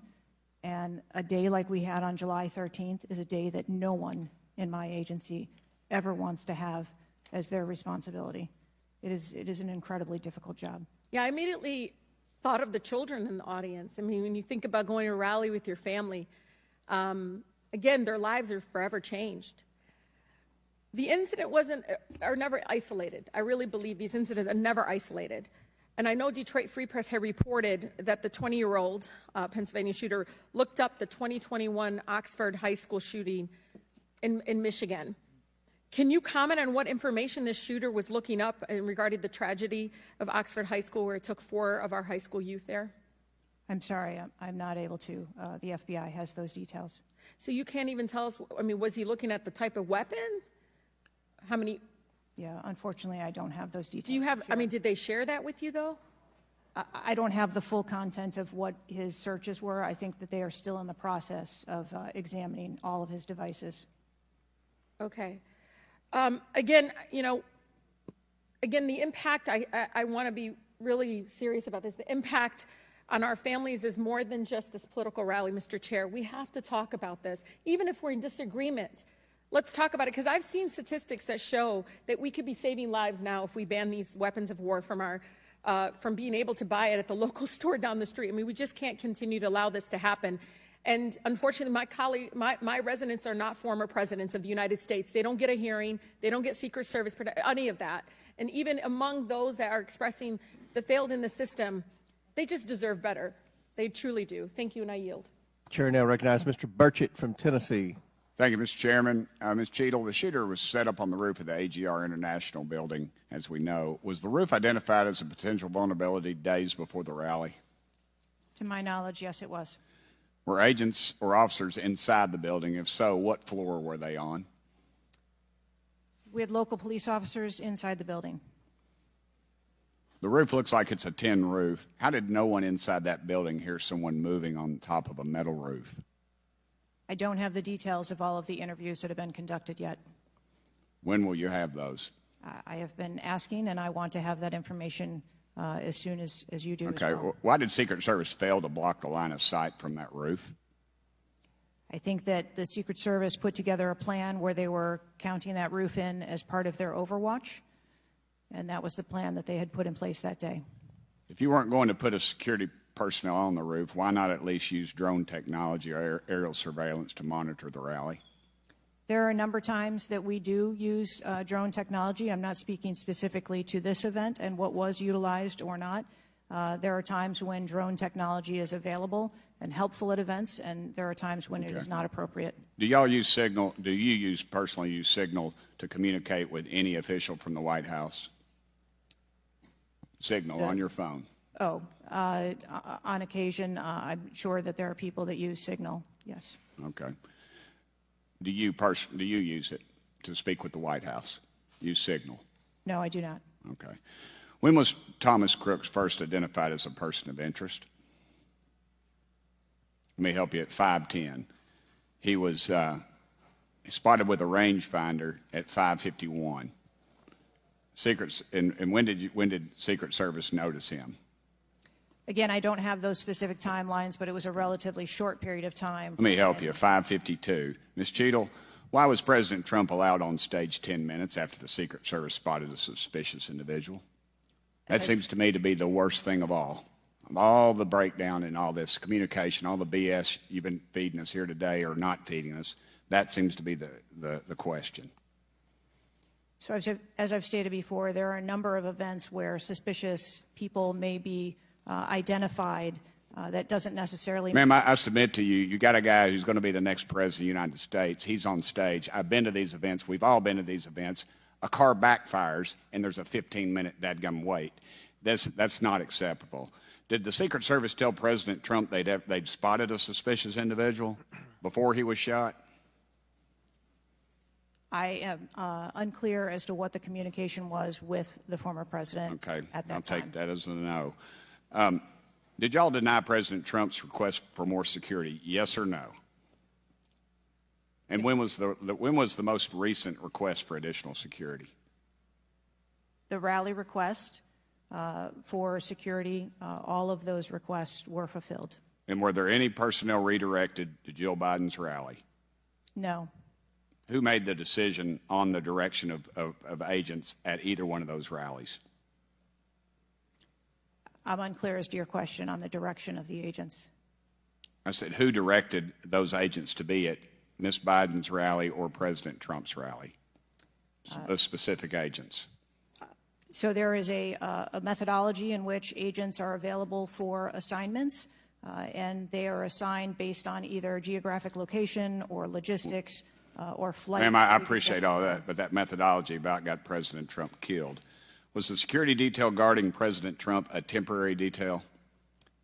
and a day like we had on July 13th is a day that no one in my agency ever wants to have as their responsibility. It is an incredibly difficult job. Yeah, I immediately thought of the children in the audience. I mean, when you think about going to a rally with your family, again, their lives are forever changed. The incident are never isolated. I really believe these incidents are never isolated. And I know Detroit Free Press had reported that the 20-year-old Pennsylvania shooter looked up the 2021 Oxford High School shooting in Michigan. Can you comment on what information this shooter was looking up in regarding the tragedy of Oxford High School, where it took 4 of our high school youth there? I'm sorry, I'm not able to. The FBI has those details. So you can't even tell us, I mean, was he looking at the type of weapon? How many? Yeah, unfortunately, I don't have those details. Do you have, I mean, did they share that with you, though? I don't have the full content of what his searches were. I think that they are still in the process of examining all of his devices. Okay. Again, the impact, I want to be really serious about this. The impact on our families is more than just this political rally, Mr. Chair. We have to talk about this, even if we're in disagreement. Let's talk about it, because I've seen statistics that show that we could be saving lives now if we ban these weapons of war from being able to buy it at the local store down the street. I mean, we just can't continue to allow this to happen. And unfortunately, my residents are not former presidents of the United States. They don't get a hearing. They don't get Secret Service, any of that. And even among those that are expressing the failed in the system, they just deserve better. They truly do. Thank you, and I yield. Chair now recognizes Mr. Burchett from Tennessee. Thank you, Mr. Chairman. Ms. Cheadle, the shooter was set up on the roof of the AGR International building, as we know. Was the roof identified as a potential vulnerability days before the rally? To my knowledge, yes, it was. Were agents or officers inside the building? If so, what floor were they on? We had local police officers inside the building. The roof looks like it's a tin roof. How did no one inside that building hear someone moving on top of a metal roof? I don't have the details of all of the interviews that have been conducted yet. When will you have those? I have been asking, and I want to have that information as soon as you do. Okay. As well. Why did Secret Service fail to block the line of sight from that roof? I think that the Secret Service put together a plan where they were counting that roof in as part of their overwatch, and that was the plan that they had put in place that day. If you weren't going to put a security personnel on the roof, why not at least use drone technology or aerial surveillance to monitor the rally? There are a number of times that we do use drone technology. I'm not speaking specifically to this event and what was utilized or not. There are times when drone technology is available and helpful at events, and there are times when it is not appropriate. Do y'all use Signal? Do you personally use Signal to communicate with any official from the White House? Signal on your phone. Oh, on occasion, I'm sure that there are people that use Signal, yes. Okay. Do you use it to speak with the White House? Use Signal? No, I do not. Okay. When was Thomas Crooks first identified as a person of interest? Let me help you. At 5:10, he was spotted with a rangefinder at 5:51. And when did Secret Service notice him? Again, I don't have those specific timelines, but it was a relatively short period of time. Let me help you. 5:52. Ms. Cheadle, why was President Trump allowed on stage 10 minutes after the Secret Service spotted a suspicious individual? That seems to me to be the worst thing of all. Of all the breakdown in all this communication, all the BS you've been feeding us here today or not feeding us, that seems to be the question. So as I've stated before, there are a number of events where suspicious people may be identified. That doesn't necessarily... Ma'am, I submit to you, you got a guy who's going to be the next president of the United States. He's on stage. I've been to these events. We've all been to these events. A car backfires, and there's a 15-minute dadgum wait. That's not acceptable. Did the Secret Service tell President Trump they'd spotted a suspicious individual before he was shot? I am unclear as to what the communication was with the former president at that I'll time. take that as a no. Did y'all deny President Trump's request for more security, yes or no? And when was the most recent request for additional security? The rally request for security, all of those requests were fulfilled. And were there any personnel redirected to Jill Biden's rally? No. Who made the decision on the direction of agents at either one of those rallies? I'm unclear as to your question on the direction of the agents. I said, who directed those agents to be at Ms. Biden's rally or President Trump's rally? The specific agents. So there is a methodology in which agents are available for assignments, and they are assigned based on either geographic location or logistics or flight. Ma'am, I appreciate all that, but that methodology about got President Trump killed. Was the security detail guarding President Trump a temporary detail?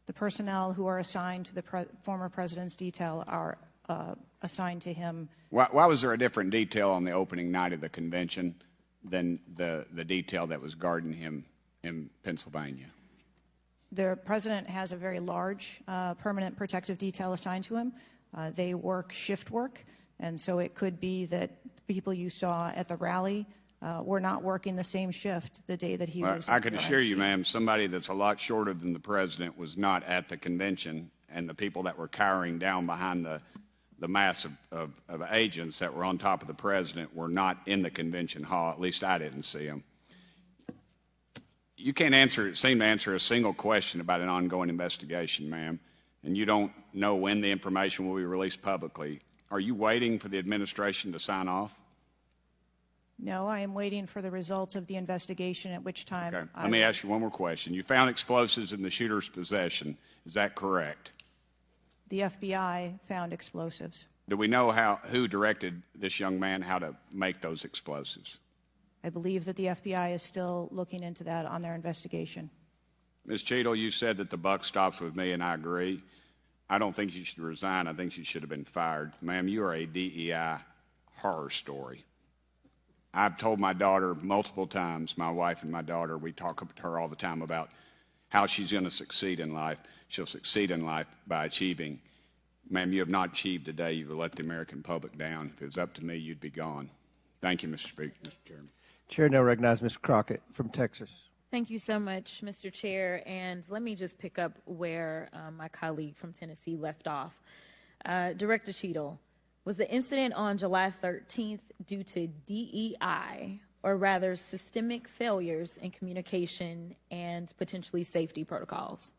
The personnel who are assigned to the former president's detail are assigned to him. Why was there a different detail on the opening night of the convention than the detail that was guarding him in Pennsylvania? The president has a very large permanent protective detail assigned to him. They work shift work, and so it could be that people you saw at the rally were not working the same shift the day that he was. I can assure you, ma'am, somebody that's a lot shorter than the president was not at the convention, and the people that were cowering down behind the mass of agents that were on top of the president were not in the convention hall. At least I didn't see them. You can't seem to answer a single question about an ongoing investigation, ma'am, and you don't know when the information will be released publicly. Are you waiting for the administration to sign off? No, I am waiting for the results of the investigation, at which time... Okay. Let me ask you one more question. You found explosives in the shooter's possession. Is that correct? The FBI found explosives. Do we know who directed this young man how to make those explosives? I believe that the FBI is still looking into that on their investigation. Ms. Cheadle, you said that the buck stops with me, and I agree. I don't think you should resign. I think you should have been fired. Ma'am, you are a DEI horror story. I've told my daughter multiple times, my wife and my daughter, we talk to her all the time about how she's going to succeed in life. She'll succeed in life by achieving. Ma'am, you have not achieved today. You've let the American public down. If it was up to me, you'd be gone. Thank you, Mr. Speaker, Mr. Chairman. Chair now recognizes Mr. Crockett from Texas. Thank you so much, Mr. Chair. And let me just pick up where my colleague from Tennessee left off. Director Cheadle, was the incident on July 13th due to DEI, or rather systemic failures in communication and potentially safety protocols?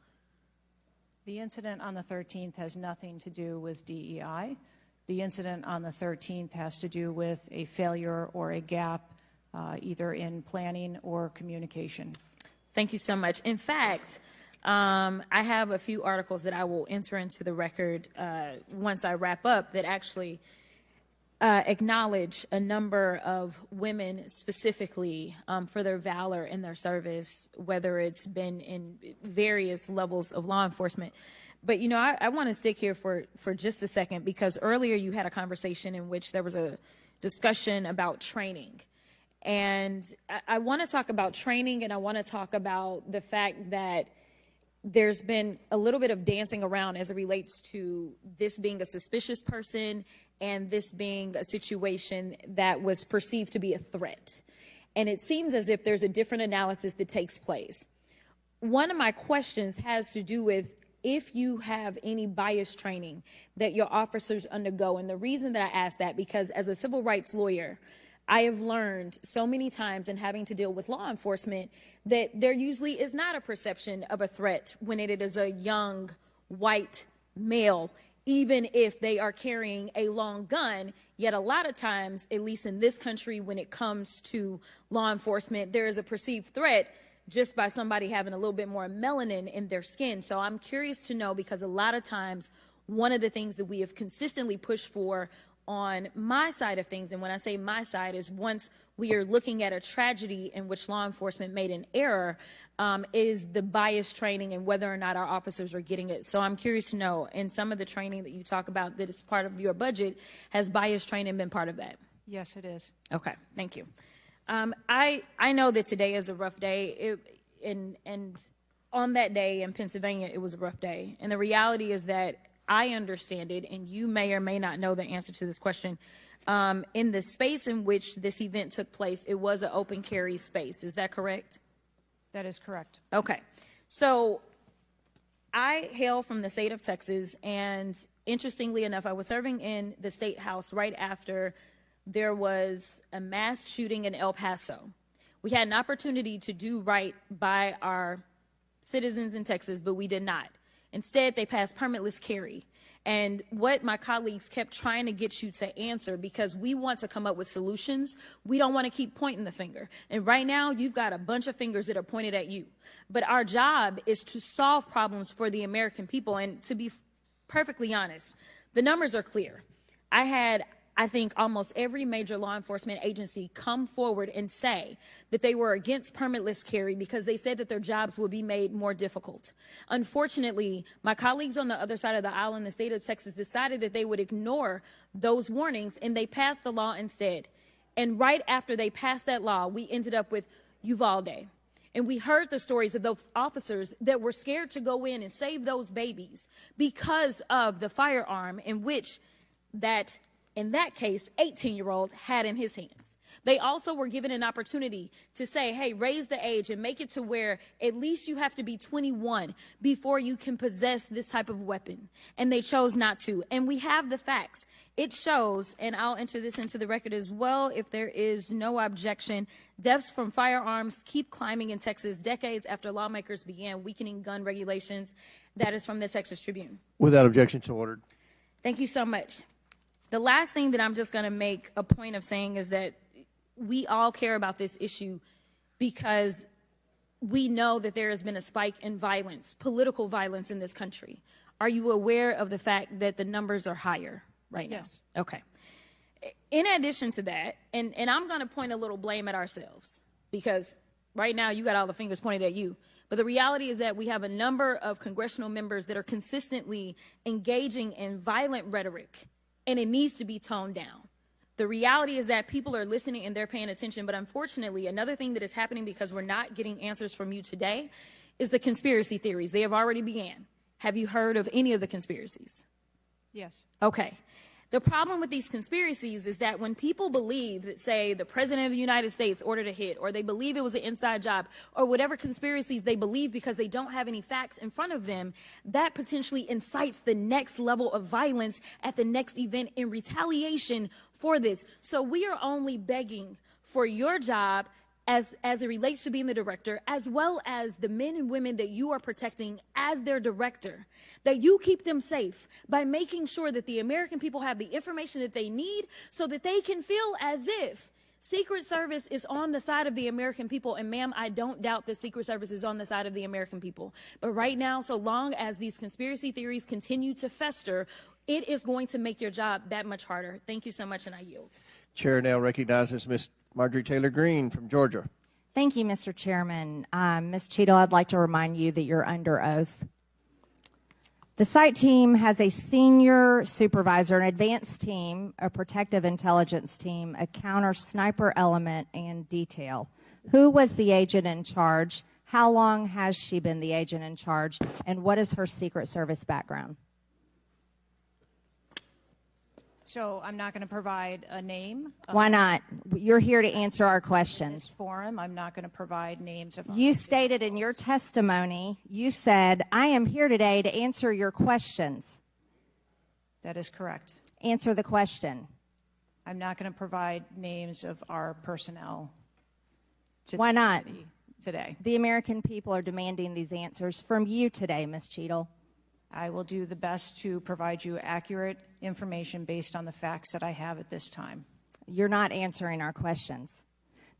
The incident on the 13th has nothing to do with DEI. The incident on the 13th has to do with a failure or a gap either in planning or communication. Thank you so much. In fact, I have a few articles that I will enter into the record once I wrap up that actually acknowledge a number of women specifically for their valor in their service, whether it's been in various levels of law enforcement. But, you know, I want to stick here for just a second, because earlier you had a conversation in which there was a discussion about training. And I want to talk about training, and I want to talk about the fact that there's been a little bit of dancing around as it relates to this being a suspicious person and this being a situation that was perceived to be a threat. And it seems as if there's a different analysis that takes place. One of my questions has to do with if you have any bias training that your officers undergo. And the reason that I ask that, because as a civil rights lawyer, I have learned so many times in having to deal with law enforcement that there usually is not a perception of a threat when it is a young white male, even if they are carrying a long gun. Yet a lot of times, at least in this country, when it comes to law enforcement, there is a perceived threat just by somebody having a little bit more melanin in their skin. So I'm curious to know, because a lot of times, one of the things that we have consistently pushed for on my side of things, and when I say my side, is once we are looking at a tragedy in which law enforcement made an error, is the bias training and whether or not our officers are getting it. So I'm curious to know, in some of the training that you talk about that is part of your budget, has bias training been part of that? Yes, it is. Okay, thank you. I know that today is a rough day, and on that day in Pennsylvania, it was a rough day. And the reality is that I understand it, and you may or may not know the answer to this question. In the space in which this event took place, it was an open carry space. Is that correct? That is correct. Okay. So I hail from the state of Texas, and interestingly enough, I was serving in the state house right after there was a mass shooting in El Paso. We had an opportunity to do right by our citizens in Texas, but we did not. Instead, they passed permitless carry. And what my colleagues kept trying to get you to answer, because we want to come up with solutions, we don't want to keep pointing the finger. And right now, you've got a bunch of fingers that are pointed at you. But our job is to solve problems for the American people. And to be perfectly honest, the numbers are clear. I think almost every major law enforcement agency come forward and say that they were against permitless carry because they said that their jobs would be made more difficult. Unfortunately, my colleagues on the other side of the aisle in the state of Texas decided that they would ignore those warnings, and they passed the law instead. And right after they passed that law, we ended up with Uvalde. And we heard the stories of those officers that were scared to go in and save those babies because of the firearm in which that, in that case, 18-year-old had in his hands. They also were given an opportunity to say, hey, raise the age and make it to where at least you have to be 21 before you can possess this type of weapon. And they chose not to. And we have the facts. It shows, and I'll enter this into the record as well if there is no objection, deaths from firearms keep climbing in Texas decades after lawmakers began weakening gun regulations. That is from the Texas Tribune. Without objection, so ordered. Thank you so much. The last thing that I'm just going to make a point of saying is that we all care about this issue because we know that there has been a spike in violence, political violence in this country. Are you aware of the fact that the numbers are higher right now? Yes. Okay. In addition to that, and I'm going to point a little blame at ourselves because right now you got all the fingers pointed at you. But the reality is that we have a number of congressional members that are consistently engaging in violent rhetoric, and it needs to be toned down. The reality is that people are listening and they're paying attention, but unfortunately, another thing that is happening because we're not getting answers from you today is the conspiracy theories. They have already began. Have you heard of any of the conspiracies? Yes. Okay. The problem with these conspiracies is that when people believe that, say, the president of the United States ordered a hit, or they believe it was an inside job, or whatever conspiracies they believe because they don't have any facts in front of them, that potentially incites the next level of violence at the next event in retaliation for this. So we are only begging for your job as it relates to being the director, as well as the men and women that you are protecting as their director, that you keep them safe by making sure that the American people have the information that they need so that they can feel as if Secret Service is on the side of the American people, and ma'am, I don't doubt that Secret Service is on the side of the American people. But right now, so long as these conspiracy theories continue to fester, it is going to make your job that much harder. Thank you so much, and I yield. Chair now recognizes Ms. Marjorie Taylor Greene from Georgia. Thank you, Mr. Chairman. Ms. Cheadle, I'd like to remind you that you're under oath. The site team has a senior supervisor, an advanced team, a protective intelligence team, a counter sniper element, and detail. Who was the agent in charge? How long has she been the agent in charge? And what is her Secret Service background? So I'm not going to provide a name. Why not? You're here to answer our In this questions. forum, I'm not going to provide names of. You stated in your testimony, you said, I am here today to answer your questions. That is correct. Answer the question. I'm not going to provide names of our personnel. Why not? Today. The American people are demanding these answers from you today, Ms. Cheadle. I will do the best to provide you accurate information based on the facts that I have at this time. You're not answering our questions.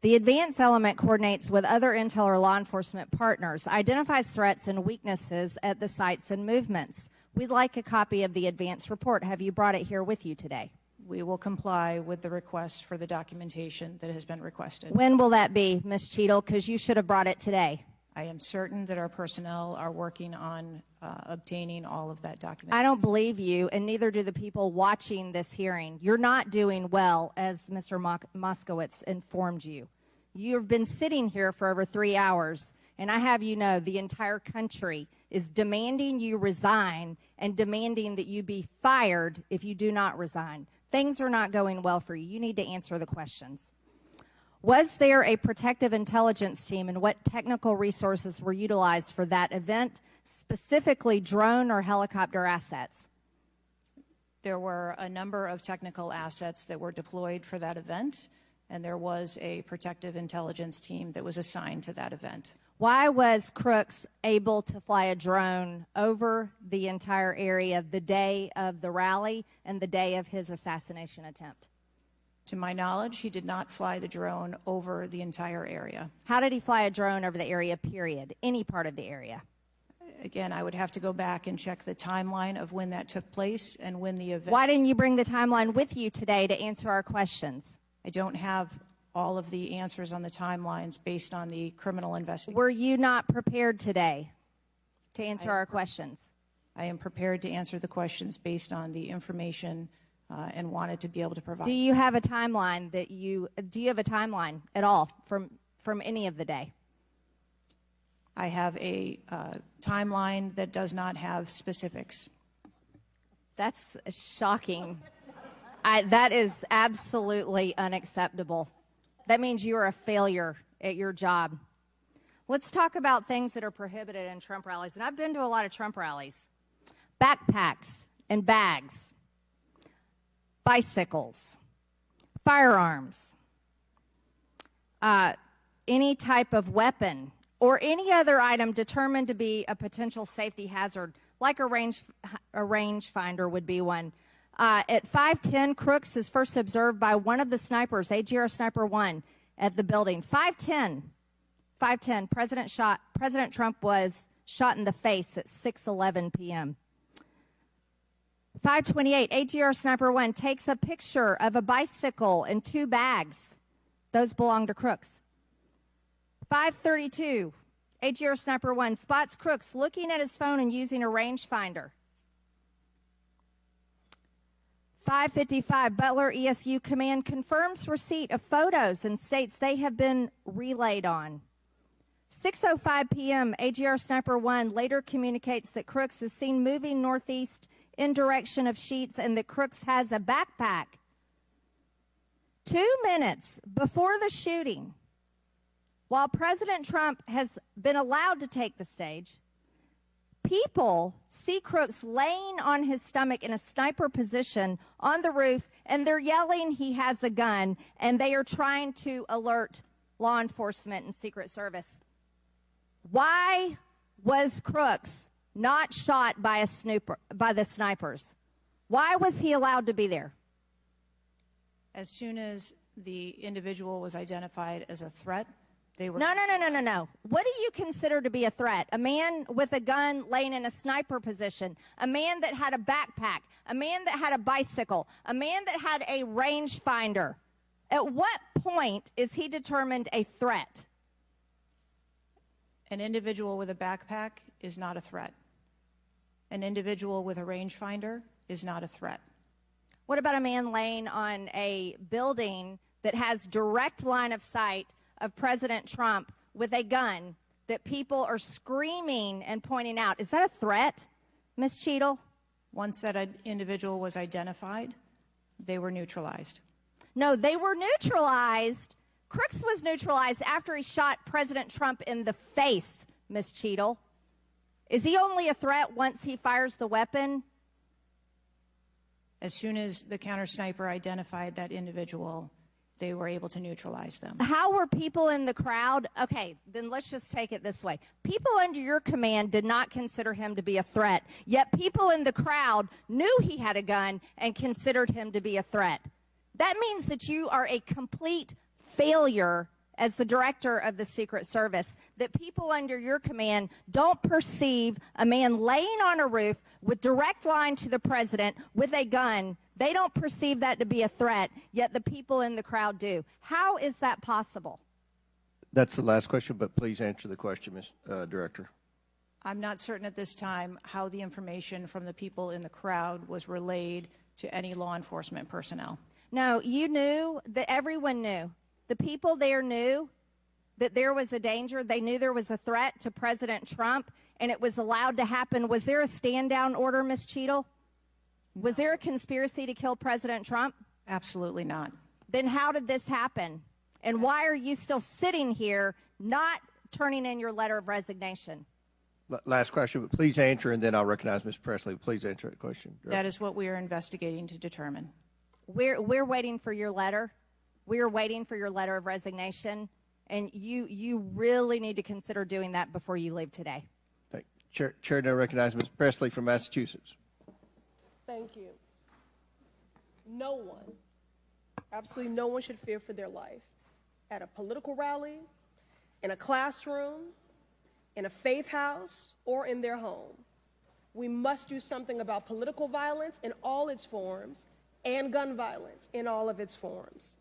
The advance element coordinates with other intel or law enforcement partners, identifies threats and weaknesses at the sites and movements. We'd like a copy of the advance report. Have you brought it here with you today? We will comply with the request for the documentation that has been requested. When will that be, Ms. Cheadle? Because you should have brought it today. I am certain that our personnel are working on obtaining all of that documentation. I don't believe you, and neither do the people watching this hearing. You're not doing well, as Mr. Moskowitz informed you. You've been sitting here for over 3 hours, and I have you know the entire country is demanding you resign and demanding that you be fired if you do not resign. Things are not going well for you. You need to answer the questions. Was there a protective intelligence team, and what technical resources were utilized for that event, specifically drone or helicopter assets? There were a number of technical assets that were deployed for that event, and there was a protective intelligence team that was assigned to that event. Why was Crooks able to fly a drone over the entire area the day of the rally and the day of his assassination attempt? To my knowledge, he did not fly the drone over the entire area. How did he fly a drone over the area, period? Any part of the area? Again, I would have to go back and check the timeline of when that took place and when the event. Why didn't you bring the timeline with you today to answer our questions? I don't have all of the answers on the timelines based on the criminal investigation. Were you not prepared today to answer our questions? I am prepared to answer the questions based on the information and wanted to be able to provide. Do you have a timeline at all from any of the day? I have a timeline that does not have specifics. That's shocking. That is absolutely unacceptable. That means you are a failure at your job. Let's talk about things that are prohibited in Trump rallies. And I've been to a lot of Trump rallies. Backpacks and bags. Bicycles, firearms, any type of weapon, or any other item determined to be a potential safety hazard, like a rangefinder would be one. At 5:10, Crooks is first observed by one of the snipers, AGR Sniper 1, at the building. 5:10, President Trump was shot in the face at 6:11 p.m. 5:28, AGR Sniper 1 takes a picture of a bicycle and 2 bags. Those belong to Crooks. 5:32, AGR Sniper 1 spots Crooks looking at his phone and using a rangefinder. 5:55, Butler ESU Command confirms receipt of photos and states they have been relayed on. 6:05 p.m., AGR Sniper 1 later communicates that Crooks is seen moving northeast in direction of Sheetz and that Crooks has a backpack. 2 minutes before the shooting, while President Trump has been allowed to take the stage, people see Crooks laying on his stomach in a sniper position on the roof, and they're yelling he has a gun, and they are trying to alert law enforcement and Secret Service. Why was Crooks not shot by the snipers? Why was he allowed to be there? As soon as the individual was identified as a threat. They were No. What do you consider to be a threat? A man with a gun laying in a sniper position, a man that had a backpack, a man that had a bicycle, a man that had a rangefinder. At what point is he determined a threat? An individual with a backpack is not a threat. An individual with a rangefinder is not a threat. What about a man laying on a building that has direct line of sight of President Trump with a gun that people are screaming and pointing out? Is that a threat, Ms. Cheadle? Once that individual was identified, they were neutralized. No, they were neutralized. Crooks was neutralized after he shot President Trump in the face, Ms. Cheadle. Is he only a threat once he fires the weapon? As soon as the counter sniper identified that individual, they were able to neutralize them. How were people in the crowd? Okay, then let's just take it this way. People under your command did not consider him to be a threat, yet people in the crowd knew he had a gun and considered him to be a threat. That means that you are a complete failure as the director of the Secret Service, that people under your command don't perceive a man laying on a roof with direct line to the president with a gun. They don't perceive that to be a threat, yet the people in the crowd do. How is that possible? That's the last question, but please answer the question, Ms. Director. I'm not certain at this time how the information from the people in the crowd was relayed to any law enforcement personnel. No, you knew that everyone knew. The people there knew that there was a danger. They knew there was a threat to President Trump, and it was allowed to happen. Was there a stand-down order, Ms. Cheadle? Was there a conspiracy to kill President Trump? Absolutely not. Then how did this happen? And why are you still sitting here not turning in your letter of resignation? Last question, but please answer, and then I'll recognize Ms. Presley. Please answer that question. That is what we are investigating to determine. We're waiting for your letter. We are waiting for your letter of resignation, and you really need to consider doing that before you leave today. Chair now recognizes Ms. Presley from Massachusetts. Thank you. No one, absolutely no one should fear for their life at a political rally, in a classroom, in a faith house, or in their home. We must do something about political violence in all its forms and gun violence in all of its forms.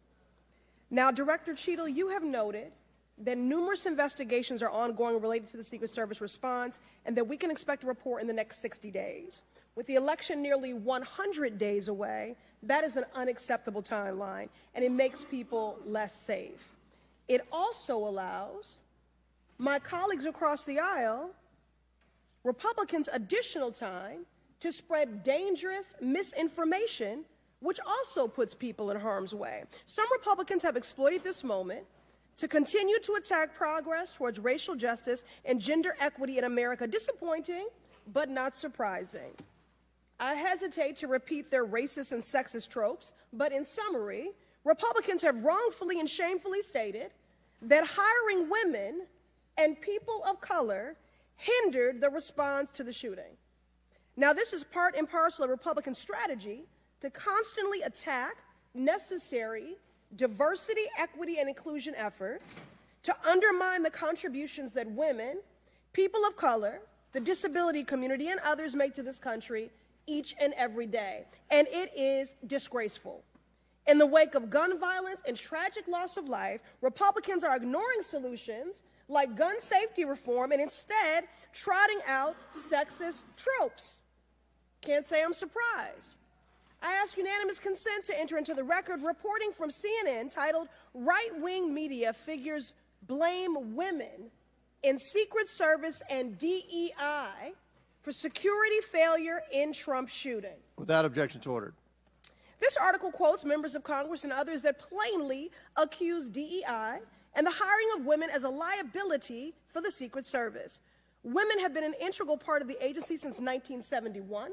Now, Director Cheadle, you have noted that numerous investigations are ongoing related to the Secret Service response and that we can expect a report in the next 60 days. With the election nearly 100 days away, that is an unacceptable timeline, and it makes people less safe. It also allows my colleagues across the aisle, Republicans, additional time to spread dangerous misinformation, which also puts people in harm's way. Some Republicans have exploited this moment to continue to attack progress towards racial justice and gender equity in America. Disappointing, but not surprising. I hesitate to repeat their racist and sexist tropes, but in summary, Republicans have wrongfully and shamefully stated that hiring women and people of color hindered the response to the shooting. Now, this is part and parcel of Republican strategy to constantly attack necessary diversity, equity, and inclusion efforts, to undermine the contributions that women, people of color, the disability community, and others make to this country each and every day. And it is disgraceful. In the wake of gun violence and tragic loss of life, Republicans are ignoring solutions like gun safety reform and instead trotting out sexist tropes. Can't say I'm surprised. I ask unanimous consent to enter into the record reporting from CNN titled "Right-Wing Media Figures Blame Women in Secret Service and DEI for Security Failure in Trump Shooting." Without objection to order. This article quotes members of Congress and others that plainly accuse DEI and the hiring of women as a liability for the Secret Service. Women have been an integral part of the agency since 1971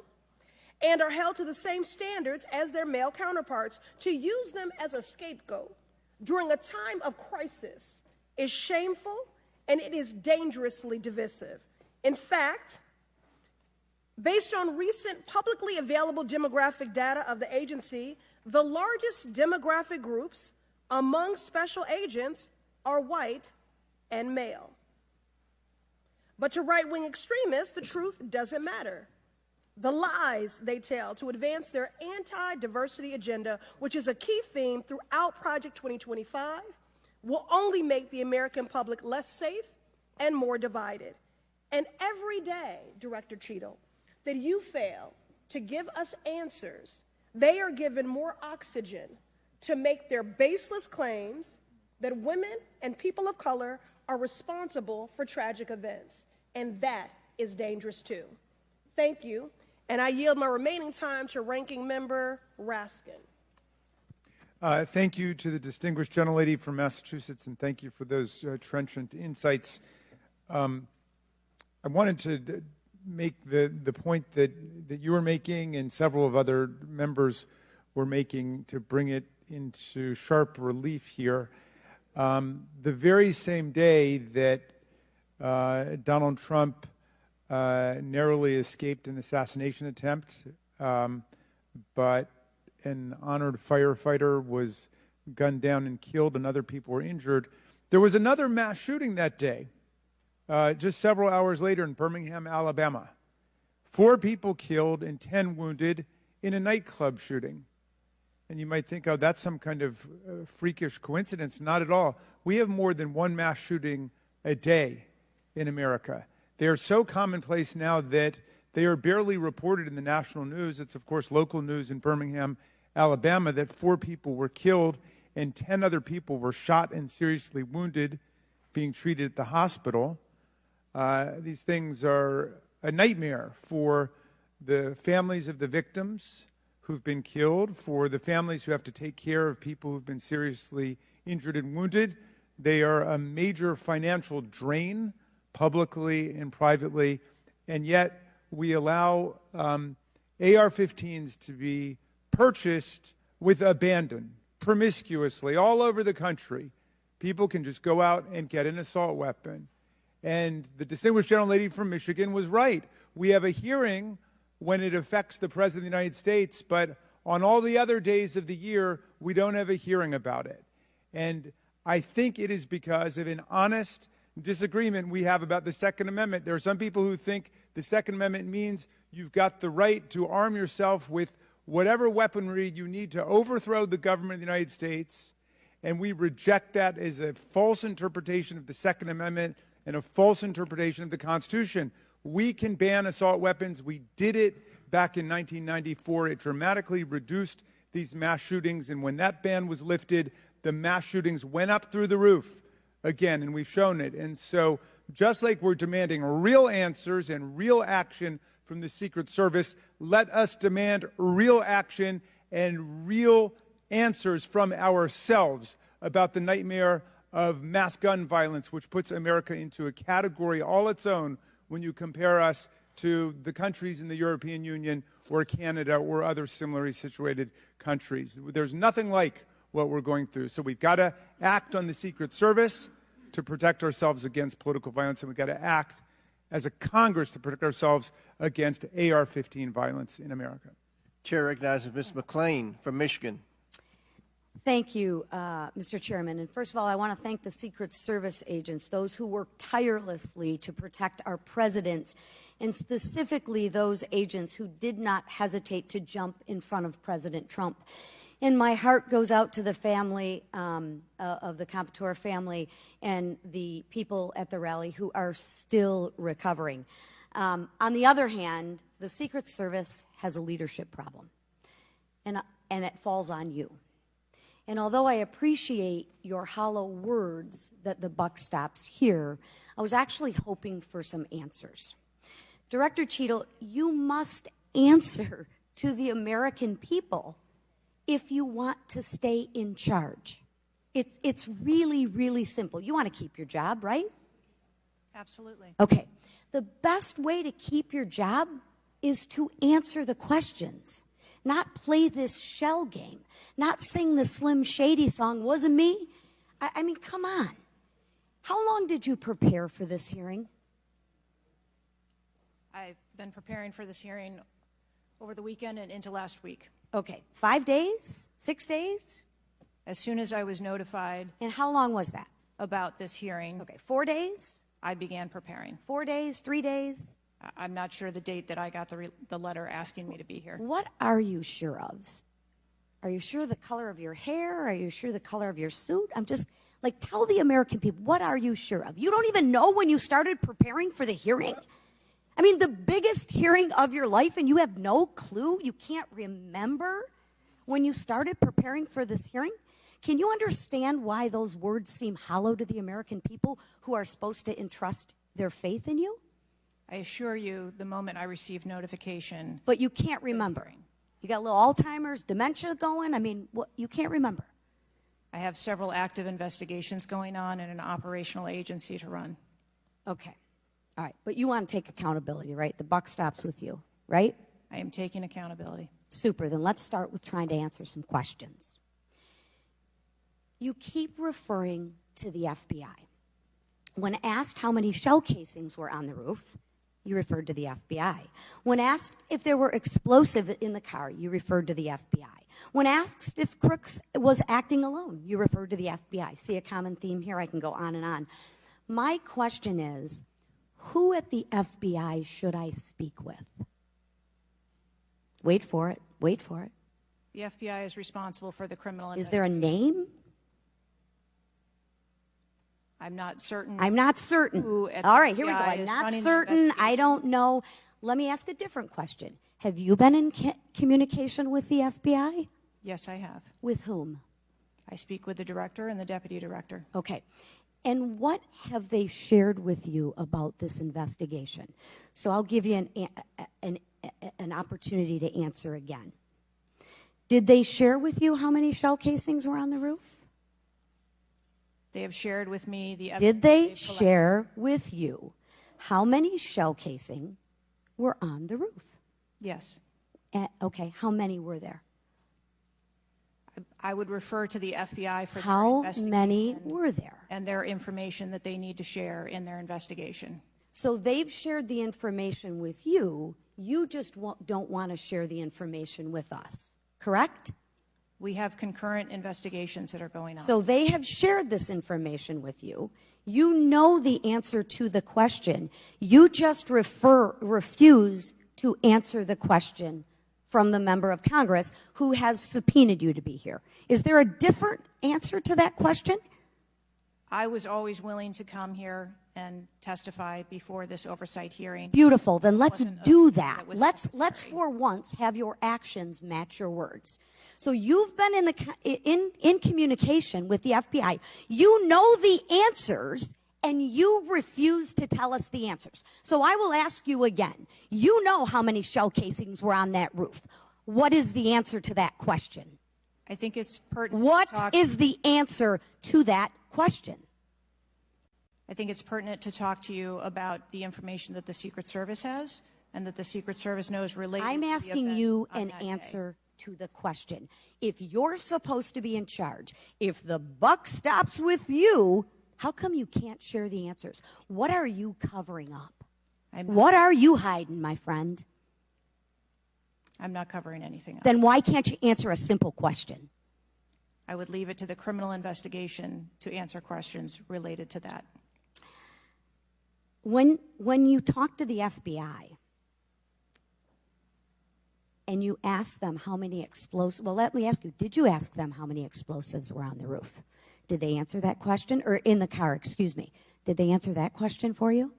and are held to the same standards as their male counterparts. To use them as a scapegoat during a time of crisis is shameful and it is dangerously divisive. In fact, based on recent publicly available demographic data of the agency, the largest demographic groups among special agents are white and male. But to right-wing extremists, the truth doesn't matter. The lies they tell to advance their anti-diversity agenda, which is a key theme throughout Project 2025, will only make the American public less safe and more divided. And every day, Director Cheadle, that you fail to give us answers, they are given more oxygen to make their baseless claims that women and people of color are responsible for tragic events. And that is dangerous too. Thank you. And I yield my remaining time to Ranking Member Raskin. Thank you to the distinguished gentlelady from Massachusetts, and thank you for those trenchant insights. I wanted to make the point that you were making and several of other members were making to bring it into sharp relief here. The very same day that Donald Trump narrowly escaped an assassination attempt, but an honored firefighter was gunned down and killed and other people were injured. There was another mass shooting that day, just several hours later in Birmingham, Alabama. 4 people killed and 10 wounded in a nightclub shooting. And you might think, oh, that's some kind of freakish coincidence. Not at all. We have more than one mass shooting a day in America. They are so commonplace now that they are barely reported in the national news. It's, of course, local news in Birmingham, Alabama, that 4 people were killed and 10 other people were shot and seriously wounded, being treated at the hospital. These things are a nightmare for the families of the victims who've been killed, for the families who have to take care of people who've been seriously injured and wounded. They are a major financial drain, publicly and privately, and yet we allow AR-15s to be purchased with abandon, promiscuously, all over the country. People can just go out and get an assault weapon. And the distinguished gentlelady from Michigan was right. We have a hearing when it affects the President of the United States, but on all the other days of the year, we don't have a hearing about it. And I think it is because of an honest disagreement we have about the Second Amendment. There are some people who think the Second Amendment means you've got the right to arm yourself with whatever weaponry you need to overthrow the government of the United States, and we reject that as a false interpretation of the Second Amendment and a false interpretation of the Constitution. We can ban assault weapons. We did it back in 1994. It dramatically reduced these mass shootings, and when that ban was lifted, the mass shootings went up through the roof again, and we've shown it. And so just like we're demanding real answers and real action from the Secret Service, let us demand real action and real answers from ourselves about the nightmare of mass gun violence, which puts America into a category all its own when you compare us to the countries in the European Union or Canada or other similarly situated countries. There's nothing like what we're going through. So we've got to act on the Secret Service to protect ourselves against political violence, and we've got to act as a Congress to protect ourselves against AR-15 violence in America. Chair recognizes Ms. McClain from Michigan. Thank you, Mr. Chairman. And first of all, I want to thank the Secret Service agents, those who work tirelessly to protect our presidents, and specifically those agents who did not hesitate to jump in front of President Trump. And my heart goes out to the family of the Comptoir family and the people at the rally who are still recovering. On the other hand, the Secret Service has a leadership problem, and it falls on you. And although I appreciate your hollow words that the buck stops here, I was actually hoping for some answers. Director Cheadle, you must answer to the American people if you want to stay in charge. It's really, really simple. You want to keep your job, right? Absolutely. Okay. The best way to keep your job is to answer the questions, not play this shell game, not sing the Slim Shady song, wasn't me. I mean, come on. How long did you prepare for this hearing? I've been preparing for this hearing over the weekend and into last week. Okay, 5 days, 6 days? As soon as I was notified And how long was that? about this hearing, Okay, 4 days? I began preparing. 4 days? 3 days? I'm not sure the date that I got the letter asking me to be here. What are you sure of? Are you sure the color of your hair? Are you sure the color of your suit? I'm just, like, tell the American people, what are you sure of? You don't even know when you started preparing for the hearing? I mean, the biggest hearing of your life, and you have no clue? You can't remember when you started preparing for this hearing? Can you understand why those words seem hollow to the American people who are supposed to entrust their faith in you? I assure you, the moment I received notification. But you can't remember. You got a little Alzheimer's, dementia going? I mean, what, you can't remember. I have several active investigations going on and an operational agency to run. Okay. All right. But you want to take accountability, right? The buck stops with you, right? I am taking accountability. Super. Then let's start with trying to answer some questions. You keep referring to the FBI. When asked how many shell casings were on the roof, you referred to the FBI. When asked if there were explosives in the car, you referred to the FBI. When asked if Crooks was acting alone, you referred to the FBI. See a common theme here? I can go on and on. My question is, who at the FBI should I speak with? Wait for it. Wait for it. The FBI is responsible for the criminal Is there a name? I'm not certain. I'm not certain. All right, here we go. I'm not certain. I don't know. Let me ask a different question. Have you been in communication with the FBI? Yes, I have. With whom? I speak with the director and the deputy director. Okay. And what have they shared with you about this investigation? So I'll give you an opportunity to answer again. Did they share with you how many shell casings were on the roof? They have shared with me the evidence. Did they share with you how many shell casing were on the roof? Yes. Okay, how many were there? I would refer to the FBI for how their investigation. Many were there? And their information that they need to share in their investigation. So they've shared the information with you. You just don't want to share the information with us, correct? We have concurrent investigations that are going on. So they have shared this information with you. You know the answer to the question. You just refuse to answer the question from the member of Congress who has subpoenaed you to be here. Is there a different answer to that question? I was always willing to come here and testify before this oversight hearing. Beautiful. Then let's do that. Let's for once have your actions match your words. So you've been in communication with the FBI. You know the answers, and you refuse to tell us the answers. So I will ask you again. You know how many shell casings were on that roof. What is the answer to that question? I think it's pertinent. What is the answer to that question? I think it's pertinent to talk to you about the information that the Secret Service has and that the Secret Service knows related I'm to the asking events you on an that answer to the question. If you're supposed to be in charge, if the buck stops with you, how come you can't share the answers? What are you covering up? What are you hiding, my friend? I'm not covering anything up. Then why can't you answer a simple question? I would leave it to the criminal investigation to answer questions related to that. When you talk to the FBI and you ask them how many explosives, well, let me ask you, did you ask them how many explosives were on the roof? Did they answer that question? Or in the car, excuse me. Did they answer that question for you?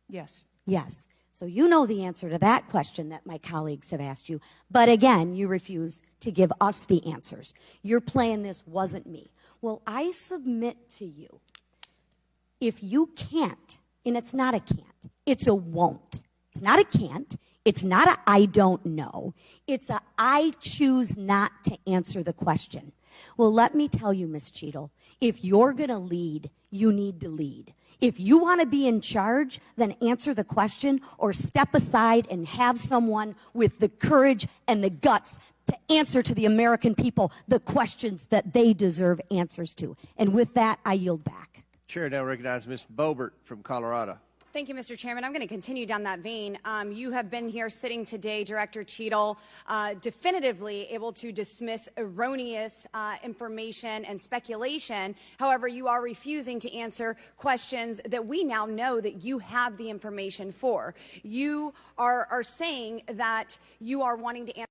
Yes. Yes. So you know the answer to that question that my colleagues have asked you. But again, you refuse to give us the answers. You're playing this wasn't me. Well, I submit to you, if you can't, and it's not a can't, it's a won't. It's not a can't. It's not a I don't know. It's a I choose not to answer the question. Well, let me tell you, Ms. Cheadle, if you're going to lead, you need to lead. If you want to be in charge, then answer the question or step aside and have someone with the courage and the guts to answer to the American people the questions that they deserve answers to. And with that, I yield back. Chair now recognizes Ms. Boebert from Colorado. Thank you, Mr. Chairman. I'm going to continue down that vein. You have been here sitting today, Director Cheadle, definitively able to dismiss erroneous information and speculation. However, you are refusing to answer questions that we now know that you have the information for. You are saying that you are wanting to answer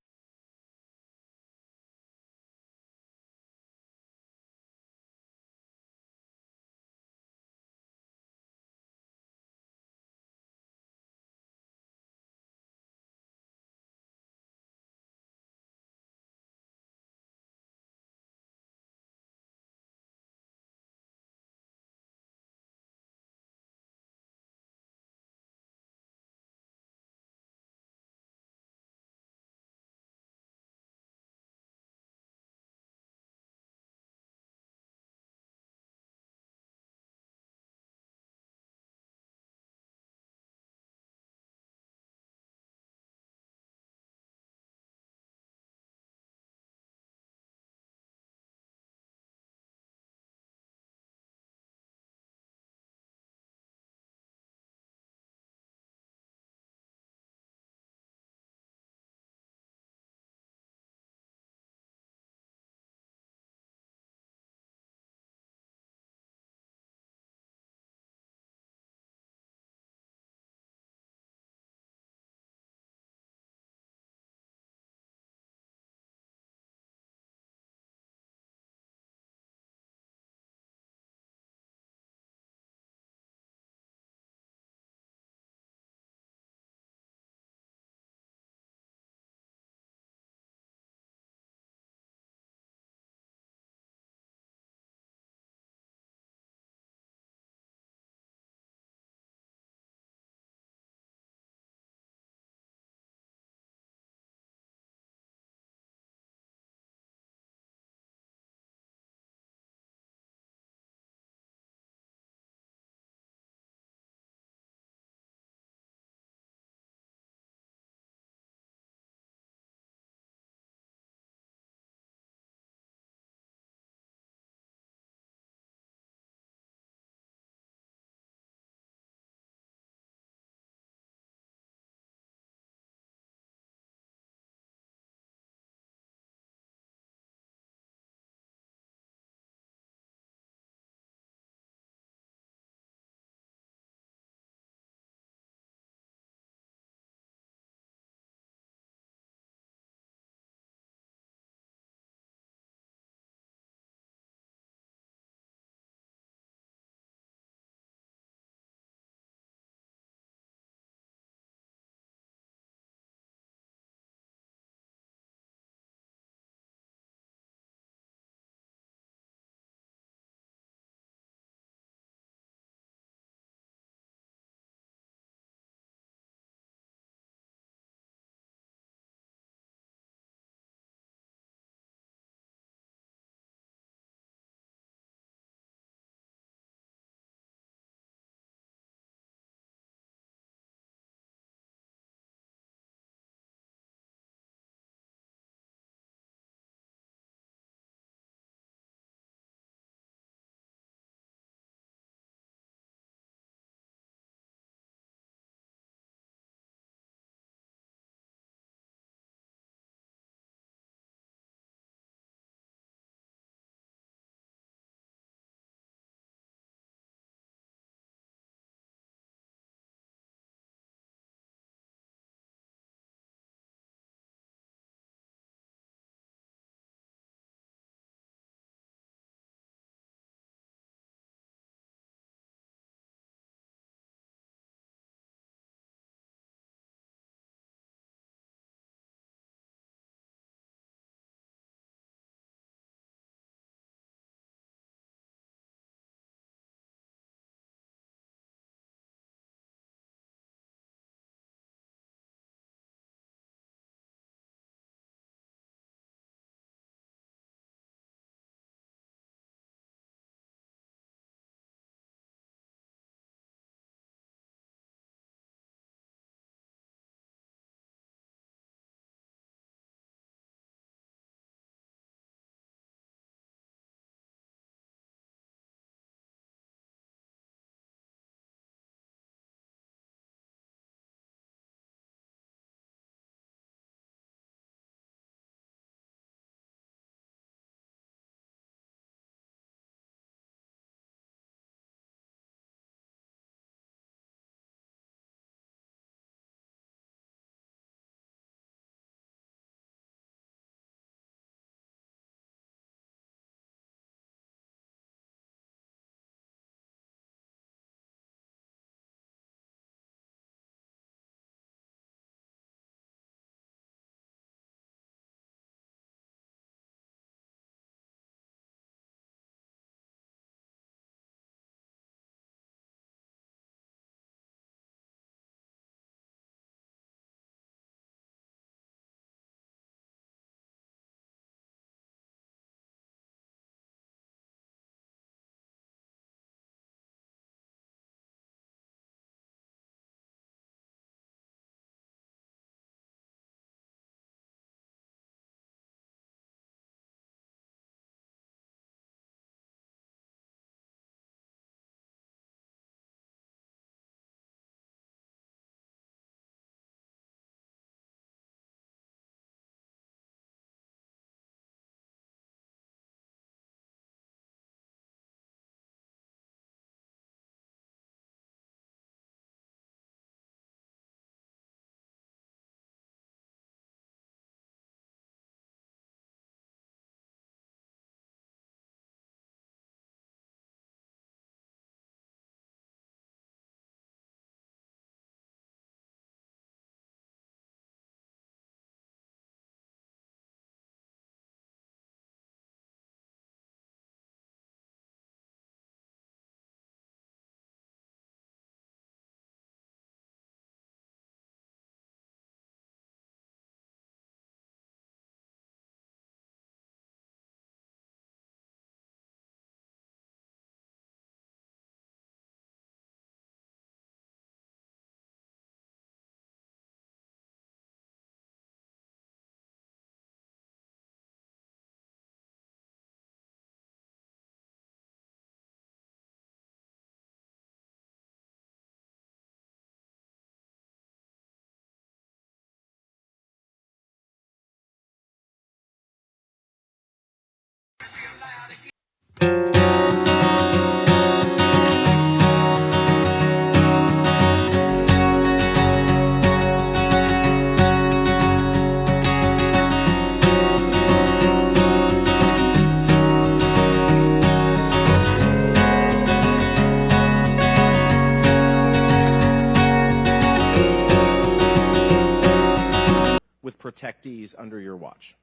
protectees under your watch?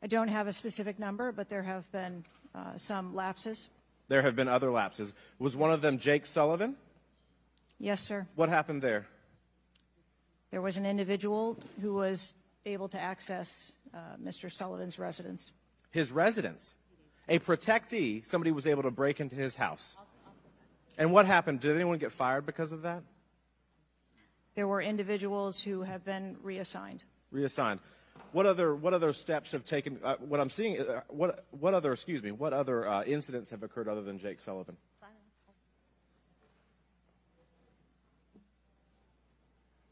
I don't have a specific number, but there have been some lapses. There have been other lapses. Was one of them Jake Sullivan? Yes, sir. What happened there? There was an individual who was able to access Mr. Sullivan's residence. His residence. A protectee, somebody was able to break into his house. And what happened? Did anyone get fired because of that? There were individuals who have been reassigned. Reassigned. What other steps have taken? What I'm seeing. What other incidents have occurred other than Jake Sullivan?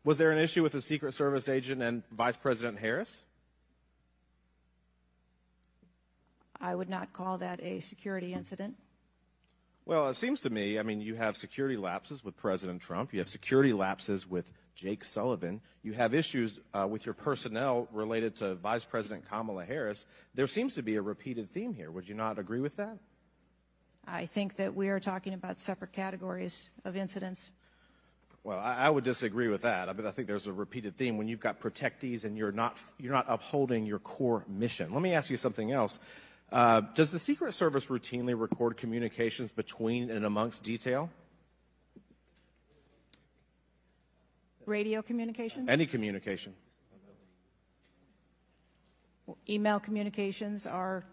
Was there an issue with the Secret Service agent and Vice President Harris? I would not call that a security incident. Well, it seems to me, I mean, you have security lapses with President Trump. You have security lapses with Jake Sullivan. You have issues with your personnel related to Vice President Kamala Harris. There seems to be a repeated theme here. Would you not agree with that? I think that we are talking about separate categories of incidents. Well, I would disagree with that. I think there's a repeated theme when you've got protectees and you're not upholding your core mission. Let me ask you something else. Does the Secret Service routinely record communications between and amongst detail? Radio communications? Any communication? Email communications are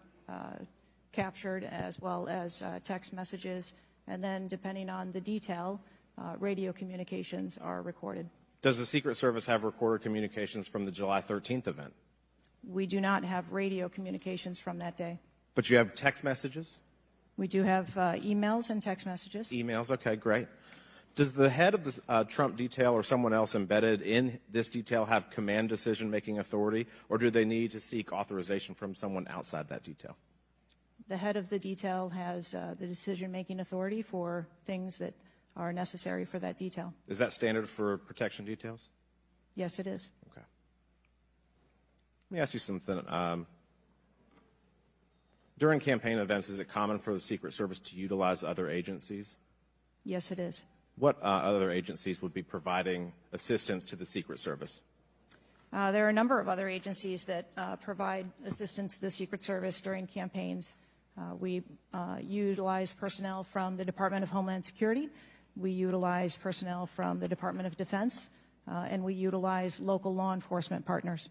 captured, as well as text messages, and then depending on the detail, radio communications are recorded. Does the Secret Service have recorded communications from the July 13th event? We do not have radio communications from that day. But you have text messages? We do have emails and text messages. Emails, okay, great. Does the head of the Trump detail or someone else embedded in this detail have command decision-making authority, or do they need to seek authorization from someone outside that detail? The head of the detail has the decision-making authority for things that are necessary for that detail. Is that standard for protection details? Yes, it is. Okay. Let me ask you something. During campaign events, is it common for the Secret Service to utilize other agencies? Yes, it is. What other agencies would be providing assistance to the Secret Service? There are a number of other agencies that provide assistance to the Secret Service during campaigns. We utilize personnel from the Department of Homeland Security. We utilize personnel from the Department of Defense, and we utilize local law enforcement partners.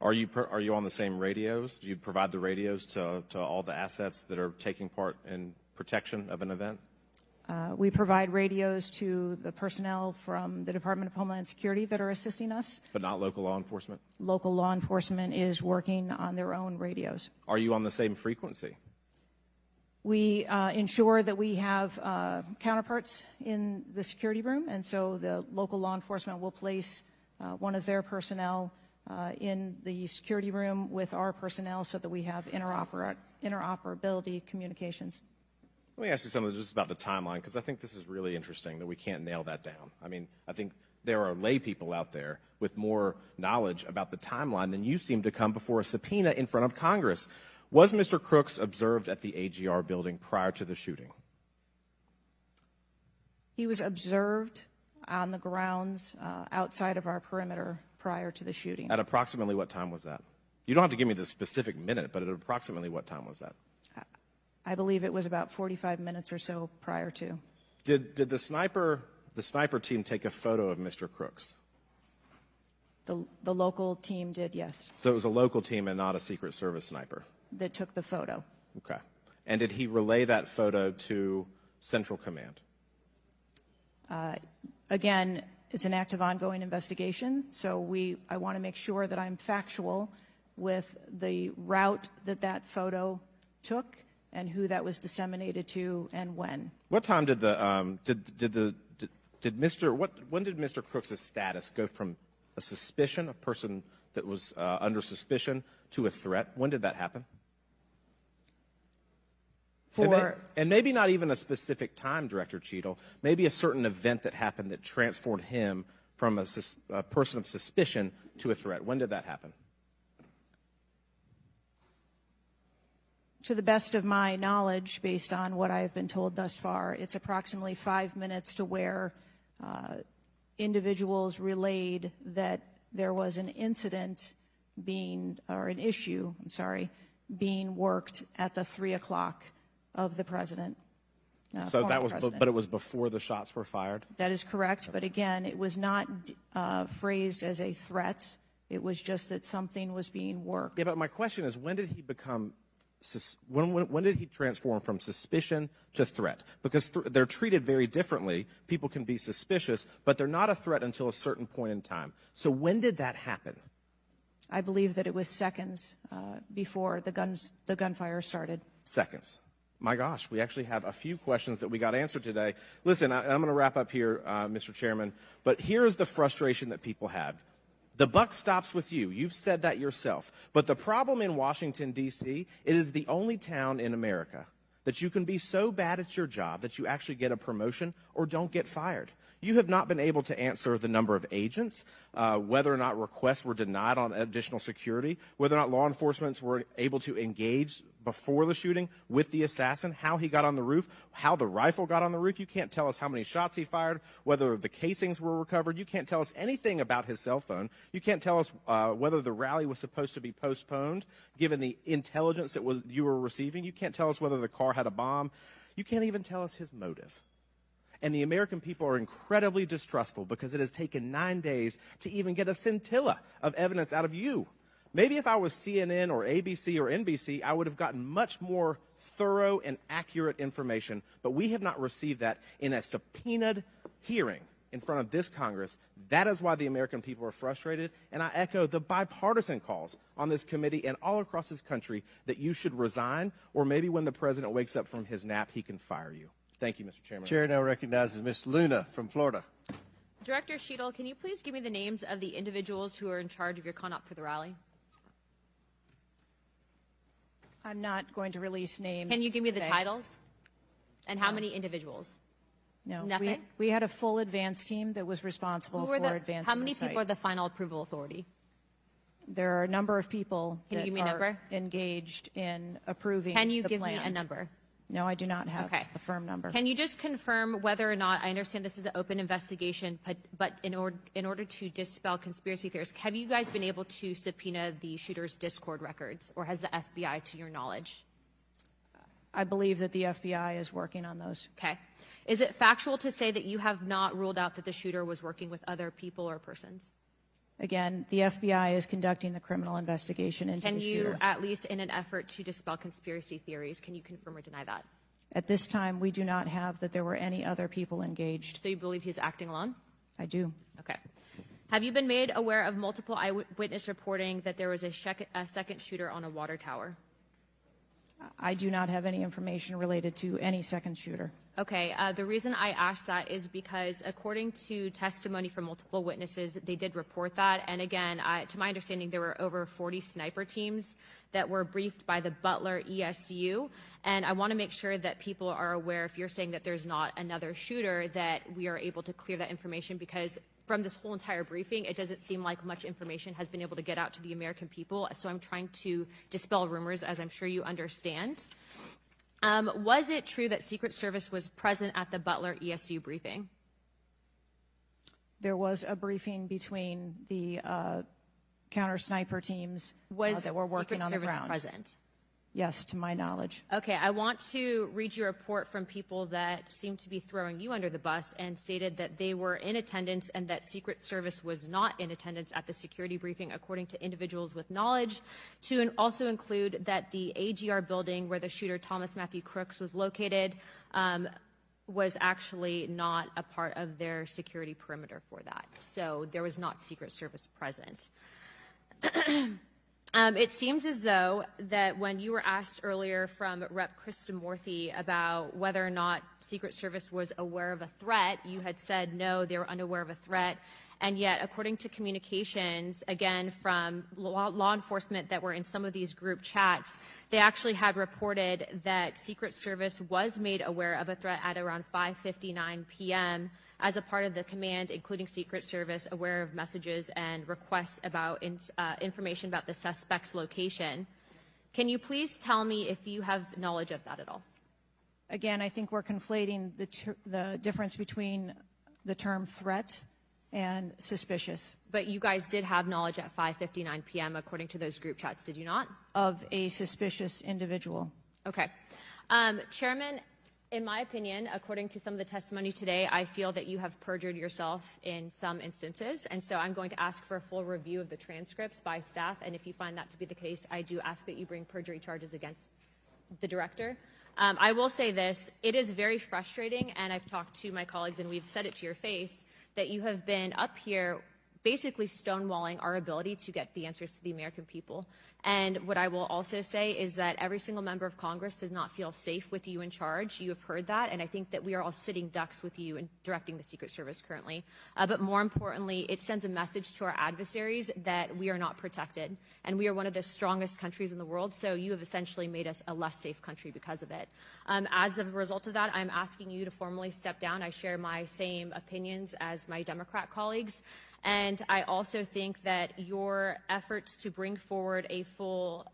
Are you on the same radios? Do you provide the radios to all the assets that are taking part in protection of an event? We provide radios to the personnel from the Department of Homeland Security that are assisting us. But not local law enforcement? Local law enforcement is working on their own radios. Are you on the same frequency? We ensure that we have counterparts in the security room, and so the local law enforcement will place one of their personnel in the security room with our personnel so that we have interoperability communications. Let me ask you something just about the timeline, because I think this is really interesting that we can't nail that down. I mean, I think there are lay people out there with more knowledge about the timeline than you seem to come before a subpoena in front of Congress. Was Mr. Crooks observed at the AGR building prior to the shooting? He was observed on the grounds outside of our perimeter prior to the shooting. At approximately what time was that? You don't have to give me the specific minute, but at approximately what time was that? I believe it was about 45 minutes or so prior to. Did the sniper team take a photo of Mr. Crooks? The local team did, yes. So it was a local team and not a Secret Service sniper? That took the photo. Okay. And did he relay that photo to Central Command? Again, it's an active ongoing investigation, so I want to make sure that I'm factual with the route that photo took and who that was disseminated to and when. What time did when did Mr. Crooks' status go from a suspicion, a person that was under suspicion, to a threat? When did that happen? And maybe not even a specific time, Director Cheadle. Maybe a certain event that happened that transformed him from a person of suspicion to a threat. When did that happen? To the best of my knowledge, based on what I've been told thus far, it's approximately 5 minutes to where individuals relayed that there was an incident being, or an issue, I'm sorry, being worked at the 3 o'clock of the president. So that was, but it was before the shots were fired? That is correct, but again, it was not phrased as a threat. It was just that something was being worked. Yeah, but my question is, when did he become, when did he transform from suspicion to threat? Because they're treated very differently. People can be suspicious, but they're not a threat until a certain point in time. So when did that happen? I believe that it was seconds before the gunfire started. Seconds. My gosh, we actually have a few questions that we got answered today. Listen, I'm going to wrap up here, Mr. Chairman, but here's the frustration that people have. The buck stops with you. You've said that yourself. But the problem in Washington, D.C., it is the only town in America that you can be so bad at your job that you actually get a promotion or don't get fired. You have not been able to answer the number of agents, whether or not requests were denied on additional security, whether or not law enforcement were able to engage before the shooting with the assassin, how he got on the roof, how the rifle got on the roof. You can't tell us how many shots he fired, whether the casings were recovered. You can't tell us anything about his cell phone. You can't tell us whether the rally was supposed to be postponed, given the intelligence that you were receiving. You can't tell us whether the car had a bomb. You can't even tell us his motive. And the American people are incredibly distrustful because it has taken 9 days to even get a scintilla of evidence out of you. Maybe if I was CNN or ABC or NBC, I would have gotten much more thorough and accurate information, but we have not received that in a subpoenaed hearing in front of this Congress. That is why the American people are frustrated, and I echo the bipartisan calls on this committee and all across this country that you should resign, or maybe when the president wakes up from his nap, he can fire you. Thank you, Mr. Chairman. Chair now recognizes Ms. Luna from Florida. Director Cheadle, can you please give me the names of the individuals who are in charge of your conduct for the rally? I'm not going to release names. Can you give me the today. titles? And how many individuals? No. Nothing? We had a full advance team that was responsible for advancing How many the site. people are the final approval authority? There are a number of people Can you that give me a are number? engaged in approving Can you the give plan. me a number? No, I do not have Okay. a firm number. Can you just confirm whether or not, I understand this is an open investigation, but in order to dispel conspiracy theories, have you guys been able to subpoena the shooter's Discord records, or has the FBI, to your knowledge? I believe that the FBI is working on those. Okay. Is it factual to say that you have not ruled out that the shooter was working with other people or persons? Again, the FBI is conducting the criminal investigation into Can the you, shooter. at least in an effort to dispel conspiracy theories, can you confirm or deny that? At this time, we do not have that there were any other people engaged. So you believe he's acting alone? I do. Okay. Have you been made aware of multiple eyewitness reporting that there was a second shooter on a water tower? I do not have any information related to any second shooter. Okay, the reason I asked that is because according to testimony from multiple witnesses, they did report that. And again, to my understanding, there were over 40 sniper teams that were briefed by the Butler ESU. And I want to make sure that people are aware, if you're saying that there's not another shooter, that we are able to clear that information, because from this whole entire briefing, it doesn't seem like much information has been able to get out to the American people. So I'm trying to dispel rumors, as I'm sure you understand. Was it true that Secret Service was present at the Butler ESU briefing? There was a briefing between the counter sniper teams that were working Secret on Service the ground. present? Yes, to my knowledge. Okay, I want to read you a report from people that seem to be throwing you under the bus and stated that they were in attendance and that Secret Service was not in attendance at the security briefing, according to individuals with knowledge, to also include that the AGR building where the shooter Thomas Matthew Crooks was located was actually not a part of their security perimeter for that. So there was not Secret Service present. It seems as though that when you were asked earlier from Rep. Kristamorthy about whether or not Secret Service was aware of a threat, you had said no, they were unaware of a threat. And yet, according to communications, again, from law enforcement that were in some of these group chats, they actually had reported that Secret Service was made aware of a threat at around 5:59 p.m. as a part of the command, including Secret Service, aware of messages and requests about information about the suspect's location. Can you please tell me if you have knowledge of that at all? Again, I think we're conflating the difference between the term threat and suspicious But you guys did have knowledge at 5:59 p.m. according to those group chats, did you not? of a suspicious individual. Okay. Chairman, in my opinion, according to some of the testimony today, I feel that you have perjured yourself in some instances, and so I'm going to ask for a full review of the transcripts by staff, and if you find that to be the case, I do ask that you bring perjury charges against the director. I will say this, it is very frustrating, and I've talked to my colleagues and we've said it to your face, that you have been up here basically stonewalling our ability to get the answers to the American people. And what I will also say is that every single member of Congress does not feel safe with you in charge. You have heard that, and I think that we are all sitting ducks with you in directing the Secret Service currently. But more importantly, it sends a message to our adversaries that we are not protected, and we are one of the strongest countries in the world, so you have essentially made us a less safe country because of it. As a result of that, I'm asking you to formally step down. I share my same opinions as my Democrat colleagues. And I also think that your efforts to bring forward a full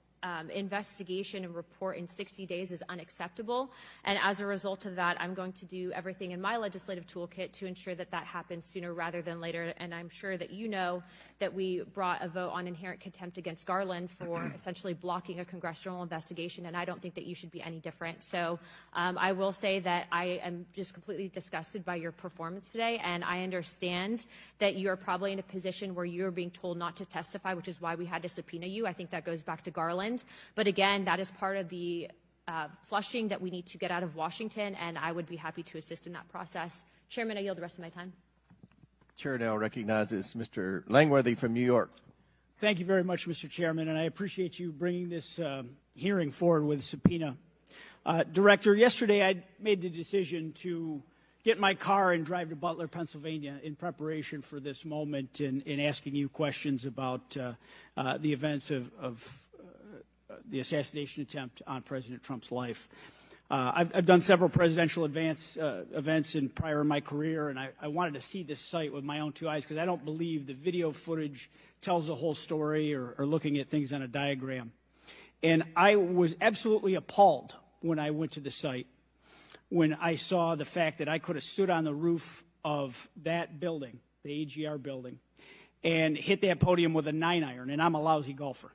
investigation and report in 60 days is unacceptable. And as a result of that, I'm going to do everything in my legislative toolkit to ensure that that happens sooner rather than later. And I'm sure that you know that we brought a vote on inherent contempt against Garland for essentially blocking a congressional investigation, and I don't think that you should be any different. So I will say that I am just completely disgusted by your performance today, and I understand that you're probably in a position where you're being told not to testify, which is why we had to subpoena you. I think that goes back to Garland. But again, that is part of the flushing that we need to get out of Washington, and I would be happy to assist in that process. Chairman, I yield the rest of my time. Chair now recognizes Mr. Langworthy from New York. Thank you very much, Mr. Chairman, and I appreciate you bringing this hearing forward with subpoena. Director, yesterday I made the decision to get in my car and drive to Butler, Pennsylvania in preparation for this moment in asking you questions about the events of the assassination attempt on President Trump's life. I've done several presidential events in prior in my career, and I wanted to see this site with my own two eyes because I don't believe the video footage tells the whole story or looking at things on a diagram. And I was absolutely appalled when I went to the site, when I saw the fact that I could have stood on the roof of that building, the AGR building, and hit that podium with a 9-iron, and I'm a lousy golfer.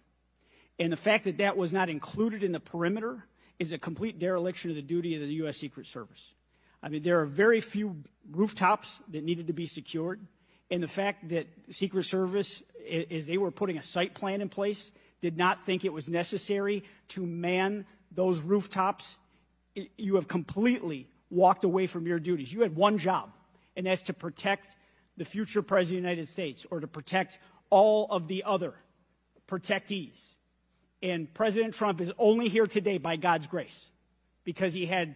And the fact that that was not included in the perimeter is a complete dereliction of the duty of the U.S. Secret Service. I mean, there are very few rooftops that needed to be secured, and the fact that Secret Service, as they were putting a site plan in place, did not think it was necessary to man those rooftops, you have completely walked away from your duties. You had one job, and that's to protect the future President of the United States or to protect all of the other protectees. And President Trump is only here today by God's grace because he had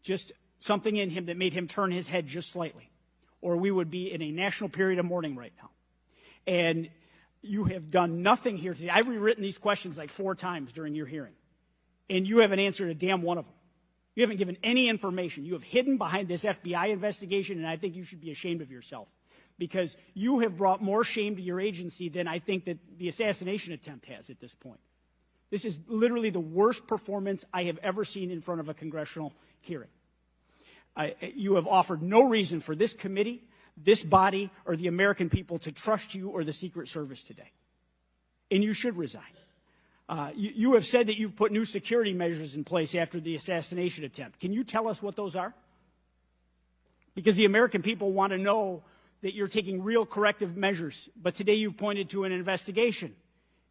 just something in him that made him turn his head just slightly, or we would be in a national period of mourning right now. And you have done nothing here today. I've rewritten these questions like 4 times during your hearing, and you haven't answered a damn one of them. You haven't given any information. You have hidden behind this FBI investigation, and I think you should be ashamed of yourself because you have brought more shame to your agency than I think that the assassination attempt has at this point. This is literally the worst performance I have ever seen in front of a congressional hearing. You have offered no reason for this committee, this body, or the American people to trust you or the Secret Service today. And you should resign. You have said that you've put new security measures in place after the assassination attempt. Can you tell us what those are? Because the American people want to know that you're taking real corrective measures. But today you've pointed to an investigation.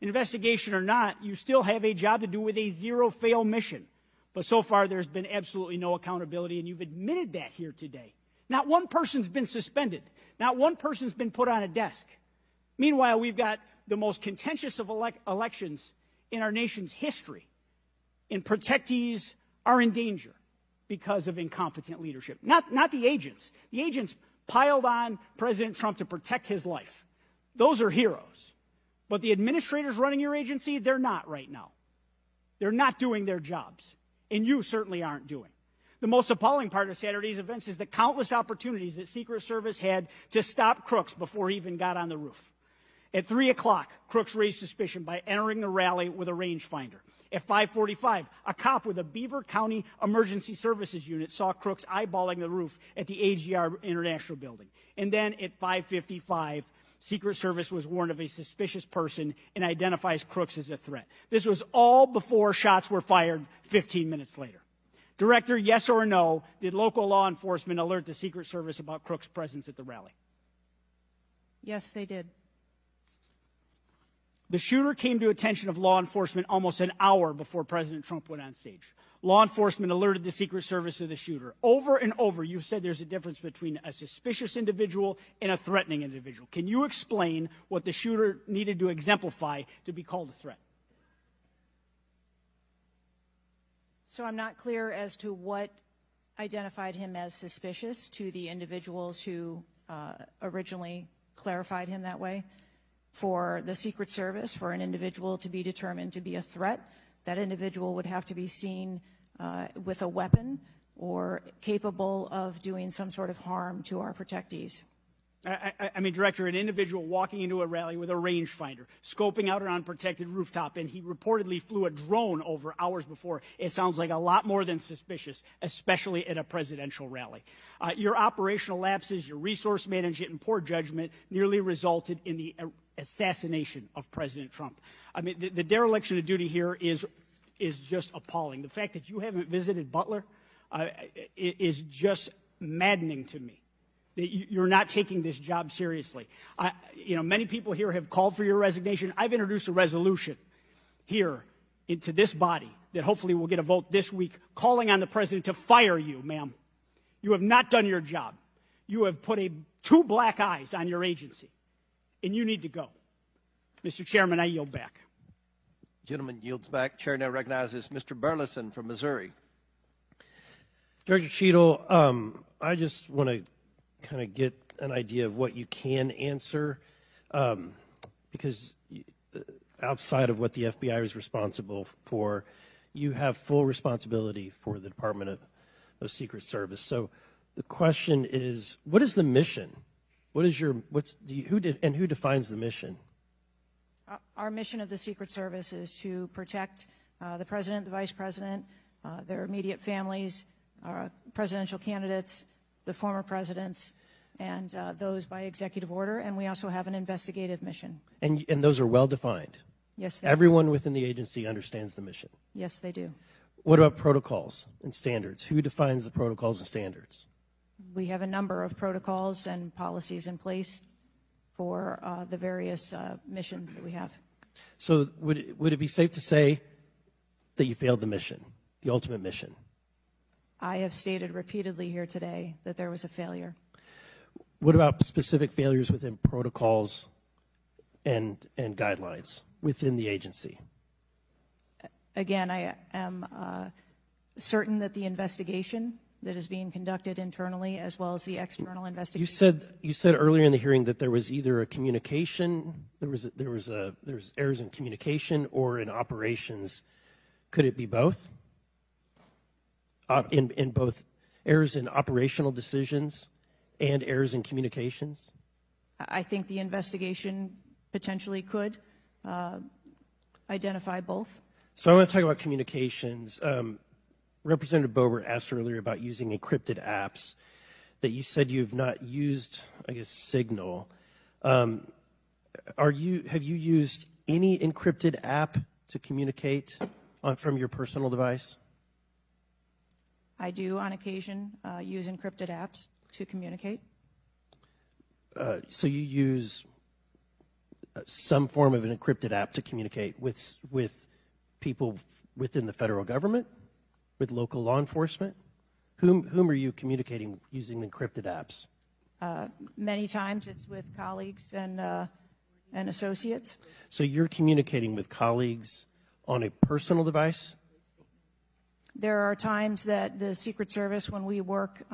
Investigation or not, you still have a job to do with a zero-fail mission. But so far, there's been absolutely no accountability, and you've admitted that here today. Not one person's been suspended. Not one person's been put on a desk. Meanwhile, we've got the most contentious of elections in our nation's history, and protectees are in danger because of incompetent leadership. Not the agents. The agents piled on President Trump to protect his life. Those are heroes. But the administrators running your agency, they're not right now. They're not doing their jobs. And you certainly aren't doing. The most appalling part of Saturday's events is the countless opportunities that Secret Service had to stop Crooks before he even got on the roof. At 3 o'clock, Crooks raised suspicion by entering the rally with a rangefinder. At 5:45, a cop with a Beaver County Emergency Services unit saw crooks eyeballing the roof at the AGR International Building. And then at 5:55, Secret Service was warned of a suspicious person and identifies crooks as a threat. This was all before shots were fired 15 minutes later. Director, yes or no, did local law enforcement alert the Secret Service about crooks' presence at the rally? Yes, they did. The shooter came to attention of law enforcement almost an hour before President Trump went on stage. Law enforcement alerted the Secret Service of the shooter. Over and over, you've said there's a difference between a suspicious individual and a threatening individual. Can you explain what the shooter needed to exemplify to be called a threat? So I'm not clear as to what identified him as suspicious to the individuals who originally clarified him that way. For the Secret Service, for an individual to be determined to be a threat, that individual would have to be seen with a weapon or capable of doing some sort of harm to our protectees. I mean, Director, an individual walking into a rally with a rangefinder, scoping out an unprotected rooftop, and he reportedly flew a drone over hours before. It sounds like a lot more than suspicious, especially at a presidential rally. Your operational lapses, your resource management, and poor judgment nearly resulted in the assassination of President Trump. I mean, the dereliction of duty here is just appalling. The fact that you haven't visited Butler is just maddening to me. You're not taking this job seriously. Many people here have called for your resignation. I've introduced a resolution here into this body that hopefully will get a vote this week calling on the president to fire you, ma'am. You have not done your job. You have put two black eyes on your agency, and you need to go. Mr. Chairman, I yield back. Gentleman yields back. Chair now recognizes Mr. Burleson from Missouri. Director Cheadle, I just want to kind of get an idea of what you can answer, because outside of what the FBI is responsible for, you have full responsibility for the Department of Secret Service. So the question is, what is the mission? Who defines the mission? Our mission of the Secret Service is to protect the president, the vice president, their immediate families, presidential candidates, the former presidents, and those by executive order. And we also have an investigative mission. And those are well defined? Yes, they Everyone within the agency understands the mission? Yes, they do. What about protocols and standards? Who defines the protocols and standards? We have a number of protocols and policies in place for the various missions that we have. So would it be safe to say that you failed the mission, the ultimate mission? I have stated repeatedly here today that there was a failure. What about specific failures within protocols and guidelines within the agency? Again, I am certain that the investigation that is being conducted internally as well as the external investigation. You said earlier in the hearing that there was either a communication, there was errors in communication or in operations. Could it be both? In both errors in operational decisions and errors in communications? I think the investigation potentially could identify both. So I want to talk about communications. Representative Boebert asked earlier about using encrypted apps, that you said you have not used, I guess, Signal. Have you used any encrypted app to communicate from your personal device? I do, on occasion, use encrypted apps to communicate. So you use some form of an encrypted app to communicate with people within the federal government, with local law enforcement? Whom are you communicating using encrypted apps? Many times it's with colleagues and associates. So you're communicating with colleagues on a personal device? There are times that the Secret Service, when we work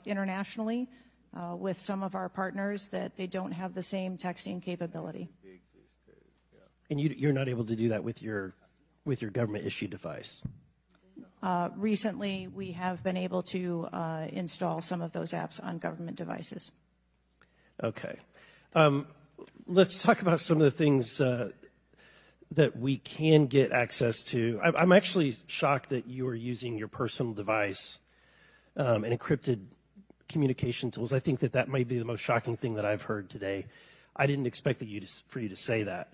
internationally with some of our partners, that they don't have the same texting capability. And you're not able to do that with your government-issued device? Recently, we have been able to install some of those apps on government devices. Okay. Let's talk about some of the things that we can get access to. I'm actually shocked that you are using your personal device and encrypted communication tools. I think that that might be the most shocking thing that I've heard today. I didn't expect for you to say that.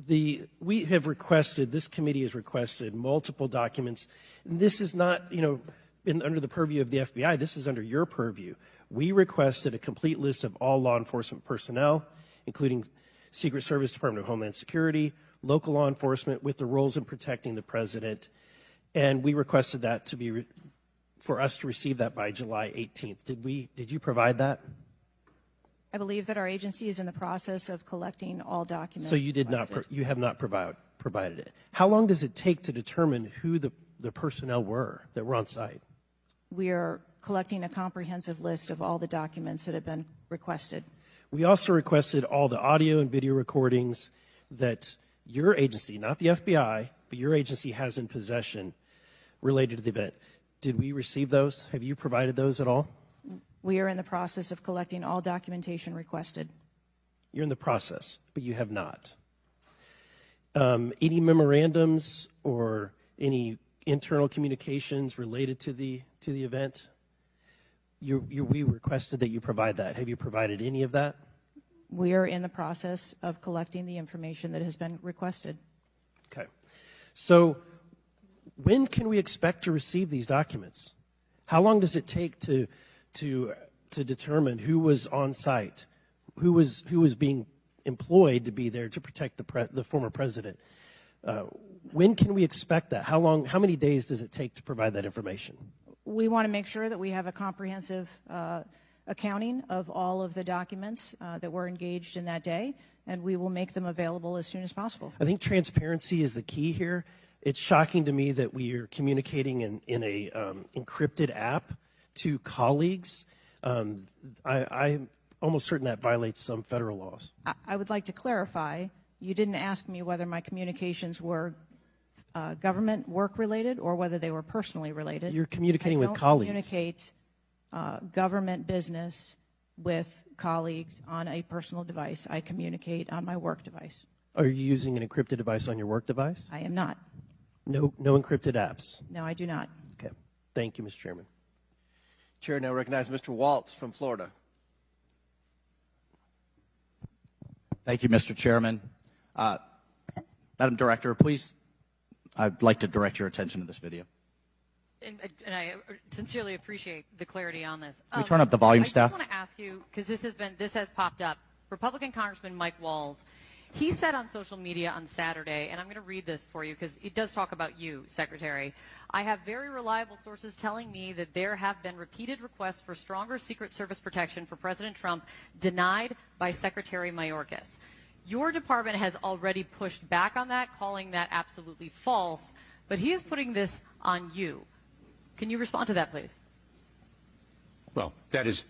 We have requested, this committee has requested multiple documents. And this is not, under the purview of the FBI. This is under your purview. We requested a complete list of all law enforcement personnel, including Secret Service, Department of Homeland Security, local law enforcement with the roles in protecting the president. And we requested that to be for us to receive that by July 18th. Did you provide that? I believe that our agency is in the process of collecting all documents. So you did requested. you have not provided it. How long does it take to determine who the personnel were that were on site? We are collecting a comprehensive list of all the documents that have been requested. We also requested all the audio and video recordings that your agency, not the FBI, but your agency has in possession related to the event. Did we receive those? Have you provided those at all? We are in the process of collecting all documentation requested. You're in the process, but you have not. Any memorandums or any internal communications related to the event? We requested that you provide that. Have you provided any of that? We are in the process of collecting the information that has been requested. Okay. So when can we expect to receive these documents? How long does it take to determine who was on site, who was being employed to be there to protect the former president? When can we expect that? How many days does it take to provide that information? We want to make sure that we have a comprehensive accounting of all of the documents that were engaged in that day, and we will make them available as soon as possible. I think transparency is the key here. It's shocking to me that we are communicating in a encrypted app to colleagues. I'm almost certain that violates some federal laws. I would like to clarify, you didn't ask me whether my communications were government work related or whether they were personally related. You're communicating with colleagues. I don't communicate government business with colleagues on a personal device. I communicate on my work device. Are you using an encrypted device on your work device? I am not. No encrypted apps? No, I do not. Okay. Thank you, Mr. Chairman. Chair now recognizes Mr. Waltz from Florida. Thank you, Mr. Chairman. Madam Director, please, I'd like to direct your attention to this video. And I sincerely appreciate the clarity on this. Can we turn up the volume, staff? I just want to ask you, because this has popped up. Republican Congressman Mike Walz, he said on social media on Saturday, and I'm going to read this for you because it does talk about you, Secretary. I have very reliable sources telling me that there have been repeated requests for stronger Secret Service protection for President Trump denied by Secretary Mayorkas. Your department has already pushed back on that, calling that absolutely false, but he is putting this on you. Can you respond to that, please? Well, that's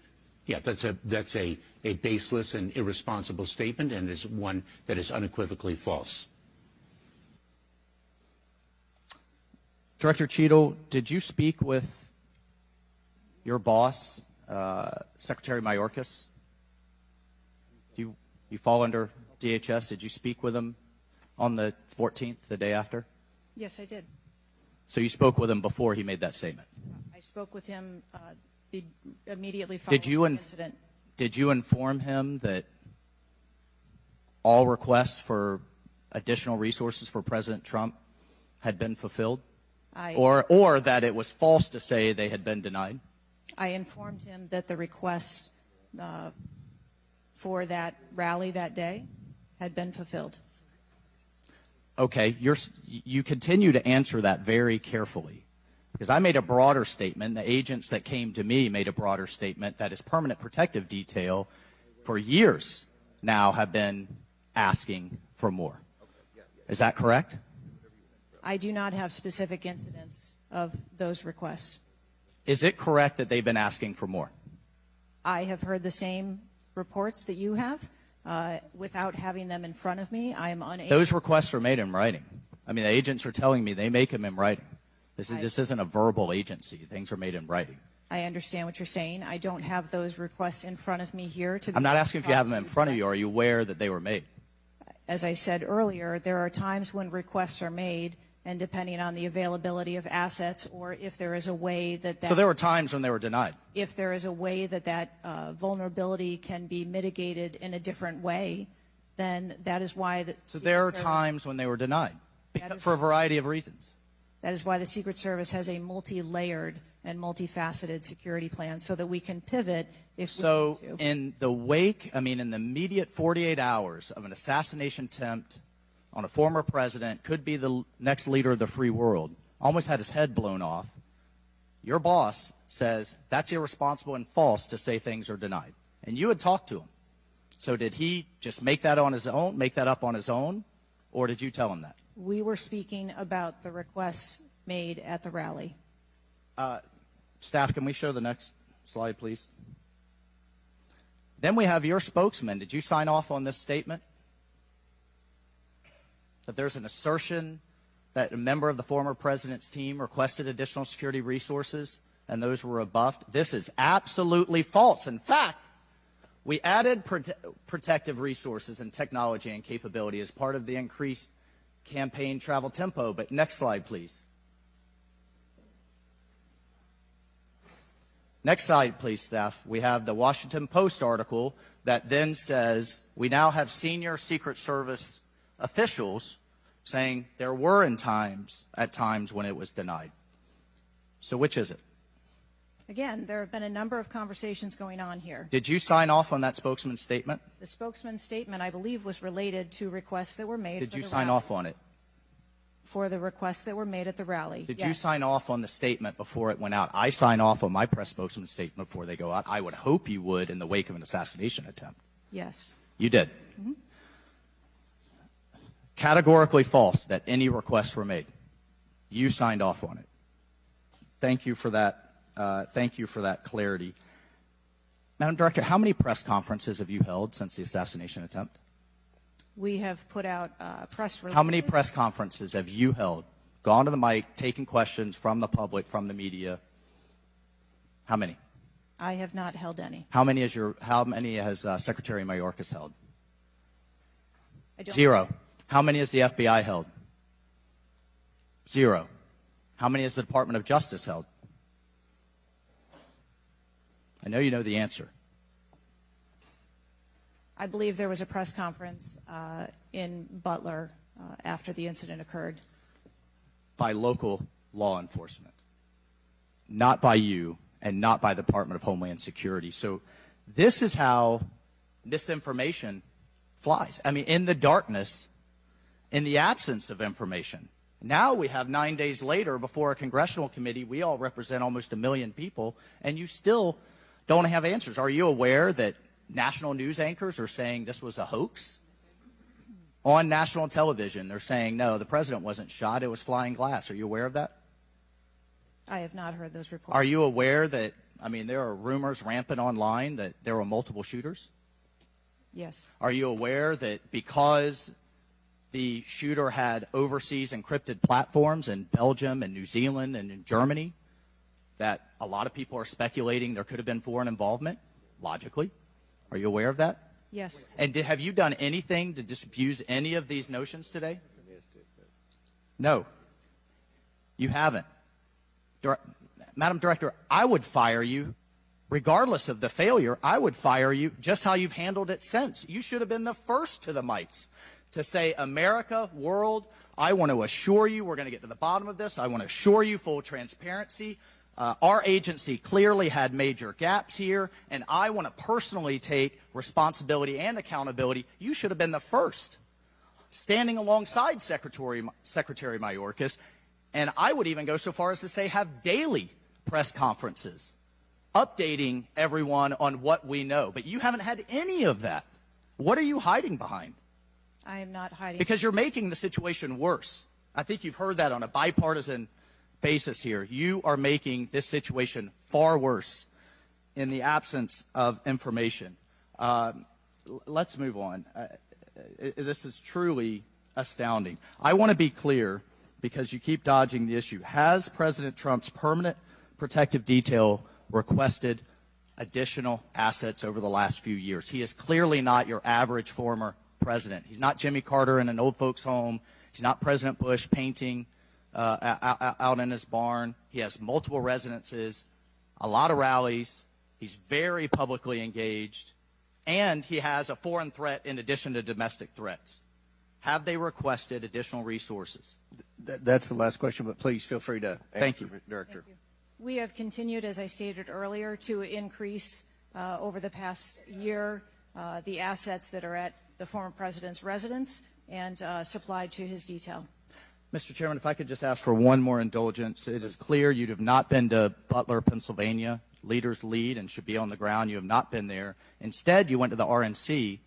a baseless and irresponsible statement, and is one that is unequivocally false. Director Cheadle, did you speak with your boss, Secretary Mayorkas? You fall under DHS. Did you speak with him on the 14th, the day after? Yes, I did. So you spoke with him before he made that statement? I spoke with him immediately following the incident. Did you inform him that all requests for additional resources for President Trump had been fulfilled? Or that it was false to say they had been denied? I informed him that the request for that rally that day had been fulfilled. Okay, you continue to answer that very carefully. Because I made a broader statement. The agents that came to me made a broader statement that his permanent protective detail for years now have been asking for more. Is that correct? I do not have specific incidents of those requests. Is it correct that they've been asking for more? I have heard the same reports that you have. Without having them in front of me, I am unable. Those requests are made in writing. I mean, the agents are telling me they make them in writing. This isn't a verbal agency. Things are made in writing. I understand what you're saying. I don't have those requests in front of me here. I'm not asking if you have them in front of you. Are you aware that they were made? as I said earlier, there are times when requests are made, and depending on the availability of assets, or if there is a way that So there were times when they were denied. if there is a way that vulnerability can be mitigated in a different way, then that is why the So there are Secret Service- times when they were denied That is for a variety of reasons. That is why the Secret Service has a multi-layered and multifaceted security plan, so that we can pivot if So we need to. in the wake, in the immediate 48 hours of an assassination attempt on a former president, could be the next leader of the free world, almost had his head blown off, your boss says that's irresponsible and false to say things are denied. And you had talked to him. So did he just make that on his own, make that up on his own, or did you tell him that? We were speaking about the requests made at the rally. Staff, can we show the next slide, please? Then we have your spokesman. Did you sign off on this statement? That there's an assertion that a member of the former president's team requested additional security resources and those were rebuffed. This is absolutely false. In fact, we added protective resources and technology and capability as part of the increased campaign travel tempo. But next slide, please. Next slide, please, staff. We have the Washington Post article that then says we now have senior Secret Service officials saying there were at times when it was denied. So which is it? Again, there have been a number of conversations going on here. Did you sign off on that spokesman's statement? The spokesman's statement, I believe, was related to requests that were made. Did for you the sign rally. off on it? For the requests that were made at the rally. Did yes. you sign off on the statement before it went out? I sign off on my press spokesman's statement before they go out. I would hope you would in the wake of an assassination attempt. Yes. You did. Mm-hmm. Categorically false that any requests were made. You signed off on it. Thank you for that. Thank you for that clarity. Madam Director, how many press conferences have you held since the assassination attempt? We have put out press releases. How many press conferences have you held? Gone to the mic, taken questions from the public, from the media? How many? I have not held any. How many has Secretary Mayorkas held? I don't 0. How many has the FBI held? 0. How many has the Department of Justice held? I know you know the answer. I believe there was a press conference in Butler after the incident occurred. By local law enforcement, not by you and not by the Department of Homeland Security. So this is how misinformation flies. In the darkness, in the absence of information. Now we have 9 days later before a congressional committee, we all represent almost 1 million people, and you still don't have answers. Are you aware that national news anchors are saying this was a hoax? On national television, they're saying, no, the president wasn't shot, it was flying glass. Are you aware of that? I have not heard those reports. Are you aware that, there are rumors rampant online that there were multiple shooters? Yes. Are you aware that because the shooter had overseas encrypted platforms in Belgium and New Zealand and in Germany, that a lot of people are speculating there could have been foreign involvement, logically? Are you aware of that? Yes. And have you done anything to disabuse any of these notions today? No. You haven't. Madam Director, I would fire you. Regardless of the failure, I would fire you just how you've handled it since. You should have been the first to the mics to say, America, world, I want to assure you we're going to get to the bottom of this. I want to assure you full transparency. Our agency clearly had major gaps here, and I want to personally take responsibility and accountability. You should have been the first, standing alongside Secretary Mayorkas, and I would even go so far as to say have daily press conferences, updating everyone on what we know. But you haven't had any of that. What are you hiding behind? I am not hiding. Because you're making the situation worse. I think you've heard that on a bipartisan basis here. You are making this situation far worse in the absence of information. Let's move on. This is truly astounding. I want to be clear, because you keep dodging the issue. Has President Trump's permanent protective detail requested additional assets over the last few years? He is clearly not your average former president. He's not Jimmy Carter in an old folks' home. He's not President Bush painting out in his barn. He has multiple residences, a lot of rallies. He's very publicly engaged, and he has a foreign threat in addition to domestic threats. Have they requested additional resources? That's the last question, but please feel free to answer. Thank you, Director. We have continued, as I stated earlier, to increase over the past year the assets that are at the former president's residence and supplied to his detail. Mr. Chairman, if I could just ask for one more indulgence. It is clear you have not been to Butler, Pennsylvania. Leaders lead and should be on the ground. You have not been there. Instead, you went to the RNC,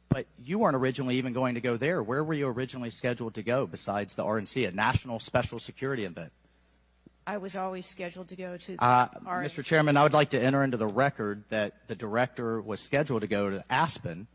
but you weren't originally even going to go there. Where were you originally scheduled to go besides the RNC, a national special security event? I was always scheduled to go to the RNC. Mr. Chairman, I would like to enter into the record that the director was scheduled to go to Aspen,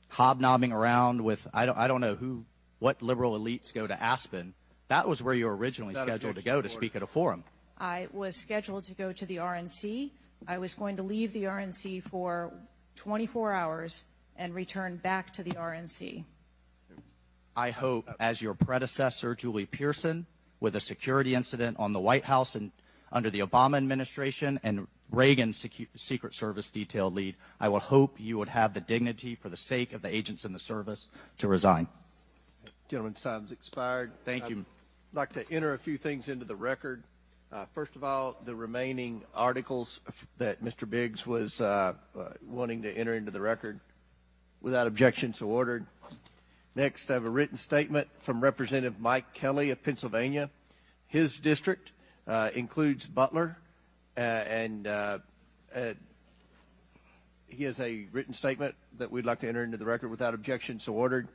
hobnobbing around with, I don't know what liberal elites go to Aspen. That was where you were originally scheduled to go to speak at a forum. I was scheduled to go to the RNC. I was going to leave the RNC for 24 hours and return back to the RNC. I hope, as your predecessor, Julie Pearson, with a security incident on the White House and under the Obama administration and Reagan's Secret Service detail lead, I would hope you would have the dignity for the sake of the agents in the service to resign. Gentleman's time's expired. Thank you. I'd like to enter a few things into the record. First of all, the remaining articles that Mr. Biggs was wanting to enter into the record, without objection, so ordered. Next, I have a written statement from Representative Mike Kelly of Pennsylvania. His district includes Butler, and he has a written statement that we'd like to enter into the record without objection, so ordered.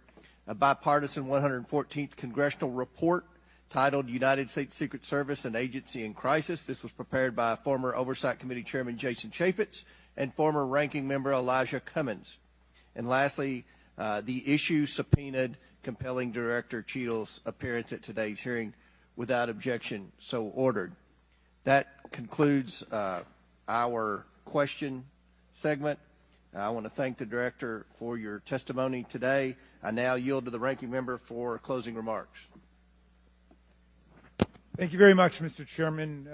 A bipartisan 114th congressional report titled United States Secret Service and Agency in Crisis. This was prepared by former Oversight Committee Chairman Jason Chaffetz and former Ranking Member Elijah Cummins. And lastly, the issue subpoenaed compelling Director Cheadle's appearance at today's hearing without objection, so ordered. That concludes our question segment. I want to thank the Director for your testimony today. I now yield to the Ranking Member for closing remarks. Thank you very much, Mr. Chairman.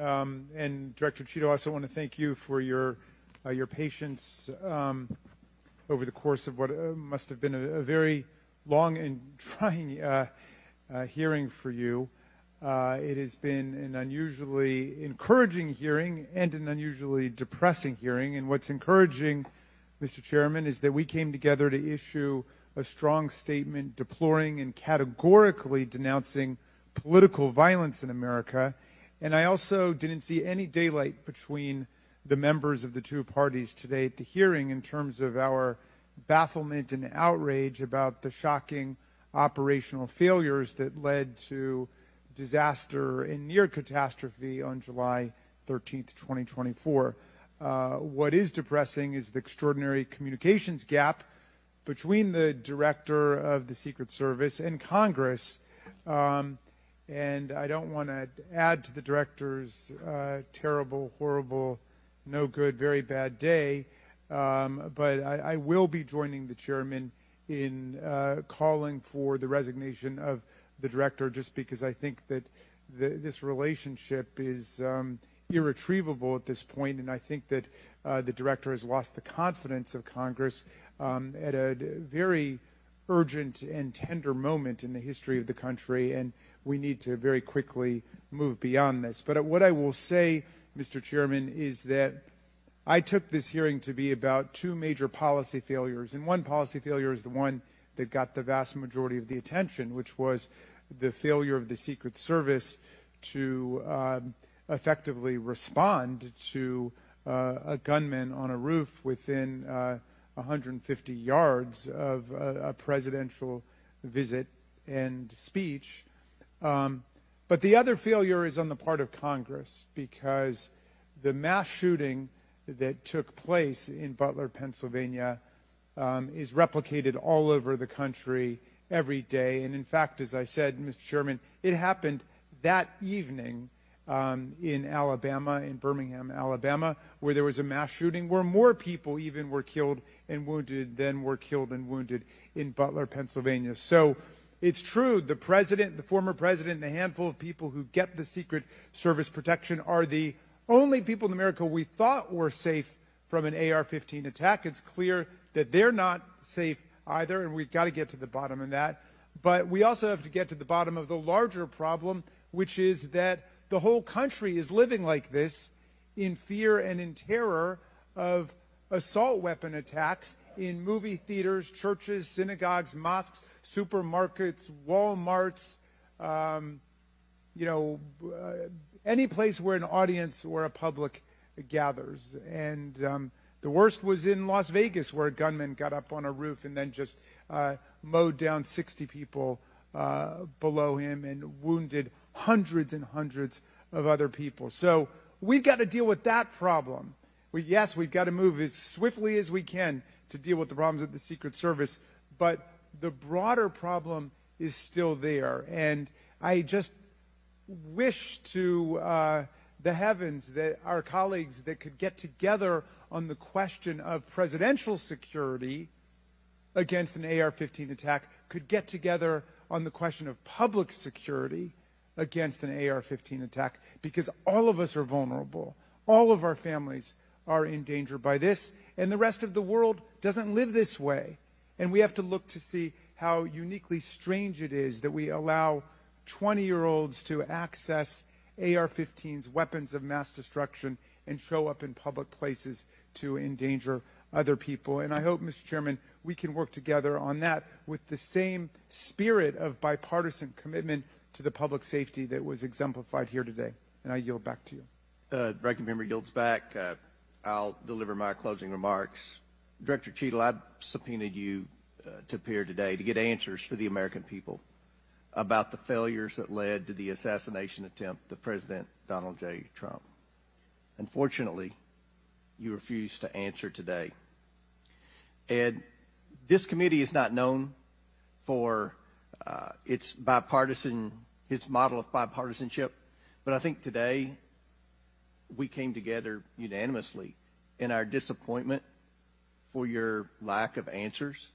And Director Cheadle, I also want to thank you for your patience over the course of what must have been a very long and trying hearing for you. It has been an unusually encouraging hearing and an unusually depressing hearing. And what's encouraging, Mr. Chairman, is that we came together to issue a strong statement deploring and categorically denouncing political violence in America. And I also didn't see any daylight between the members of the two parties today at the hearing in terms of our bafflement and outrage about the shocking operational failures that led to disaster and near catastrophe on July 13th, 2024. What is depressing is the extraordinary communications gap between the Director of the Secret Service and Congress. And I don't want to add to the Director's terrible, horrible, no good, very bad day, but I will be joining the Chairman in calling for the resignation of the Director, just because I think that this relationship is irretrievable at this point, and I think that the Director has lost the confidence of Congress at a very urgent and tender moment in the history of the country, and we need to very quickly move beyond this. But what I will say, Mr. Chairman, is that I took this hearing to be about two major policy failures, and one policy failure is the one that got the vast majority of the attention, which was the failure of the Secret Service to effectively respond to a gunman on a roof within 150 yards of a presidential visit and speech. But the other failure is on the part of Congress, because the mass shooting that took place in Butler, Pennsylvania, is replicated all over the country every day. And in fact, as I said, Mr. Chairman, it happened that evening in Alabama, in Birmingham, Alabama, where there was a mass shooting where more people even were killed and wounded than were killed and wounded in Butler, Pennsylvania. So it's true, the president, the former president, and the handful of people who get the Secret Service protection are the only people in America we thought were safe from an AR-15 attack. It's clear that they're not safe either, and we've got to get to the bottom of that. But we also have to get to the bottom of the larger problem, which is that the whole country is living like this in fear and in terror of assault weapon attacks in movie theaters, churches, synagogues, mosques, supermarkets, Walmarts, any place where an audience or a public gathers. And the worst was in Las Vegas, where a gunman got up on a roof and then just mowed down 60 people below him and wounded hundreds and hundreds of other people. So we've got to deal with that problem. Yes, we've got to move as swiftly as we can to deal with the problems of the Secret Service, but the broader problem is still there. And I just wish to the heavens that our colleagues that could get together on the question of presidential security against an AR-15 attack could get together on the question of public security against an AR-15 attack, because all of us are vulnerable. All of our families are in danger by this, and the rest of the world doesn't live this way. And we have to look to see how uniquely strange it is that we allow 20-year-olds to access AR-15s, weapons of mass destruction, and show up in public places to endanger other people. And I hope, Mr. Chairman, we can work together on that with the same spirit of bipartisan commitment to the public safety that was exemplified here today. And I yield back to you. Ranking Member yields back. I'll deliver my closing remarks. Director Cheadle, I subpoenaed you to appear today to get answers for the American people about the failures that led to the assassination attempt of President Donald J. Trump. Unfortunately, you refused to answer today. And this committee is not known for its model of bipartisanship, but I think today we came together unanimously in our disappointment for your lack of answers.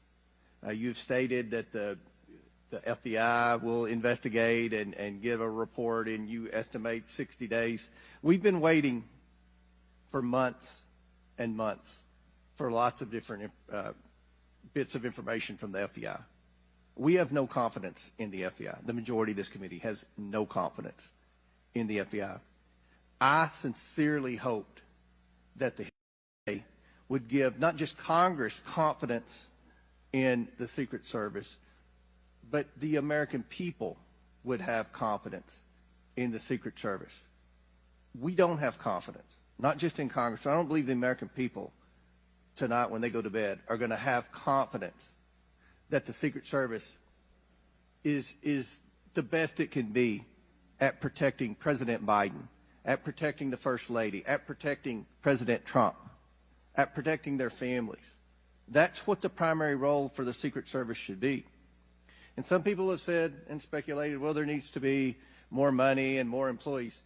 You've stated that the FBI will investigate and give a report, and you estimate 60 days. We've been waiting for months and months for lots of different bits of information from the FBI. We have no confidence in the FBI. The majority of this committee has no confidence in the FBI. I sincerely hoped that the hearing would give not just Congress confidence in the Secret Service, but the American people would have confidence in the Secret Service. We don't have confidence, not just in Congress. I don't believe the American people tonight when they go to bed are going to have confidence that the Secret Service is the best it can be at protecting President Biden, at protecting the First Lady, at protecting President Trump, at protecting their families. That's what the primary role for the Secret Service should be. And some people have said and speculated, well, there needs to be more money and more employees.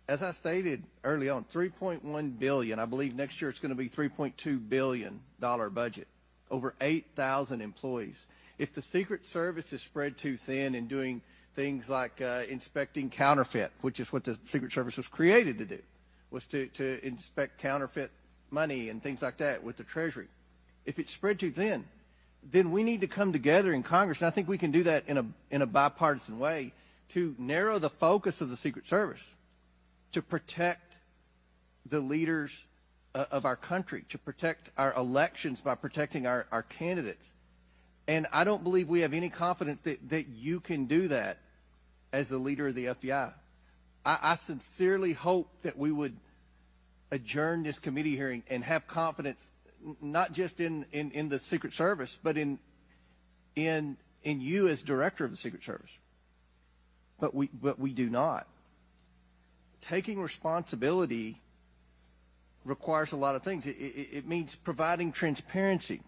As I stated early on, $3.1 billion. I believe next year it's going to be $3.2 billion budget, over 8,000 employees. If the Secret Service is spread too thin in doing things like inspecting counterfeit, which is what the Secret Service was created to do, was to inspect counterfeit money and things like that with the Treasury. If it's spread too thin, then we need to come together in Congress, and I think we can do that in a bipartisan way to narrow the focus of the Secret Service, to protect the leaders of our country, to protect our elections by protecting our candidates. And I don't believe we have any confidence that you can do that as the leader of the FBI. I sincerely hope that we would adjourn this committee hearing and have confidence not just in the Secret Service, but in you as director of the Secret Service. But we do not. Taking responsibility requires a lot of things. It means providing transparency.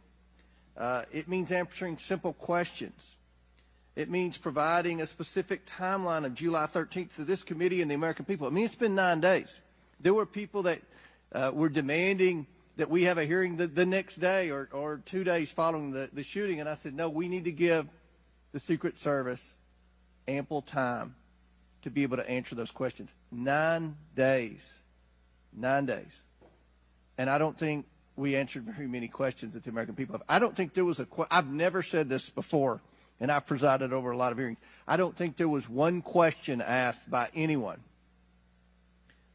It means answering simple questions. It means providing a specific timeline of July 13th to this committee and the American people. I mean, it's been 9 days. There were people that were demanding that we have a hearing the next day or 2 days following the shooting. And I said, no, we need to give the Secret Service ample time to be able to answer those questions. 9 days. 9 days. And I don't think we answered very many questions that the American people have. I don't think there was I've never said this before, and I've presided over a lot of hearings. I don't think there was one question asked by anyone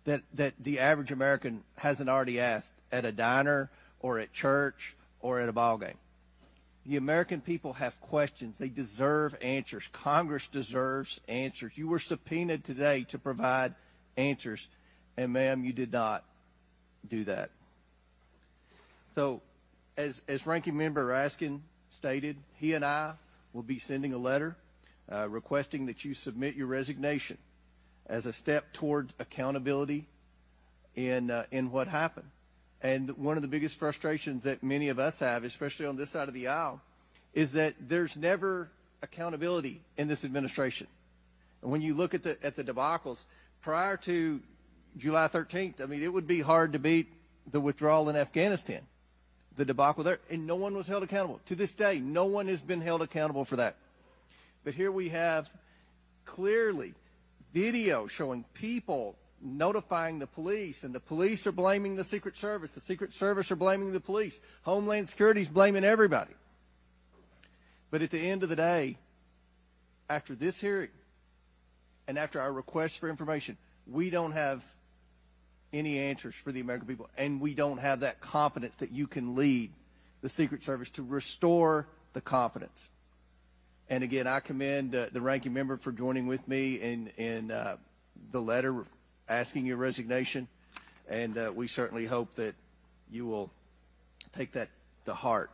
that the average American hasn't already asked at a diner or at church or at a ball game. The American people have questions. They deserve answers. Congress deserves answers. You were subpoenaed today to provide answers, and ma'am, you did not do that. So, as Ranking Member Raskin stated, he and I will be sending a letter requesting that you submit your resignation as a step toward accountability in what happened. And one of the biggest frustrations that many of us have, especially on this side of the aisle, is that there's never accountability in this administration. And when you look at the debacles prior to July 13th, I mean, it would be hard to beat the withdrawal in Afghanistan, the debacle there, and no one was held accountable. To this day, no one has been held accountable for that. But here we have clearly video showing people notifying the police, and the police are blaming the Secret Service. The Secret Service are blaming the police. Homeland Security is blaming everybody. But at the end of the day, after this hearing and after our request for information, we don't have any answers for the American people, and we don't have that confidence that you can lead the Secret Service to restore the confidence. And again, I commend the Ranking Member for joining with me in the letter asking your resignation, and we certainly hope that you will take that to heart.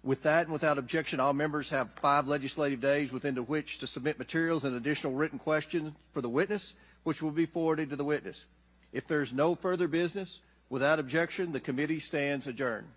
With that and without objection, all members have 5 legislative days within which to submit materials and additional written questions for the witness, which will be forwarded to the witness. If there's no further business, without objection, the committee stands adjourned.